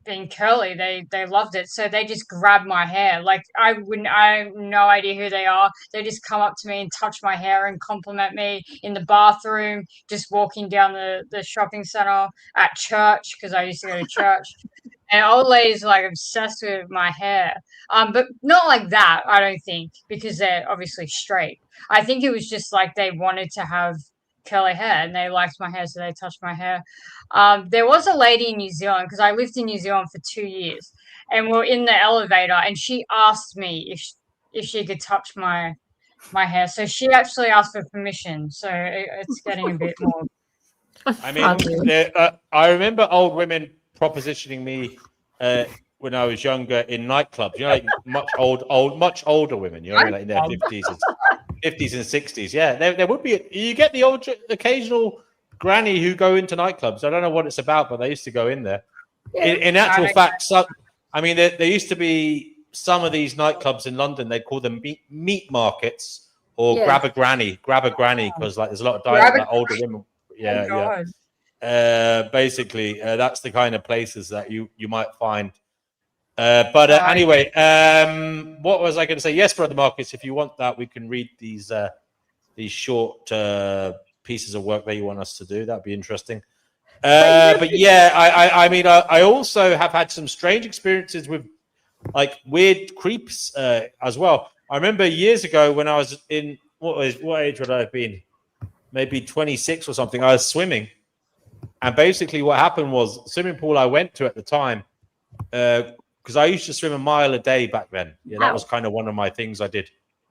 Speaker 4: being curly. They loved it, so they just grabbed my hair. Like I have no idea who they are. They just come up to me and touch my hair and compliment me in the bathroom, just walking down the shopping center, at church, because I used to go to church. And old ladies are like obsessed with my hair. But not like that, I don't think, because they're obviously straight. I think it was just like they wanted to have curly hair and they liked my hair, so they touched my hair. There was a lady in New Zealand, because I lived in New Zealand for 2 years, and we're in the elevator, and she asked me if she could touch my hair. So she actually asked for permission. So it's getting a bit more.
Speaker 3: I mean, I remember old women propositioning me when I was younger in nightclubs. You know, like much older women. You know, like in their 50s and 60s. Yeah, there would be. You get the occasional granny who go into nightclubs. I don't know what it's about, but they used to go in there. Yeah. In actual fact, there used to be some of these nightclubs in London. They call them meat markets or grab a granny, because like there's a lot of like, older women. Yeah. Basically, that's the kind of places that you might find. Anyway, what was I going to say? Yes, Brother Marcus, if you want that, we can read these short pieces of work that you want us to do. That'd be interesting. But yeah, I mean, I also have had some strange experiences with like weird creeps as well. I remember years ago when I was in what age would I have been? Maybe 26 or something. I was swimming, and basically what happened was swimming pool I went to at the time, because I used to swim a mile a day back then. Yeah, that was kind of one of my things I did.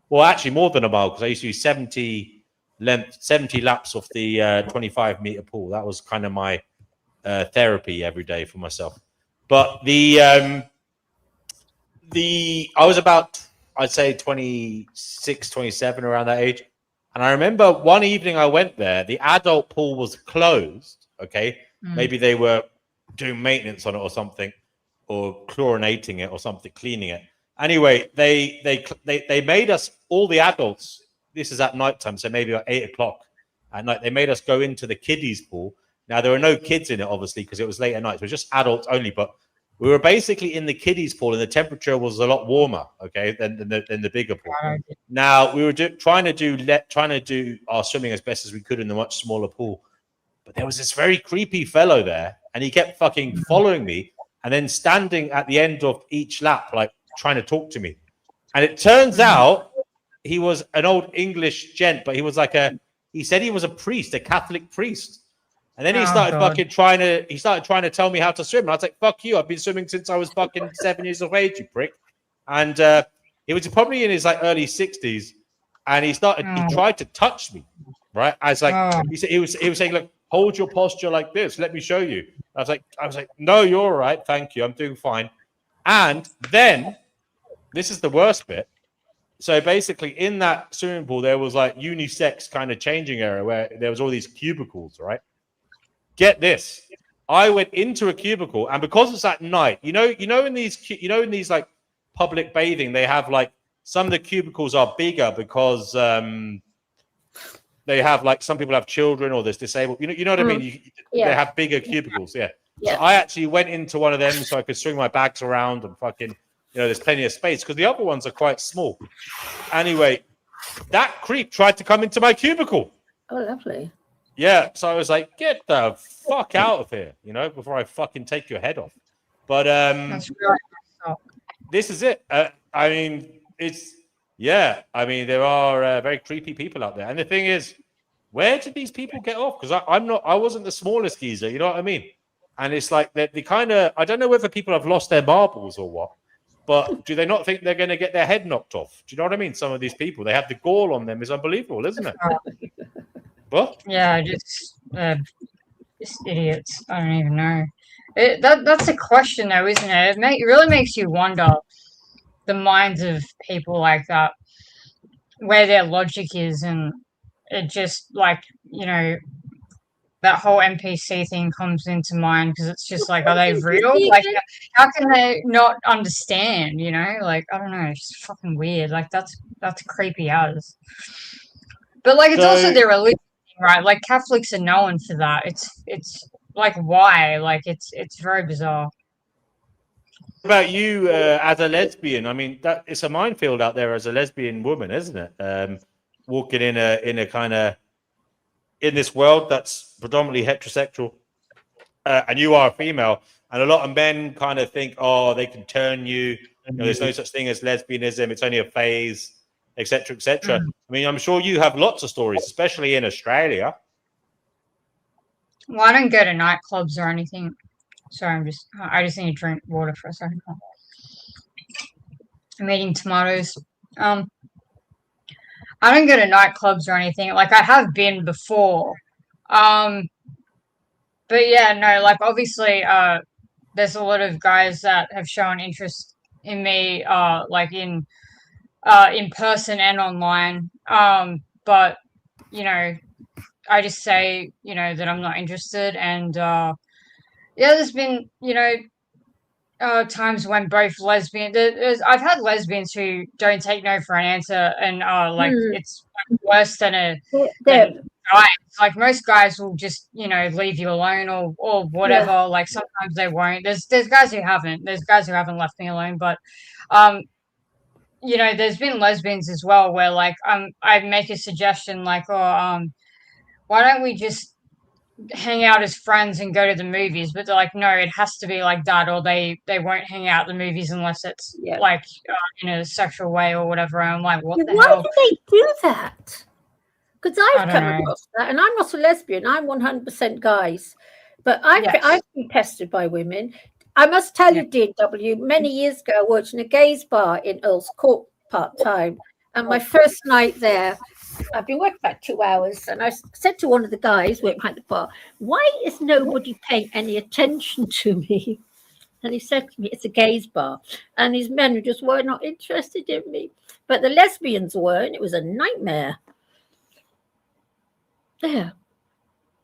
Speaker 3: Well, actually more than a mile, because I used to do 70 laps of the 25-meter pool. That was kind of my therapy every day for myself. But I was about, I'd say 26, 27, around that age. And I remember one evening I went there, the adult pool was closed. Okay. Maybe they were doing maintenance on it or something, or chlorinating it or something, cleaning it. Anyway, they made us, all the adults, this is at nighttime, so maybe at 8 o'clock at night, they made us go into the kiddies pool. Now, there were no kids in it, obviously, because it was late at night. So it was just adults only, but we were basically in the kiddies pool, and the temperature was a lot warmer, okay, than the bigger pool. Now we were trying to do our swimming as best as we could in the much smaller pool, but there was this very creepy fellow there, and he kept fucking following me, and then standing at the end of each lap, like trying to talk to me. And it turns out he was an old English gent, but he was like he said he was a priest, a Catholic priest. And then he started trying to tell me how to swim. And I was like, fuck you. I've been swimming since I was fucking 7 years of age, you prick. And he was probably in his like early 60s. And he tried to touch me, right? I was like, he was saying, look, hold your posture like this. Let me show you. I was like, no, you're all right. Thank you. I'm doing fine. And then this is the worst bit. So basically in that swimming pool, there was like unisex kind of changing area where there was all these cubicles, right? Get this. I went into a cubicle, and because it's at night, you know, in these like public bathing, they have like some of the cubicles are bigger because they have like some people have children or there's disabled. You know what I mean? They have bigger cubicles. Yeah. So I actually went into one of them so I could swing my bags around and fucking, there's plenty of space because the other ones are quite small. Anyway, that creep tried to come into my cubicle.
Speaker 2: Oh, lovely.
Speaker 3: Yeah, so I was like, get the fuck out of here, before I fucking take your head off. But this is it. I mean, there are very creepy people out there. And the thing is, where did these people get off? Because I wasn't the smallest geezer, you know what I mean? And it's like they kind of, I don't know whether people have lost their marbles or what, but do they not think they're going to get their head knocked off? Do you know what I mean? Some of these people, they have the gall on them. It's unbelievable, isn't it? What?
Speaker 4: Yeah, just idiots. I don't even know. That's a question, though, isn't it? It really makes you wonder the minds of people like that, where their logic is, and it just like that whole NPC thing comes into mind because it's just like, are they real? Like, how can they not understand? Like, I don't know. It's just fucking weird. Like, that's creepy as. But like, it's also their religion. Right, like Catholics are known for that. It's like why? Like it's very bizarre.
Speaker 3: about you as a lesbian? I mean, that it's a minefield out there as a lesbian woman, isn't it? Walking in a kind of in this world that's predominantly heterosexual, and you are a female, and a lot of men kind of think, oh, they can turn you. You know, there's no such thing as lesbianism; it's only a phase, etc., etc. I mean, I'm sure you have lots of stories, especially in Australia.
Speaker 4: Well, I don't go to nightclubs or anything. Sorry, I just need to drink water for a second. I'm eating tomatoes. I don't go to nightclubs or anything. Like, I have been before. But yeah, no, like, obviously, there's a lot of guys that have shown interest in me, like in person and online. But you know, I just say, that I'm not interested, and yeah, there's been, times when both I've had lesbians who don't take no for an answer, and like it's worse than than guys. Like, most guys will just leave you alone or whatever.
Speaker 2: Yeah.
Speaker 4: Like, sometimes they won't. There's guys who haven't. There's guys who haven't left me alone, but um there's been lesbians as well where, like, I make a suggestion like, oh, why don't we just hang out as friends and go to the movies? But they're like, no, it has to be like that, or they won't hang out at the movies unless it's like in a sexual way or whatever. And I'm like, what the hell?
Speaker 2: Why do they do that? Because I've come
Speaker 4: know.
Speaker 2: across that, and I'm not a lesbian. I'm 100% guys, but I've been pestered by women. I must tell you, DW, many years ago, I worked in a gays bar in Earl's Court part-time, and my first night there, I've been working about 2 hours, and I said to one of the guys working behind the bar, why is nobody paying any attention to me? And he said to me, it's a gays bar, and these men just were not interested in me, but the lesbians were, and it was a nightmare. There.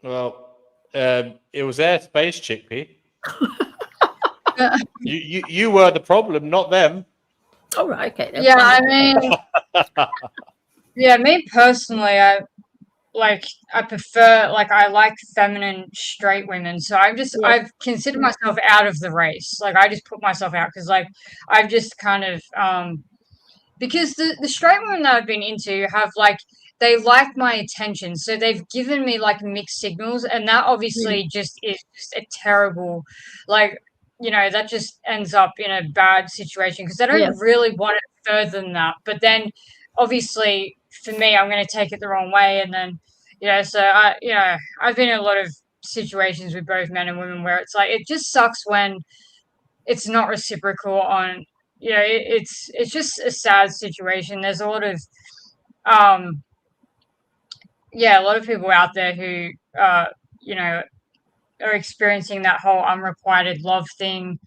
Speaker 3: Well, it was their space, Chickpea. You were the problem, not them.
Speaker 2: All right, okay.
Speaker 4: Yeah, I mean, yeah, me personally, I prefer, like, I like feminine straight women. So I've considered myself out of the race. Like, I just put myself out because, like, I've just kind of because the straight women that I've been into have, like, they like my attention, so they've given me, like, mixed signals, and that obviously just is just a terrible, like, that just ends up in a bad situation because they don't really want it further than that. But then, obviously, for me, I'm going to take it the wrong way, and then, so I've been in a lot of situations with both men and women where it's like, it just sucks when it's not reciprocal on, it's just a sad situation. There's a lot of a lot of people out there who are experiencing that whole unrequited love thing,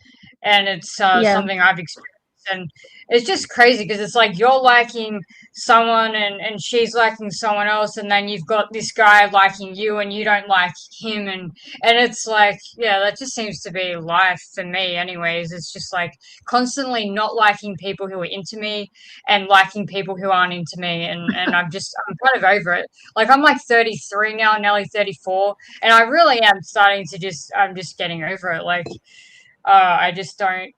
Speaker 4: and it's something I've experienced, and it's just crazy because it's like you're liking someone and she's liking someone else, and then you've got this guy liking you and you don't like him, and it's like, that just seems to be life for me anyways. It's just like constantly not liking people who are into me and liking people who aren't into me, and I'm kind of over it. Like, I'm like 33 now, nearly 34, and I really am starting to I'm just getting over it. Like, I just don't,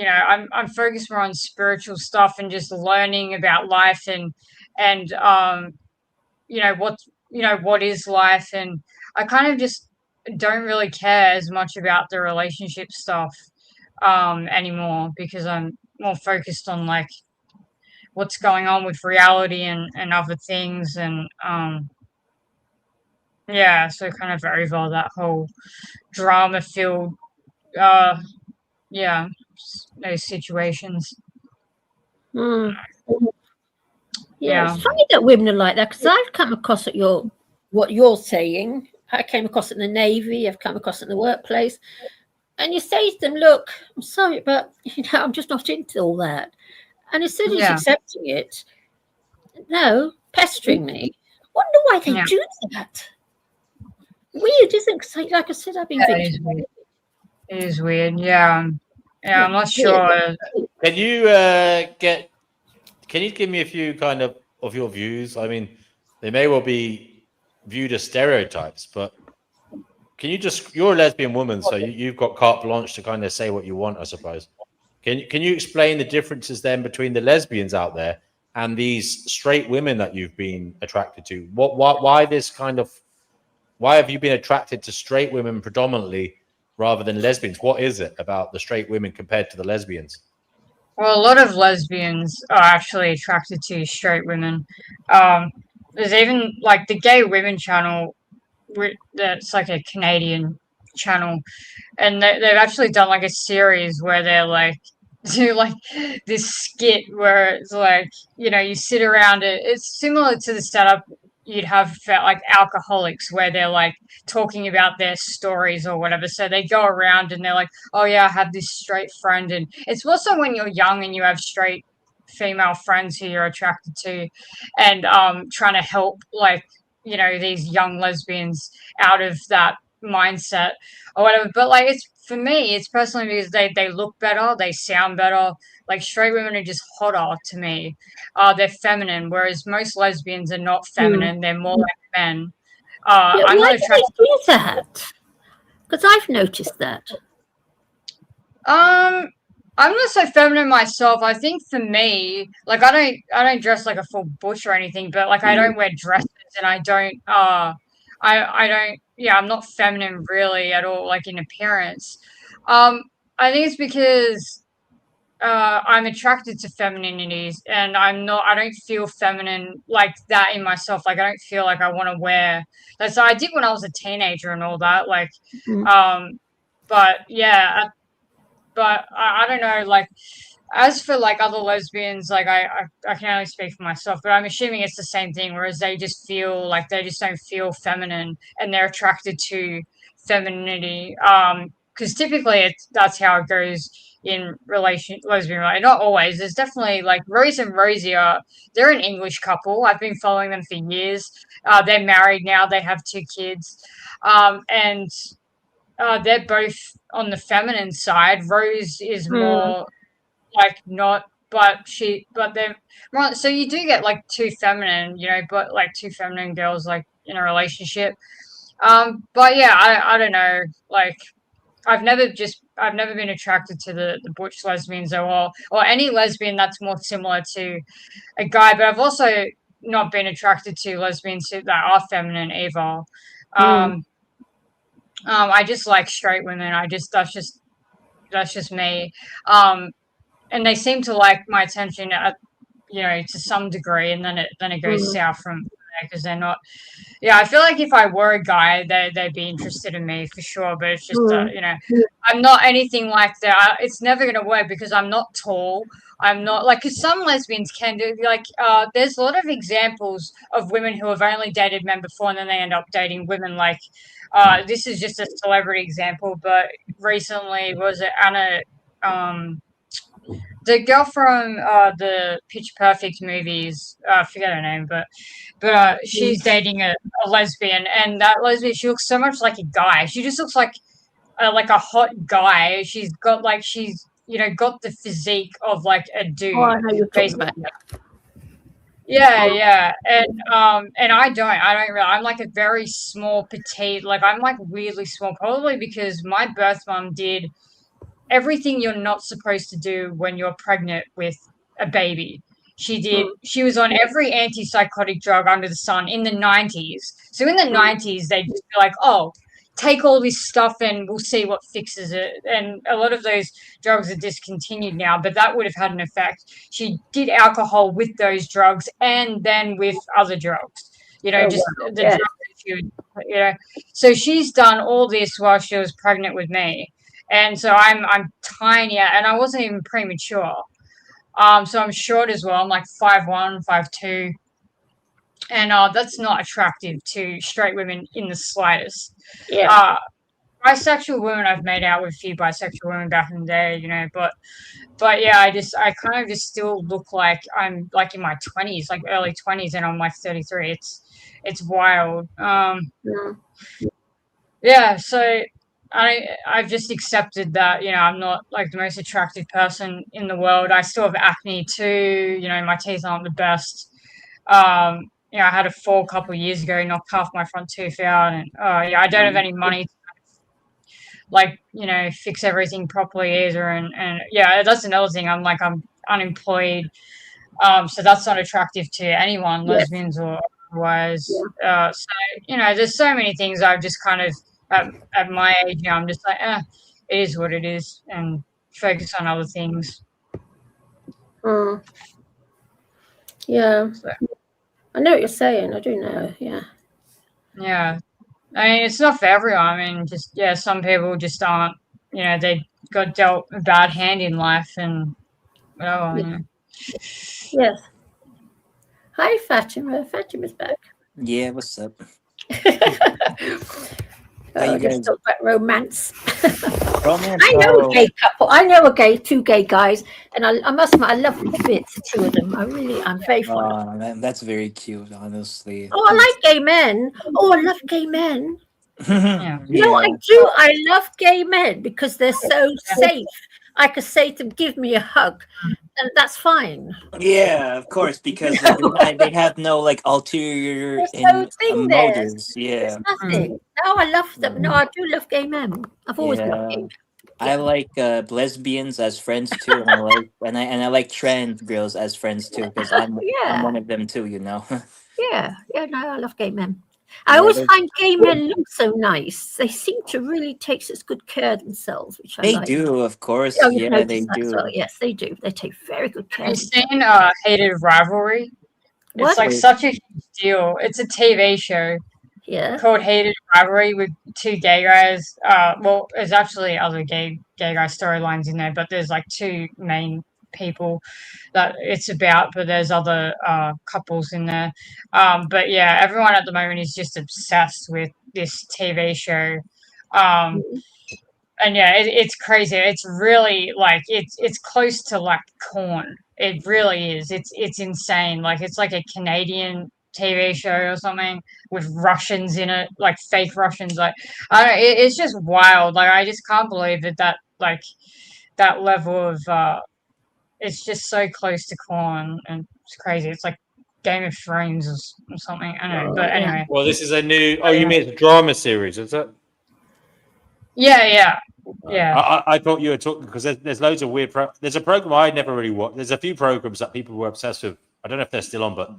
Speaker 4: I'm focused more on spiritual stuff and just learning about life and what is life, and I kind of just don't really care as much about the relationship stuff anymore because I'm more focused on, like, what's going on with reality and other things, and so kind of over that whole drama filled those situations.
Speaker 2: It's funny that women are like that, because I've come across what you're saying. I came across it in the Navy, I've come across it in the workplace, and you say to them, look, I'm sorry, but I'm just not into all that. And instead of just accepting it, no, pestering me. I wonder why they do that. Weird, isn't it? Like I said, I've been victim.
Speaker 4: It is weird, I'm not sure.
Speaker 3: Can you give me a few kind of your views? I mean, they may well be viewed as stereotypes, but Can you just? You're a lesbian woman, so you've got carte blanche to kind of say what you want, I suppose. Can you explain the differences then between the lesbians out there and these straight women that you've been attracted to? Why this kind of? Why have you been attracted to straight women predominantly rather than lesbians? What is it about the straight women compared to the lesbians?
Speaker 4: Well, a lot of lesbians are actually attracted to straight women. There's even like the Gay Women channel, that's like a Canadian channel, and they've actually done like a series where they're like do like this skit where it's like, you know, you sit around it. It's similar to the setup you'd have for like alcoholics, where they're like talking about their stories or whatever. So they go around and they're like, oh yeah, I have this straight friend. And it's also when you're young and you have straight female friends who you're attracted to, and trying to help, like, you know, these young lesbians out of that mindset or whatever. But like, it's, for me, it's personally because they look better, they sound better. Like, straight women are just hotter to me. They're feminine, whereas most lesbians are not feminine. They're more like men. I'm
Speaker 2: why
Speaker 4: not
Speaker 2: do
Speaker 4: attracted.
Speaker 2: they do that? Because I've noticed that.
Speaker 4: I'm not so feminine myself. I think for me, like, I don't dress like a full butch or anything, but like I don't wear dresses, and I don't I don't, yeah, I'm not feminine really at all, like in appearance. I think it's because I'm attracted to femininities, and I don't feel feminine like that in myself. Like, I don't feel like I want to wear that. So I did when I was a teenager and all that. Like, but yeah, but I don't know. Like, as for like other lesbians, like I can only speak for myself, but I'm assuming it's the same thing. Whereas they just feel like they just don't feel feminine, and they're attracted to femininity. Because typically that's how it goes in lesbian, right? Not always. There's definitely like Rose and Rosie they're an English couple. I've been following them for years. They're married now. They have 2 kids, and they're both on the feminine side. Rose is more like not, but they're right. So you do get like 2 feminine, you know, but like 2 feminine girls like in a relationship. But yeah, I don't know. Like, I've never been attracted to the butch lesbians or any lesbian that's more similar to a guy. But I've also not been attracted to lesbians that are feminine either. I just like straight women. That's just me. And they seem to like my attention at, you know, to some degree, and then it goes south from there because they're not. Yeah, I feel like if I were a guy, they'd be interested in me for sure. But it's just you know, I'm not anything like that. It's never gonna work because I'm not tall. I'm not like, because some lesbians can do, like, there's a lot of examples of women who have only dated men before and then they end up dating women. Like, this is just a celebrity example, but recently was it Anna, the girl from the Pitch Perfect movies, I forget her name, but she's dating a lesbian, and that lesbian, she looks so much like a guy. She just looks like a hot guy. She's you know, got the physique of like a dude.
Speaker 2: Oh, I know you're talking about.
Speaker 4: Yeah, and I don't really. I'm like a very small, petite. Like, I'm like weirdly small, probably because my birth mom did everything you're not supposed to do when you're pregnant with a baby. She was on every antipsychotic drug under the sun in the 90s. So in the 90s, they'd just be like, oh, take all this stuff and we'll see what fixes it. And a lot of those drugs are discontinued now, but that would have had an effect. She did alcohol with those drugs and then with other drugs, you know, drugs that she would, you know. So she's done all this while she was pregnant with me. And so I'm tiny, and I wasn't even premature. So I'm short as well. I'm like 5'1", 5'2", and that's not attractive to straight women in the slightest. Bisexual women, I've made out with a few bisexual women back in the day, you know, but yeah, I kind of just still look like I'm like in my 20s, like early 20s, and I'm like 33. It's wild. Yeah, so I've just accepted that, you know, I'm not like the most attractive person in the world. I still have acne too, you know, my teeth aren't the best. You know, I had a fall a couple of years ago, knocked half my front tooth out, and yeah, I don't have any money to like, you know, fix everything properly either. And yeah, that's another thing. I'm unemployed. So that's not attractive to anyone,
Speaker 2: Yes.
Speaker 4: lesbians or otherwise.
Speaker 2: Yeah.
Speaker 4: So, you know, there's so many things I've just kind of, at my age now, I'm just like, it is what it is, and focus on other things.
Speaker 2: Yeah.
Speaker 4: So,
Speaker 2: I know what you're saying. I do know. Yeah.
Speaker 4: yeah. I mean, it's not for everyone. I mean, just, yeah, some people just aren't, you know, they got dealt a bad hand in life and whatever.
Speaker 2: Yeah.
Speaker 4: You know.
Speaker 2: Yes. Hi, Fatima. Fatima's back.
Speaker 5: Yeah, what's up?
Speaker 2: Just talk about romance.
Speaker 5: Romance.
Speaker 2: I know a gay couple. I know two gay guys, and I must admit, I love them to bits. The two of them. I'm very fond of.
Speaker 5: That's very cute, honestly.
Speaker 2: Oh, I like gay men. Oh, I love gay men.
Speaker 4: Yeah.
Speaker 2: No, I do. I love gay men because they're so safe. I could say to them, "Give me a hug," and that's fine.
Speaker 5: Yeah, of course, because they have no like ulterior motives. Yeah.
Speaker 2: There's nothing. No, I love them. No, I do love gay men. I've always loved gay men.
Speaker 5: I like lesbians as friends too, and I like trans girls as friends too, because I'm one of them too, you know.
Speaker 2: Yeah, no, I love gay men. I always find gay men look so nice. They seem to really take such good care of themselves, which I like.
Speaker 5: They do, of course.
Speaker 2: Oh,
Speaker 5: yeah, they do.
Speaker 2: Well. Yes, they do. They take very good care.
Speaker 4: Have you seen Hated Rivalry?
Speaker 2: What?
Speaker 4: It's like such a huge deal. It's a TV show.
Speaker 2: Yeah.
Speaker 4: Called Hated Rivalry with two gay guys. Well, there's actually other gay guy storylines in there, but there's like two main people that it's about, but there's other couples in there. But yeah, everyone at the moment is just obsessed with this TV show. And yeah, it's crazy. It's really like it's close to like Corn. It really is. It's insane. Like it's like a Canadian TV show or something with Russians in it, like fake Russians. Like I don't. It's just wild. Like I just can't believe that like that level of it's just so close to Corn, and it's crazy. It's like Game of Thrones or something. I don't know. But anyway.
Speaker 3: Well, this is a new. Oh, you mean it's a drama series, is it?
Speaker 4: Yeah.
Speaker 3: I thought you were talking because there's loads of weird. There's a program I never really watched. There's a few programs that people were obsessed with. I don't know if they're still on, but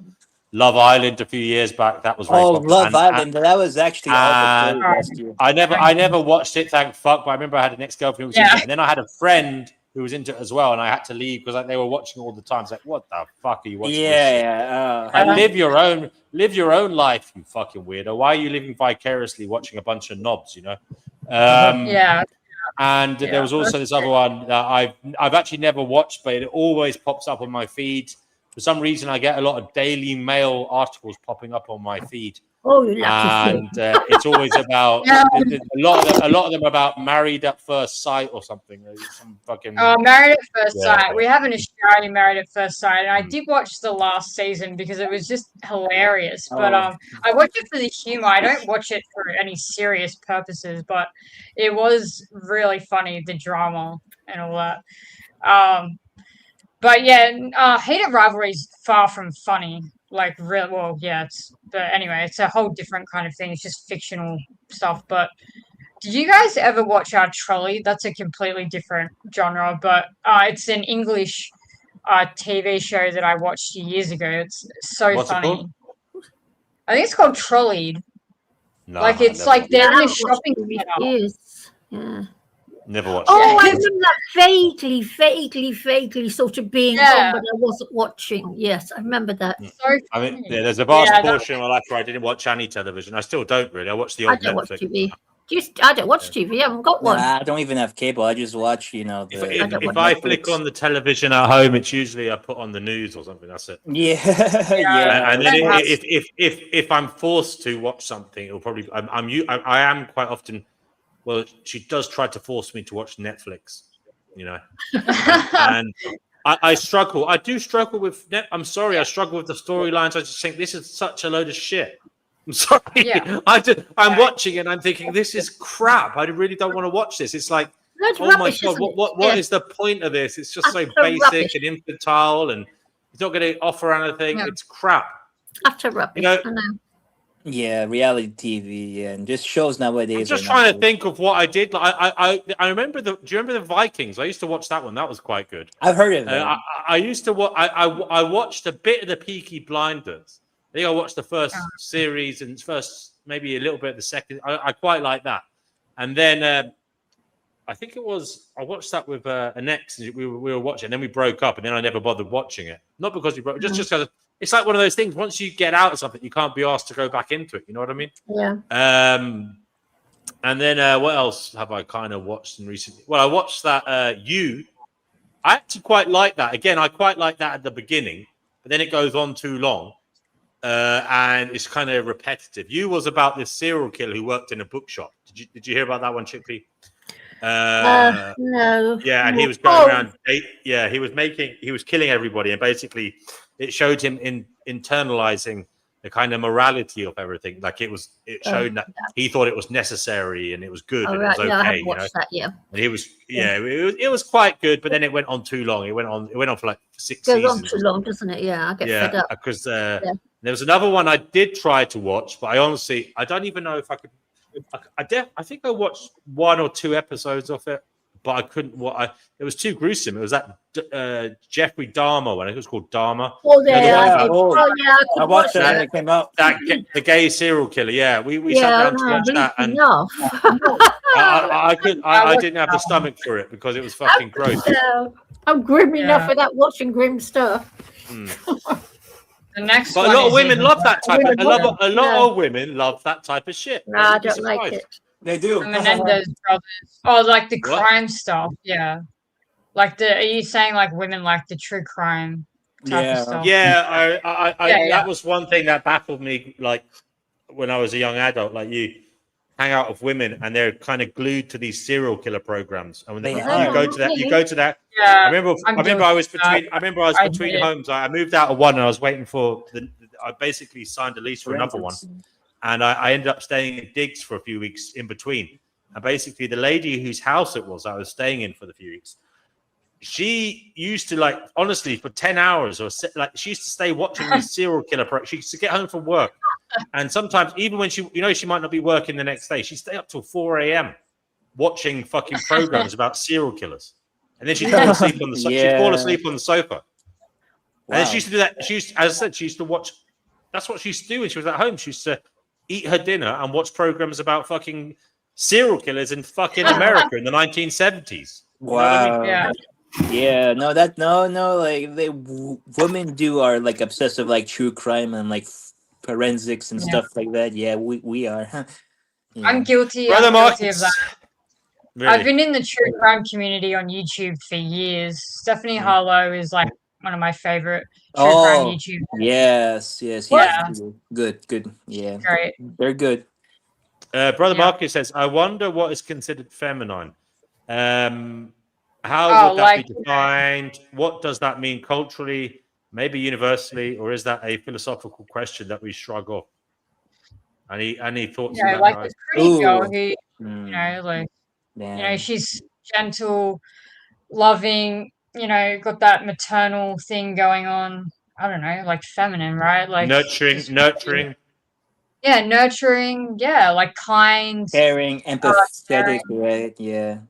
Speaker 3: Love Island a few years back. That was very popular.
Speaker 5: Love Island. That was actually all the last year.
Speaker 3: I never watched it. Thank fuck. But I remember I had an ex-girlfriend who was into it, and then I had a friend who was into it as well, and I had to leave because they were watching all the time. It's like, what the fuck are you watching? Live your own life, you fucking weirdo. Why are you living vicariously watching a bunch of knobs? You know. And there was also this other one that I've actually never watched, but it always pops up on my feed. For some reason, I get a lot of Daily Mail articles popping up on my feed.
Speaker 2: Oh, you lucky.
Speaker 3: And it's always about a lot of them about Married at First Sight or something. Some fucking
Speaker 4: Married at First Sight. We have an Australian Married at First Sight, and I did watch the last season because it was just hilarious. But I watched it for the humor. I don't watch it for any serious purposes, but it was really funny, the drama and all that. But yeah, Hated Rivalry is far from funny. Like, real, well, yeah. But anyway, it's a whole different kind of thing. It's just fictional stuff. But did you guys ever watch Trolley? That's a completely different genre, but it's an English TV show that I watched years ago. It's so
Speaker 3: What's
Speaker 4: funny.
Speaker 3: It called?
Speaker 4: I think it's called Trolleyed.
Speaker 3: No,
Speaker 4: like it's like they're in a shopping center.
Speaker 2: Yes. Yeah.
Speaker 3: Never watched.
Speaker 2: Oh, I remember that vaguely sort of being on, but I wasn't watching. Yes, I remember that.
Speaker 4: So
Speaker 3: I mean, there's a vast portion of my life where I didn't watch any television. I still don't really. I watch the old Netflix.
Speaker 2: Watch TV. I don't watch TV. I haven't got one.
Speaker 5: I don't even have cable. I just watch,
Speaker 3: if I flick on the television at home, it's usually I put on the news or something. That's it.
Speaker 5: Yeah.
Speaker 3: And then if I'm forced to watch something, it'll probably. I am quite often. Well, she does try to force me to watch Netflix, and I struggle. I do struggle with. I'm sorry, I struggle with the storylines. I just think this is such a load of shit. I'm sorry.
Speaker 4: Yeah.
Speaker 3: I'm watching it and I'm thinking this is crap. I really don't want to watch this. It's like, oh my god, what is the point of this? It's just so basic and infantile, and it's not going to offer anything. Yeah. It's crap.
Speaker 2: Utter rubbish. I know.
Speaker 5: Yeah, reality TV and just shows nowadays.
Speaker 3: I'm just trying to think of what I did. Like, I remember the. Do you remember the Vikings? I used to watch that one. That was quite good.
Speaker 5: I've heard of that.
Speaker 3: I used to watch. I watched a bit of the Peaky Blinders. I think I watched the first series and first maybe a little bit of the second. I quite like that. And then I think it was I watched that with an ex. We were watching, and then we broke up, and then I never bothered watching it. Not because we broke, just because it's like one of those things. Once you get out of something, you can't be asked to go back into it. You know what I mean?
Speaker 2: Yeah.
Speaker 3: And then what else have I kind of watched in recently? Well, I watched that You. I actually quite like that. Again, I quite like that at the beginning, but then it goes on too long, and it's kind of repetitive. You was about this serial killer who worked in a bookshop. Did you hear about that one, Chippy?
Speaker 2: No.
Speaker 3: Yeah, and he was going around. Yeah, he was killing everybody, and basically, it showed him internalizing the kind of morality of everything. Like it showed that he thought it was necessary and it was good and it was okay.
Speaker 2: I haven't watched that yet.
Speaker 3: And it was quite good, but then it went on too long. It went on for like 6 seasons.
Speaker 2: It goes on too long, doesn't it? Yeah, I get fed up.
Speaker 3: Because there was another one I did try to watch, but I don't even know if I could. I think I watched 1 or 2 episodes of it, but I couldn't. It was too gruesome. It was that Jeffrey Dahmer one. I think it was called Dahmer.
Speaker 2: Oh, yeah.
Speaker 5: I watched that when it came out.
Speaker 3: The gay serial killer. Yeah, we sat down to watch that, and I didn't have the stomach for it because it was fucking gross.
Speaker 2: I'm grim enough without watching grim stuff.
Speaker 4: The next
Speaker 3: but
Speaker 4: one
Speaker 3: a lot of women love that type. A lot of women love that type of shit.
Speaker 2: No, I don't like it.
Speaker 5: They do.
Speaker 4: The Menendez brothers. Oh, like the crime stuff. Yeah. Like are you saying like women like the true crime type of stuff?
Speaker 3: Yeah, that was one thing that baffled me. Like when I was a young adult, like you hang out with women and they're kind of glued to these serial killer programs. And when you go to that. Yeah, I remember I was between homes. I moved out of one and I was waiting for I basically signed a lease for another one. And I ended up staying in digs for a few weeks in between. And basically the lady whose house it was I was staying in for the few weeks, she used to honestly for 10 hours she used to stay watching these serial killer programs. She used to get home from work. And sometimes even when she might not be working the next day, she'd stay up till 4 a.m. watching fucking programs about serial killers. And then she'd fall asleep on the sofa. Wow. And then she used to do that. As I said, she used to watch. That's what she used to do when she was at home. She used to eat her dinner and watch programs about fucking serial killers in fucking America in the 1970s.
Speaker 5: Wow. You know what I mean? Yeah. No. Like women are like obsessive, like true crime and like forensics and stuff like that. Yeah, we are.
Speaker 4: Yeah. I'm guilty of that. Really? I've been in the true crime community on YouTube for years. Stephanie Harlow is like one of my favorite true crime YouTubers.
Speaker 5: Yes.
Speaker 4: Yeah.
Speaker 5: Good. Yeah.
Speaker 4: Great.
Speaker 5: They're good.
Speaker 3: Brother Marcus says, I wonder what is considered feminine. How would that be defined? What does that mean culturally, maybe universally, or is that a philosophical question that we shrug off? Any thoughts on that,
Speaker 4: like
Speaker 3: guys?
Speaker 4: the pretty girl who, she's gentle, loving, got that maternal thing going on. I don't know, like feminine, right? Like
Speaker 3: nurturing.
Speaker 4: Yeah, nurturing. Yeah, like kind,
Speaker 5: caring, empathetic, right? Yeah,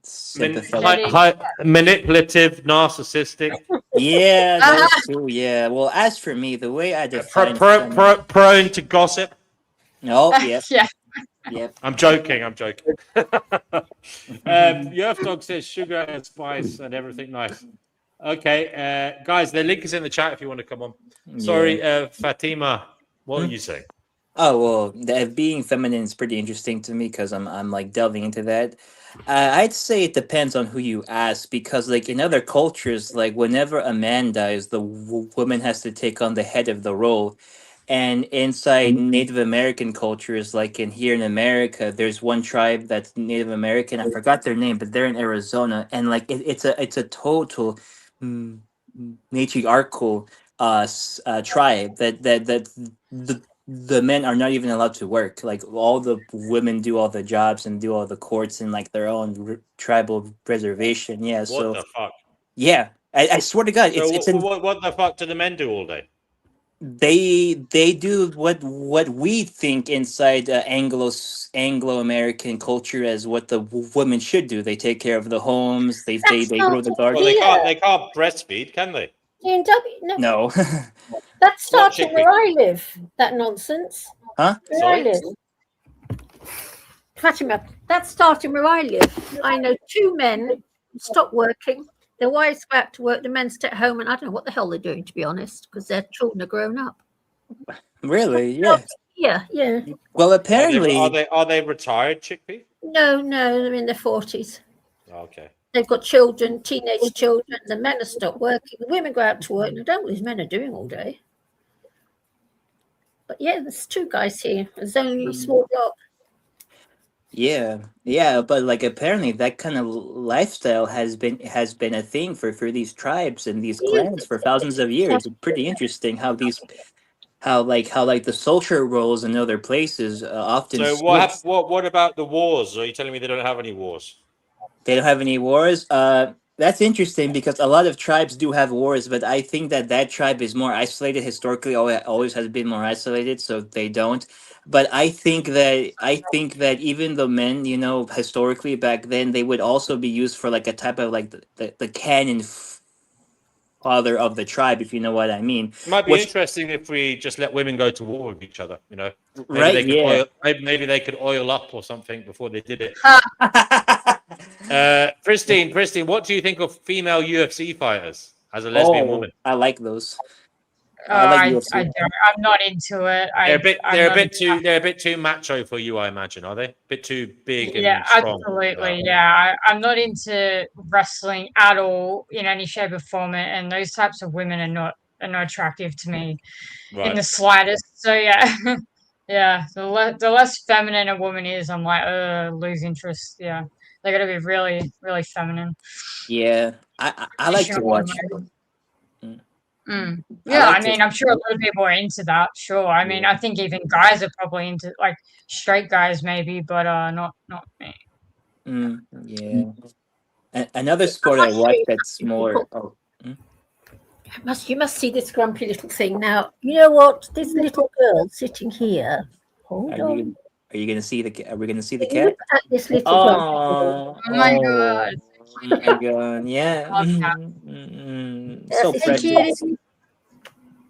Speaker 3: manipulative, narcissistic.
Speaker 5: Yeah, that's true. Yeah. Well, as for me, the way I define
Speaker 3: prone to gossip.
Speaker 5: Oh, yeah.
Speaker 4: Yeah.
Speaker 5: Yep.
Speaker 3: I'm joking. Yerf Dog says sugar and spice and everything nice. Okay, guys, the link is in the chat if you want to come on. Sorry, Fatima, what were you saying?
Speaker 5: Oh, well, being feminine is pretty interesting to me because I'm like delving into that. I'd say it depends on who you ask because like in other cultures, like whenever a man dies, the woman has to take on the head of the role. And inside Native American cultures, like here in America, there's one tribe that's Native American. I forgot their name, but they're in Arizona, and like it's a total matriarchal tribe that the men are not even allowed to work. Like all the women do all the jobs and do all the courts in like their own tribal reservation. Yeah.
Speaker 3: What the fuck?
Speaker 5: Yeah, I swear to God,
Speaker 3: what the fuck do the men do all day?
Speaker 5: they do what we think inside Anglo-American culture as what the women should do. They take care of the homes. They grow the
Speaker 3: Well,
Speaker 5: garden.
Speaker 3: they can't breastfeed, can they?
Speaker 2: D&W, no,
Speaker 5: No,
Speaker 2: that's
Speaker 3: What,
Speaker 2: starting
Speaker 3: Chickpea?
Speaker 2: where I live. That nonsense.
Speaker 5: huh?
Speaker 2: Where
Speaker 3: Sorry?
Speaker 2: I live. Fatima, that's starting where I live. I know 2 men stop working. Their wives go out to work. The men stay at home, and I don't know what the hell they're doing, to be honest, because their children are grown up.
Speaker 5: Really? Yeah.
Speaker 2: Yeah.
Speaker 5: Well,
Speaker 3: Are
Speaker 5: apparently,
Speaker 3: they retired, Chickpea?
Speaker 2: No, they're in their 40s.
Speaker 3: Okay.
Speaker 2: They've got children, teenage children. The men have stopped working. The women go out to work, and I don't know what these men are doing all day. But yeah, there's 2 guys here. There's only a small block.
Speaker 5: yeah, but like apparently that kind of lifestyle has been a thing for these tribes and these clans for thousands of years. It's pretty interesting how the social roles in other places often
Speaker 3: So what about the wars? Are you telling me they don't have any wars?
Speaker 5: they don't have any wars. That's interesting because a lot of tribes do have wars, but I think that tribe is more isolated historically. Always has been more isolated, so they don't. But I think that even the men, historically back then, they would also be used for like a type of like the canon father of the tribe, if you know what I mean.
Speaker 3: It might be
Speaker 5: Which-
Speaker 3: interesting if we just let women go to war with each other. Maybe
Speaker 5: Right,
Speaker 3: they could
Speaker 5: yeah.
Speaker 3: maybe they could oil up or something before they did it. Pristine, what do you think of female UFC fighters as a lesbian woman?
Speaker 5: I like those.
Speaker 4: I
Speaker 5: UFC.
Speaker 4: don't. I'm not into it.
Speaker 3: They're a bit too macho for you, I imagine. Are they? A bit too big and
Speaker 4: Yeah,
Speaker 3: strong.
Speaker 4: absolutely. Yeah, I'm not into wrestling at all in any shape or form, and those types of women are not attractive to me in the slightest. So yeah, yeah. The less feminine a woman is, I'm like, lose interest. Yeah, they got to be really, really feminine.
Speaker 5: Yeah, I like to watch.
Speaker 4: Yeah, I mean, I'm sure a lot of people are into that. Sure, I mean, I think even guys are probably into like straight guys, maybe, but not me.
Speaker 5: Yeah. Another sport I watch that's more.
Speaker 2: You must see this grumpy little thing now. You know what? This little girl sitting here. Hold on.
Speaker 5: Are you gonna see the? Are we gonna see the
Speaker 2: Look
Speaker 5: cat?
Speaker 2: at this little girl.
Speaker 4: Oh my god!
Speaker 5: Oh my god! Yeah. So
Speaker 2: Yes,
Speaker 5: precious.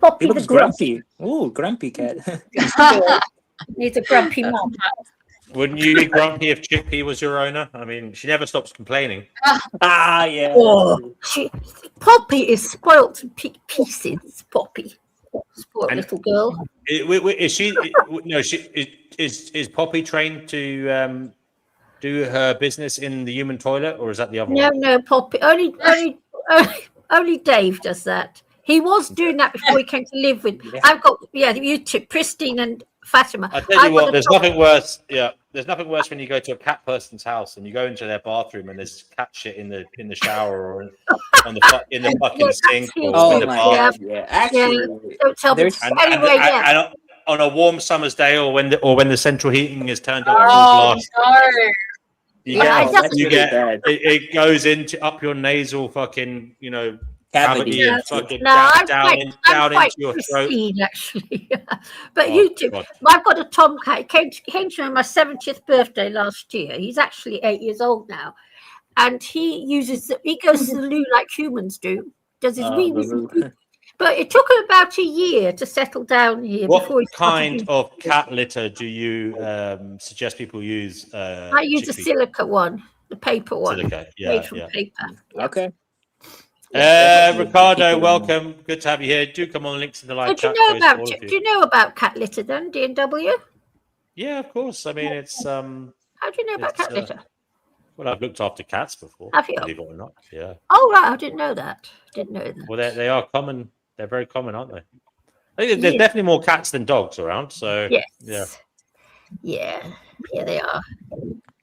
Speaker 2: Poppy
Speaker 5: He
Speaker 2: the
Speaker 5: looks
Speaker 2: grumpy.
Speaker 5: grumpy. Ooh, grumpy cat.
Speaker 2: Needs a grumpy mom.
Speaker 3: Wouldn't you be grumpy if Chickpea was your owner? I mean, she never stops complaining.
Speaker 5: Yeah.
Speaker 2: Oh, Poppy is spoilt to pieces. Poppy, spoiled little girl.
Speaker 3: Is she? No, is Poppy trained to do her business in the human toilet, or is that the other one?
Speaker 2: No, Poppy. Only Dave does that. He was doing that before he came to live with. I've got YouTube, Pristine and Fatima.
Speaker 3: I tell you what, there's nothing worse. Yeah, there's nothing worse when you go to a cat person's house and you go into their bathroom and there's cat shit in the shower or in the fucking sink or in the bath.
Speaker 5: Yeah. Actually,
Speaker 2: don't tell me. Anyway,
Speaker 3: and on a warm summer's day or when the central heating is turned on
Speaker 4: Oh
Speaker 3: no!
Speaker 4: no!
Speaker 3: It goes up your nasal fucking cavity and fucking down into your throat.
Speaker 2: Actually, but YouTube.
Speaker 3: God.
Speaker 2: I've got a tomcat. Came to me on my 70th birthday last year. He's actually 8 years old now, and he goes to the loo like humans do. Does his wee wee. But it took him about a year to settle down here.
Speaker 3: What kind of cat litter do you suggest people use?
Speaker 2: I use a silica one, the paper one.
Speaker 3: Silica,
Speaker 2: made from paper.
Speaker 5: Okay.
Speaker 3: Ricardo, welcome. Good to have you here. Do come on, links in the live chat.
Speaker 2: Do you know about cat litter then, D&W?
Speaker 3: Yeah, of course. I mean, it's
Speaker 2: How do you know about cat litter?
Speaker 3: Well, I've looked after cats before.
Speaker 2: Have you?
Speaker 3: Believe it or not, yeah.
Speaker 2: Oh right, I didn't know that.
Speaker 3: Well, they are common. They're very common, aren't they? I think there's definitely more cats than dogs around. So
Speaker 2: yes. Yeah, they are.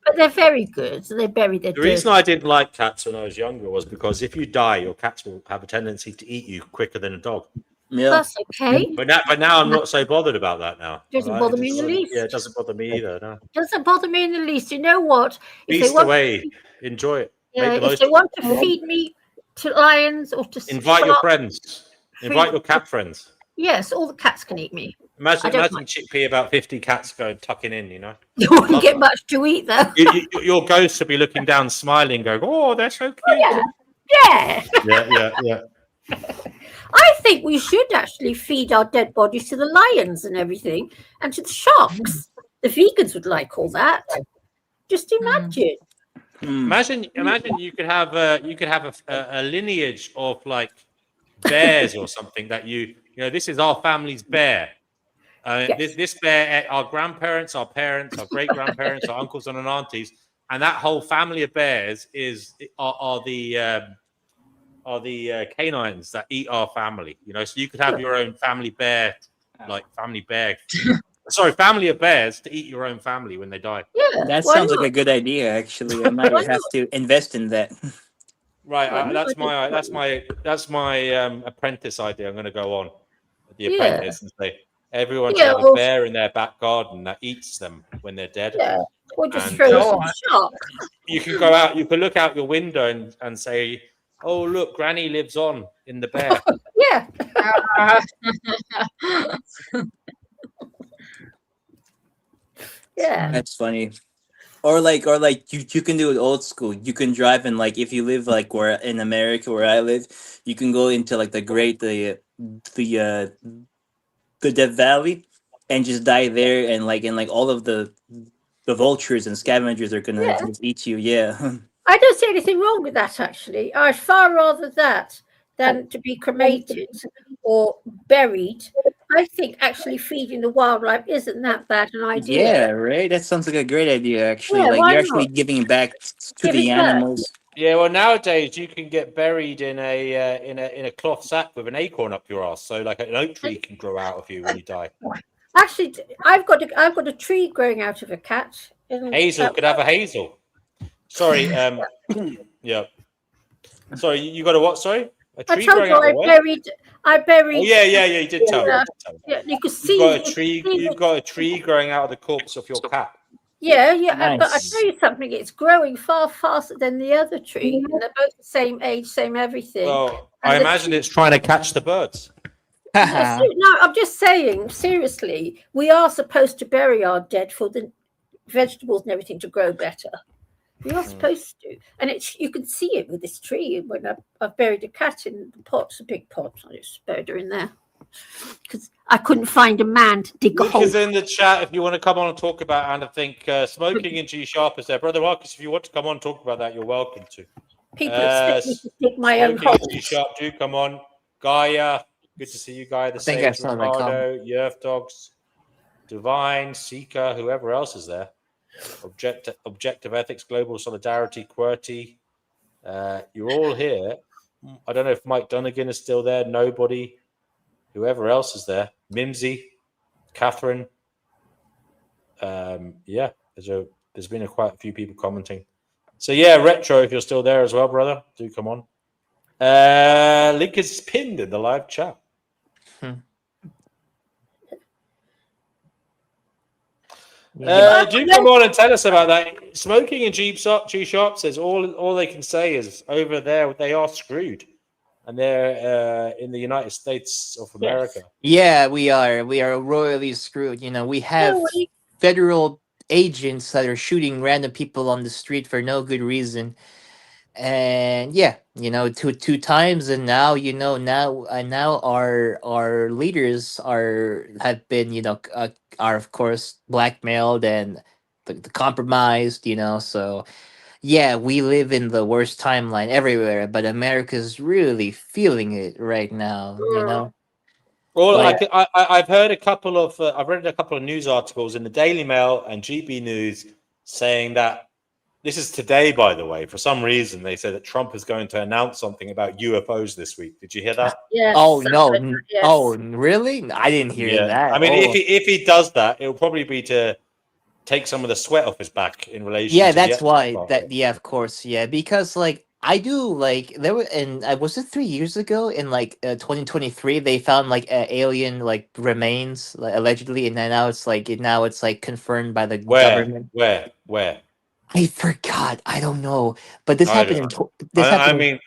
Speaker 2: But they're very good. So they bury their.
Speaker 3: The reason I didn't like cats when I was younger was because if you die, your cats will have a tendency to eat you quicker than a dog.
Speaker 5: Yeah.
Speaker 2: That's okay.
Speaker 3: But now I'm not so bothered about that now.
Speaker 2: Doesn't bother me in the least.
Speaker 3: Yeah, it doesn't bother me either. No.
Speaker 2: Doesn't bother me in the least. You know what?
Speaker 3: Feast away. Enjoy it.
Speaker 2: Yeah, if they want to feed me to lions or to
Speaker 3: invite your friends. Invite your cat friends.
Speaker 2: Yes, all the cats can eat me.
Speaker 3: Imagine
Speaker 2: don't
Speaker 3: Chickpea about 50 cats going tucking in, you know.
Speaker 2: You won't get much to eat, though.
Speaker 3: Your ghost will be looking down, smiling, going, "Oh, they're so cute."
Speaker 2: Yeah.
Speaker 3: Yeah.
Speaker 2: I think we should actually feed our dead bodies to the lions and everything, and to the sharks. The vegans would like all that. Just imagine.
Speaker 3: Imagine you could have a lineage of like bears or something that you know. This is our family's bear.
Speaker 2: Yes.
Speaker 3: This bear, our grandparents, our parents, our great grandparents, our uncles and aunties, and that whole family of bears are the canines that eat our family. You know, so you could have your own family bear, family of bears to eat your own family when they die.
Speaker 2: Yeah.
Speaker 5: That sounds like a good idea. Actually, I might have to invest in that.
Speaker 3: Right, that's my apprentice idea. I'm going to go on with the apprentice and say everyone should have a bear in their back garden that eats them when they're dead.
Speaker 2: Yeah, or just throw some shark.
Speaker 3: You can go out. You can look out your window and say, "Oh, look, Granny lives on in the bear."
Speaker 2: Yeah. Yeah.
Speaker 5: That's funny. Or like you can do it old school. You can drive and like if you live like where in America where I live, you can go into like the Death Valley and just die there and like all of the vultures and scavengers are gonna just eat you. Yeah.
Speaker 2: I don't see anything wrong with that actually. I'd far rather that than to be cremated or buried. I think actually feeding the wildlife isn't that bad an idea.
Speaker 5: Yeah, right. That sounds like a great idea. Actually,
Speaker 2: Yeah,
Speaker 5: like
Speaker 2: why
Speaker 5: you're actually
Speaker 2: not?
Speaker 5: giving back to
Speaker 2: Give
Speaker 5: the
Speaker 2: it back.
Speaker 5: animals.
Speaker 3: Yeah, well, nowadays you can get buried in a cloth sack with an acorn up your ass, so like an oak tree can grow out of you when you die.
Speaker 2: Actually, I've got a tree growing out of a cat.
Speaker 3: Hazel could have a hazel. Sorry, yeah. Sorry, you got a what? Sorry, a tree growing out of what?
Speaker 2: I buried.
Speaker 3: Oh yeah. You did tell me.
Speaker 2: Yeah, you could see.
Speaker 3: You've got a tree growing out of the corpse of your cat.
Speaker 2: Yeah.
Speaker 5: Nice.
Speaker 2: But I tell you something, it's growing far faster than the other tree, and they're both the same age, same everything.
Speaker 3: Well, I imagine it's trying to catch the birds.
Speaker 2: No, I'm just saying, seriously, we are supposed to bury our dead for the vegetables and everything to grow better. We are supposed to, and you can see it with this tree. When I've buried a cat in the pot, a big pot, I just buried her in there because I couldn't find a man to dig a hole.
Speaker 3: Luke is in the chat if you want to come on and talk about, and I think smoking in G sharp is there, brother Marcus. If you want to come on and talk about that, you're welcome to.
Speaker 2: People expect me to dig my own hole.
Speaker 3: G sharp, do come on. Gaia, good to see you, Gaia. The Sage, Ricardo, Yerf Dogs, Divine, Seeker, whoever else is there. Objective ethics, global solidarity, QWERTY. You're all here. I don't know if Mike Dunnigan is still there. Nobody. Whoever else is there. Mimsy, Catherine. There's been quite a few people commenting. So yeah, Retro, if you're still there as well, brother, do come on. Link is pinned in the live chat. Do come on and tell us about that. Smoking in G Sharp says all they can say is over there they are screwed, and they're in the United States of America.
Speaker 5: Yeah, we are royally screwed. You know, we have federal agents that are shooting random people on the street for no good reason. And yeah, you know, two times, and now now our leaders have been are of course blackmailed and the compromised. You know, so yeah, we live in the worst timeline everywhere, but America's really feeling it right now. You know.
Speaker 3: Well, I've heard I've read a couple of news articles in the Daily Mail and GB News saying that. This is today, by the way. For some reason, they said that Trump is going to announce something about UFOs this week. Did you hear that?
Speaker 2: Yes.
Speaker 5: Oh no! Yes. Oh really? I didn't hear that.
Speaker 3: I mean, if he does that, it'll probably be to take some of the sweat off his back in relation.
Speaker 5: Yeah,
Speaker 3: to
Speaker 5: that's why. Yeah, of course. Yeah, because like I do like there were, and was it 3 years ago in like 2023 they found like alien like remains allegedly, and then now it's like confirmed by the government.
Speaker 3: Where?
Speaker 5: I forgot. I don't know. But this happened in
Speaker 3: I mean,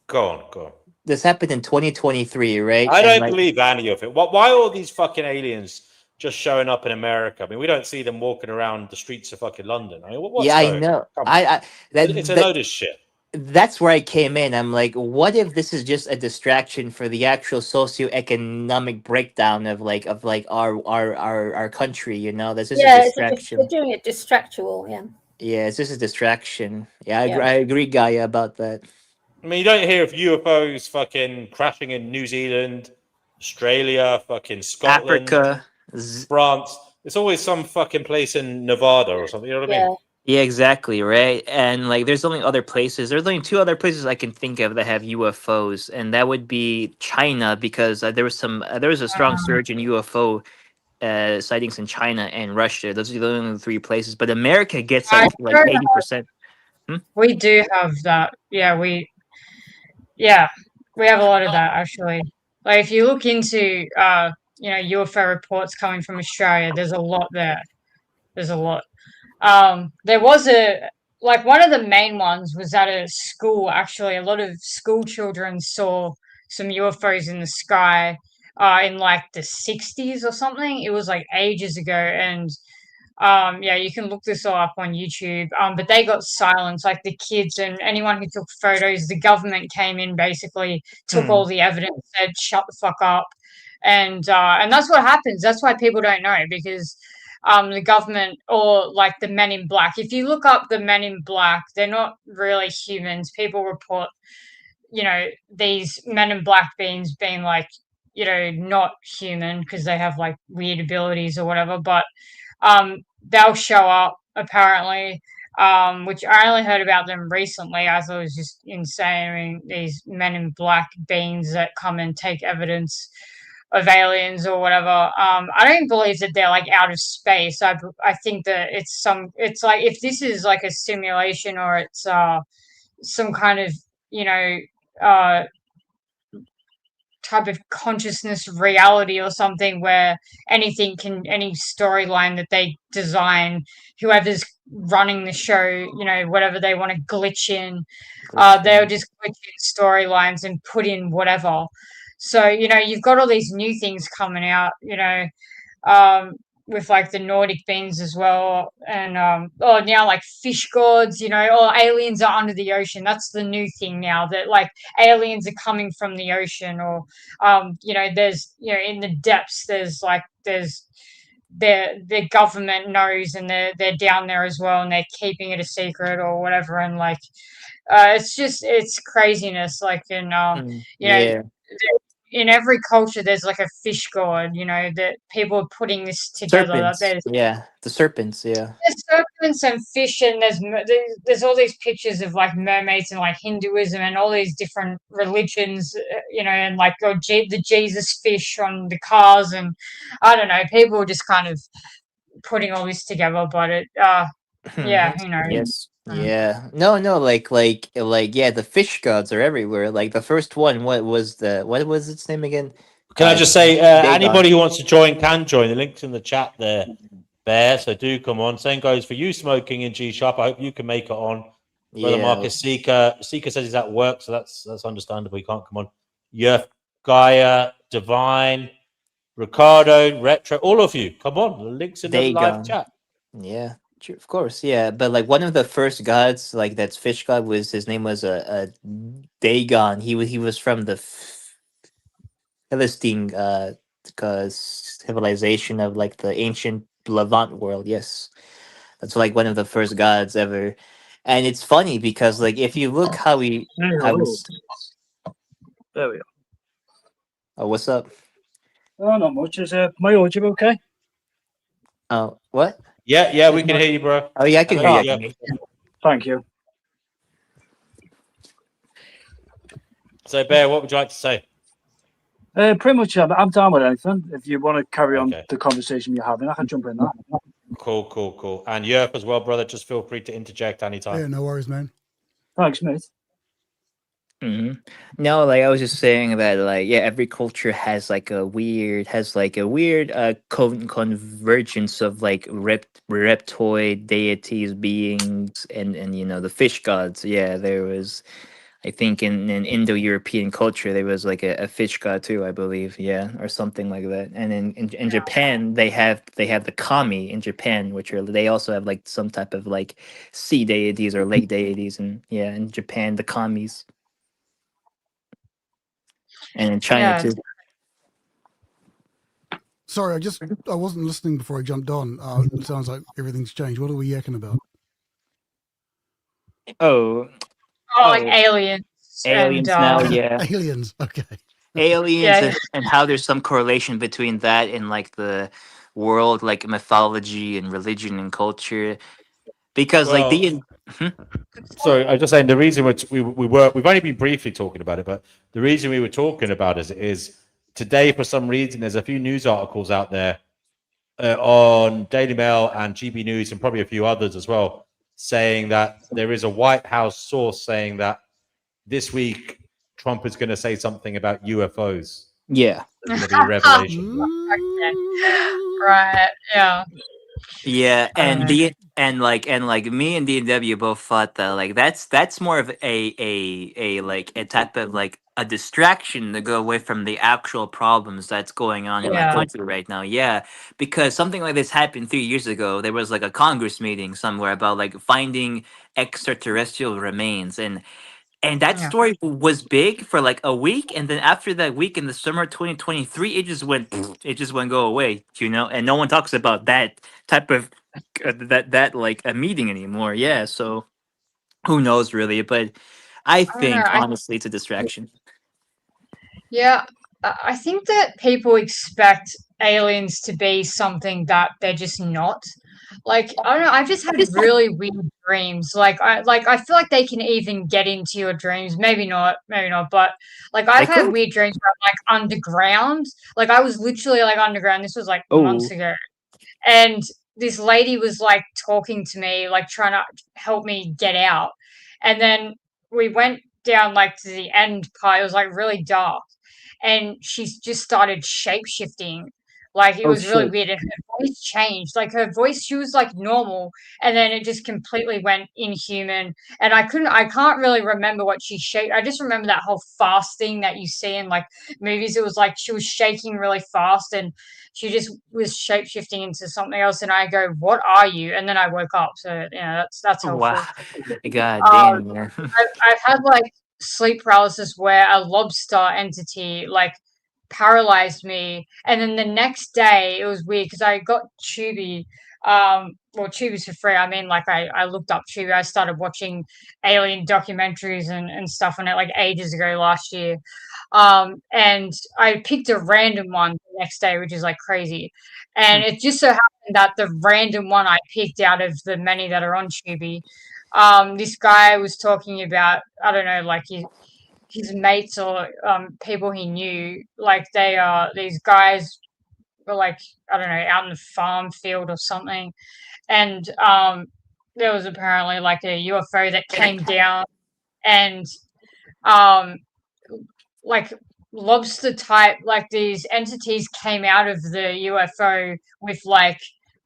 Speaker 3: go on.
Speaker 5: this happened in 2023, right?
Speaker 3: I
Speaker 5: And
Speaker 3: don't
Speaker 5: like,
Speaker 3: believe any of it. Why all these fucking aliens just showing up in America? I mean, we don't see them walking around the streets of fucking London. I mean, what's
Speaker 5: yeah, I
Speaker 3: going on?
Speaker 5: know.
Speaker 3: Come on.
Speaker 5: I
Speaker 3: It's a load of shit.
Speaker 5: that's where I came in. I'm like, what if this is just a distraction for the actual socioeconomic breakdown of our country? You know, that's just a
Speaker 2: Yeah,
Speaker 5: distraction.
Speaker 2: they're doing it distractual. Yeah.
Speaker 5: Yeah, it's just a distraction. Yeah,
Speaker 2: Yeah.
Speaker 5: I agree, Gaia, about that.
Speaker 3: I mean, you don't hear of UFOs fucking crashing in New Zealand, Australia, fucking Scotland,
Speaker 5: Africa.
Speaker 3: France. It's always some fucking place in Nevada or something. You know what I mean?
Speaker 5: Yeah, exactly, right? And like there's only other places. There's only two other places I can think of that have UFOs, and that would be China because there was a strong surge in UFO sightings in China and Russia. Those are the only three places. But America gets like 80%.
Speaker 4: We do have that. Yeah, we have a lot of that actually. Like if you look into UFO reports coming from Australia, there's a lot there. There's a lot. There was one of the main ones was at a school. Actually, a lot of school children saw some UFOs in the sky in like the 60s or something. It was like ages ago, and yeah, you can look this all up on YouTube. But they got silenced, like the kids and anyone who took photos. The government came in, basically took all the evidence, said shut the fuck up, and that's what happens. That's why people don't know, because the government or like the men in black. If you look up the men in black, they're not really humans. People report, these men in black beings being like, not human because they have like weird abilities or whatever, but they'll show up apparently, which I only heard about them recently. I thought it was just insane. I mean, these men in black beings that come and take evidence of aliens or whatever. I don't believe that they're like out of space. I think that it's like if this is like a simulation or it's some kind of uh type of consciousness reality or something where any storyline that they design, whoever's running the show, whatever they want to glitch in, they'll just glitch in storylines and put in whatever. So, you've got all these new things coming out, with like the Nordic beings as well, and now like fish gods, or aliens are under the ocean. That's the new thing now, that like aliens are coming from the ocean, or there's in the depths there's their government knows, and they're down there as well, and they're keeping it a secret or whatever, and like it's craziness, like
Speaker 5: Yeah.
Speaker 4: in every culture there's like a fish god, that people are putting this together.
Speaker 5: Serpents.
Speaker 4: That
Speaker 5: The serpents, yeah.
Speaker 4: there's serpents and fish, and there's all these pictures of like mermaids and like Hinduism and all these different religions, and like the Jesus fish on the cars, and I don't know, people are just kind of putting all this together, but it yeah,
Speaker 5: Yes. Yeah. No, yeah, the fish gods are everywhere. Like the first one, what was its name again?
Speaker 3: Can I just say,
Speaker 5: Dagon.
Speaker 3: anybody who wants to join can join. The link's in the chat there, Bear. So do come on. Same goes for you smoking in G Sharp. I hope you can make it on. Brother Marcus Seeker says he's at work, so that's understandable. He can't come on. Yerf, Gaia, Divine, Ricardo, Retro, all of you, come on. The link's in the live chat.
Speaker 5: Yeah. Of course, yeah, but like one of the first gods, like that's fish god, his name was a Dagon. He was from the Philistine civilization of like the ancient Levant world. Yes, that's like one of the first gods ever, and it's funny because like if you look how he
Speaker 7: there we are.
Speaker 5: Oh, what's up?
Speaker 7: Oh, not much. Is my audio okay?
Speaker 5: Oh, what?
Speaker 3: Yeah, we can hear you, bro.
Speaker 5: Oh, yeah, I can hear you.
Speaker 7: Thank you.
Speaker 3: So, Bear, what would you like to say?
Speaker 7: Pretty much, I'm down with anything. If you want to carry on the conversation you're having, I can jump in that.
Speaker 3: Cool. And Yerp as well, brother. Just feel free to interject anytime.
Speaker 8: Yeah, no worries, man.
Speaker 7: Thanks, mate.
Speaker 5: No, like I was just saying that, like, yeah, every culture has like a weird convergence of like reptoid deities, beings, and the fish gods. Yeah, there was I think in Indo-European culture there was like a fish god too, I believe, yeah, or something like that. And in Japan they have the kami in Japan, which are they also have like some type of like sea deities or lake deities, and yeah, in Japan the kamis, and in China too.
Speaker 8: Sorry, I wasn't listening before I jumped on. It sounds like everything's changed. What are we yakking about?
Speaker 4: Like aliens.
Speaker 5: Aliens now, yeah.
Speaker 8: Aliens, okay.
Speaker 5: Aliens, and how there's some correlation between that and like the world, like mythology and religion and culture, because like
Speaker 3: Sorry, I was just saying the reason we've only been briefly talking about it, but the reason we were talking about it is today for some reason there's a few news articles out there on Daily Mail and GB News and probably a few others as well, saying that there is a White House source saying that this week Trump is going to say something about UFOs.
Speaker 5: Yeah,
Speaker 3: there's going to be a revelation.
Speaker 4: Right. Yeah.
Speaker 5: Yeah, and like me and DW both thought that like that's more of a like a type of like a distraction to go away from the actual problems that's going on in our country right now. Yeah, because something like this happened 3 years ago. There was like a Congress meeting somewhere about like finding extraterrestrial remains, and that story was big for like a week, and then after that week in the summer of 2023, it just went go away, and no one talks about that type of that like a meeting anymore. Yeah, so who knows really, but I think honestly it's a distraction.
Speaker 4: Yeah, I think that people expect aliens to be something that they're just not. Like, I don't know, I've just had really weird dreams. Like I feel like they can even get into your dreams. Maybe not, but like I've had weird dreams where I'm like underground. Like I was literally like underground. This was like months ago. And this lady was like talking to me, like trying to help me get out. And then we went down like to the end part. It was like really dark. And she just started shape shifting. Like it was really weird. And her voice changed. Like her voice, she was like normal. And then it just completely went inhuman. And I can't really remember what she shaped. I just remember that whole fast thing that you see in like movies. It was like she was shaking really fast and she just was shape shifting into something else. And I go, "What are you?" And then I woke up. So that's helpful.
Speaker 5: Wow, God damn, man.
Speaker 4: I've had like sleep paralysis where a lobster entity like paralyzed me, and then the next day it was weird because I got Tubi. Tubi's for free. I mean, like I looked up Tubi. I started watching alien documentaries and stuff on it like ages ago last year. And I picked a random one the next day, which is like crazy. And it just so happened that the random one I picked out of the many that are on Tubi, this guy was talking about, I don't know, like his mates or people he knew, like these guys were like, I don't know, out in the farm field or something, and there was apparently like a UFO that came down, and like lobster type, like these entities came out of the UFO with like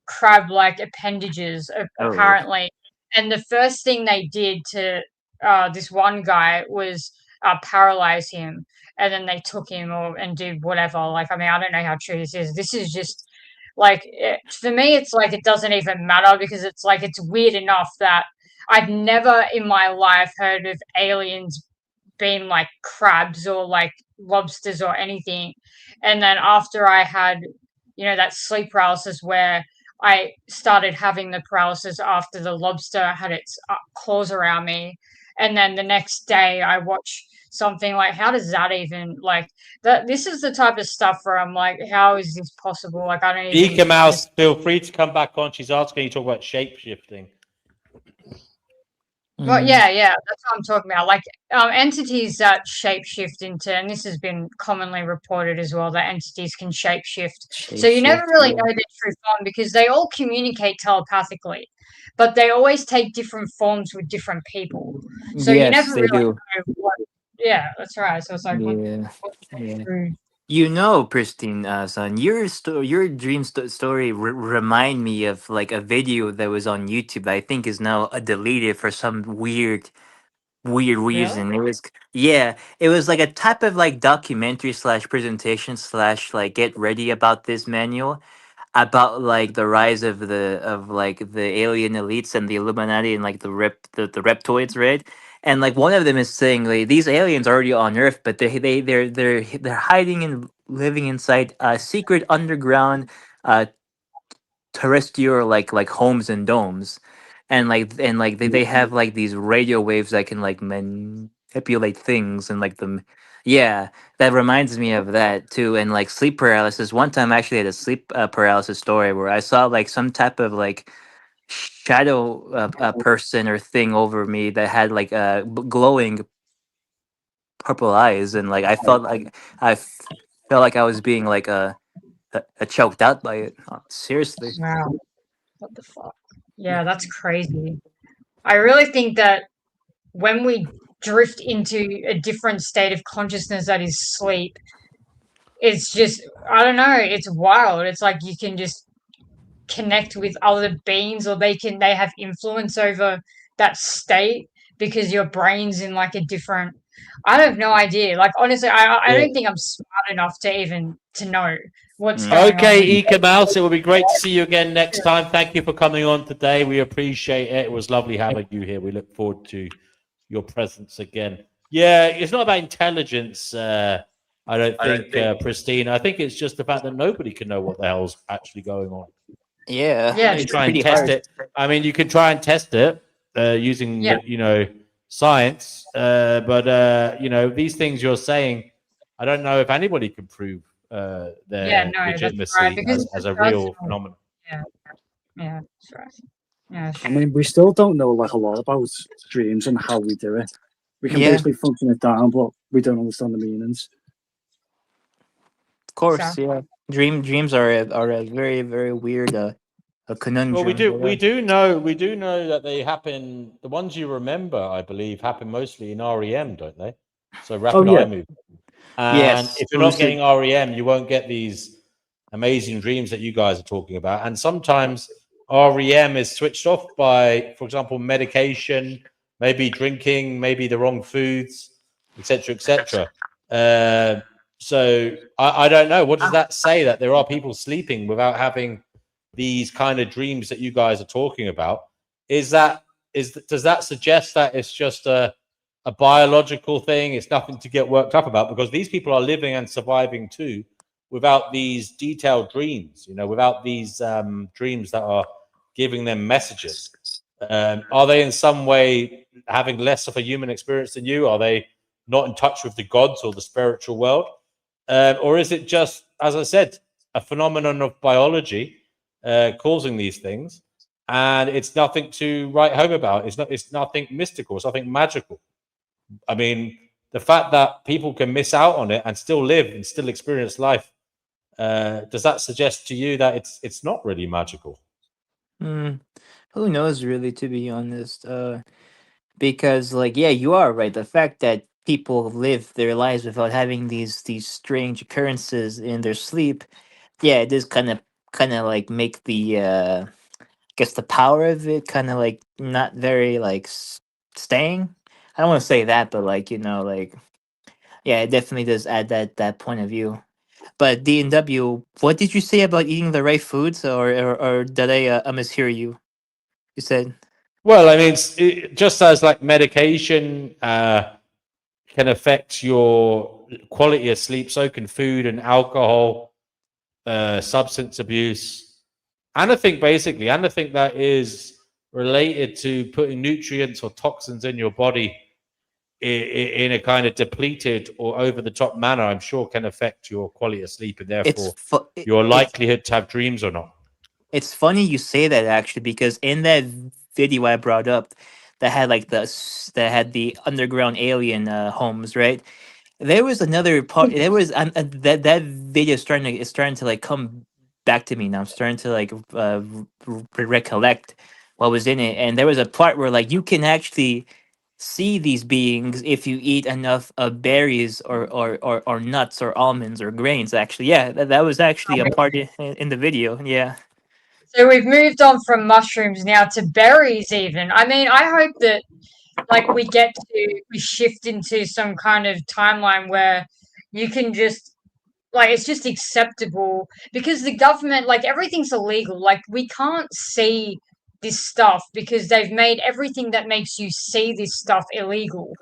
Speaker 4: crab like appendages apparently. And the first thing they did to this one guy was paralyze him, and then they took him and did whatever. Like, I mean, I don't know how true this is. This is just like for me, it's like it doesn't even matter because it's like it's weird enough that I've never in my life heard of aliens being like crabs or like lobsters or anything. And then after I had, that sleep paralysis where I started having the paralysis after the lobster had its claws around me. And then the next day I watch something like, how does that even like that? This is the type of stuff where I'm like, how is this possible? Like, I don't even.
Speaker 3: Ika Mouse, feel free to come back on. She's asking you to talk about shape shifting.
Speaker 4: Well, yeah, that's what I'm talking about. Like entities that shapeshift into, and this has been commonly reported as well, that entities can shapeshift. So you never really know their true form because they all communicate telepathically, but they always take different forms with different people. So you never really know what. Yeah, that's right. So it's like,
Speaker 5: Pristine, son, your dream story remind me of like a video that was on YouTube that I think is now deleted for some weird weird reason. It was it was like a type of like documentary slash presentation slash like get ready about this manual about like the rise of the alien elites and the Illuminati and like the reptoids, right? And like one of them is saying like these aliens are already on Earth, but they're hiding and living inside secret underground uh terrestrial like homes and domes, and like they have like these radio waves that can like manipulate things and like them. Yeah, that reminds me of that too. And like sleep paralysis, one time I actually had a sleep paralysis story where I saw like some type of like shadow person or thing over me that had like glowing purple eyes, and like I felt like felt like I was being like choked out by it. Seriously.
Speaker 4: Wow. What the fuck? Yeah, that's crazy. I really think that when we drift into a different state of consciousness that is sleep, it's just, I don't know, it's wild. It's like you can just connect with other beings, or they have influence over that state because your brain's in like a different, I have no idea. Like honestly, I don't think I'm smart enough to even to know what's going on.
Speaker 3: Okay, Ika Mouse, it will be great to see you again next time. Thank you for coming on today. We appreciate it. It was lovely having you here. We look forward to your presence again. Yeah, it's not about intelligence, I don't think, Pristine. I think it's just the fact that nobody can know what the hell's actually going on.
Speaker 5: Yeah,
Speaker 4: Yeah,
Speaker 3: You try and test it. I mean, you can try and test it using, science, but these things you're saying, I don't know if anybody can prove their legitimacy
Speaker 4: right, because
Speaker 3: as a real phenomenon.
Speaker 4: Yeah, that's right. Yeah,
Speaker 7: I mean, we still don't know like a lot about dreams and how we do it. We can basically function it down, but we don't understand the meanings.
Speaker 5: Of course, yeah. Dreams are a very very weird a conundrum.
Speaker 3: Well, we do know that they happen. The ones you remember, I believe, happen mostly in REM, don't they? So rapid eye movement. And if you're not getting REM, you won't get these amazing dreams that you guys are talking about. And sometimes REM is switched off by, for example, medication, maybe drinking, maybe the wrong foods, etc., etc. So I don't know. What does that say? That there are people sleeping without having these kind of dreams that you guys are talking about? Does that suggest that it's just a biological thing? It's nothing to get worked up about, because these people are living and surviving too without these detailed dreams, without these dreams that are giving them messages. Are they in some way having less of a human experience than you? Are they not in touch with the gods or the spiritual world? Or is it just, as I said, a phenomenon of biology causing these things, and it's nothing to write home about? It's nothing mystical. It's nothing magical. I mean, the fact that people can miss out on it and still live and still experience life, does that suggest to you that it's not really magical?
Speaker 5: Who knows, really, to be honest? Because, like, yeah, you are right. The fact that people live their lives without having these strange occurrences in their sleep, yeah, it does kind of like make the guess the power of it kind of like not very like staying. I don't want to say that, but like like yeah, it definitely does add that point of view. But D&W, what did you say about eating the right foods, or did I mishear you? You said,
Speaker 3: well, I mean, just as like medication can affect your quality of sleep, so can food and alcohol, substance abuse, and I think that is related to putting nutrients or toxins in your body in a kind of depleted or over the top manner, I'm sure can affect your quality of sleep and therefore your likelihood to have dreams or not.
Speaker 5: It's funny you say that, actually, because in that video I brought up that had like the underground alien homes, right? There was another part. There was that video is starting to like come back to me now. I'm starting to like recollect what was in it, and there was a part where like you can actually see these beings if you eat enough berries or nuts or almonds or grains. Actually, yeah, that was actually a part in the video. Yeah.
Speaker 4: So we've moved on from mushrooms now to berries even. I mean, I hope that like we shift into some kind of timeline where you can just like it's just acceptable because the government, like everything's illegal. Like we can't see this stuff because they've made everything that makes you see this stuff illegal.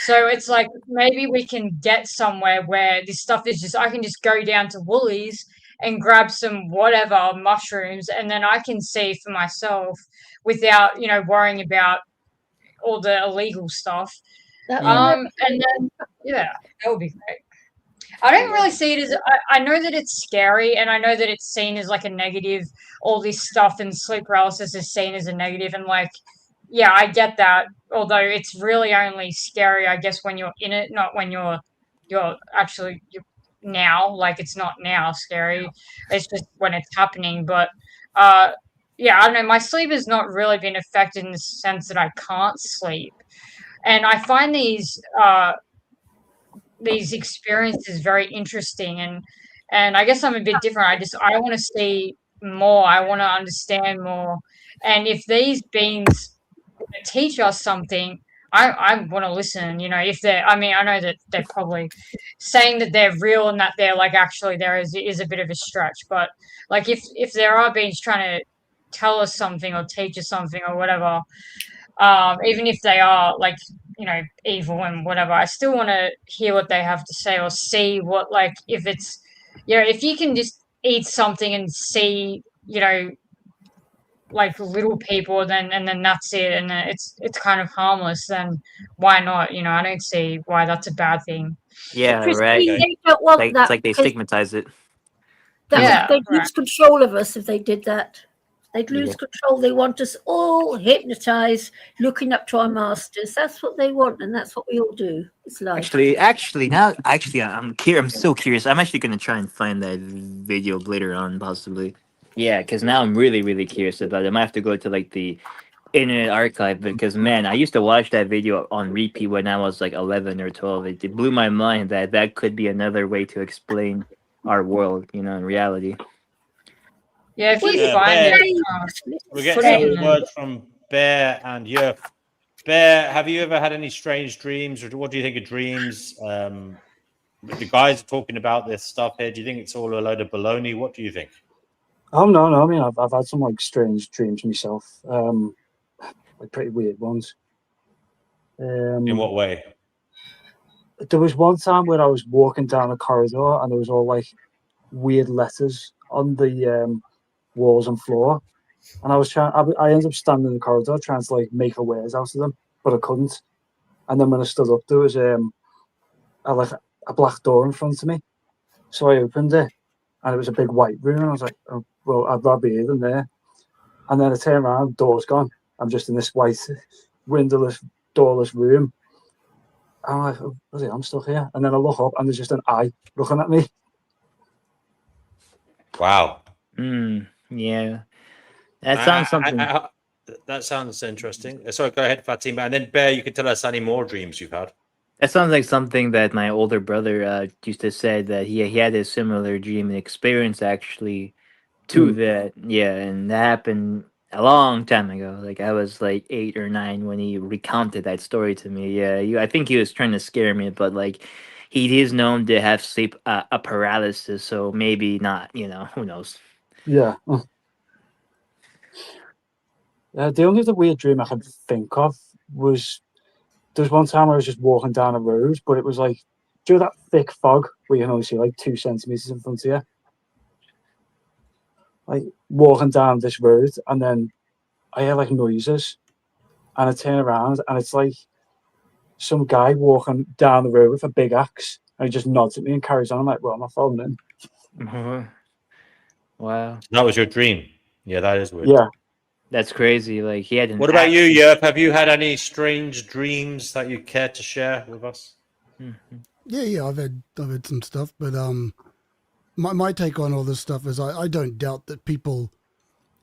Speaker 4: So it's like maybe we can get somewhere where this stuff is just I can just go down to Woolies and grab some whatever mushrooms and then I can see for myself without, worrying about all the illegal stuff.
Speaker 2: That will
Speaker 4: And
Speaker 2: never.
Speaker 4: then yeah, that would be great. I don't really see it as I know that it's scary and I know that it's seen as like a negative, all this stuff and sleep paralysis is seen as a negative and like yeah, I get that. Although it's really only scary, I guess, when you're in it, not when you're actually now. Like it's not now scary. It's just when it's happening. But uh yeah, I don't know. My sleep has not really been affected in the sense that I can't sleep. And I find these experiences very interesting and I guess I'm a bit different. I want to see more. I want to understand more. And if these beings teach us something, I want to listen. If they're, I mean, I know that they're probably saying that they're real and that they're like actually there is a bit of a stretch. But like if there are beings trying to tell us something or teach us something or whatever, even if they are like evil and whatever, I still want to hear what they have to say or see what like if it's if you can just eat something and see like little people and then that's it and it's kind of harmless, then why not? I don't see why that's a bad thing.
Speaker 5: Yeah, right.
Speaker 2: Christine, they don't want
Speaker 5: Like, it's
Speaker 2: that
Speaker 5: like they
Speaker 2: because
Speaker 5: stigmatize it.
Speaker 2: they'd
Speaker 4: Right.
Speaker 2: lose control of us if they did that. They'd
Speaker 5: Yeah.
Speaker 2: lose control. They want us all hypnotized, looking up to our masters. That's what they want, and that's what we all do. It's life.
Speaker 5: Actually, I'm so curious. I'm actually gonna try and find that video later on, possibly. Yeah, because now I'm really, really curious about it. I might have to go to like the Internet Archive because man, I used to watch that video on repeat when I was like 11 or 12. It blew my mind that that could be another way to explain our world, in reality.
Speaker 4: Yeah, if
Speaker 2: Well,
Speaker 4: you
Speaker 3: Yeah,
Speaker 4: find
Speaker 3: Bear,
Speaker 4: it,
Speaker 3: we're getting
Speaker 4: put it
Speaker 3: some
Speaker 4: in there.
Speaker 3: words from Bear and Yerf. Bear, have you ever had any strange dreams, or what do you think of dreams? The guys are talking about this stuff here. Do you think it's all a load of baloney? What do you think?
Speaker 7: Oh no. I mean, I've had some like strange dreams myself. Like pretty weird ones.
Speaker 3: In what way?
Speaker 7: There was one time where I was walking down a corridor and there was all like weird letters on the walls and floor, and I was trying. I ended up standing in the corridor trying to like make a words out of them, but I couldn't. And then when I stood up, there was like a black door in front of me, so I opened it, and it was a big white room. And I was like, oh, well, I'd rather be here than there. And then I turn around, door's gone. I'm just in this white, windowless, doorless room. I'm like, oh, I'm still here. And then I look up, and there's just an eye looking at me.
Speaker 3: Wow.
Speaker 5: Yeah. That sounds something.
Speaker 3: That sounds interesting. Sorry, go ahead, Fatima. And then Bear, you can tell us any more dreams you've had.
Speaker 5: That sounds like something that my older brother used to say that he had a similar dream and experience actually to that. Yeah, and that happened a long time ago. Like I was like 8 or 9 when he recounted that story to me. Yeah, I think he was trying to scare me, but like he is known to have sleep a paralysis, so maybe not. Who knows?
Speaker 7: Yeah. The only other weird dream I could think of was there was one time I was just walking down a road, but it was like, do you know that thick fog where you can only see like 2 centimeters in front of you? Like walking down this road, and then I hear like noises, and I turn around, and it's like some guy walking down the road with a big axe, and he just nods at me and carries on. I'm like, well, am I following him?
Speaker 5: Wow.
Speaker 3: That was your dream. Yeah, that is weird.
Speaker 7: Yeah.
Speaker 5: That's crazy. Like he had.
Speaker 3: What about you, Yerp? Have you had any strange dreams that you care to share with us?
Speaker 8: Yeah, I've had some stuff, but my take on all this stuff is I don't doubt that people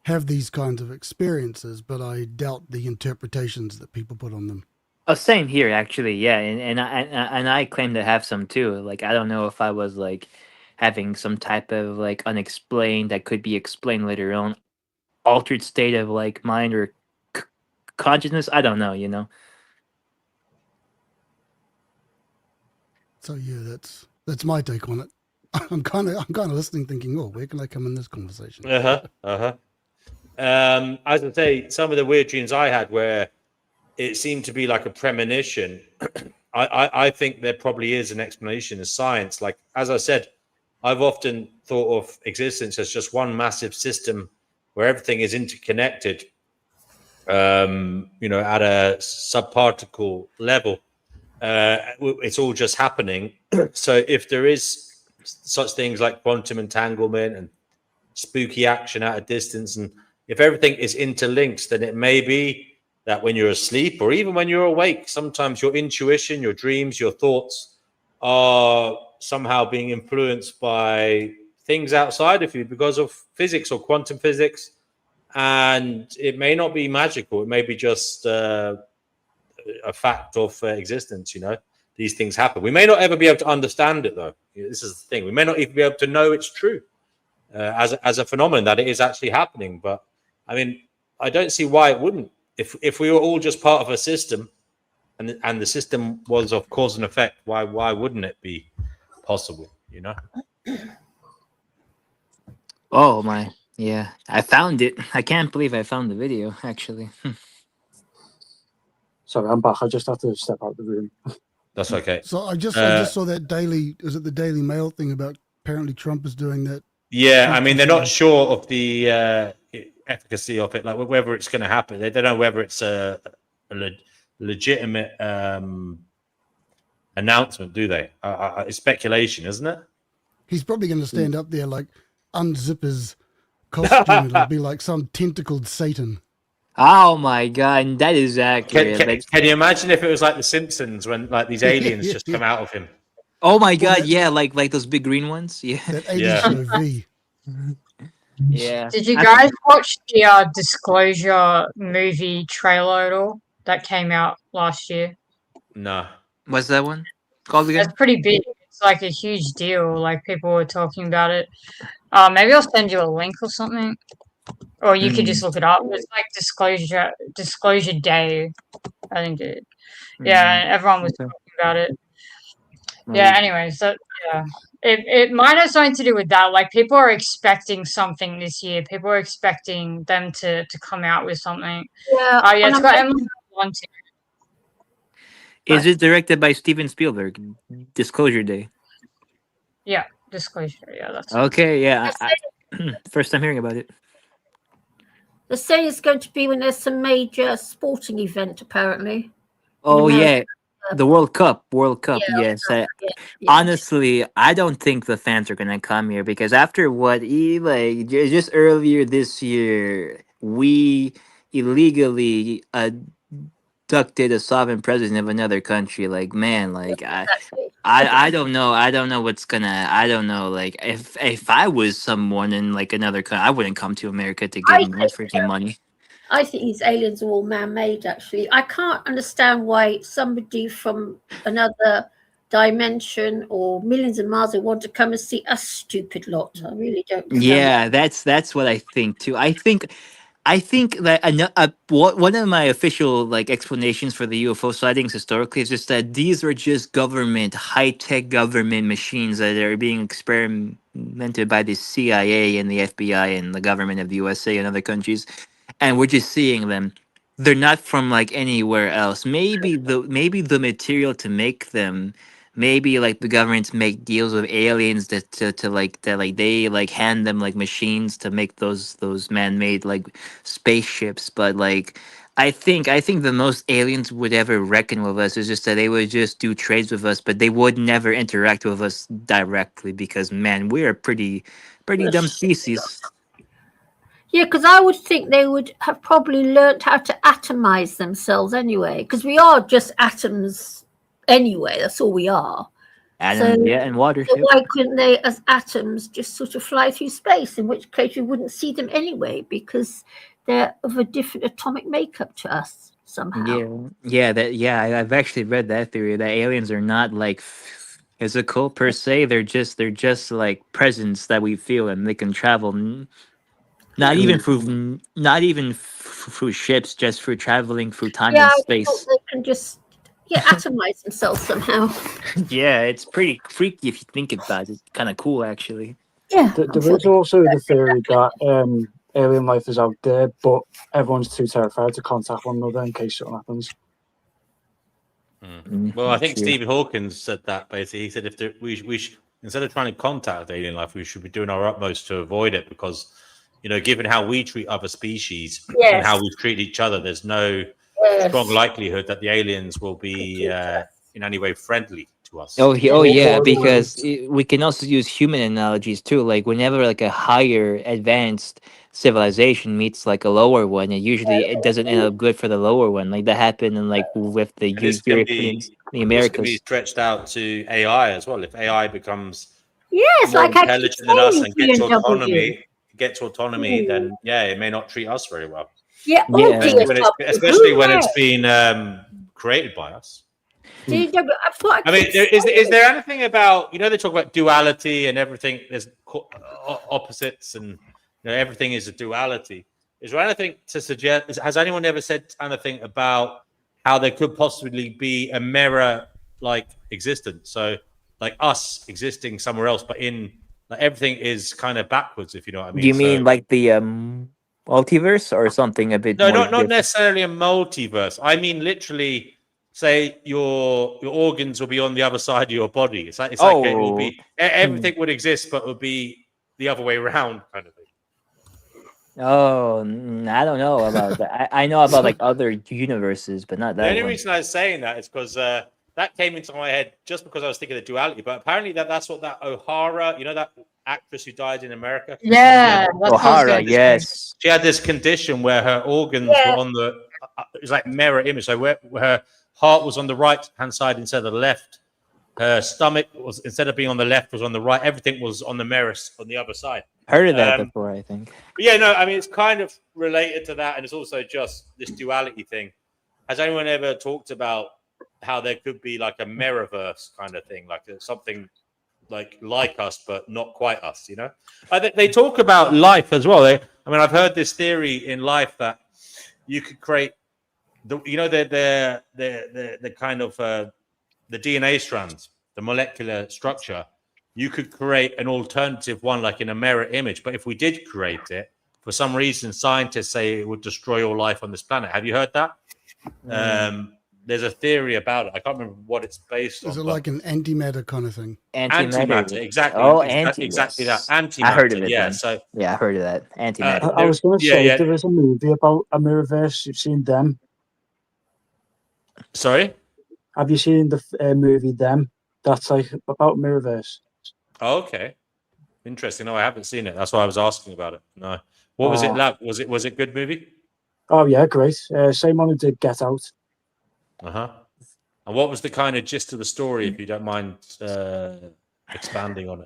Speaker 8: have these kinds of experiences, but I doubt the interpretations that people put on them.
Speaker 5: Oh, same here actually. Yeah, and I claim to have some too. Like I don't know if I was like having some type of like unexplained that could be explained later on, altered state of like mind or consciousness. I don't know.
Speaker 8: So yeah, that's my take on it. I'm kind of listening, thinking, oh, where can I come in this conversation?
Speaker 3: As I say, some of the weird dreams I had where it seemed to be like a premonition. I think there probably is an explanation in science. Like, as I said, I've often thought of existence as just one massive system where everything is interconnected, at a subparticle level. It's all just happening. So if there is such things like quantum entanglement and spooky action at a distance, and if everything is interlinked, then it may be that when you're asleep or even when you're awake, sometimes your intuition, your dreams, your thoughts are somehow being influenced by things outside of you because of physics or quantum physics. And it may not be magical. It may be just a fact of existence. These things happen. We may not ever be able to understand it, though. This is the thing. We may not even be able to know it's true as a phenomenon, that it is actually happening. But I mean, I don't see why it wouldn't. If we were all just part of a system, and the system was of cause and effect, why wouldn't it be possible?
Speaker 5: Oh my, yeah, I found it. I can't believe I found the video, actually.
Speaker 7: Sorry, I'm back. I just have to step out the room.
Speaker 3: That's okay.
Speaker 8: So I just saw that is it the Daily Mail thing about apparently Trump is doing that?
Speaker 3: Yeah, I mean, they're not sure of the efficacy of it, like whether it's going to happen. They don't know whether it's a legitimate announcement, do they? It's speculation, isn't it?
Speaker 8: He's probably going to stand up there, like, unzip his costume. It'll be like some tentacled Satan.
Speaker 5: Oh my god, that is accurate.
Speaker 3: Can you imagine if it was like The Simpsons when like these aliens just come out of him?
Speaker 5: Oh my god, yeah, like those big green ones. Yeah.
Speaker 8: That 80s show V.
Speaker 5: Yeah.
Speaker 4: Did you guys watch the Disclosure movie trailer at all? That came out last year.
Speaker 3: No.
Speaker 5: What's that one called again?
Speaker 4: That's pretty big. It's like a huge deal. Like, people were talking about it. Maybe I'll send you a link or something. Or you could just look it up. It's like Disclosure Day, I think it. Yeah, and everyone was talking about it. Yeah, anyway, so yeah. It might have something to do with that. Like, people are expecting something this year. People are expecting them to come out with something.
Speaker 2: Yeah.
Speaker 4: Yeah, it's got Emily Blunt.
Speaker 5: Is it directed by Steven Spielberg? Disclosure Day.
Speaker 4: Yeah, Disclosure. Yeah, that's
Speaker 5: okay. Yeah, first time hearing about it.
Speaker 2: They say it's going to be when there's some major sporting event, apparently.
Speaker 5: Oh yeah, the World Cup. Yes. Honestly, I don't think the fans are gonna come here because after what just earlier this year, we illegally abducted a sovereign president of another country. Like, man, like I don't know. I don't know what's gonna. I don't know. Like, if I was someone in like another country, I wouldn't come to America to get more freaking money.
Speaker 2: I think these aliens are all man-made, actually. I can't understand why somebody from another dimension or millions of miles would want to come and see us stupid lot. I really don't understand.
Speaker 5: Yeah, that's what I think too. I think that one of my official like explanations for the UFO sightings historically is just that these are just high-tech government machines that are being experimented by the CIA and the FBI and the government of the USA and other countries, and we're just seeing them. They're not from like anywhere else. Maybe the material to make them. Maybe like the governments make deals with aliens that they like hand them like machines to make those man-made like spaceships. But like I think the most aliens would ever reckon with us is just that they would just do trades with us, but they would never interact with us directly because man, we're a pretty dumb species.
Speaker 2: Yeah, because I would think they would have probably learnt how to atomize themselves anyway, because we are just atoms anyway. That's all we are.
Speaker 5: And water.
Speaker 2: So why couldn't they, as atoms, just sort of fly through space? In which case, we wouldn't see them anyway, because they're of a different atomic makeup to us somehow.
Speaker 5: I've actually read that theory that thaliens are not like physical per se. They're just like presence that we feel, and they can travel. Not even through ships, just through traveling through time and space.
Speaker 2: They can just, atomize themselves somehow.
Speaker 5: Yeah, it's pretty freaky if you think about it. Kind of cool, actually.
Speaker 2: Yeah.
Speaker 7: There is also the theory that alien life is out there, but everyone's too terrified to contact one another in case something happens.
Speaker 3: Well, I think
Speaker 5: True.
Speaker 3: Stephen Hawking said that basically. He said if we should, instead of trying to contact alien life, we should be doing our utmost to avoid it because, given how we treat other species and how we treat each other, there's no strong likelihood that the aliens will be in any way friendly to us.
Speaker 5: Oh yeah, because we can also use human analogies too. Like whenever like a higher advanced civilization meets like a lower one, and usually it doesn't end up good for the lower one. Like that happened in like with the
Speaker 3: And this can
Speaker 5: Europeans, the
Speaker 3: This can be
Speaker 5: Americas.
Speaker 3: stretched out to AI as well. If AI becomes
Speaker 2: Yes,
Speaker 3: more
Speaker 2: like I keep
Speaker 3: intelligent than us
Speaker 2: saying
Speaker 3: and
Speaker 2: BMW.
Speaker 3: gets autonomy, then it may not treat us very well.
Speaker 2: Yeah,
Speaker 5: Yeah.
Speaker 3: Especially when it's been created by us.
Speaker 2: I
Speaker 3: mean, is there anything about, they talk about duality and everything, there's opposites and everything is a duality. Is there anything to suggest, has anyone ever said anything about how there could possibly be a mirror-like existence? So like us existing somewhere else, but in like everything is kind of backwards, if you know what I mean.
Speaker 5: Do you mean like the multiverse or something a bit
Speaker 3: No,
Speaker 5: more
Speaker 3: not necessarily a multiverse. I mean literally, say your organs will be on the other side of your body. It's like it will be everything would exist, but it would be the other way around, kind of thing.
Speaker 5: Oh, I don't know about that. I know about like other universes, but not that.
Speaker 3: The only
Speaker 5: one.
Speaker 3: reason I was saying that is because that came into my head just because I was thinking of duality. But apparently that's what that O'Hara, that actress who died in America.
Speaker 4: Yeah,
Speaker 5: O'Hara. Yes,
Speaker 3: she had this condition where her organs were on the. It was like mirror image. So where her heart was on the right hand side instead of the left. Her stomach was, instead of being on the left, was on the right. Everything was on the mirror on the other side.
Speaker 5: Heard of that before, I think.
Speaker 3: But yeah, no, I mean, it's kind of related to that. And it's also just this duality thing. Has anyone ever talked about how there could be like a mirrorverse kind of thing? Like something like us, but not quite us, They talk about life as well. I've heard this theory in life that you could create the kind of the DNA strands, the molecular structure. You could create an alternative one, like in a mirror image. But if we did create it, for some reason, scientists say it would destroy all life on this planet. Have you heard that? There's a theory about it. I can't remember what it's based on.
Speaker 8: Is it like an antimatter kind of thing?
Speaker 3: Antimatter, exactly.
Speaker 5: Oh,
Speaker 3: exactly that. Antimatter.
Speaker 5: I heard of it.
Speaker 3: Yeah.
Speaker 5: Then.
Speaker 3: So
Speaker 5: yeah, I heard of that. Antimatter.
Speaker 7: I was going to say there is a movie about a mirrorverse. You've seen Them?
Speaker 3: Sorry.
Speaker 7: Have you seen the movie Them? That's like about mirrorverse.
Speaker 3: Oh, okay. Interesting. No, I haven't seen it. That's why I was asking about it. No. What was it like? Was it good movie?
Speaker 7: Oh yeah, great. Same one who did Get Out.
Speaker 3: And what was the kind of gist of the story, if you don't mind expanding on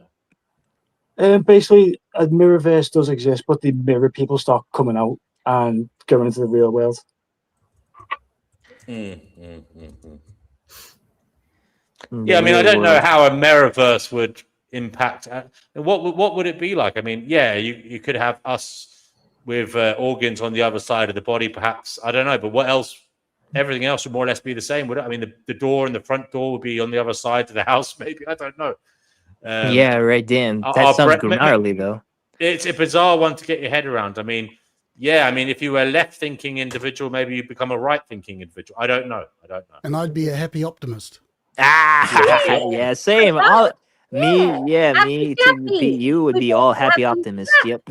Speaker 3: it?
Speaker 7: Basically, a mirrorverse does exist, but the mirror people start coming out and going into the real world.
Speaker 3: Yeah, I mean, I don't know how a mirrorverse would impact. What would it be like? I mean, yeah, you could have us with organs on the other side of the body, perhaps. I don't know, but what else? Everything else would more or less be the same, would it? I mean, the door and the front door would be on the other side of the house, maybe. I don't know.
Speaker 5: Yeah, right. Damn, that sounds gnarly, though.
Speaker 3: It's a bizarre one to get your head around. I mean, yeah, I mean, if you were a left-thinking individual, maybe you become a right-thinking individual. I don't know.
Speaker 8: And I'd be a happy optimist.
Speaker 5: Yeah, same. Me too. You would be all happy optimists. Yep.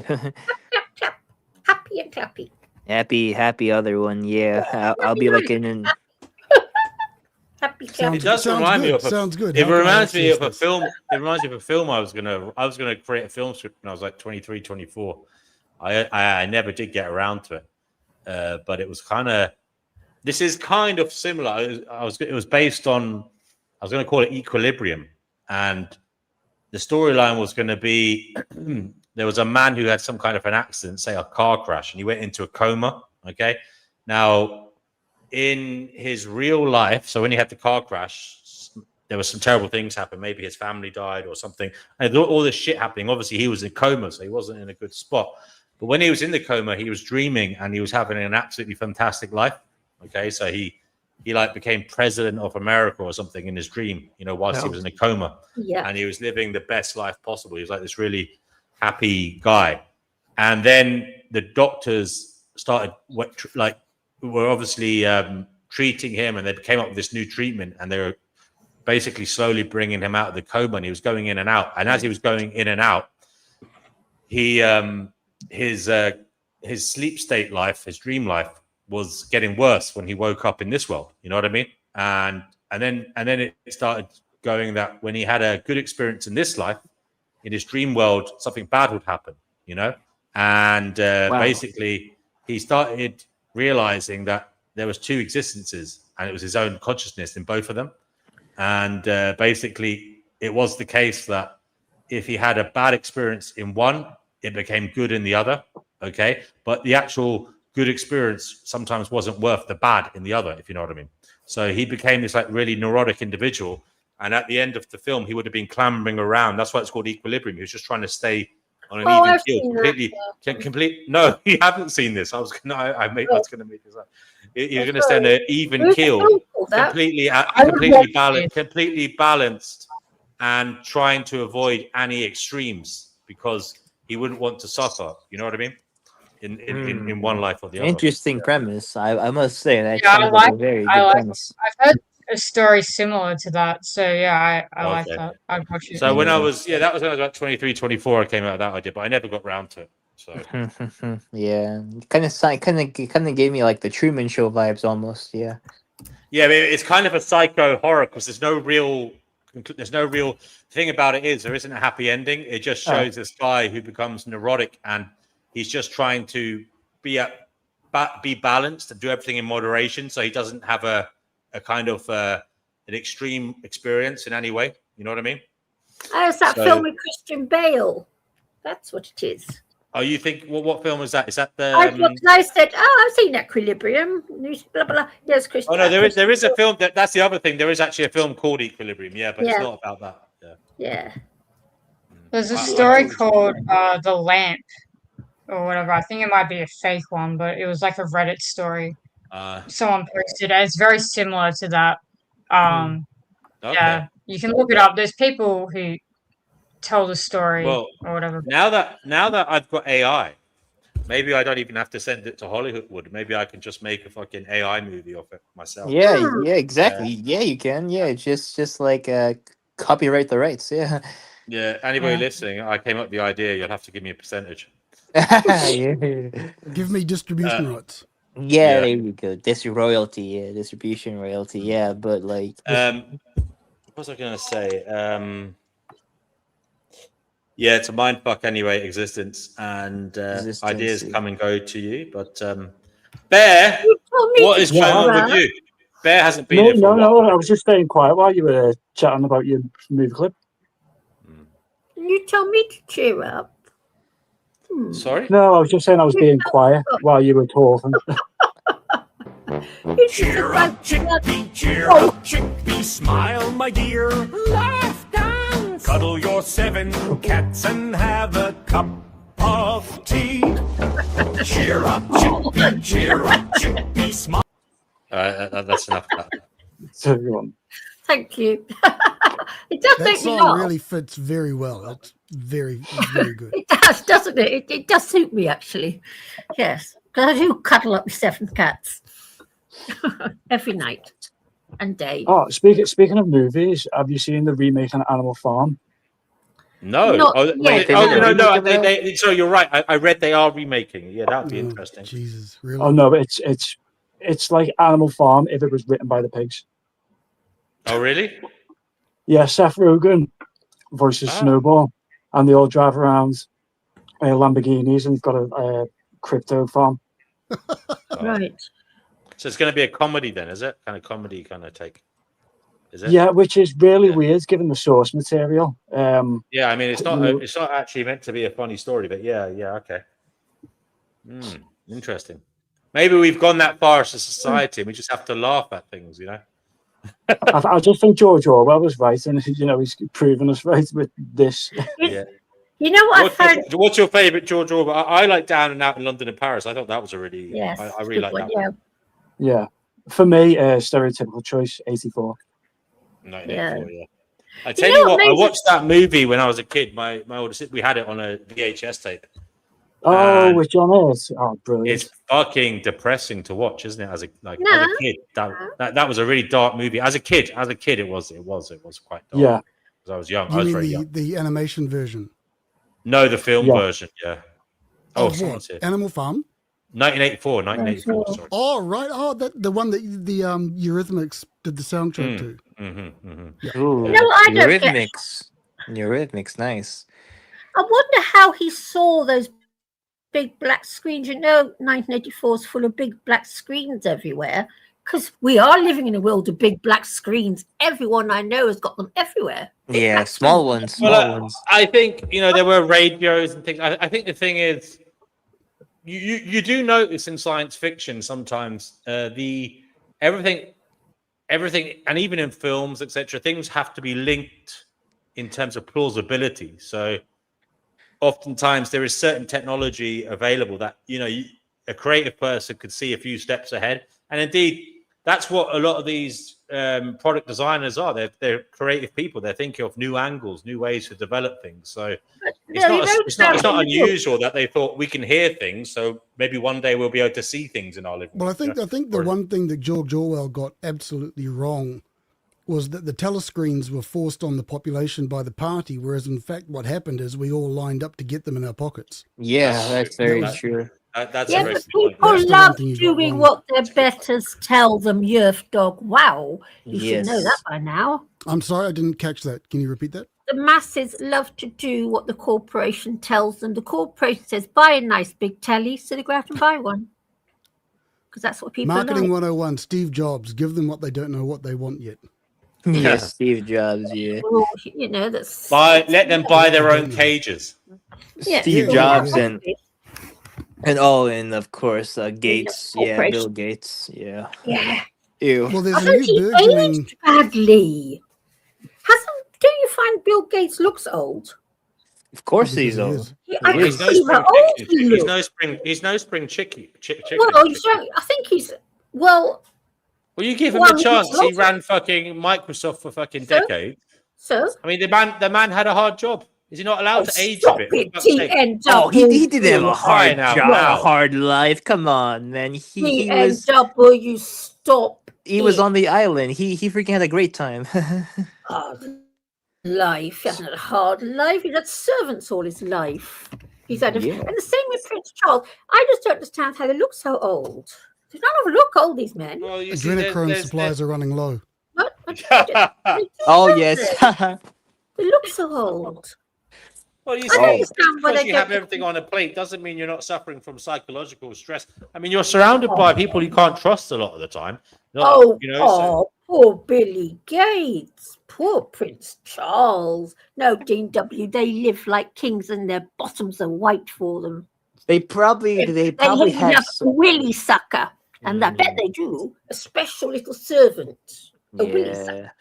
Speaker 2: Happy and clappy.
Speaker 5: Happy other one. Yeah, I'll be like in.
Speaker 2: Happy clappy.
Speaker 3: It does remind me of
Speaker 8: sounds good.
Speaker 3: It reminds me of a film. It reminds me of a film I was gonna create a film script when I was like 23, 24. I never did get around to it, but it was kind of. This is kind of similar. It was based on. I was going to call it Equilibrium, and the storyline was going to be there was a man who had some kind of an accident, say a car crash, and he went into a coma. Okay, now in his real life, so when he had the car crash, there were some terrible things happen. Maybe his family died or something, and all this shit happening. Obviously, he was in coma, so he wasn't in a good spot. But when he was in the coma, he was dreaming and he was having an absolutely fantastic life. Okay, so he he like became president of America or something in his dream, whilst he was in a coma.
Speaker 2: Yeah.
Speaker 3: And he was living the best life possible. He was like this really happy guy. And then the doctors started were obviously treating him, and they came up with this new treatment, and they were basically slowly bringing him out of the coma, and he was going in and out. And as he was going in and out, he his sleep state life, his dream life, was getting worse when he woke up in this world. You know what I mean? And then it started going that when he had a good experience in this life, in his dream world, something bad would happen. And basically he started realizing that there was two existences, and it was his own consciousness in both of them. And basically it was the case that if he had a bad experience in one, it became good in the other. Okay. But the actual good experience sometimes wasn't worth the bad in the other, if you know what I mean. So he became this like really neurotic individual. And at the end of the film, he would have been clambering around. That's why it's called Equilibrium. He was just trying to stay on an even keel. Completely. No, you haven't seen this. I was gonna make this up. You're going to stay on an even keel, completely balanced, and trying to avoid any extremes because he wouldn't want to suffer. You know what I mean? In one life or the other.
Speaker 5: Interesting premise. I must say that.
Speaker 4: Yeah,
Speaker 5: a very good premise.
Speaker 4: I've heard a story similar to that. So yeah, I like that. I'd watch it.
Speaker 3: So when I was that was when I was about 23, 24, I came out of that idea, but I never got round to it. So
Speaker 5: yeah, kind of gave me like the Truman Show vibes almost. Yeah,
Speaker 3: I mean, it's kind of a psycho horror because there's no real thing about it. There isn't a happy ending. It just shows this guy who becomes neurotic, and he's just trying to be balanced and do everything in moderation, so he doesn't have a kind of an extreme experience in any way. You know what I mean?
Speaker 2: Oh, it's that film with Christian Bale. That's what it is.
Speaker 3: Oh, you think? Well, what film was that? Is that the?
Speaker 2: I said, I've seen Equilibrium. Blah blah. Yes, Christian.
Speaker 3: Oh no, there is a film. That's the other thing. There is actually a film called Equilibrium. Yeah, but it's not about that.
Speaker 2: Yeah.
Speaker 4: There's a story called The Lamp or whatever. I think it might be a fake one, but it was like a Reddit story. Someone posted it. It's very similar to that. Yeah, you can look it up. There's people who tell the story or whatever.
Speaker 3: Now that I've got AI, maybe I don't even have to send it to Hollywood. Maybe I can just make a fucking AI movie of it myself.
Speaker 5: Yeah, exactly. Yeah, you can. Yeah, just like copyright the rights. Yeah.
Speaker 3: Yeah. Anybody listening, I came up with the idea. You'll have to give me a percentage.
Speaker 8: Give me distribution rights.
Speaker 5: Yeah, there you go. Distribution royalty. Yeah, but like,
Speaker 3: what was I gonna say? Yeah, it's a mindfuck anyway, existence, and ideas come and go to you. But Bear, what is going on with you? Bear hasn't been here for a while.
Speaker 7: No, I was just staying quiet while you were chatting about your movie clip.
Speaker 2: You told me to cheer up.
Speaker 3: Sorry?
Speaker 7: No, I was just saying I was being quiet while you were talking.
Speaker 9: Cheer up, chickpea, cheer up, chickpea, smile, my dear. Laugh, dance. Cuddle your 7 cats and have a cup of tea. Cheer up, chickpea, smile.
Speaker 3: That's enough of that.
Speaker 7: So go on.
Speaker 2: Thank you. It does
Speaker 8: That
Speaker 2: make me
Speaker 8: song
Speaker 2: laugh.
Speaker 8: really fits very well. It's very, very good.
Speaker 2: It does, doesn't it? It does suit me, actually. Yes, because I do cuddle up with 7 cats every night and day.
Speaker 7: Oh, speaking of movies, have you seen the remake on Animal Farm?
Speaker 3: No.
Speaker 2: Not yet.
Speaker 3: No. So you're right. I read they are remaking it. Yeah, that would be interesting.
Speaker 8: Jesus, really?
Speaker 7: Oh no, but it's like Animal Farm if it was written by the pigs.
Speaker 3: Oh really?
Speaker 7: Yeah, Seth Rogen voices Snowball, and they all drive around Lamborghinis, and they've got a crypto farm.
Speaker 2: Right.
Speaker 3: So it's going to be a comedy then, is it? Kind of comedy kind of take. Is it?
Speaker 7: Yeah, which is really weird given the source material.
Speaker 3: Yeah, I mean it's not actually meant to be a funny story, but yeah, okay. Interesting. Maybe we've gone that far as a society, and we just have to laugh at things, you know.
Speaker 7: I just think George Orwell was right, and he's proven us right with this.
Speaker 3: Yeah.
Speaker 2: You know what?
Speaker 3: What's your favourite George Orwell? I like Down and Out in London and Paris. I thought that was a really,
Speaker 2: Yes,
Speaker 3: I really like that.
Speaker 2: Yeah.
Speaker 7: Yeah, For me, stereotypical choice, 84.
Speaker 3: 1984, yeah. I tell you what, I watched that movie when I was a kid. My older sister, we had it on a VHS tape.
Speaker 7: Oh, with John Hurt. Oh, brilliant.
Speaker 3: It's fucking depressing to watch, isn't it? As a kid, that was a really dark movie. As a kid, it was quite dark.
Speaker 7: Yeah.
Speaker 3: Because I was young.
Speaker 8: You
Speaker 3: I was
Speaker 8: mean
Speaker 3: very young.
Speaker 8: the animation version?
Speaker 3: No, the film version. Yeah. Oh,
Speaker 8: Of
Speaker 3: someone's
Speaker 8: what?
Speaker 3: here.
Speaker 8: Animal Farm?
Speaker 3: 1984. Sorry.
Speaker 8: Oh, right. Oh, the one that the Eurythmics did the soundtrack to.
Speaker 5: Ooh,
Speaker 2: You know what I don't get?
Speaker 5: Eurythmics, nice.
Speaker 2: I wonder how he saw those big black screens. 1984 is full of big black screens everywhere, because we are living in a world of big black screens. Everyone I know has got them everywhere.
Speaker 5: Yeah, small ones.
Speaker 3: I think there were radios and things. I think the thing is, you do notice in science fiction sometimes everything, and even in films, etc. Things have to be linked in terms of plausibility. So oftentimes there is certain technology available that a creative person could see a few steps ahead, and indeed that's what a lot of these product designers are. They're creative people. They're thinking of new angles, new ways to develop things. So it's not unusual that they thought we can hear things, so maybe one day we'll be able to see things in our living room.
Speaker 8: Well, I think the one thing that George Orwell got absolutely wrong was that the telescreens were forced on the population by the party, whereas in fact what happened is we all lined up to get them in our pockets.
Speaker 5: Yeah, that's very true.
Speaker 3: That's
Speaker 2: yeah,
Speaker 3: a very
Speaker 2: but
Speaker 3: good
Speaker 2: people
Speaker 3: point.
Speaker 2: love doing what their betters tell them, Yerf dog. Wow, you should know that by now.
Speaker 8: I'm sorry, I didn't catch that. Can you repeat that?
Speaker 2: The masses love to do what the corporation tells them. The corporation says, buy a nice big telly, so they go out and buy one. Because that's what people
Speaker 8: Marketing
Speaker 2: like.
Speaker 8: 101, Steve Jobs, give them what they don't know what they want yet.
Speaker 5: Yes, Steve Jobs, yeah.
Speaker 2: Well, that's...
Speaker 3: Let them buy their own cages.
Speaker 2: Yeah.
Speaker 5: Steve Jobs and of course Gates, Bill Gates, yeah. Ew.
Speaker 8: Well, there's
Speaker 2: Hasn't he aged badly? Don't you find Bill Gates looks old?
Speaker 5: Of course he's old.
Speaker 3: He's no spring chicken.
Speaker 2: Well, I think he's
Speaker 3: Well, you give him a chance. He ran fucking Microsoft for fucking decades.
Speaker 2: So
Speaker 3: I mean, the man had a hard job. Is he not allowed to age a bit?
Speaker 5: He did have a hard job, a hard life. Come on, man. He was.
Speaker 2: You stop.
Speaker 5: He was on the island. He freaking had a great time.
Speaker 2: Hard life. He hasn't had a hard life. He's had servants all his life. He's had, and the same with Prince Charles. I just don't understand how they look so old. They don't look old, these men.
Speaker 3: Well,
Speaker 8: Adrenochrome supplies are running low.
Speaker 5: Oh yes.
Speaker 2: They look so old.
Speaker 3: Well, you say because you have everything on a plate doesn't mean you're not suffering from psychological stress. I mean, you're surrounded by people you can't trust a lot of the time.
Speaker 2: Poor Billy Gates, poor Prince Charles. No, Dean W. They live like kings, and their bottoms are white for them.
Speaker 5: They probably have
Speaker 2: a willy sucker, and I bet they do. A special little servant, a willy sucker.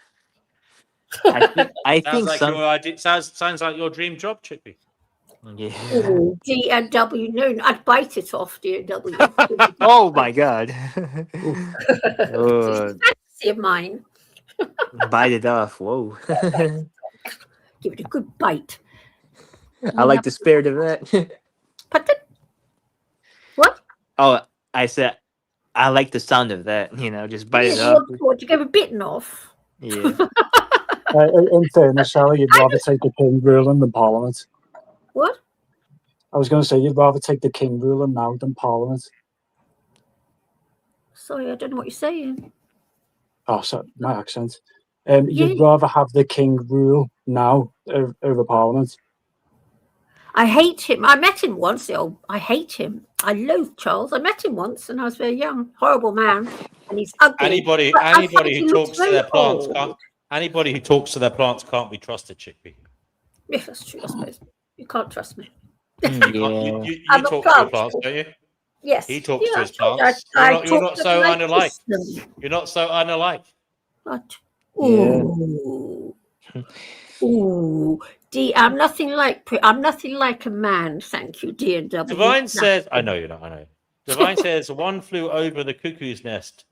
Speaker 5: I think
Speaker 3: sounds like your dream job, Chippy.
Speaker 5: Yeah.
Speaker 2: Oh, D&W, no, I'd bite it off, D&W.
Speaker 5: Oh my God.
Speaker 2: It's a fantasy of mine.
Speaker 5: Bite it off. Whoa.
Speaker 2: Give it a good bite.
Speaker 5: I like the spirit of that.
Speaker 2: What?
Speaker 5: Oh, I said I like the sound of that. Just bite it off.
Speaker 2: What, you get a bitten off?
Speaker 5: Yeah.
Speaker 7: In fairness, Sally, you'd rather take the king ruling than Parliament.
Speaker 2: What?
Speaker 7: I was going to say you'd rather take the king ruling now than Parliament.
Speaker 2: Sorry, I don't know what you're saying.
Speaker 7: Oh, sorry, my accent. You'd rather have the king rule now over Parliament.
Speaker 2: I hate him. I met him once. I hate him. I loathe Charles. I met him once, and I was very young. Horrible man, and he's ugly.
Speaker 3: Anybody who talks to their plants can't. Anybody who talks to their plants can't be trusted, Chickpea.
Speaker 2: Yeah, that's true. I suppose you can't trust me.
Speaker 3: You talk to your plants, don't you?
Speaker 2: Yes.
Speaker 3: He talks to his plants. You're not so unalike. You're not so unalike.
Speaker 2: What? Ooh. Ooh. I'm nothing like a man, thank you, D&W.
Speaker 3: Divine says, I know you're not, I know. Divine says, one flew over the cuckoo's nest.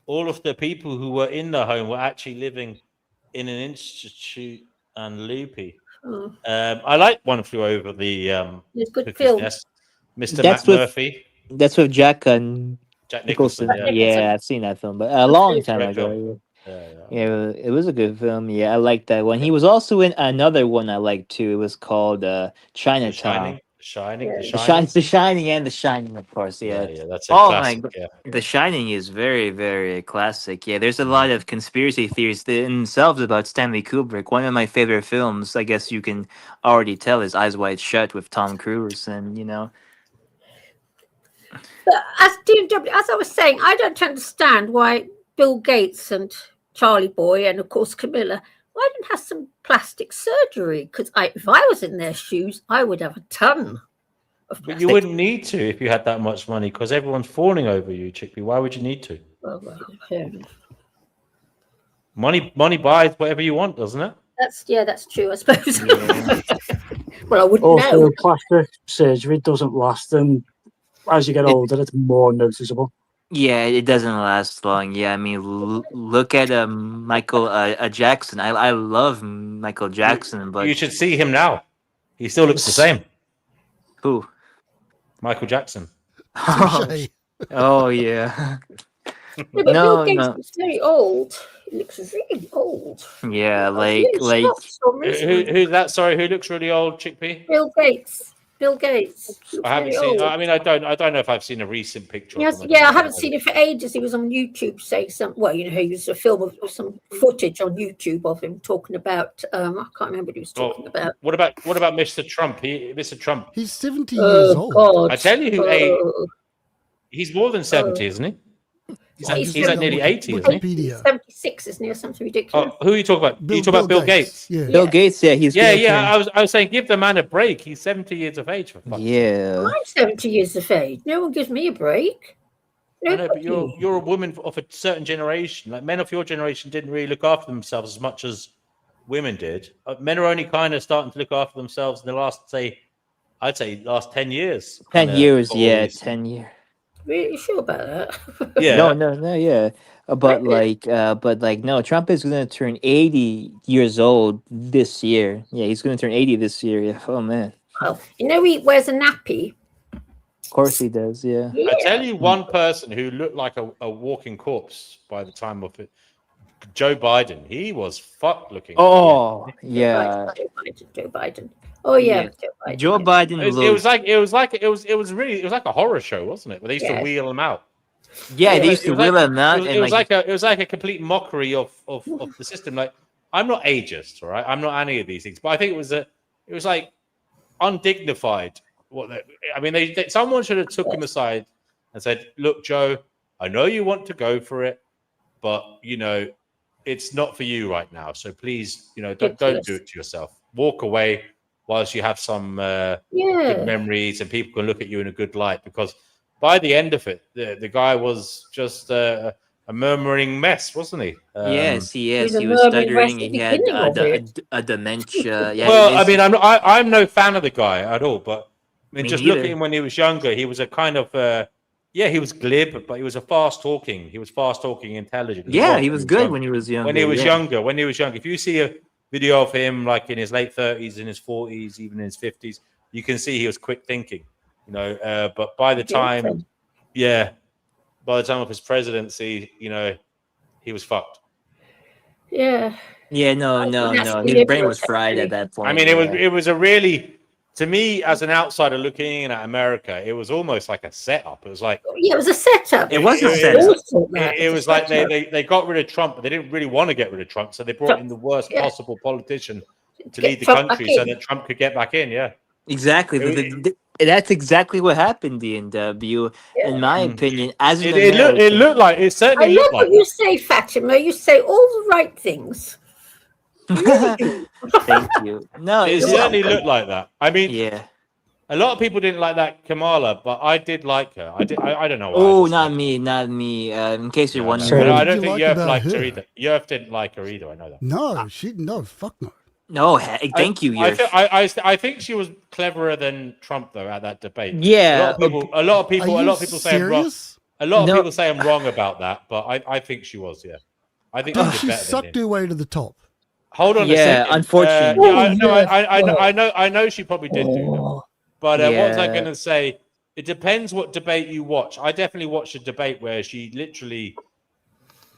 Speaker 3: all of the people who were in the home were actually living in an institute and loopy.
Speaker 2: Oh,
Speaker 3: I like One Flew Over the
Speaker 2: it's a good
Speaker 3: Cuckoo's
Speaker 2: film.
Speaker 3: Nest. Mr.
Speaker 5: That's with
Speaker 3: McMurphy,
Speaker 5: Jack
Speaker 3: Jack
Speaker 5: Nicholson.
Speaker 3: Nicholson. Yeah,
Speaker 5: Yeah, I've seen that film, but a long time
Speaker 3: great
Speaker 5: ago.
Speaker 3: film.
Speaker 5: Yeah, it was a good film. Yeah, I liked that one. He was also in another one I liked too. It was called
Speaker 3: The
Speaker 5: Chinatown.
Speaker 3: Shining, The
Speaker 5: The
Speaker 3: Shining.
Speaker 5: Shining, and The Shining, of course. Yeah.
Speaker 3: Yeah, that's a
Speaker 5: Oh my
Speaker 3: classic.
Speaker 5: god,
Speaker 3: Yeah.
Speaker 5: The Shining is very, very classic. Yeah, there's a lot of conspiracy theories themselves about Stanley Kubrick. One of my favorite films, I guess you can already tell, is Eyes Wide Shut with Tom Cruise, and
Speaker 2: But as DW, as I was saying, I don't understand why Bill Gates and Charlie Boy and of course Camilla, why didn't have some plastic surgery? Because if I was in their shoes, I would have a ton of
Speaker 3: But
Speaker 2: plastic.
Speaker 3: you wouldn't need to if you had that much money because everyone's fawning over you, Chickpea. Why would you need to? Money buys whatever you want, doesn't it?
Speaker 2: That's true, I suppose.
Speaker 5: Yeah.
Speaker 2: Well, I wouldn't
Speaker 7: Also,
Speaker 2: know.
Speaker 7: plastic surgery doesn't last, and as you get older, it's more noticeable.
Speaker 5: Yeah, it doesn't last long. Yeah, I mean, look at Michael Jackson. I love Michael Jackson, but
Speaker 3: You should see him now. He still looks the same.
Speaker 5: who?
Speaker 3: Michael Jackson.
Speaker 8: Touche.
Speaker 5: Oh yeah.
Speaker 2: Yeah, but
Speaker 5: No,
Speaker 2: Bill Gates
Speaker 5: no.
Speaker 2: looks very old. He looks really old.
Speaker 5: Yeah,
Speaker 2: Really shocked for some reason.
Speaker 3: Who's that? Sorry, who looks really old, Chickpea?
Speaker 2: Bill Gates. Bill Gates. Looks
Speaker 3: I haven't
Speaker 2: very
Speaker 3: seen.
Speaker 2: old.
Speaker 3: I mean, I don't know if I've seen a recent picture. of
Speaker 2: Yes,
Speaker 3: him.
Speaker 2: yeah, I haven't seen it for ages. He was on YouTube saying some. Well, he was a film of some footage on YouTube of him talking about. I can't remember what he was talking about.
Speaker 3: What about Mr. Trump? Mr. Trump.
Speaker 8: He's 70 years old.
Speaker 2: God!
Speaker 3: I tell you who he's more than 70, isn't he? He's like nearly 80, isn't he?
Speaker 8: Wikipedia.
Speaker 2: 76, isn't he, or something ridiculous?
Speaker 3: Oh, who are you talking about? You talking about Bill Gates?
Speaker 8: Yeah.
Speaker 5: Bill Gates. Yeah, he's
Speaker 3: Yeah,
Speaker 5: gonna
Speaker 3: yeah.
Speaker 5: turn-
Speaker 3: I was saying, give the man a break. He's 70 years of age. For fuck's sake.
Speaker 5: Yeah.
Speaker 2: I'm 70 years of age. No one gives me a break.
Speaker 3: I know, but
Speaker 2: Nobody.
Speaker 3: you're a woman of a certain generation. Like men of your generation didn't really look after themselves as much as women did. Men are only kind of starting to look after themselves in the last, I'd say, last 10 years.
Speaker 5: 10 years.
Speaker 3: got all
Speaker 5: Yeah,
Speaker 3: these-
Speaker 5: 10 years.
Speaker 2: Really sure about that?
Speaker 3: Yeah.
Speaker 5: No, yeah. But no, Trump is gonna turn 80 years old this year. Yeah, he's gonna turn 80 this year. Yeah. Oh man.
Speaker 2: Well, he wears a nappy.
Speaker 5: Of course he does. Yeah.
Speaker 3: I tell you one person who looked like a walking corpse by the time of it. Joe Biden. He was fucked looking.
Speaker 5: Oh yeah.
Speaker 2: Joe Biden. Oh yeah,
Speaker 5: Yeah.
Speaker 2: Joe Biden.
Speaker 5: Joe
Speaker 2: yeah.
Speaker 5: Biden.
Speaker 3: It was like a horror show, wasn't it? Where they used to
Speaker 2: Yeah.
Speaker 3: wheel him out.
Speaker 5: Yeah, they used to wheel him out,
Speaker 3: It was like a complete mockery of the system. Like, I'm not ageist, all right? I'm not any of these things, but I think it was like undignified. Someone should have took him aside and said, "Look, Joe, I know you want to go for it, but it's not for you right now. So please, don't do it to yourself. Walk away whilst you have some good memories and people can look at you in a good light, because by the end of it, the guy was just a murmuring mess, wasn't he?
Speaker 5: Yes. He
Speaker 2: He's a
Speaker 5: was
Speaker 2: murmuring
Speaker 5: stuttering.
Speaker 2: mess at
Speaker 5: He
Speaker 2: the
Speaker 5: had
Speaker 2: beginning of it.
Speaker 5: a dementia. Yeah.
Speaker 3: Well, I mean, I'm no fan of the guy at all, but I mean,
Speaker 5: Me
Speaker 3: just
Speaker 5: neither.
Speaker 3: look at him when he was younger. He was a kind of he was glib, but he was fast talking, intelligent.
Speaker 5: Yeah, he was good when he was younger.
Speaker 3: When he was
Speaker 5: yeah.
Speaker 3: younger, if you see a video of him like in his late 30s, in his 40s, even in his 50s, you can see he was quick thinking. But by the time of his presidency, he was fucked.
Speaker 2: Yeah.
Speaker 5: Yeah, no. His brain was fried at that point.
Speaker 3: I mean, it was a really, to me as an outsider looking in at America, it was almost like a setup. It was like,
Speaker 2: Yeah, it was a setup.
Speaker 5: It was a
Speaker 3: it-
Speaker 5: setup.
Speaker 3: it was like they got rid of Trump, but they didn't really want to get rid of Trump, so they brought in the worst possible politician to
Speaker 2: Get
Speaker 3: lead the
Speaker 2: Trump
Speaker 3: country
Speaker 2: back
Speaker 3: so
Speaker 2: in.
Speaker 3: that Trump could get back in. Yeah.
Speaker 5: Exactly. That's exactly what happened, DNW. In my opinion, as an
Speaker 3: It
Speaker 5: American.
Speaker 3: certainly
Speaker 2: I love
Speaker 3: looked like
Speaker 2: what you say, Fatima. You say all the right things.
Speaker 5: Thank you. No,
Speaker 3: it
Speaker 5: it's
Speaker 3: certainly looked like that. I mean,
Speaker 5: yeah.
Speaker 3: a lot of people didn't like that Kamala, but I did like her. I don't know why.
Speaker 5: Oh,
Speaker 3: I just
Speaker 5: not me. In case you're
Speaker 3: No,
Speaker 5: wondering.
Speaker 3: no, I
Speaker 8: What
Speaker 3: don't
Speaker 8: did you
Speaker 3: think
Speaker 8: like
Speaker 3: Yerf
Speaker 8: about
Speaker 3: liked her
Speaker 8: her?
Speaker 3: either. Yerf didn't like her either. I know that.
Speaker 8: No, fuck no.
Speaker 5: No, thank you.
Speaker 3: I think she was cleverer than Trump though at that debate.
Speaker 5: Yeah,
Speaker 3: a lot of people
Speaker 8: Are you
Speaker 3: say I'm wrong.
Speaker 8: serious?
Speaker 3: A lot of
Speaker 5: No.
Speaker 3: people say I'm wrong about that, but I think she was. Yeah, I think
Speaker 8: Dude,
Speaker 3: she
Speaker 8: she
Speaker 3: did better than
Speaker 8: sucked
Speaker 3: him.
Speaker 8: her way to the top.
Speaker 3: Hold on a
Speaker 5: Yeah,
Speaker 3: second.
Speaker 5: unfortunately.
Speaker 3: I know she probably did do that. But what was I
Speaker 5: Yeah.
Speaker 3: going to say? It depends what debate you watch. I definitely watched a debate where she literally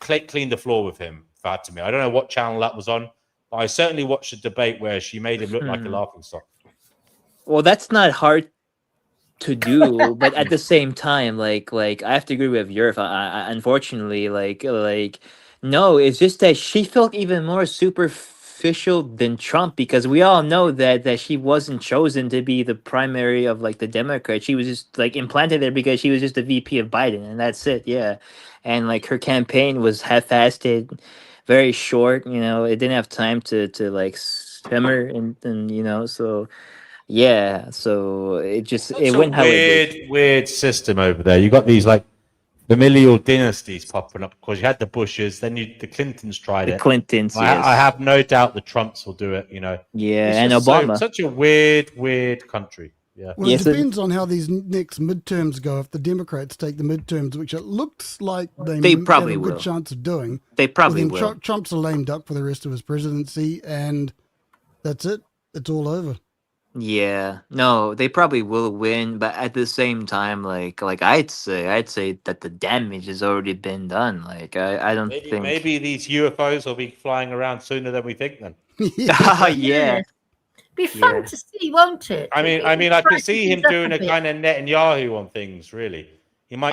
Speaker 3: cleaned the floor with him, Fatima. I don't know what channel that was on, but I certainly watched a debate where she made him look like a laughingstock.
Speaker 5: Well, that's not hard to do, but at the same time, like I have to agree with Yurf. Unfortunately, no, it's just that she felt even more superficial than Trump, because we all know that she wasn't chosen to be the primary of like the Democrat. She was just like implanted there because she was just the VP of Biden, and that's it. Yeah, and like her campaign was half-assed, very short. You know, it didn't have time to like simmer, and you know, so. Yeah, so it
Speaker 3: It's a
Speaker 5: went how it did.
Speaker 3: weird system over there. You got these like familial dynasties popping up because you had the Bushes, then the Clintons tried
Speaker 5: The
Speaker 3: it.
Speaker 5: Clintons, yes.
Speaker 3: I have no doubt the Trumps will do it. You know,
Speaker 5: Yeah,
Speaker 3: it's
Speaker 5: and
Speaker 3: just
Speaker 5: Obama.
Speaker 3: such a weird country. Yeah.
Speaker 8: Well,
Speaker 5: Yes,
Speaker 8: it depends on how these next midterms go. If the Democrats take the midterms, which it looks like
Speaker 5: They
Speaker 8: have
Speaker 5: probably
Speaker 8: a good
Speaker 5: will.
Speaker 8: chance of doing,
Speaker 5: They probably
Speaker 8: then
Speaker 5: will.
Speaker 8: Trump's a lame duck for the rest of his presidency, and that's it. It's all over.
Speaker 5: Yeah, no, they probably will win, but at the same time, like I'd say that the damage has already been done. Like I don't think.
Speaker 3: Maybe these UFOs will be flying around sooner than we think. Then.
Speaker 5: Oh yeah,
Speaker 2: Be fun
Speaker 5: Yeah.
Speaker 2: to see, won't it?
Speaker 3: I mean, I could see him doing a kind of Netanyahu on things. Really, he might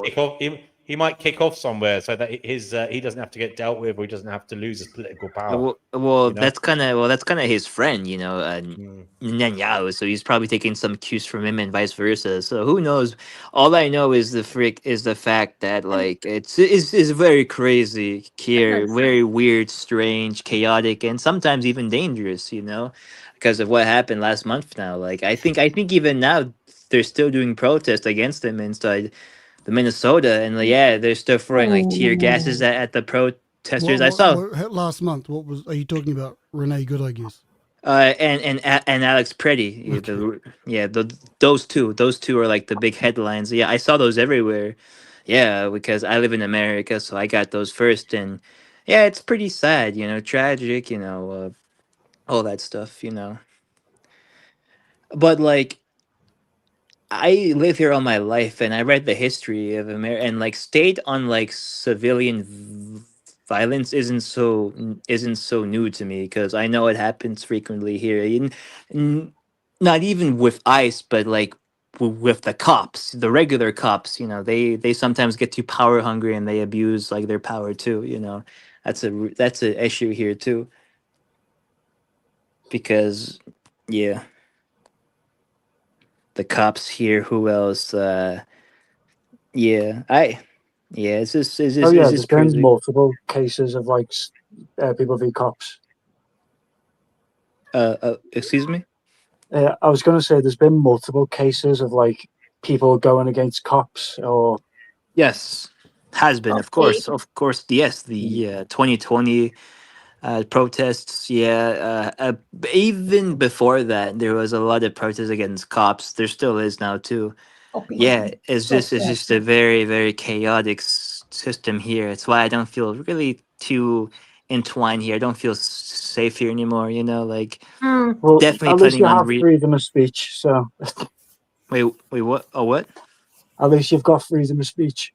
Speaker 3: kick off. He might kick off somewhere so that he doesn't have to get dealt with, or he doesn't have to lose his political power.
Speaker 5: Well,
Speaker 3: you know?
Speaker 5: that's kind of his friend, you know, Netanyahu. So he's probably taking some cues from him and vice versa. So who knows? All I know is the fact that like it's very crazy here, very weird, strange, chaotic, and sometimes even dangerous. You know, because of what happened last month. Now, like I think even now they're still doing protests against him inside the Minnesota, and like, yeah, they're still throwing like tear gases at the protesters. I saw.
Speaker 8: Last month. What are you talking about? Renee Good, I guess.
Speaker 5: And Alex Preddy, those two are like the big headlines. Yeah, I saw those everywhere. Yeah, because I live in America, so I got those first, and yeah, it's pretty sad, you know, tragic, you know, all that stuff, you know. But like, I live here all my life, and I read the history of America, and like stayed on like civilian violence isn't so new to me, because I know it happens frequently here. Not even with ICE, but like with the cops, the regular cops. You know, they sometimes get too power hungry and they abuse like their power too. You know, that's a issue here too. Because, yeah. The cops here. Who else? Yeah, it's just
Speaker 7: There's been
Speaker 5: crazy.
Speaker 7: multiple cases of like people v cops.
Speaker 5: Excuse me.
Speaker 7: I was going to say there's been multiple cases of like people going against cops or.
Speaker 5: Yes, has been, of course. Yes, the 2020 protests. Yeah, even before that, there was a lot of protests against cops. There still is now too. Yeah, it's just a very, very chaotic system here. It's why I don't feel really too entwined here. I don't feel safe here anymore. You know, like
Speaker 7: Well,
Speaker 5: definitely
Speaker 7: at least you
Speaker 5: planning on
Speaker 7: have freedom of speech. So.
Speaker 5: Wait, what? Oh, what?
Speaker 7: At least you've got freedom of speech.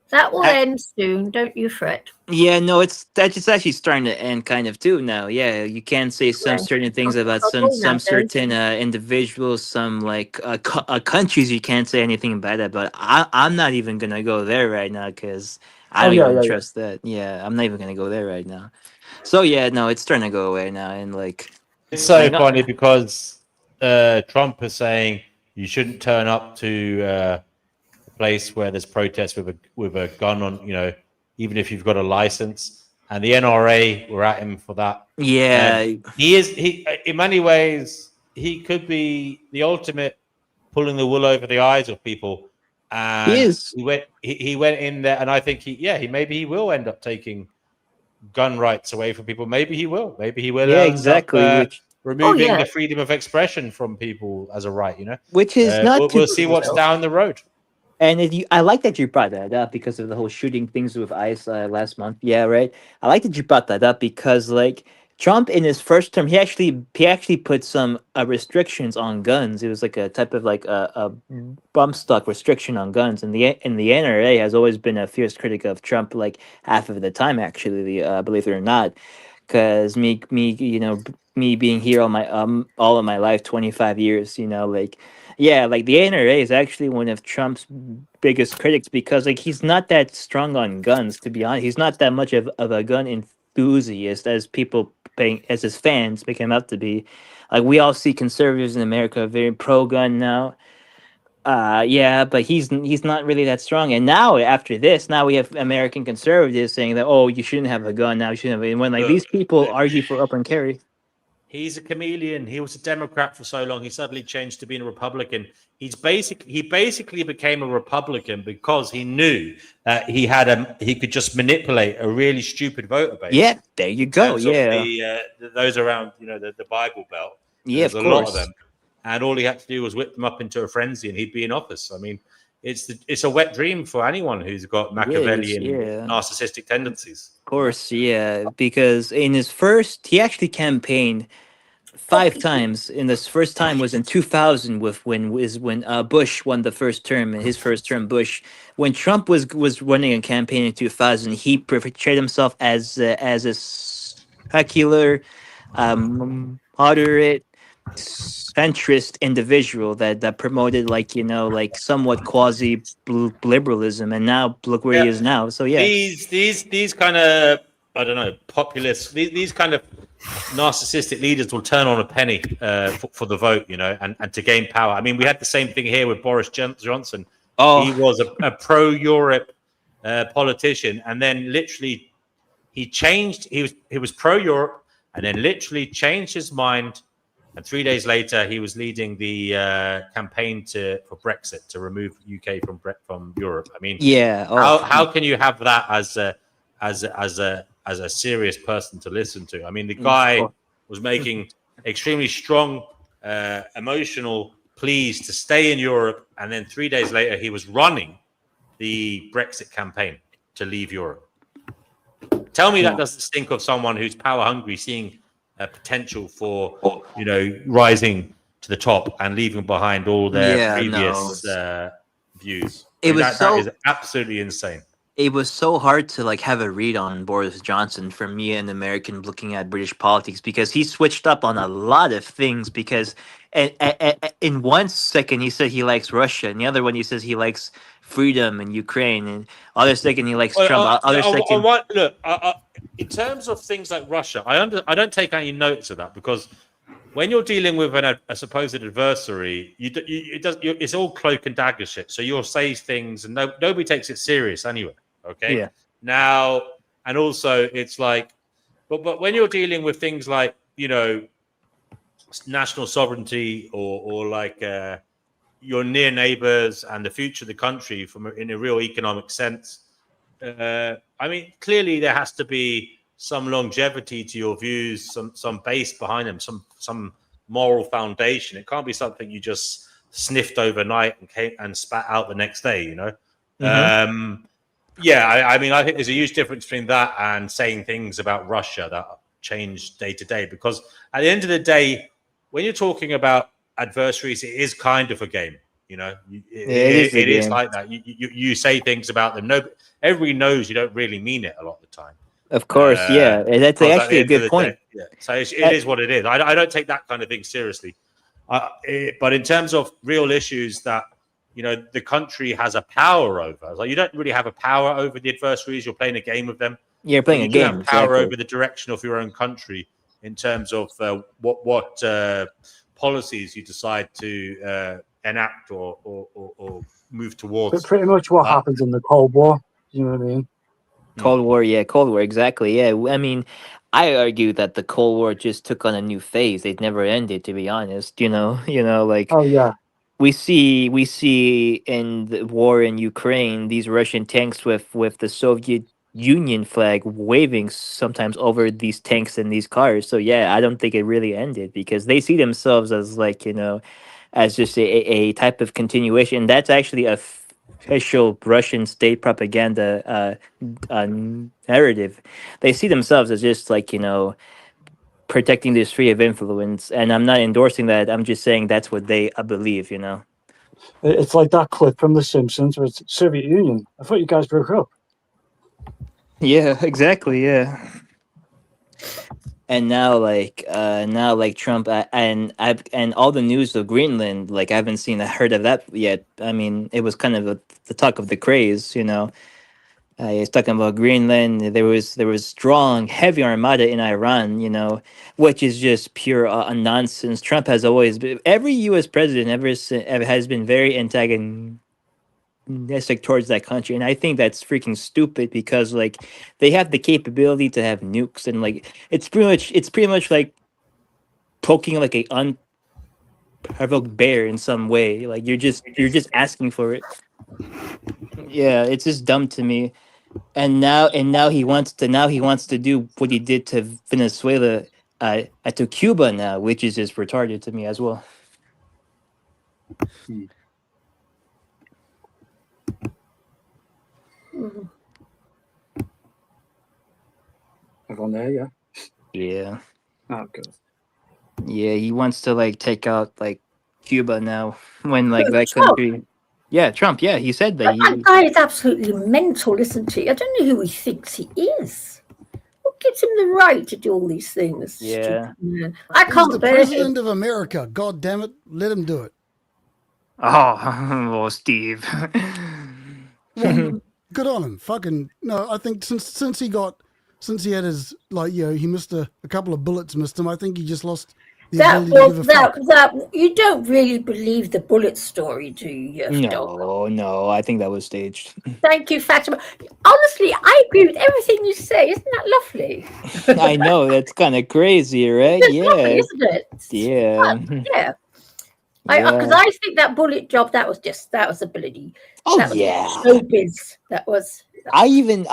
Speaker 2: That will end soon. Don't you fret.
Speaker 5: Yeah, no, it's actually starting to end kind of too now. Yeah, you can't say some certain things about some certain individuals, some like countries. You can't say anything bad about. I'm not even gonna go there right now because I don't even trust that. Yeah, I'm not even gonna go there right now. So yeah, no, it's starting to go away now, and like
Speaker 3: it's so funny because Trump is saying you shouldn't turn up to a place where there's protests with a gun on, you know, even if you've got a license, and the NRA were at him for that.
Speaker 5: Yeah,
Speaker 3: he in many ways he could be the ultimate pulling the wool over the eyes of people. And he went in there, and I think maybe he will end up taking gun rights away from people. Maybe he will.
Speaker 5: Yeah, exactly.
Speaker 3: Removing the freedom of expression from people as a right. You know,
Speaker 5: which is not.
Speaker 3: We'll see what's down the road.
Speaker 5: And I like that you brought that up because of the whole shooting things with ICE last month. Yeah, right. I like that you brought that up because like Trump in his first term, he actually put some restrictions on guns. It was like a type of like a bump stock restriction on guns, and the NRA has always been a fierce critic of Trump, like half of the time actually, believe it or not. Because me being here all of my life, 25 years, like yeah, like the NRA is actually one of Trump's biggest critics because like he's not that strong on guns, to be honest. He's not that much of a gun enthusiast as people paying as his fans make him out to be. Like we all see conservatives in America very pro gun now. Yeah, but he's not really that strong. And now after this, now we have American conservatives saying that, oh, you shouldn't have a gun now, you shouldn't have. And when like
Speaker 3: Look,
Speaker 5: these people argue for open carry.
Speaker 3: he's a chameleon. He was a Democrat for so long. He suddenly changed to being a Republican. He basically became a Republican because he knew that he could just manipulate a really stupid voter base.
Speaker 5: Yeah, there you
Speaker 3: In
Speaker 5: go.
Speaker 3: terms
Speaker 5: Yeah,
Speaker 3: of those around the Bible Belt.
Speaker 5: yeah,
Speaker 3: There's
Speaker 5: of
Speaker 3: a lot of
Speaker 5: course.
Speaker 3: them, and all he had to do was whip them up into a frenzy, and he'd be in office. I mean, it's a wet dream for anyone who's got Machiavellian
Speaker 5: yeah.
Speaker 3: narcissistic tendencies.
Speaker 5: Of course, yeah, because in his first, he actually campaigned 5 times. In this first time was in 2000 when Bush won the first term, in his first term. Bush, when Trump was running a campaign in 2000, he portrayed himself as a secular, moderate, centrist individual that promoted like somewhat quasi liberalism, and now look where he
Speaker 3: Yeah.
Speaker 5: is now. So yeah.
Speaker 3: These kind of, I don't know, populist, these kind of narcissistic leaders will turn on a penny for the vote, and to gain power. I mean, we had the same thing here with Boris Johnson.
Speaker 5: Oh,
Speaker 3: He was a pro-Europe politician, and then literally he changed. He was pro-Europe, and then literally changed his mind. And 3 days later, he was leading the campaign for Brexit, to remove UK from Europe. I mean,
Speaker 5: yeah. Oh,
Speaker 3: how can you have that as a serious person to listen to? I mean, the guy was making extremely strong emotional pleas to stay in Europe, and then 3 days later, he was running the Brexit campaign to leave Europe. Tell me that doesn't stink of someone who's power hungry, seeing potential for rising to the top and leaving behind all their previous views. That is absolutely insane.
Speaker 5: It was so hard to like have a read on Boris Johnson for me, an American looking at British politics, because he switched up on a lot of things. Because in one second he said he likes Russia, and the other one he says he likes freedom in Ukraine, and other second he likes Trump.
Speaker 3: In terms of things like Russia, I don't take any notice of that, because when you're dealing with a supposed adversary, it's all cloak and dagger shit. So you'll say things, and nobody takes it serious anyway. Okay.
Speaker 5: Yeah.
Speaker 3: Now, and also it's like, but when you're dealing with things like national sovereignty or like your near neighbors and the future of the country in a real economic sense, I mean, clearly there has to be some longevity to your views, some base behind them, some moral foundation. It can't be something you just sniffed overnight and spat out the next day.
Speaker 5: Mm-hmm.
Speaker 3: I mean, I think there's a huge difference between that and saying things about Russia that change day to day. Because at the end of the day, when you're talking about adversaries, it is kind of a game. It is like that. You say things about them. Everybody knows you don't really mean it a lot of the time.
Speaker 5: Of course, yeah. And that's actually a good point.
Speaker 3: So it is what it is. I don't take that kind of thing seriously. But in terms of real issues that the country has a power over, like you don't really have a power over the adversaries. You're playing a game with them.
Speaker 5: You're playing a game.
Speaker 3: Have power over the direction of your own country in terms of what policies you decide to enact or move towards.
Speaker 7: But pretty much what happens in the Cold War. You know what I mean?
Speaker 5: Cold War, exactly. Yeah, I mean, I argue that the Cold War just took on a new phase. It never ended, to be honest. Like
Speaker 7: Oh yeah.
Speaker 5: we see in the war in Ukraine these Russian tanks with the Soviet Union flag waving sometimes over these tanks and these cars. So yeah, I don't think it really ended, because they see themselves as like as just a type of continuation. That's actually a official Russian state propaganda narrative. They see themselves as just like, protecting the sphere of influence, and I'm not endorsing that. I'm just saying that's what they believe.
Speaker 7: It's like that clip from The Simpsons where it's Soviet Union. I thought you guys broke up.
Speaker 5: Yeah, exactly. Yeah. And now Trump and all the news of Greenland, like I haven't heard of that yet. I mean, it was kind of the talk of the craze. He's talking about Greenland. There was strong, heavy armada in Iran. Which is just pure nonsense. Trump has always been, every U.S. president ever has been very antagonistic towards that country, and I think that's freaking stupid because like they have the capability to have nukes, and like it's pretty much like poking like a unprovoked bear in some way. Like you're just asking for it. Yeah, it's just dumb to me. And now he wants to do what he did to Venezuela, to Cuba now, which is just retarded to me as well.
Speaker 2: Mhm.
Speaker 7: Everyone there, yeah.
Speaker 5: Yeah,
Speaker 7: Oh, good.
Speaker 5: yeah, he wants to like take out like Cuba now when like
Speaker 2: Who,
Speaker 5: that
Speaker 2: Trump?
Speaker 5: country. Yeah, Trump. Yeah, he said that.
Speaker 2: That guy is absolutely mental, isn't he? I don't know who he thinks he is. What gives him the right to do all these things?
Speaker 5: Yeah.
Speaker 2: Stupid man. I
Speaker 8: He's
Speaker 2: can't
Speaker 8: the
Speaker 2: bear him.
Speaker 8: president of America. God damn it. Let him do it.
Speaker 5: Oh, well, Steve.
Speaker 8: Well, good on him. Fucking no, I think since he had his he missed a couple of bullets missed him. I think he just lost the ability to give a fuck.
Speaker 2: You don't really believe the bullet story, do you?
Speaker 5: No, I think that was staged.
Speaker 2: Thank you, Fatima. Honestly, I agree with everything you say. Isn't that lovely?
Speaker 5: I know, that's kind of crazy, right?
Speaker 2: It's lovely,
Speaker 5: Yeah.
Speaker 2: isn't it?
Speaker 5: Yeah.
Speaker 2: Yeah. Because
Speaker 5: Yeah.
Speaker 2: I think that bullet job, that was ability.
Speaker 5: Oh,
Speaker 2: That was
Speaker 5: yeah.
Speaker 2: showbiz. That was.
Speaker 5: Even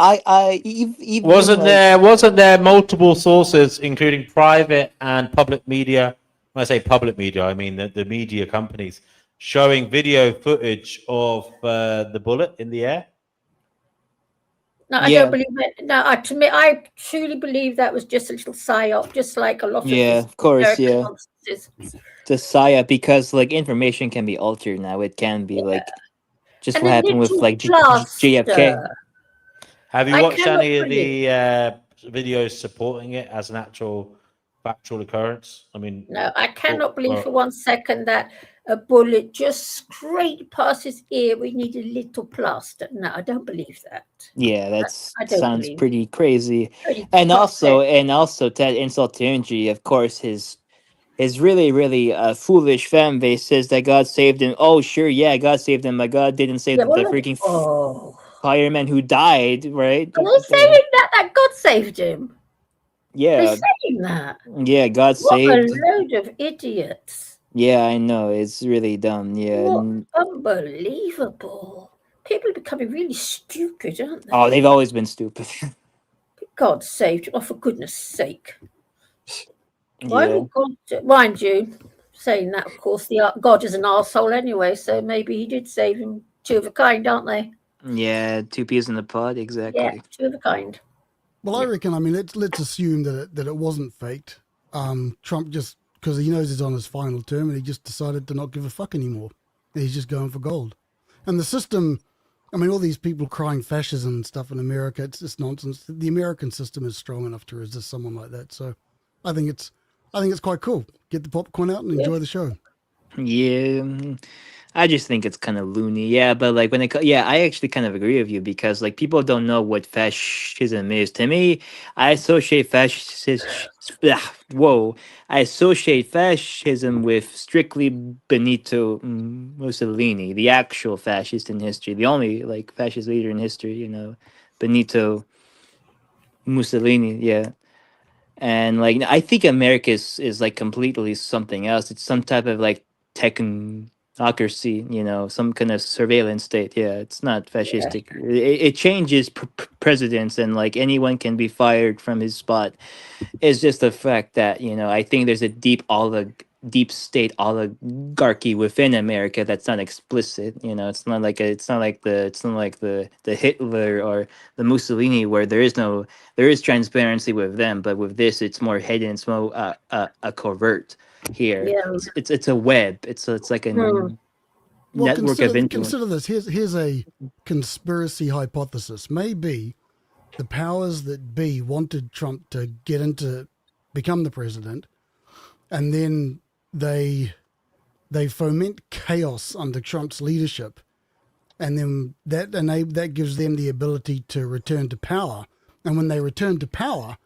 Speaker 3: Wasn't
Speaker 5: like,
Speaker 3: there multiple sources, including private and public media? When I say public media, I mean the media companies showing video footage of the bullet in the air.
Speaker 2: No, I
Speaker 5: Yeah.
Speaker 2: don't believe it. No, to me, I truly believe that was just a little psyop, just like a lot of
Speaker 5: Yeah,
Speaker 2: this
Speaker 5: of course,
Speaker 2: American
Speaker 5: yeah.
Speaker 2: nonsense.
Speaker 5: The Saya, because like information can be altered now. It can be like just
Speaker 2: And
Speaker 5: what
Speaker 2: a
Speaker 5: happened with
Speaker 2: little
Speaker 5: like JFK.
Speaker 2: plaster.
Speaker 3: Have you
Speaker 2: I
Speaker 3: watched
Speaker 2: cannot
Speaker 3: any of
Speaker 2: believe.
Speaker 3: the videos supporting it as an actual factual occurrence? I mean,
Speaker 2: No, I cannot believe for 1 second that a bullet just scraped past his ear. We need a little plaster. No, I don't believe that.
Speaker 5: Yeah, that
Speaker 2: I don't
Speaker 5: sounds
Speaker 2: believe.
Speaker 5: pretty crazy.
Speaker 2: Pretty
Speaker 5: And
Speaker 2: pathetic.
Speaker 5: also Ted insult to injury, of course, his really foolish fan base says that God saved him. Oh, sure, yeah, God saved him, but God didn't save
Speaker 2: Yeah,
Speaker 5: the
Speaker 2: well,
Speaker 5: freaking
Speaker 2: oh,
Speaker 5: fireman who died, right?
Speaker 2: are they saying that God saved him? They're
Speaker 5: Yeah,
Speaker 2: saying that.
Speaker 5: yeah, God
Speaker 2: What a
Speaker 5: saved.
Speaker 2: load of idiots.
Speaker 5: Yeah, I know, it's really dumb. Yeah.
Speaker 2: What unbelievable. People are becoming really stupid, aren't they?
Speaker 5: Oh, they've always been stupid.
Speaker 2: God saved him. Oh, for goodness sake. Why
Speaker 5: Yeah.
Speaker 2: would God, mind you, saying that, of course, God is an arsehole anyway, so maybe he did save him. Two of a kind, aren't they?
Speaker 5: Yeah, two peas in the pod,
Speaker 2: Yeah,
Speaker 5: exactly.
Speaker 2: two of a kind.
Speaker 8: Well, I reckon. I mean, let's assume that it wasn't faked. Trump just because he knows he's on his final term, and he just decided to not give a fuck anymore. And he's just going for gold. And the system, I mean, all these people crying fascism and stuff in America, it's just nonsense. The American system is strong enough to resist someone like that. So, I think it's quite cool. Get the popcorn out and enjoy the show.
Speaker 5: Yeah, I just think it's kind of loony. Yeah, but like yeah, I actually kind of agree with you because like people don't know what fascism is. To me, I associate I associate fascism with strictly Benito Mussolini, the actual fascist in history, the only like fascist leader in history. Benito Mussolini. Yeah. And like I think America is like completely something else. It's some type of like technocracy, some kind of surveillance state. Yeah, it's not fascistic. It changes presidents, and like anyone can be fired from his spot. It's just the fact that I think there's a deep deep state oligarchy within America that's not explicit. You know, it's not like the Hitler or the Mussolini where there is transparency with them, but with this it's more hidden. It's more a covert. Here,
Speaker 2: Yeah.
Speaker 5: it's a web. It's like a
Speaker 2: Hmm.
Speaker 8: Well,
Speaker 5: network of influence.
Speaker 8: consider this. Here's a conspiracy hypothesis. Maybe the powers that be wanted Trump to become the president, and then they foment chaos under Trump's leadership, and then that gives them the ability to return to power. And when they return to power,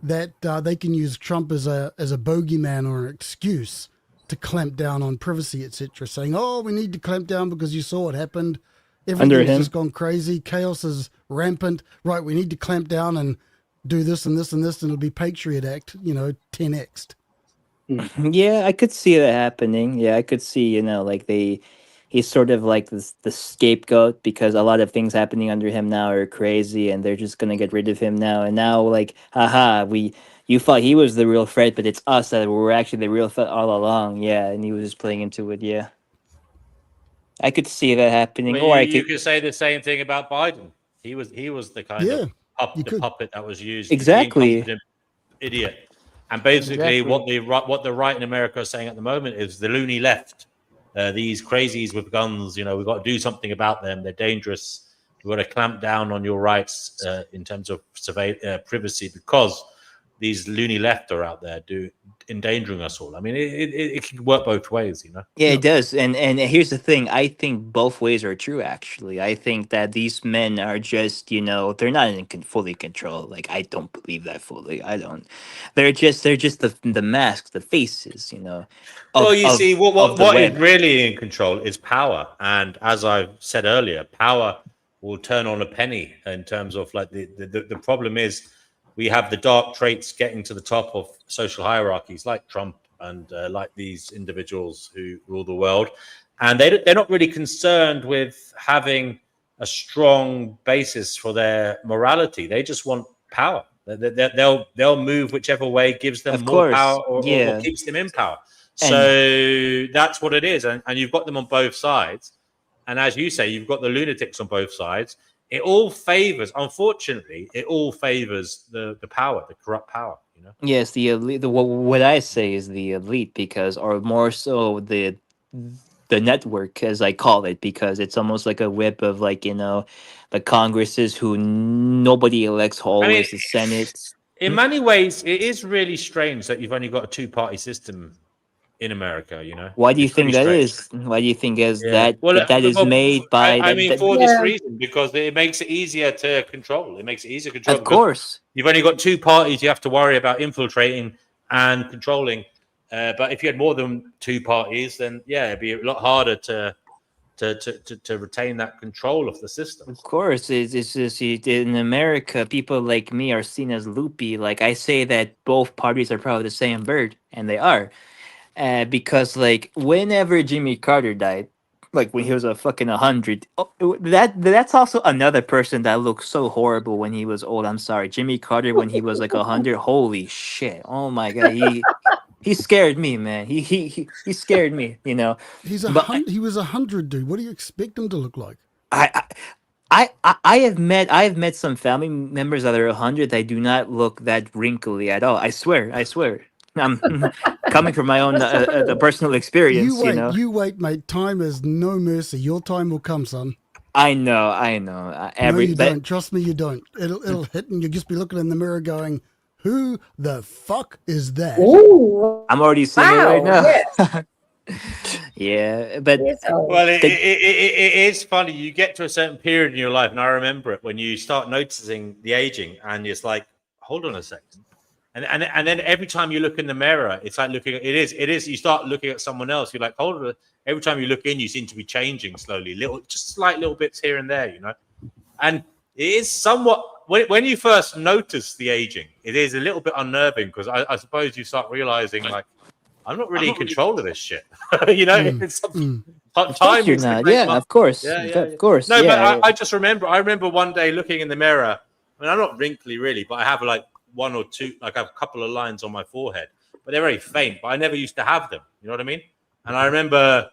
Speaker 8: that they can use Trump as a bogeyman or an excuse to clamp down on privacy, etc. Saying, "Oh, we need to clamp down because you saw what happened. Everything's just gone crazy. Chaos is rampant. Right? We need to clamp down and do this and this and this, and it'll be Patriot Act, 10x'd."
Speaker 5: Yeah, I could see that happening. Yeah, I could see, like he's sort of like the scapegoat because a lot of things happening under him now are crazy and they're just gonna get rid of him now. And now like, haha, you thought he was the real threat, but it's us that were actually the real threat all along. Yeah, and he was just playing into it. Yeah. I could see that happening.
Speaker 3: Well,
Speaker 5: Or
Speaker 3: you could say the same thing about Biden. He was the kind of puppet that was used.
Speaker 5: Exactly.
Speaker 3: The incompetent idiot. And basically, what the right in America is saying at the moment is the loony left. These crazies with guns, we've got to do something about them. They're dangerous. We've got to clamp down on your rights in terms of privacy because these loony left are out there endangering us all. I mean, it can work both ways,
Speaker 5: Yeah, it does. And here's the thing. I think both ways are true, actually. I think that these men are just, they're not in fully control. Like, I don't believe that fully. I don't. They're just the masks, the faces,
Speaker 3: Well, you see, what
Speaker 5: web.
Speaker 3: is really in control is power. And as I said earlier, power will turn on a penny in terms of like the problem is we have the dark traits getting to the top of social hierarchies like Trump and like these individuals who rule the world. And they're not really concerned with having a strong basis for their morality. They just want power. They'll move whichever way gives them more power or keeps them in power. So that's what it is. And you've got them on both sides. And as you say, you've got the lunatics on both sides. It all favors, unfortunately, the power, the corrupt power,
Speaker 5: Yes, the elite. What I say is the elite or more so the network, as I call it, because it's almost like a whip of the Congresses who nobody elects always, the Senate.
Speaker 3: In many ways, it is really strange that you've only got a two-party system in America,
Speaker 5: Why do you think that is? Why do you think that is made by?
Speaker 3: For this reason, because it makes it easier to control. It makes it easier to control.
Speaker 5: Of course,
Speaker 3: you've only got two parties you have to worry about infiltrating and controlling. But if you had more than two parties, then it'd be a lot harder to retain that control of the system.
Speaker 5: Of course, it's just in America, people like me are seen as loopy. Like I say that both parties are probably the same bird, and they are. Because whenever Jimmy Carter died, when he was a fucking 100, that's also another person that looked so horrible when he was old. I'm sorry, Jimmy Carter when he was 100. Holy shit! Oh my god, he scared me, man. He scared me.
Speaker 8: He was 100, dude. What do you expect him to look like?
Speaker 5: I have met some family members that are 100 that do not look that wrinkly at all. I swear. I'm coming from my own personal experience.
Speaker 8: You wait, mate. Time is no mercy. Your time will come, son.
Speaker 5: I know.
Speaker 8: No, you don't. Trust me, you don't. It'll hit, and you'll just be looking in the mirror, going, "Who the fuck is that?"
Speaker 2: Ooh.
Speaker 5: I'm already seeing it right now. Yeah. Yeah, but
Speaker 3: it is funny. You get to a certain period in your life, and I remember it when you start noticing the aging, and it's like, hold on a second. And then every time you look in the mirror, it's like looking at it is you start looking at someone else. You're like, hold on. Every time you look in, you seem to be changing slowly, just slight little bits here and there, And it is somewhat when you first notice the aging, it is a little bit unnerving because I suppose you start realizing I'm not really in control of this shit. It's time.
Speaker 5: You're not. Yeah, of course. Of course.
Speaker 3: No, but I just remember. I remember one day looking in the mirror. I mean, I'm not wrinkly really, but I have one or two, I have a couple of lines on my forehead. but they're very faint. But I never used to have them. You know what I mean? And I remember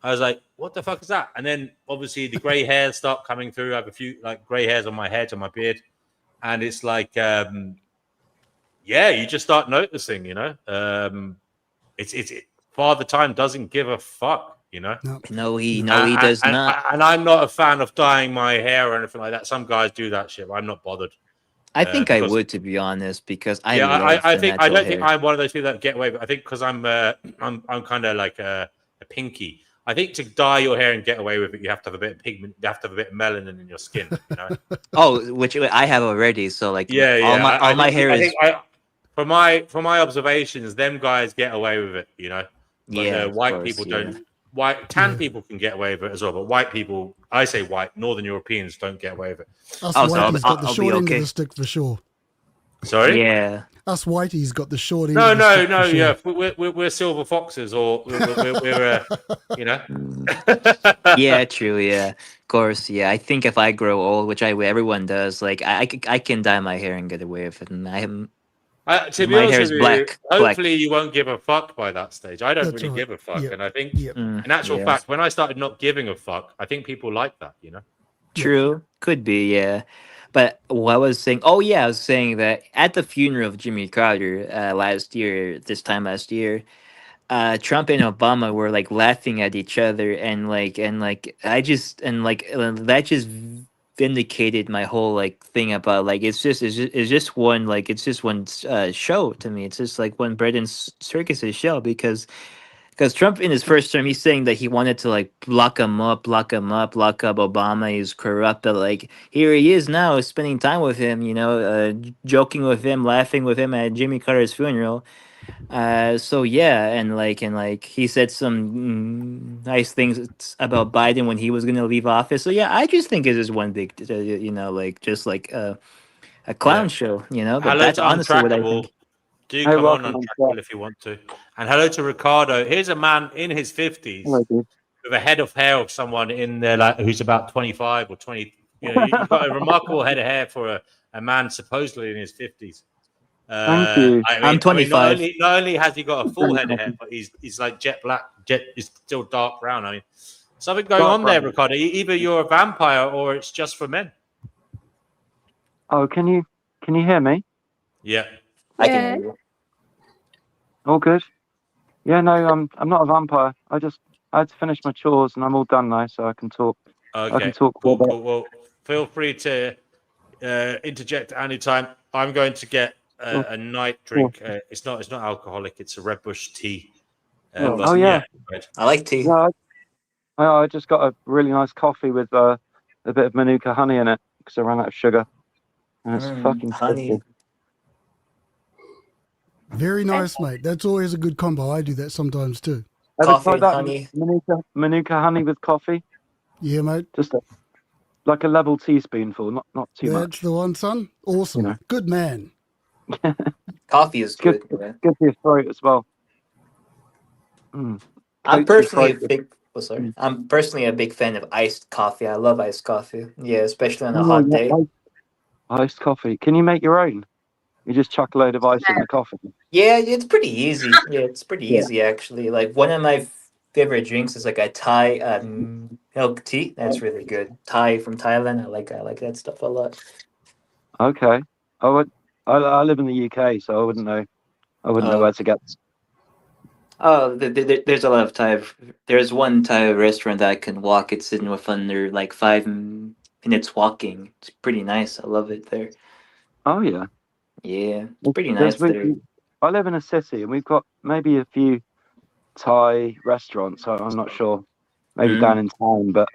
Speaker 3: I was like, "What the fuck is that?" And then obviously the grey hairs start coming through. I have a few like grey hairs on my head, on my beard, and it's like, yeah, you just start noticing. You know, it's Father Time doesn't give a fuck. You know.
Speaker 5: No, he does not.
Speaker 3: And I'm not a fan of dyeing my hair or anything like that. Some guys do that shit. But I'm not bothered.
Speaker 5: I think I would, to be honest, because I
Speaker 3: think I don't think I'm one of those people that get away. But I think because I'm kind of like a pinky. I think to dye your hair and get away with it, you have to have a bit of pigment. You have to have a bit of melanin in your skin. You know.
Speaker 5: Oh, which I have already. So like,
Speaker 3: all
Speaker 5: my hair is.
Speaker 3: From my observations, them guys get away with it. You know. But, white people don't. Tan people can get away with it as well, but white people, I say white, Northern Europeans don't get away with it.
Speaker 8: Us whitey's got the short end of the stick for sure.
Speaker 3: Sorry?
Speaker 5: Yeah.
Speaker 8: Us whitey's got the short end.
Speaker 3: No, yeah, we're silver foxes, or we're you know.
Speaker 5: Yeah, true. Yeah, of course. Yeah, I think if I grow old, which everyone does, like I can dye my hair and get away with it, and
Speaker 3: to be honest with you, hopefully you won't give a fuck by that stage. I don't really give a fuck, and I think, in actual fact, when I started not giving a fuck, I think people like that, you know.
Speaker 5: True, could be, yeah. But what I was saying, I was saying that at the funeral of Jimmy Carter this time last year, Trump and Obama were like laughing at each other, and that just vindicated my whole like thing about like it's just one show to me. It's just like one bread and circus's show because Trump in his first term he's saying that he wanted to like lock up Obama, he's corrupt, but like here he is now spending time with him, joking with him, laughing with him at Jimmy Carter's funeral. So yeah, and he said some nice things about Biden when he was gonna leave office. So yeah, I just think it is one big, just like a clown show, But
Speaker 3: hello
Speaker 5: that's honestly what I think.
Speaker 3: Do come on Untrackable if you want to. And hello to Ricardo. Here's a man in his 50s with a head of hair of someone in there who's about 25 or 20. You've got a remarkable head of hair for a man supposedly in his 50s.
Speaker 7: Thank you.
Speaker 5: I'm 25.
Speaker 3: Not only has he got a full head of hair, but he's like jet black. Is still dark brown. I mean, something going on there, Ricardo. Either you're a vampire or it's just for men.
Speaker 7: Oh, can you hear me?
Speaker 3: Yeah.
Speaker 5: I can hear you.
Speaker 7: All good. Yeah, no, I'm not a vampire. I had to finish my chores and I'm all done now, so I can talk.
Speaker 3: Okay.
Speaker 7: I can talk.
Speaker 3: Well, feel free to interject at any time. I'm going to get a night drink. It's not alcoholic. It's a Red Bush tea.
Speaker 7: Yeah.
Speaker 5: I like tea.
Speaker 7: Yeah, I just got a really nice coffee with a bit of Manuka honey in it because I ran out of sugar, and it's fucking
Speaker 5: honey.
Speaker 7: tasty.
Speaker 8: Very nice, mate. That's always a good combo. I do that sometimes too.
Speaker 5: Coffee
Speaker 7: Ever
Speaker 5: and
Speaker 7: tried that?
Speaker 5: honey.
Speaker 7: Manuka honey with coffee.
Speaker 8: Yeah, mate.
Speaker 7: Just like a level teaspoonful, not too much.
Speaker 8: That's the one, son. Awesome. Good man.
Speaker 5: Coffee is good.
Speaker 7: Good for your throat as well.
Speaker 5: I'm personally a big fan of iced coffee. I love iced coffee. Yeah, especially on a hot day.
Speaker 7: Iced coffee. Can you make your own? You just chuck a load of ice in the coffee.
Speaker 5: Yeah, it's pretty easy. Yeah, it's pretty easy actually. Like one of my favorite drinks is like a Thai milk tea. That's really good. Thai from Thailand. I like that stuff a lot.
Speaker 7: Okay. I live in the UK, so I wouldn't know. I wouldn't know where to get.
Speaker 5: Oh, there's a lot of Thai. There's one Thai restaurant that I can walk. It's in with under like 5 minutes walking. It's pretty nice. I love it there.
Speaker 7: Oh yeah.
Speaker 5: Yeah, it's pretty nice there.
Speaker 7: I live in a city, and we've got maybe a few Thai restaurants. I'm not sure. Maybe down in town, but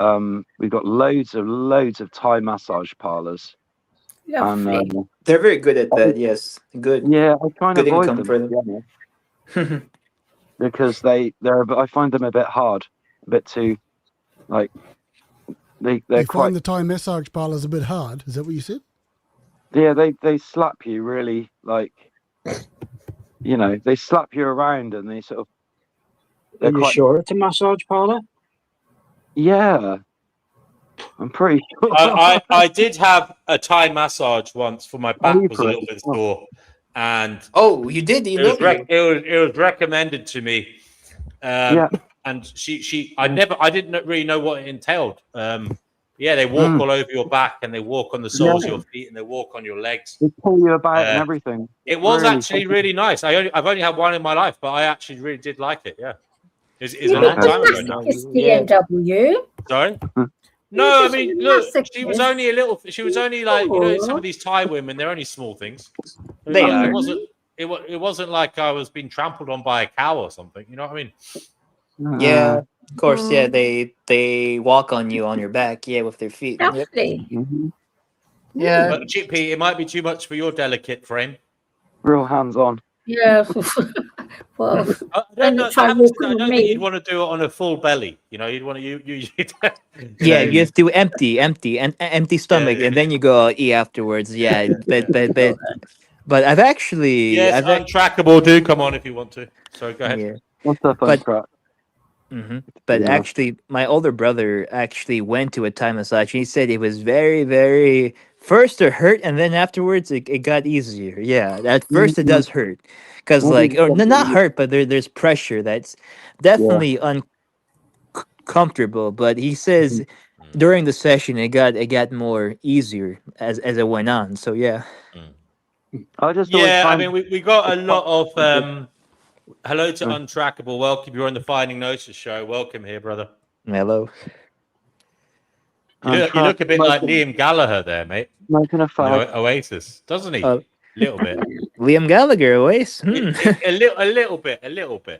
Speaker 7: we've got loads of Thai massage parlors. And,
Speaker 5: they're very good at that. Yes, good.
Speaker 7: Yeah, I try and
Speaker 5: good
Speaker 7: avoid
Speaker 5: income
Speaker 7: them
Speaker 5: for them.
Speaker 7: because I find them a bit hard, a bit too like they're
Speaker 8: you
Speaker 7: quite.
Speaker 8: find the Thai massage parlors a bit hard. Is that what you said?
Speaker 7: Yeah, they slap you really like, they slap you around and they sort of.
Speaker 10: Are you sure it's a massage parlor?
Speaker 7: Yeah, I'm pretty sure.
Speaker 3: I did have a Thai massage once for my back was a little bit sore. and
Speaker 5: you did. You
Speaker 3: it was recommended to me. And I didn't really know what it entailed. They walk all over your back, and they walk on the soles of your feet, and they walk on your legs.
Speaker 10: They tell you about and everything.
Speaker 3: It was actually really nice. I've only had one in my life, but I actually really did like it. Yeah, it's a long time ago now.
Speaker 2: BMW.
Speaker 3: Sorry. No, I mean, look, she was only a little. She was only like some of these Thai women. They're only small things. It wasn't. It wasn't like I was being trampled on by a cow or something. You know what I mean?
Speaker 5: Yeah, of course. Yeah, they walk on you on your back. Yeah, with their feet.
Speaker 2: Definitely.
Speaker 5: Yeah,
Speaker 3: but Chippy, it might be too much for your delicate frame.
Speaker 10: Real hands on.
Speaker 2: Yeah. Well,
Speaker 3: I don't think you'd want to do it on a full belly. You'd want to you
Speaker 5: you have to empty stomach, and then you go eat afterwards. Yeah, but I've actually
Speaker 3: untrackable. Do come on if you want to. So go ahead.
Speaker 5: Yeah.
Speaker 10: What's up, untrack?
Speaker 5: But actually, my older brother actually went to a Thai massage. He said it was very, very first it hurt, and then afterwards it got easier. Yeah, at first it does hurt, because not hurt, but there's pressure that's definitely uncomfortable. But he says during the session it got more easier as it went on. So yeah.
Speaker 3: I mean we got a lot of hello to Untrackable. Welcome. You're on the Finding Gnosis show. Welcome here, brother.
Speaker 5: Hello.
Speaker 3: You look a bit like Liam Gallagher there, mate. Oasis, doesn't he? A little bit.
Speaker 5: Liam Gallagher, Oasis.
Speaker 3: A little bit.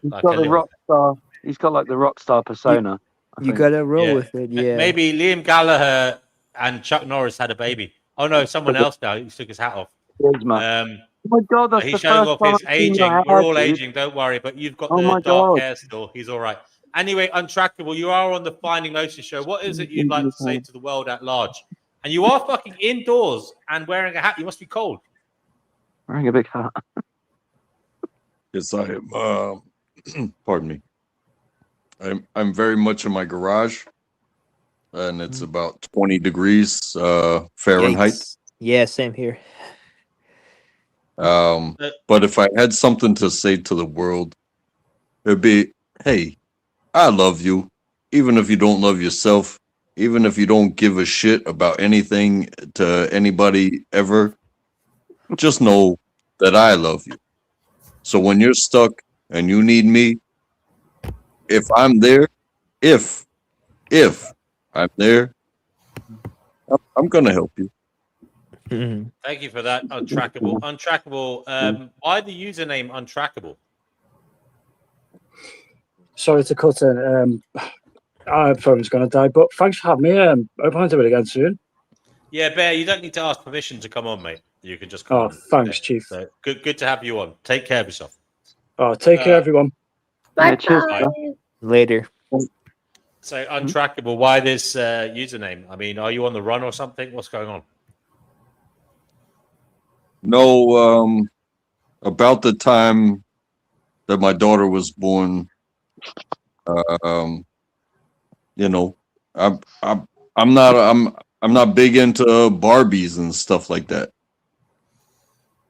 Speaker 10: He's got the rock star. He's got like the rock star persona.
Speaker 5: You gotta roll with it. Yeah.
Speaker 3: Maybe Liam Gallagher and Chuck Norris had a baby. Oh no, someone else now. He took his hat off.
Speaker 10: Oh my God, that's
Speaker 3: he's showing off his aging. We're all aging, don't worry. But you've got the dark hair still. He's all right. Anyway, Untrackable, you are on the Finding Gnosis show. What is it you'd like to say to the world at large? And you are fucking indoors and wearing a hat. You must be cold.
Speaker 10: Wearing a big hat.
Speaker 11: Yes, I am. Pardon me. I'm very much in my garage, and it's about 20 degrees Fahrenheit.
Speaker 5: Yikes. Yeah, same here.
Speaker 11: But if I had something to say to the world, it'd be, hey, I love you, even if you don't love yourself, even if you don't give a shit about anything to anybody ever, just know that I love you. So when you're stuck and you need me, if I'm there, if I'm there, I'm gonna help you.
Speaker 3: Thank you for that, Untrackable. Untrackable. Why the username Untrackable?
Speaker 7: Sorry to cut in. Our phone's going to die, but thanks for having me. I hope I do it again soon.
Speaker 3: Yeah, Bear, you don't need to ask permission to come on, mate. You can just come on.
Speaker 7: Thanks, Chief.
Speaker 3: So, good to have you on. Take care of yourself.
Speaker 7: Take care, everyone.
Speaker 2: Bye.
Speaker 5: Later.
Speaker 3: So, Untrackable, why this username? I mean, are you on the run or something? What's going on?
Speaker 11: No, about the time that my daughter was born, I'm not big into Barbies and stuff like that.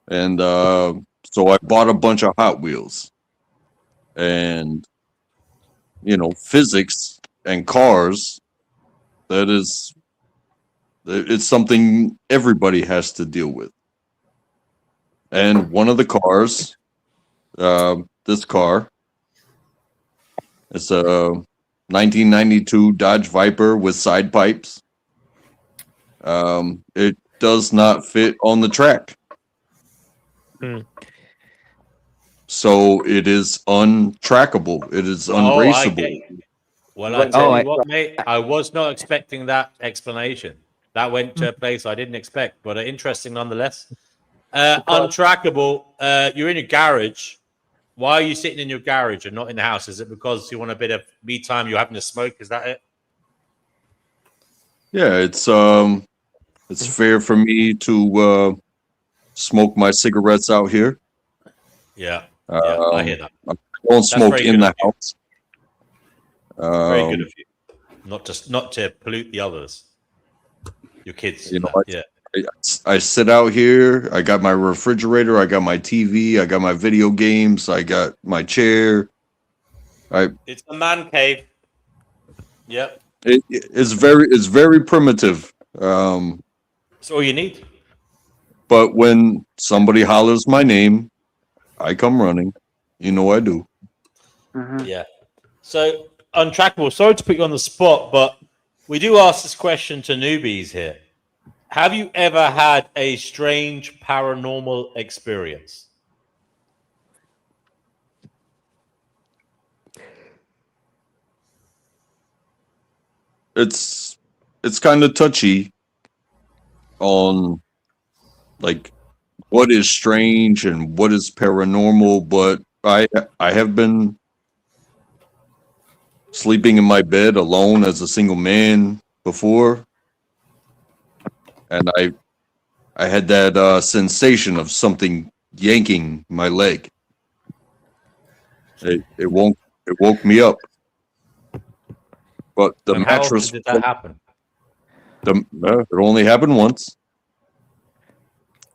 Speaker 11: And so I bought a bunch of Hot Wheels. And physics and cars, it's something everybody has to deal with. And one of the cars, this car, it's a 1992 Dodge Viper with side pipes. It does not fit on the track. So it is untrackable. It is unraceable.
Speaker 3: Well, I tell you what, mate, I was not expecting that explanation. That went to a place I didn't expect, but interesting nonetheless. Untrackable. You're in your garage. Why are you sitting in your garage and not in the house? Is it because you want a bit of me time? You're having to smoke? Is that it?
Speaker 11: Yeah, it's fair for me to smoke my cigarettes out here.
Speaker 3: Yeah, I hear that.
Speaker 11: I don't smoke in the house.
Speaker 3: Very good of you. Not to pollute the others. Your kids.
Speaker 11: I sit out here. I got my refrigerator. I got my TV. I got my video games. I got my chair.
Speaker 3: It's a man cave. Yep.
Speaker 11: It's very primitive.
Speaker 3: That's all you need.
Speaker 11: But when somebody hollers my name, I come running. You know I do.
Speaker 3: Yeah. So, Untrackable, sorry to put you on the spot, but we do ask this question to newbies here. Have you ever had a strange paranormal experience?
Speaker 11: It's kind of touchy on like what is strange and what is paranormal, but I have been sleeping in my bed alone as a single man before, and I had that sensation of something yanking my leg. It woke me up, but the
Speaker 3: And how often
Speaker 11: mattress
Speaker 3: did that happen?
Speaker 11: it only happened once,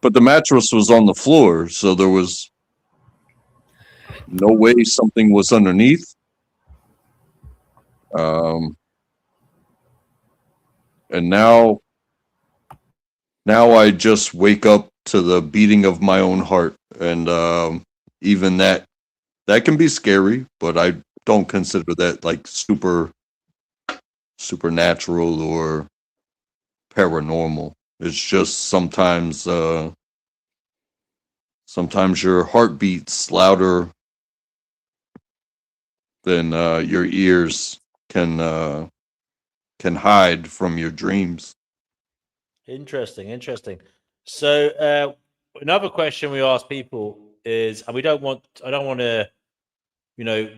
Speaker 11: but the mattress was on the floor, so there was no way something was underneath. And now I just wake up to the beating of my own heart, and even that can be scary, but I don't consider that like supernatural or paranormal. It's just sometimes your heart beats louder than your ears can hide from your dreams.
Speaker 3: Interesting. So, another question we ask people is, and I don't want to,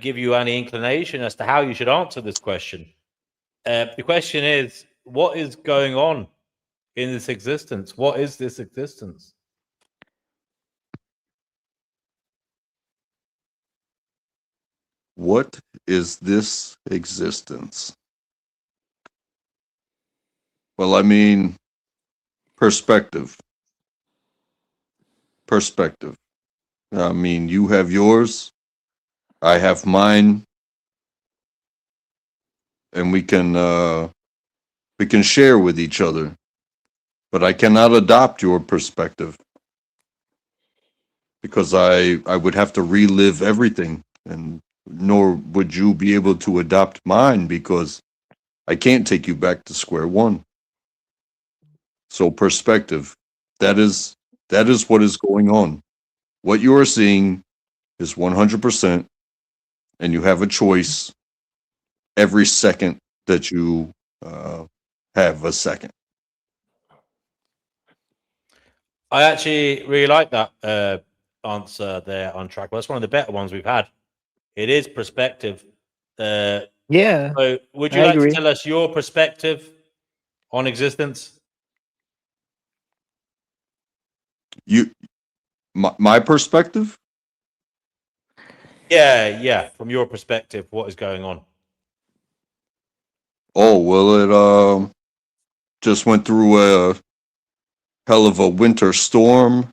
Speaker 3: give you any inclination as to how you should answer this question. The question is, what is going on in this existence? What is this existence?
Speaker 11: What is this existence? Well, I mean, perspective. I mean, you have yours, I have mine, and we can share with each other. But I cannot adopt your perspective because I would have to relive everything, and nor would you be able to adopt mine because I can't take you back to square one. So perspective, that is what is going on. What you are seeing is 100%, and you have a choice every second that you have a second.
Speaker 3: I actually really like that answer there on track. Well, that's one of the better ones we've had. It is perspective.
Speaker 5: Yeah,
Speaker 3: So, would you
Speaker 5: I
Speaker 3: like to
Speaker 5: agree.
Speaker 3: tell us your perspective on existence?
Speaker 11: My perspective?
Speaker 3: Yeah. From your perspective, what is going on?
Speaker 11: Oh, well, it just went through a hell of a winter storm.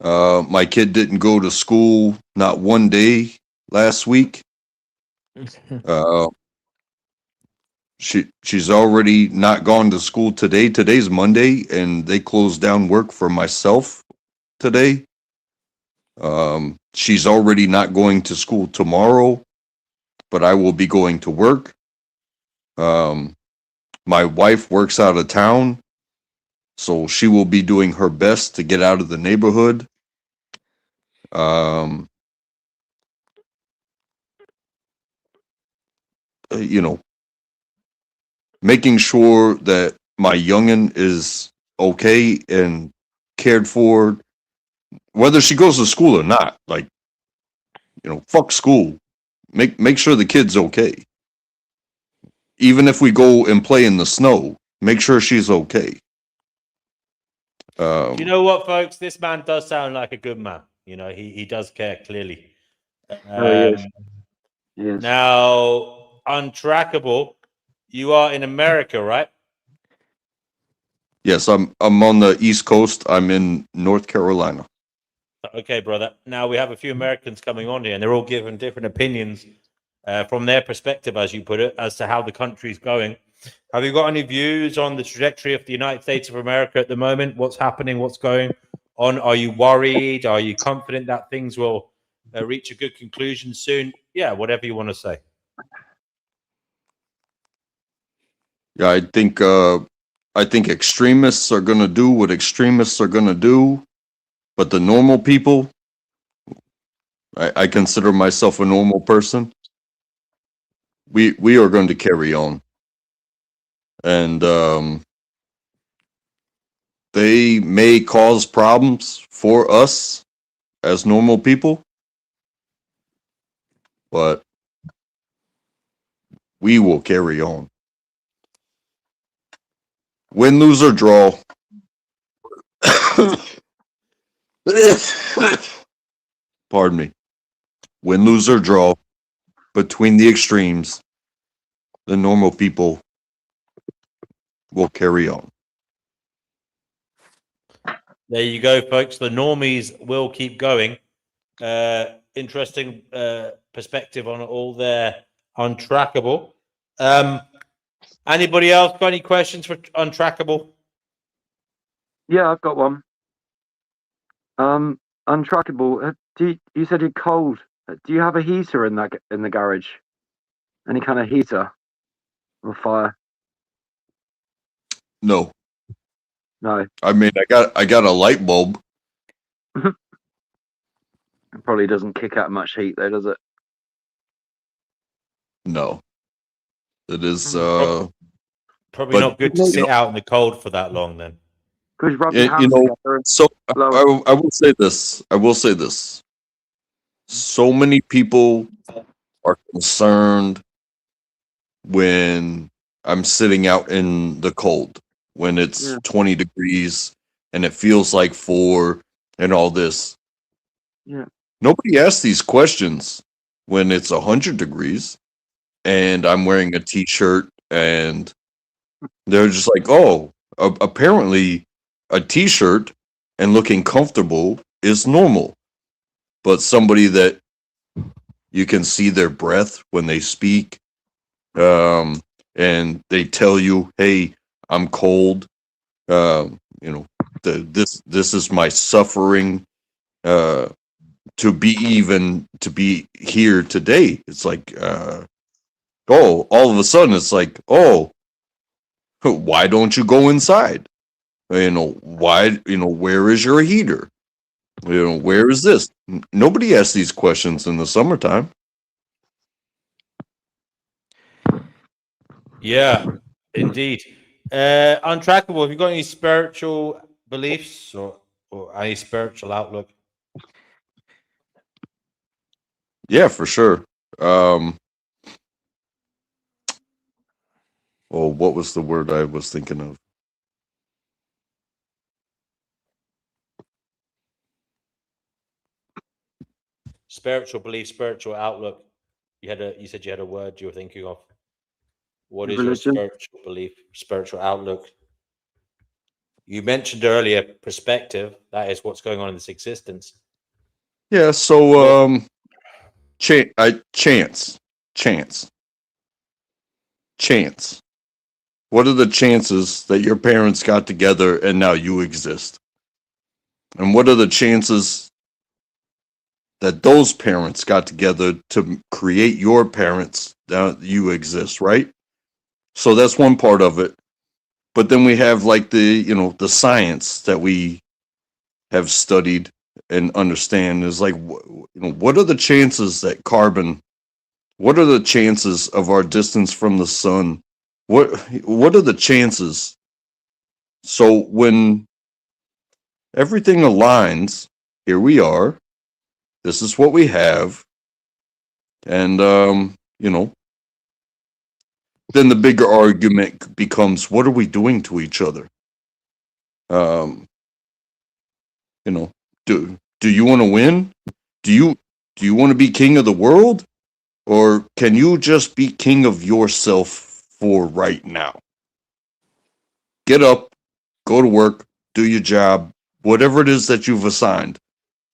Speaker 11: My kid didn't go to school not one day last week. She's already not gone to school today. Today's Monday, and they closed down work for myself today. She's already not going to school tomorrow, but I will be going to work. My wife works out of town, so she will be doing her best to get out of the neighborhood. You know, making sure that my youngin is okay and cared for, whether she goes to school or not. Like, fuck school. Make sure the kid's okay. Even if we go and play in the snow, make sure she's okay.
Speaker 3: You know what, folks? This man does sound like a good man. He does care clearly.
Speaker 10: Yes. Yes.
Speaker 3: Now, Untrackable, you are in America, right?
Speaker 11: Yes, I'm on the East Coast. I'm in North Carolina.
Speaker 3: Okay, brother. Now we have a few Americans coming on here, and they're all giving different opinions from their perspective, as you put it, as to how the country's going. Have you got any views on the trajectory of the United States of America at the moment? What's happening? What's going on? Are you worried? Are you confident that things will reach a good conclusion soon? Yeah, whatever you want to say.
Speaker 11: Yeah, I think extremists are gonna do what extremists are gonna do, but the normal people, I consider myself a normal person. We are going to carry on, and they may cause problems for us as normal people, but we will carry on. Win, lose, or draw. Pardon me. Win, lose, or draw. Between the extremes, the normal people will carry on.
Speaker 3: There you go, folks. The normies will keep going. Interesting perspective on all their untrackable. Anybody else got any questions for untrackable?
Speaker 10: Yeah, I've got one. Untrackable. You said you're cold. Do you have a heater in the garage? Any kind of heater or fire?
Speaker 11: No.
Speaker 10: No.
Speaker 11: I mean, I got a light bulb.
Speaker 10: It probably doesn't kick out much heat, though, does it?
Speaker 11: No. It is
Speaker 3: probably not good to sit out in the cold for that long then.
Speaker 10: Could you rub your hands together?
Speaker 11: So I will say this. I will say this. So many people are concerned when I'm sitting out in the cold, when it's 20 degrees and it feels like 4 and all this.
Speaker 10: Yeah.
Speaker 11: Nobody asks these questions when it's 100 degrees and I'm wearing a t-shirt and they're just like, oh, apparently a t-shirt and looking comfortable is normal. But somebody that you can see their breath when they speak, and they tell you, hey, I'm cold, this is my suffering, to be here today. It's like, all of a sudden it's like, oh, why don't you go inside? Why, where is your heater? Where is this? Nobody asks these questions in the summertime.
Speaker 3: Yeah, indeed. Untrackable, have you got any spiritual beliefs or any spiritual outlook?
Speaker 11: Yeah, for sure. Well, what was the word I was thinking of?
Speaker 3: Spiritual belief, spiritual outlook. You said you had a word you were thinking of. What is
Speaker 10: Religion.
Speaker 3: your spiritual belief, spiritual outlook? You mentioned earlier perspective. That is what's going on in this existence.
Speaker 11: Yeah, so chance. What are the chances that your parents got together and now you exist? And what are the chances that those parents got together to create your parents that you exist, right? So that's one part of it. But then we have like the science that we have studied and understand is like, what are the chances that carbon, what are the chances of our distance from the sun? What are the chances? So when everything aligns, here we are, this is what we have. And, then the bigger argument becomes, what are we doing to each other? Do you want to win? Do you want to be king of the world? Or can you just be king of yourself for right now? Get up, go to work, do your job, whatever it is that you've assigned.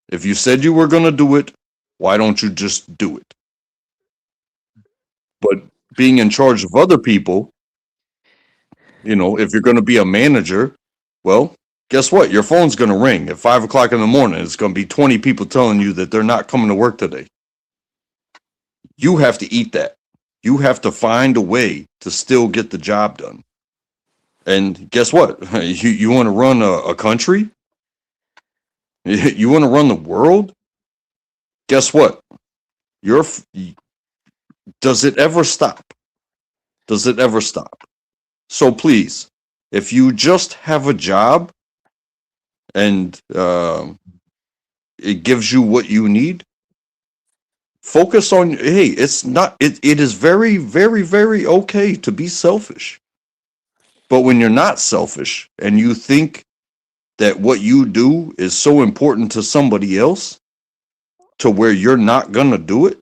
Speaker 11: If you said you were going to do it, why don't you just do it? But being in charge of other people, if you're going to be a manager, well, guess what? Your phone's going to ring at 5 o'clock in the morning. It's going to be 20 people telling you that they're not coming to work today. You have to eat that. You have to find a way to still get the job done. And guess what? You want to run a country? You want to run the world? Guess what? Does it ever stop? Does it ever stop? So please, if you just have a job and it gives you what you need, focus on, hey, it is very, very, very okay to be selfish. But when you're not selfish and you think that what you do is so important to somebody else to where you're not going to do it,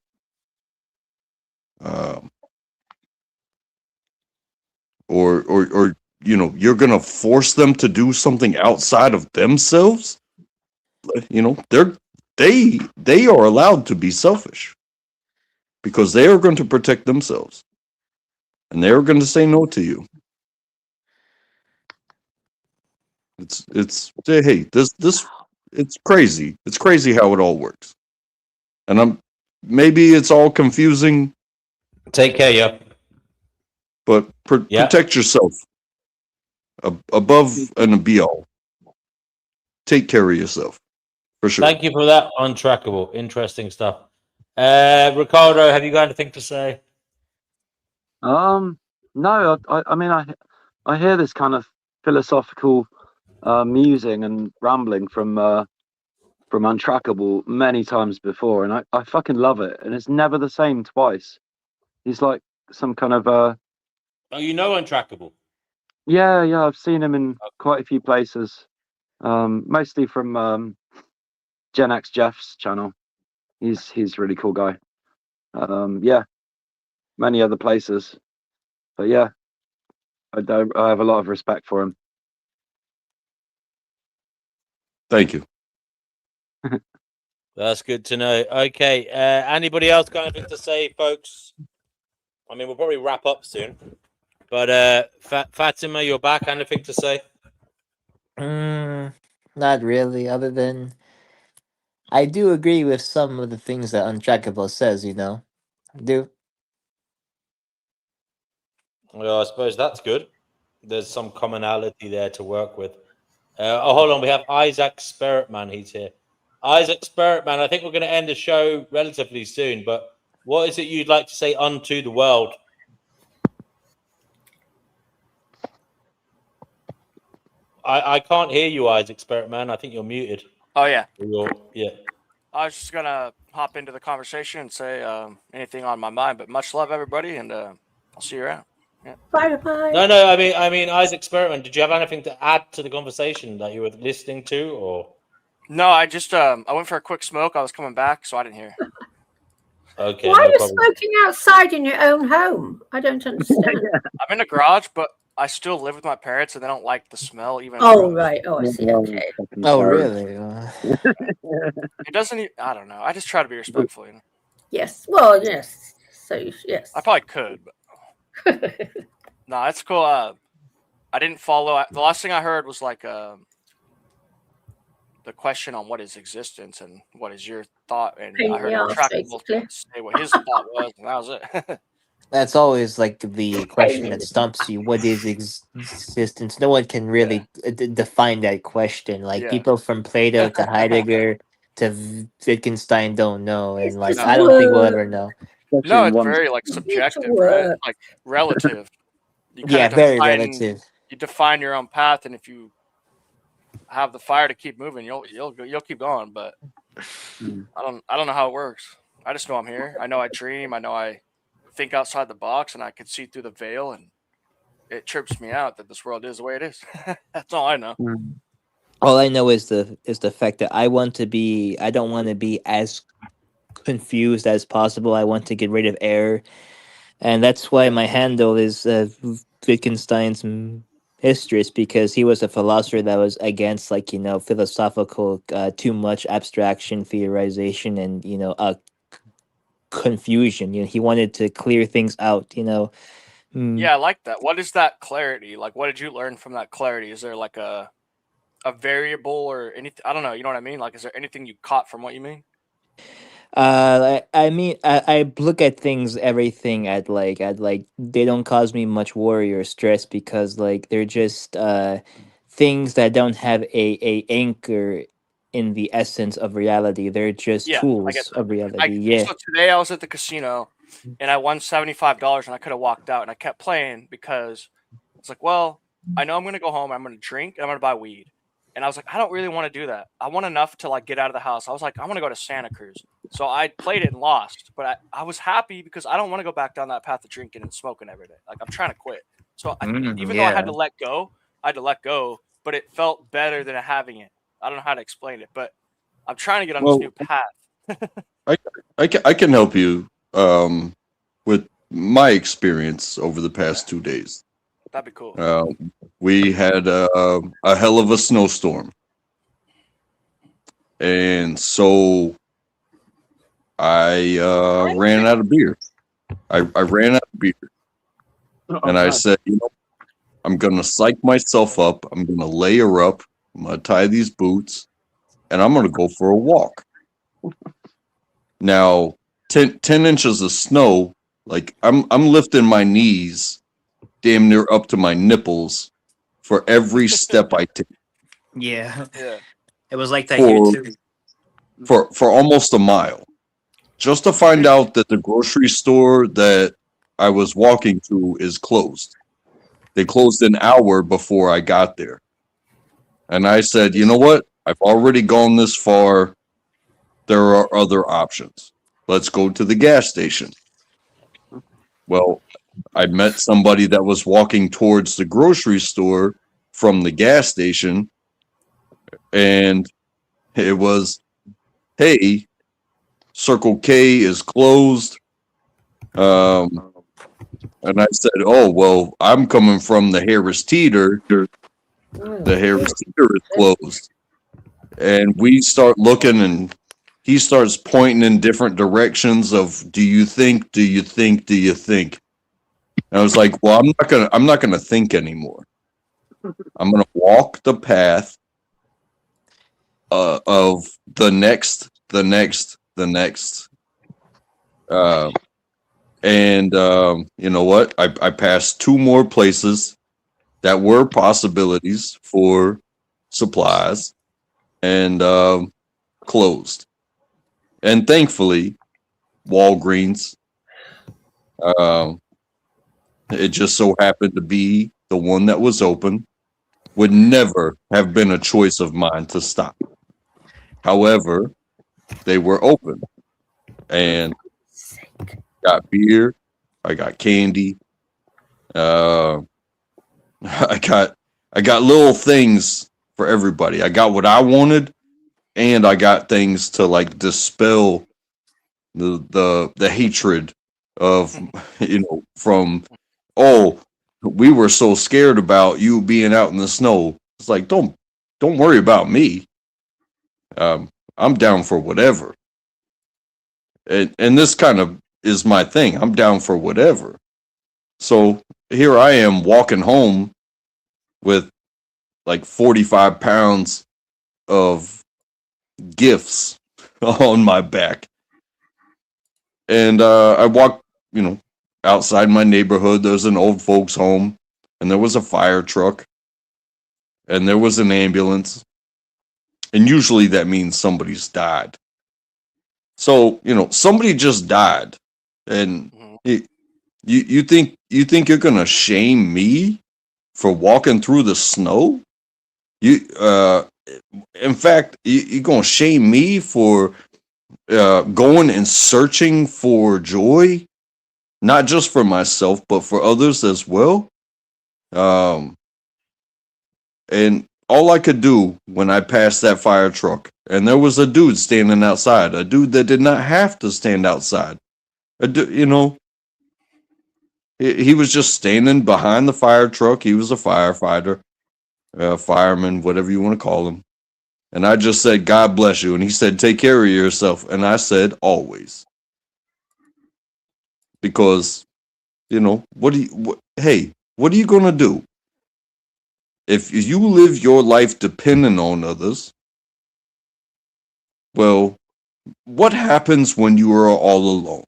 Speaker 11: or you're going to force them to do something outside of themselves, they are allowed to be selfish because they are going to protect themselves and they are going to say no to you. It's hey, this it's crazy. It's crazy how it all works. And maybe it's all confusing.
Speaker 3: Take care, yeah.
Speaker 11: But protect yourself above and beyond. Take care of yourself, for sure.
Speaker 3: Thank you for that. Untrackable. Interesting stuff. Ricardo, have you got anything to say?
Speaker 10: No, I mean, I hear this kind of philosophical musing and rambling from Untrackable many times before, and I fucking love it, and it's never the same twice. He's like some kind of
Speaker 3: Oh, Untrackable?
Speaker 10: Yeah, I've seen him in quite a few places, mostly from Gen X Jeff's channel. He's a really cool guy. Yeah, many other places, but yeah, I have a lot of respect for him.
Speaker 11: Thank you.
Speaker 3: That's good to know. Okay, anybody else got anything to say, folks? I mean, we'll probably wrap up soon. But Fatima, you're back. Anything to say?
Speaker 5: Not really, other than I do agree with some of the things that Untrackable says, I do.
Speaker 3: Well, I suppose that's good. There's some commonality there to work with. Hold on. We have Isaac Spiritman. He's here. Isaac Spiritman, I think we're going to end the show relatively soon, but what is it you'd like to say unto the world? I can't hear you, Isaac Spiritman. I think you're muted.
Speaker 12: Oh, yeah.
Speaker 3: Yeah.
Speaker 12: I was just going to hop into the conversation and say anything on my mind, but much love, everybody, and I'll see you around. Yeah.
Speaker 2: Bye.
Speaker 3: No. I mean, Isaac Spiritman, did you have anything to add to the conversation that you were listening to, or?
Speaker 12: No, I just I went for a quick smoke. I was coming back, so I didn't hear.
Speaker 3: Okay.
Speaker 2: Why are you smoking outside in your own home? I don't understand.
Speaker 12: I'm in the garage, but I still live with my parents, and they don't like the smell. Even.
Speaker 2: Oh, right. Oh, I see. Okay.
Speaker 5: Oh, really?
Speaker 12: It doesn't. I don't know. I just try to be respectful.
Speaker 2: Yes. Well, yes. So yes.
Speaker 12: I probably could, but no, it's cool. I didn't follow. The last thing I heard was like the question on what is existence and what is your thought, and I heard Untrackable say what his thought was, and that was it.
Speaker 5: That's always like the question that stumps you. What is existence? No one can really define that question. Like people from Plato to Heidegger to Wittgenstein don't know, and like I don't think we'll ever know.
Speaker 12: No, it's very like subjective, right? Like relative.
Speaker 5: Very relative.
Speaker 12: You define your own path, and if you have the fire to keep moving, you'll keep going. But I don't know how it works. I just know I'm here. I know I dream. I know I think outside the box, and I can see through the veil, and it trips me out that this world is the way it is. That's all I know.
Speaker 5: All I know is the fact that I don't want to be as confused as possible. I want to get rid of error, and that's why my handle is Wittgenstein's history is because he was a philosopher that was against, like, philosophical, too much abstraction, theorization, and confusion. He wanted to clear things out. Mm.
Speaker 12: Yeah, I like that. What is that clarity? Like, what did you learn from that clarity? Is there like a variable or anything? I don't know. You know what I mean? Like, is there anything you caught from what you mean?
Speaker 5: I mean, I look at things, everything at like they don't cause me much worry or stress because like they're just things that don't have a anchor in the essence of reality. They're just
Speaker 12: Yeah, I get
Speaker 5: tools
Speaker 12: that.
Speaker 5: of reality. Yeah.
Speaker 12: So today I was at the casino and I won $75 and I could have walked out and I kept playing because it's like, well, I know I'm gonna go home, I'm gonna drink, and I'm gonna buy weed. And I was like, I don't really want to do that. I want enough to like get out of the house. I was like, I want to go to Santa Cruz. So I played it and lost, but I was happy because I don't want to go back down that path of drinking and smoking every day. Like I'm trying to quit. So even though I had to let go, but it felt better than having it. I don't know how to explain it, but I'm trying to get on this
Speaker 11: Well,
Speaker 12: new path.
Speaker 11: I can help you with my experience over the past 2 days.
Speaker 12: That'd be cool.
Speaker 11: We had a hell of a snowstorm, and so I ran out of beer. I ran out of beer, and I said, I'm gonna psych myself up. I'm gonna layer up. I'm gonna tie these boots, and I'm gonna go for a walk. Now, 10 inches of snow, like I'm lifting my knees damn near up to my nipples for every step I take.
Speaker 5: Yeah.
Speaker 12: Yeah.
Speaker 5: It was like that here too.
Speaker 11: For almost a mile, just to find out that the grocery store that I was walking to is closed. They closed an hour before I got there. And I said, you know what? I've already gone this far. There are other options. Let's go to the gas station. Well, I met somebody that was walking towards the grocery store from the gas station, and it was, hey, Circle K is closed. And I said, oh, well, I'm coming from the Harris Teeter. The Harris Teeter is closed. And we start looking, and he starts pointing in different directions of, do you think? And I was like, well, I'm not gonna think anymore. I'm gonna walk the path of the next. And you know what? I passed 2 more places that were possibilities for supplies and closed. And thankfully, Walgreens, it just so happened to be the one that was open. Would never have been a choice of mine to stop. However, they were open. And got beer, I got candy, I got little things for everybody. I got what I wanted, and I got things to like dispel the hatred of from, oh, we were so scared about you being out in the snow. It's like, don't worry about me. I'm down for whatever. And this kind of is my thing. I'm down for whatever. So here I am walking home with like 45 pounds of gifts on my back. And I walked, outside my neighborhood. There's an old folks home, and there was a fire truck, and there was an ambulance. And usually that means somebody's died. So, somebody just died. And you think you're gonna shame me for walking through the snow? In fact, you're gonna shame me for going and searching for joy, not just for myself but for others as well. And all I could do when I passed that fire truck, and there was a dude standing outside, a dude that did not have to stand outside. He was just standing behind the fire truck. He was a firefighter, fireman, whatever you want to call him. And I just said, God bless you. And he said, take care of yourself. And I said, always. Because, what are you going to do? If you live your life depending on others, well, what happens when you are all alone?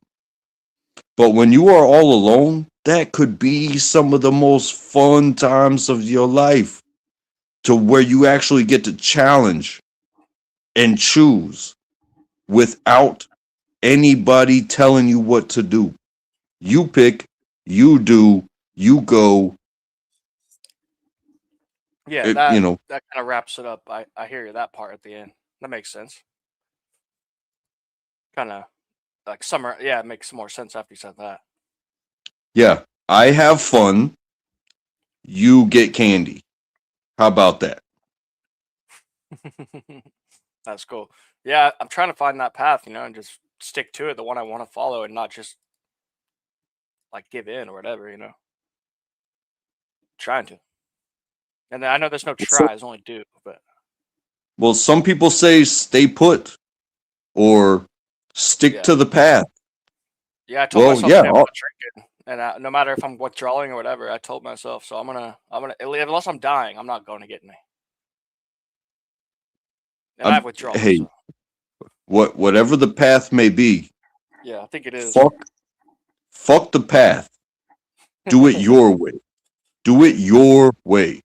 Speaker 11: But when you are all alone, that could be some of the most fun times of your life, to where you actually get to challenge and choose without anybody telling you what to do. You pick, you do, you go.
Speaker 12: Yeah, that kind of wraps it up. I hear you, that part at the end. That makes sense. Kind of like summer. Yeah, it makes more sense after you said that.
Speaker 11: Yeah, I have fun. You get candy. How about that?
Speaker 12: That's cool. Yeah, I'm trying to find that path, and just stick to it, the one I want to follow, and not just like give in or whatever, Trying to. And I know there's no tries, only do. But
Speaker 11: well, some people say stay put or stick to the path.
Speaker 12: Yeah, I told myself today I'm not drinking, and no matter if I'm withdrawing or whatever, I told myself. So I'm gonna unless I'm dying, I'm not going to get any. And I have withdrawals.
Speaker 11: Hey,
Speaker 12: so.
Speaker 11: whatever the path may be.
Speaker 12: Yeah, I think it is.
Speaker 11: Fuck the path. Do it your way. Do it your way.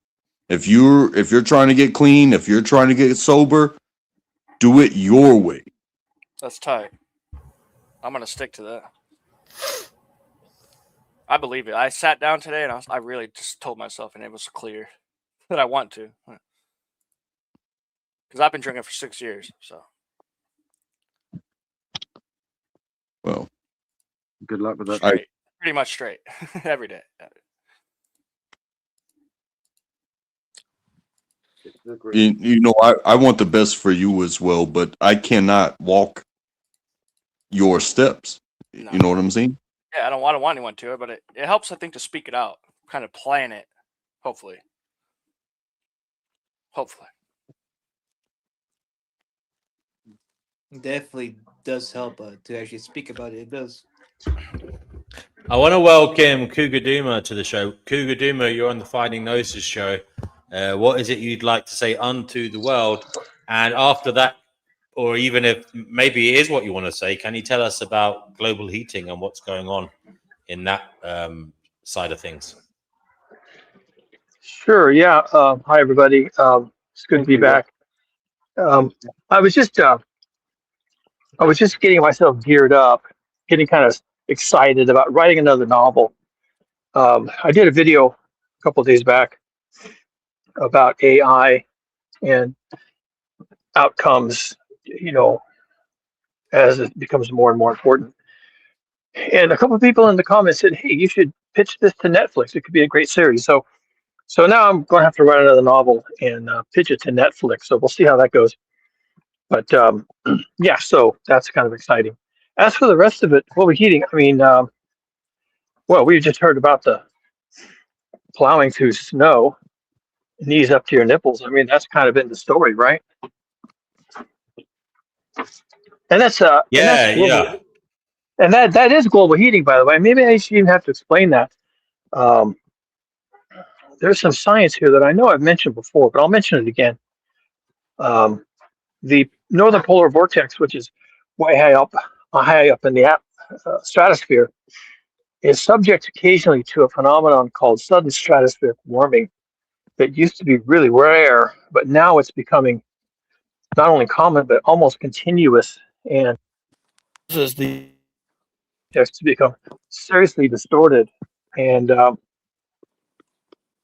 Speaker 11: If you're trying to get clean, if you're trying to get sober, do it your way.
Speaker 12: That's tight. I'm gonna stick to that. I believe it. I sat down today and I really just told myself, and it was clear that I want to, because I've been drinking for 6 years. So,
Speaker 11: well,
Speaker 10: good luck with that.
Speaker 12: Pretty much straight every day.
Speaker 11: I want the best for you as well, but I cannot walk your steps. No. You know what I'm saying?
Speaker 12: Yeah, I don't want anyone to it, but it helps, I think, to speak it out, kind of plan it, hopefully.
Speaker 5: Definitely does help to actually speak about it. It does.
Speaker 3: I want to welcome Cougar Duma to the show. Cougar Duma, you're on the Finding Gnosis show. What is it you'd like to say unto the world? And after that, or even if maybe it is what you want to say, can you tell us about global heating and what's going on in that side of things?
Speaker 13: Sure. Yeah. Hi, everybody. It's good to be back. I was just getting myself geared up, getting kind of excited about writing another novel. I did a video a couple of days back about AI and outcomes, as it becomes more and more important. And a couple of people in the comments said, "Hey, you should pitch this to Netflix. It could be a great series." So now I'm going to have to write another novel and pitch it to Netflix. So we'll see how that goes. But yeah, so that's kind of exciting. As for the rest of it, global heating, I mean, well, we just heard about the plowing through snow, knees up to your nipples. I mean, that's kind of been the story, right? And that's and that is global heating, by the way. Maybe I should even have to explain that. There's some science here that I know I've mentioned before, but I'll mention it again. The northern polar vortex, which is way high up in the stratosphere, is subject occasionally to a phenomenon called sudden stratospheric warming that used to be really rare, but now it's becoming not only common but almost continuous, and causes the text to become seriously distorted. And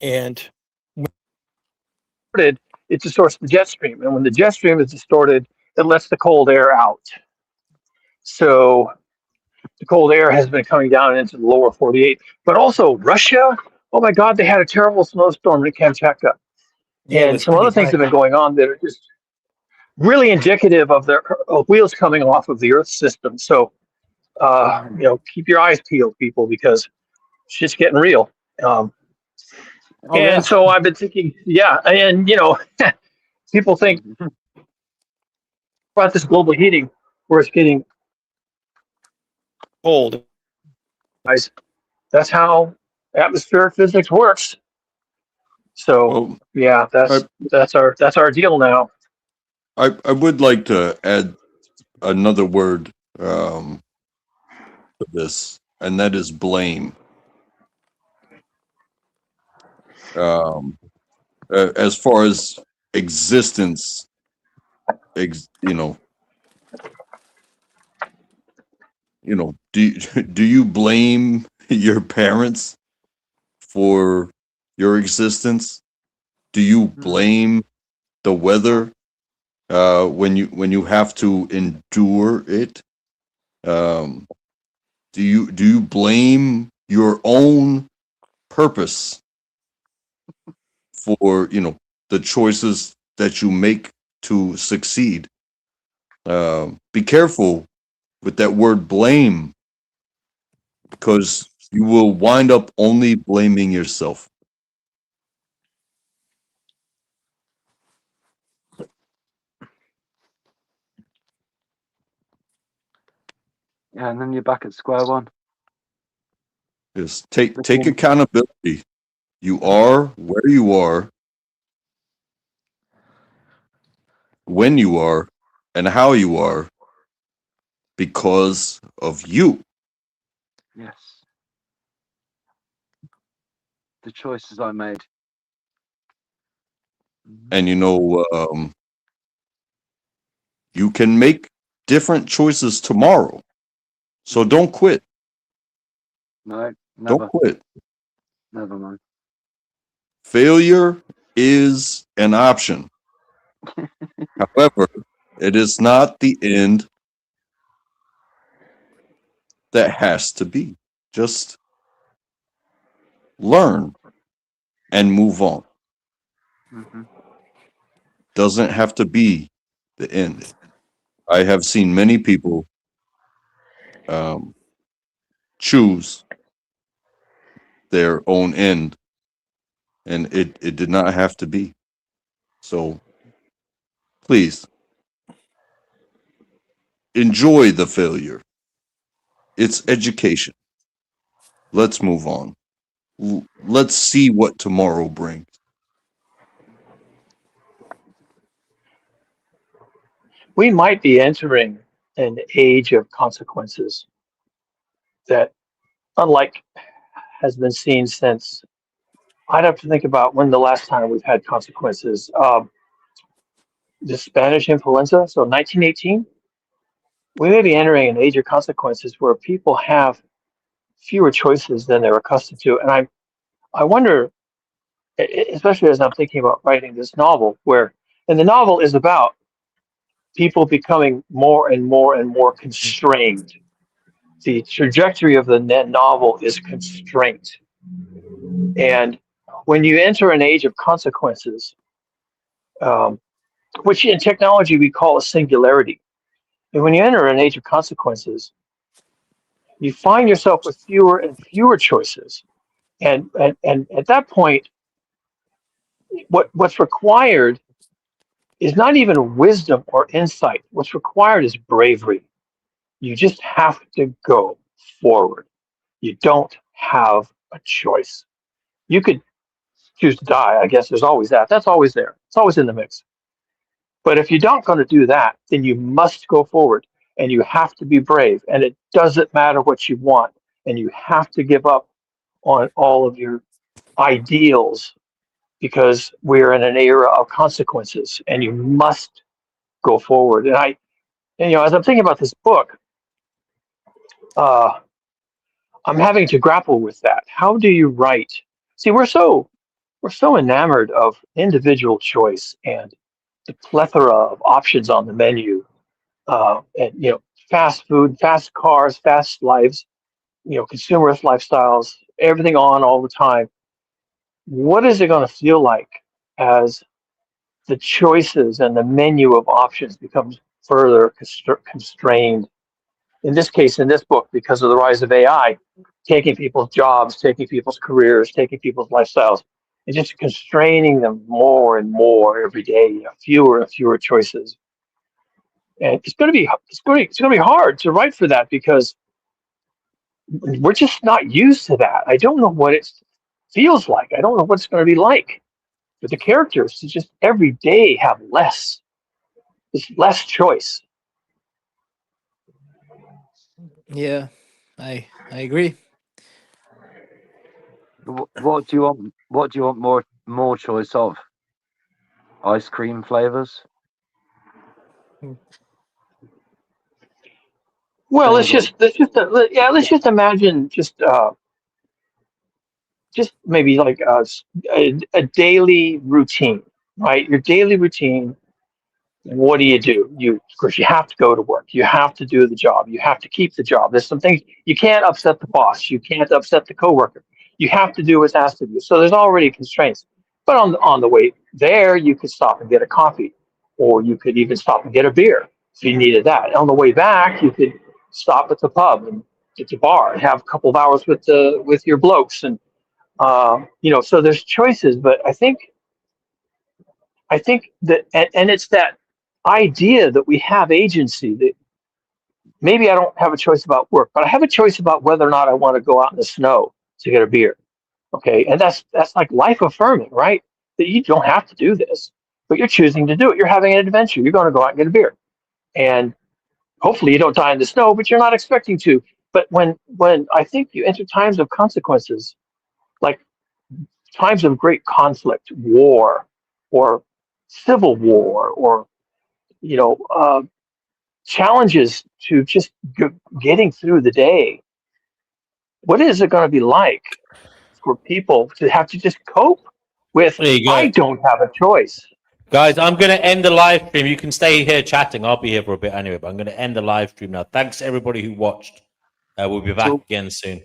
Speaker 13: it distorts the jet stream, and when the jet stream is distorted, it lets the cold air out. So the cold air has been coming down into the lower 48, but also Russia. Oh my God, they had a terrible snowstorm in Kamchatka, and some other things have been going on that are just really indicative of the wheels coming off of the Earth system. So, keep your eyes peeled, people, because shit's getting real.
Speaker 5: Oh,
Speaker 13: And
Speaker 5: yeah.
Speaker 13: so I've been thinking, yeah, and people think about this global heating where it's getting cold. Guys, that's how atmospheric physics works. So
Speaker 11: Well,
Speaker 13: yeah, that's our deal now.
Speaker 11: I would like to add another word to this, and that is blame. As far as existence, do you blame your parents for your existence? Do you blame the weather when you have to endure it? Do you blame your own purpose for the choices that you make to succeed? Be careful with that word blame, because you will wind up only blaming yourself.
Speaker 10: Yeah, and then you're back at square one.
Speaker 11: Just take accountability. You are where you are, when you are, and how you are because of you.
Speaker 10: Yes. The choices I made.
Speaker 11: And you can make different choices tomorrow. So don't quit.
Speaker 10: No, never.
Speaker 11: Don't quit.
Speaker 10: Never mind.
Speaker 11: Failure is an option. However, it is not the end that has to be. Just learn and move on. Doesn't have to be the end. I have seen many people choose their own end, and it did not have to be. So please enjoy the failure. It's education. Let's move on. Let's see what tomorrow brings.
Speaker 13: We might be entering an age of consequences that, unlike has been seen since, I'd have to think about when the last time we've had consequences. The Spanish influenza, so 1918, we may be entering an age of consequences where people have fewer choices than they're accustomed to. And I wonder, especially as I'm thinking about writing this novel, and the novel is about people becoming more and more and more constrained. The trajectory of the novel is constraint. And when you enter an age of consequences, which in technology we call a singularity, and when you enter an age of consequences, you find yourself with fewer and fewer choices. And at that point, what's required is not even wisdom or insight. What's required is bravery. You just have to go forward. You don't have a choice. You could choose to die. I guess there's always that. That's always there. It's always in the mix. But if you're not going to do that, then you must go forward, and you have to be brave. And it doesn't matter what you want. And you have to give up on all of your ideals, because we're in an era of consequences, and you must go forward. And as I'm thinking about this book, I'm having to grapple with that. How do you write? See, we're so enamored of individual choice and the plethora of options on the menu, and fast food, fast cars, fast lives, consumerist lifestyles, everything on all the time. What is it going to feel like as the choices and the menu of options becomes further constrained? In this case, in this book, because of the rise of AI, taking people's jobs, taking people's careers, taking people's lifestyles, and just constraining them more and more every day. You know, fewer and fewer choices, and it's going to be hard to write for that because we're just not used to that. I don't know what it feels like. I don't know what it's going to be like for the characters to just every day have less choice.
Speaker 14: Yeah, I agree.
Speaker 10: What do you want? What do you want more choice of? Ice cream flavors.
Speaker 13: Well, let's just imagine just maybe like a daily routine, right? Your daily routine. What do? Of course, you have to go to work. You have to do the job. You have to keep the job. There's some things you can't upset the boss. You can't upset the coworker. You have to do what's asked of you. So there's already constraints. But on the way there, you could stop and get a coffee, or you could even stop and get a beer if you needed that. On the way back, you could stop at the pub and get the bar and have a couple of hours with your blokes, and So there's choices, but I think that, and it's that idea that we have agency, that maybe I don't have a choice about work, but I have a choice about whether or not I want to go out in the snow to get a beer. Okay. And that's like life affirming, right? That you don't have to do this, but you're choosing to do it. You're having an adventure. You're going to go out and get a beer. And hopefully you don't die in the snow, but you're not expecting to. But when I think you enter times of consequences, like times of great conflict, war, or civil war, or challenges to just getting through the day. What is it going to be like for people to have to just cope with?
Speaker 3: There you go.
Speaker 13: I don't have a choice.
Speaker 3: Guys, I'm going to end the live stream. You can stay here chatting. I'll be here for a bit anyway, but I'm going to end the live stream now. Thanks everybody who watched. We'll be back again soon.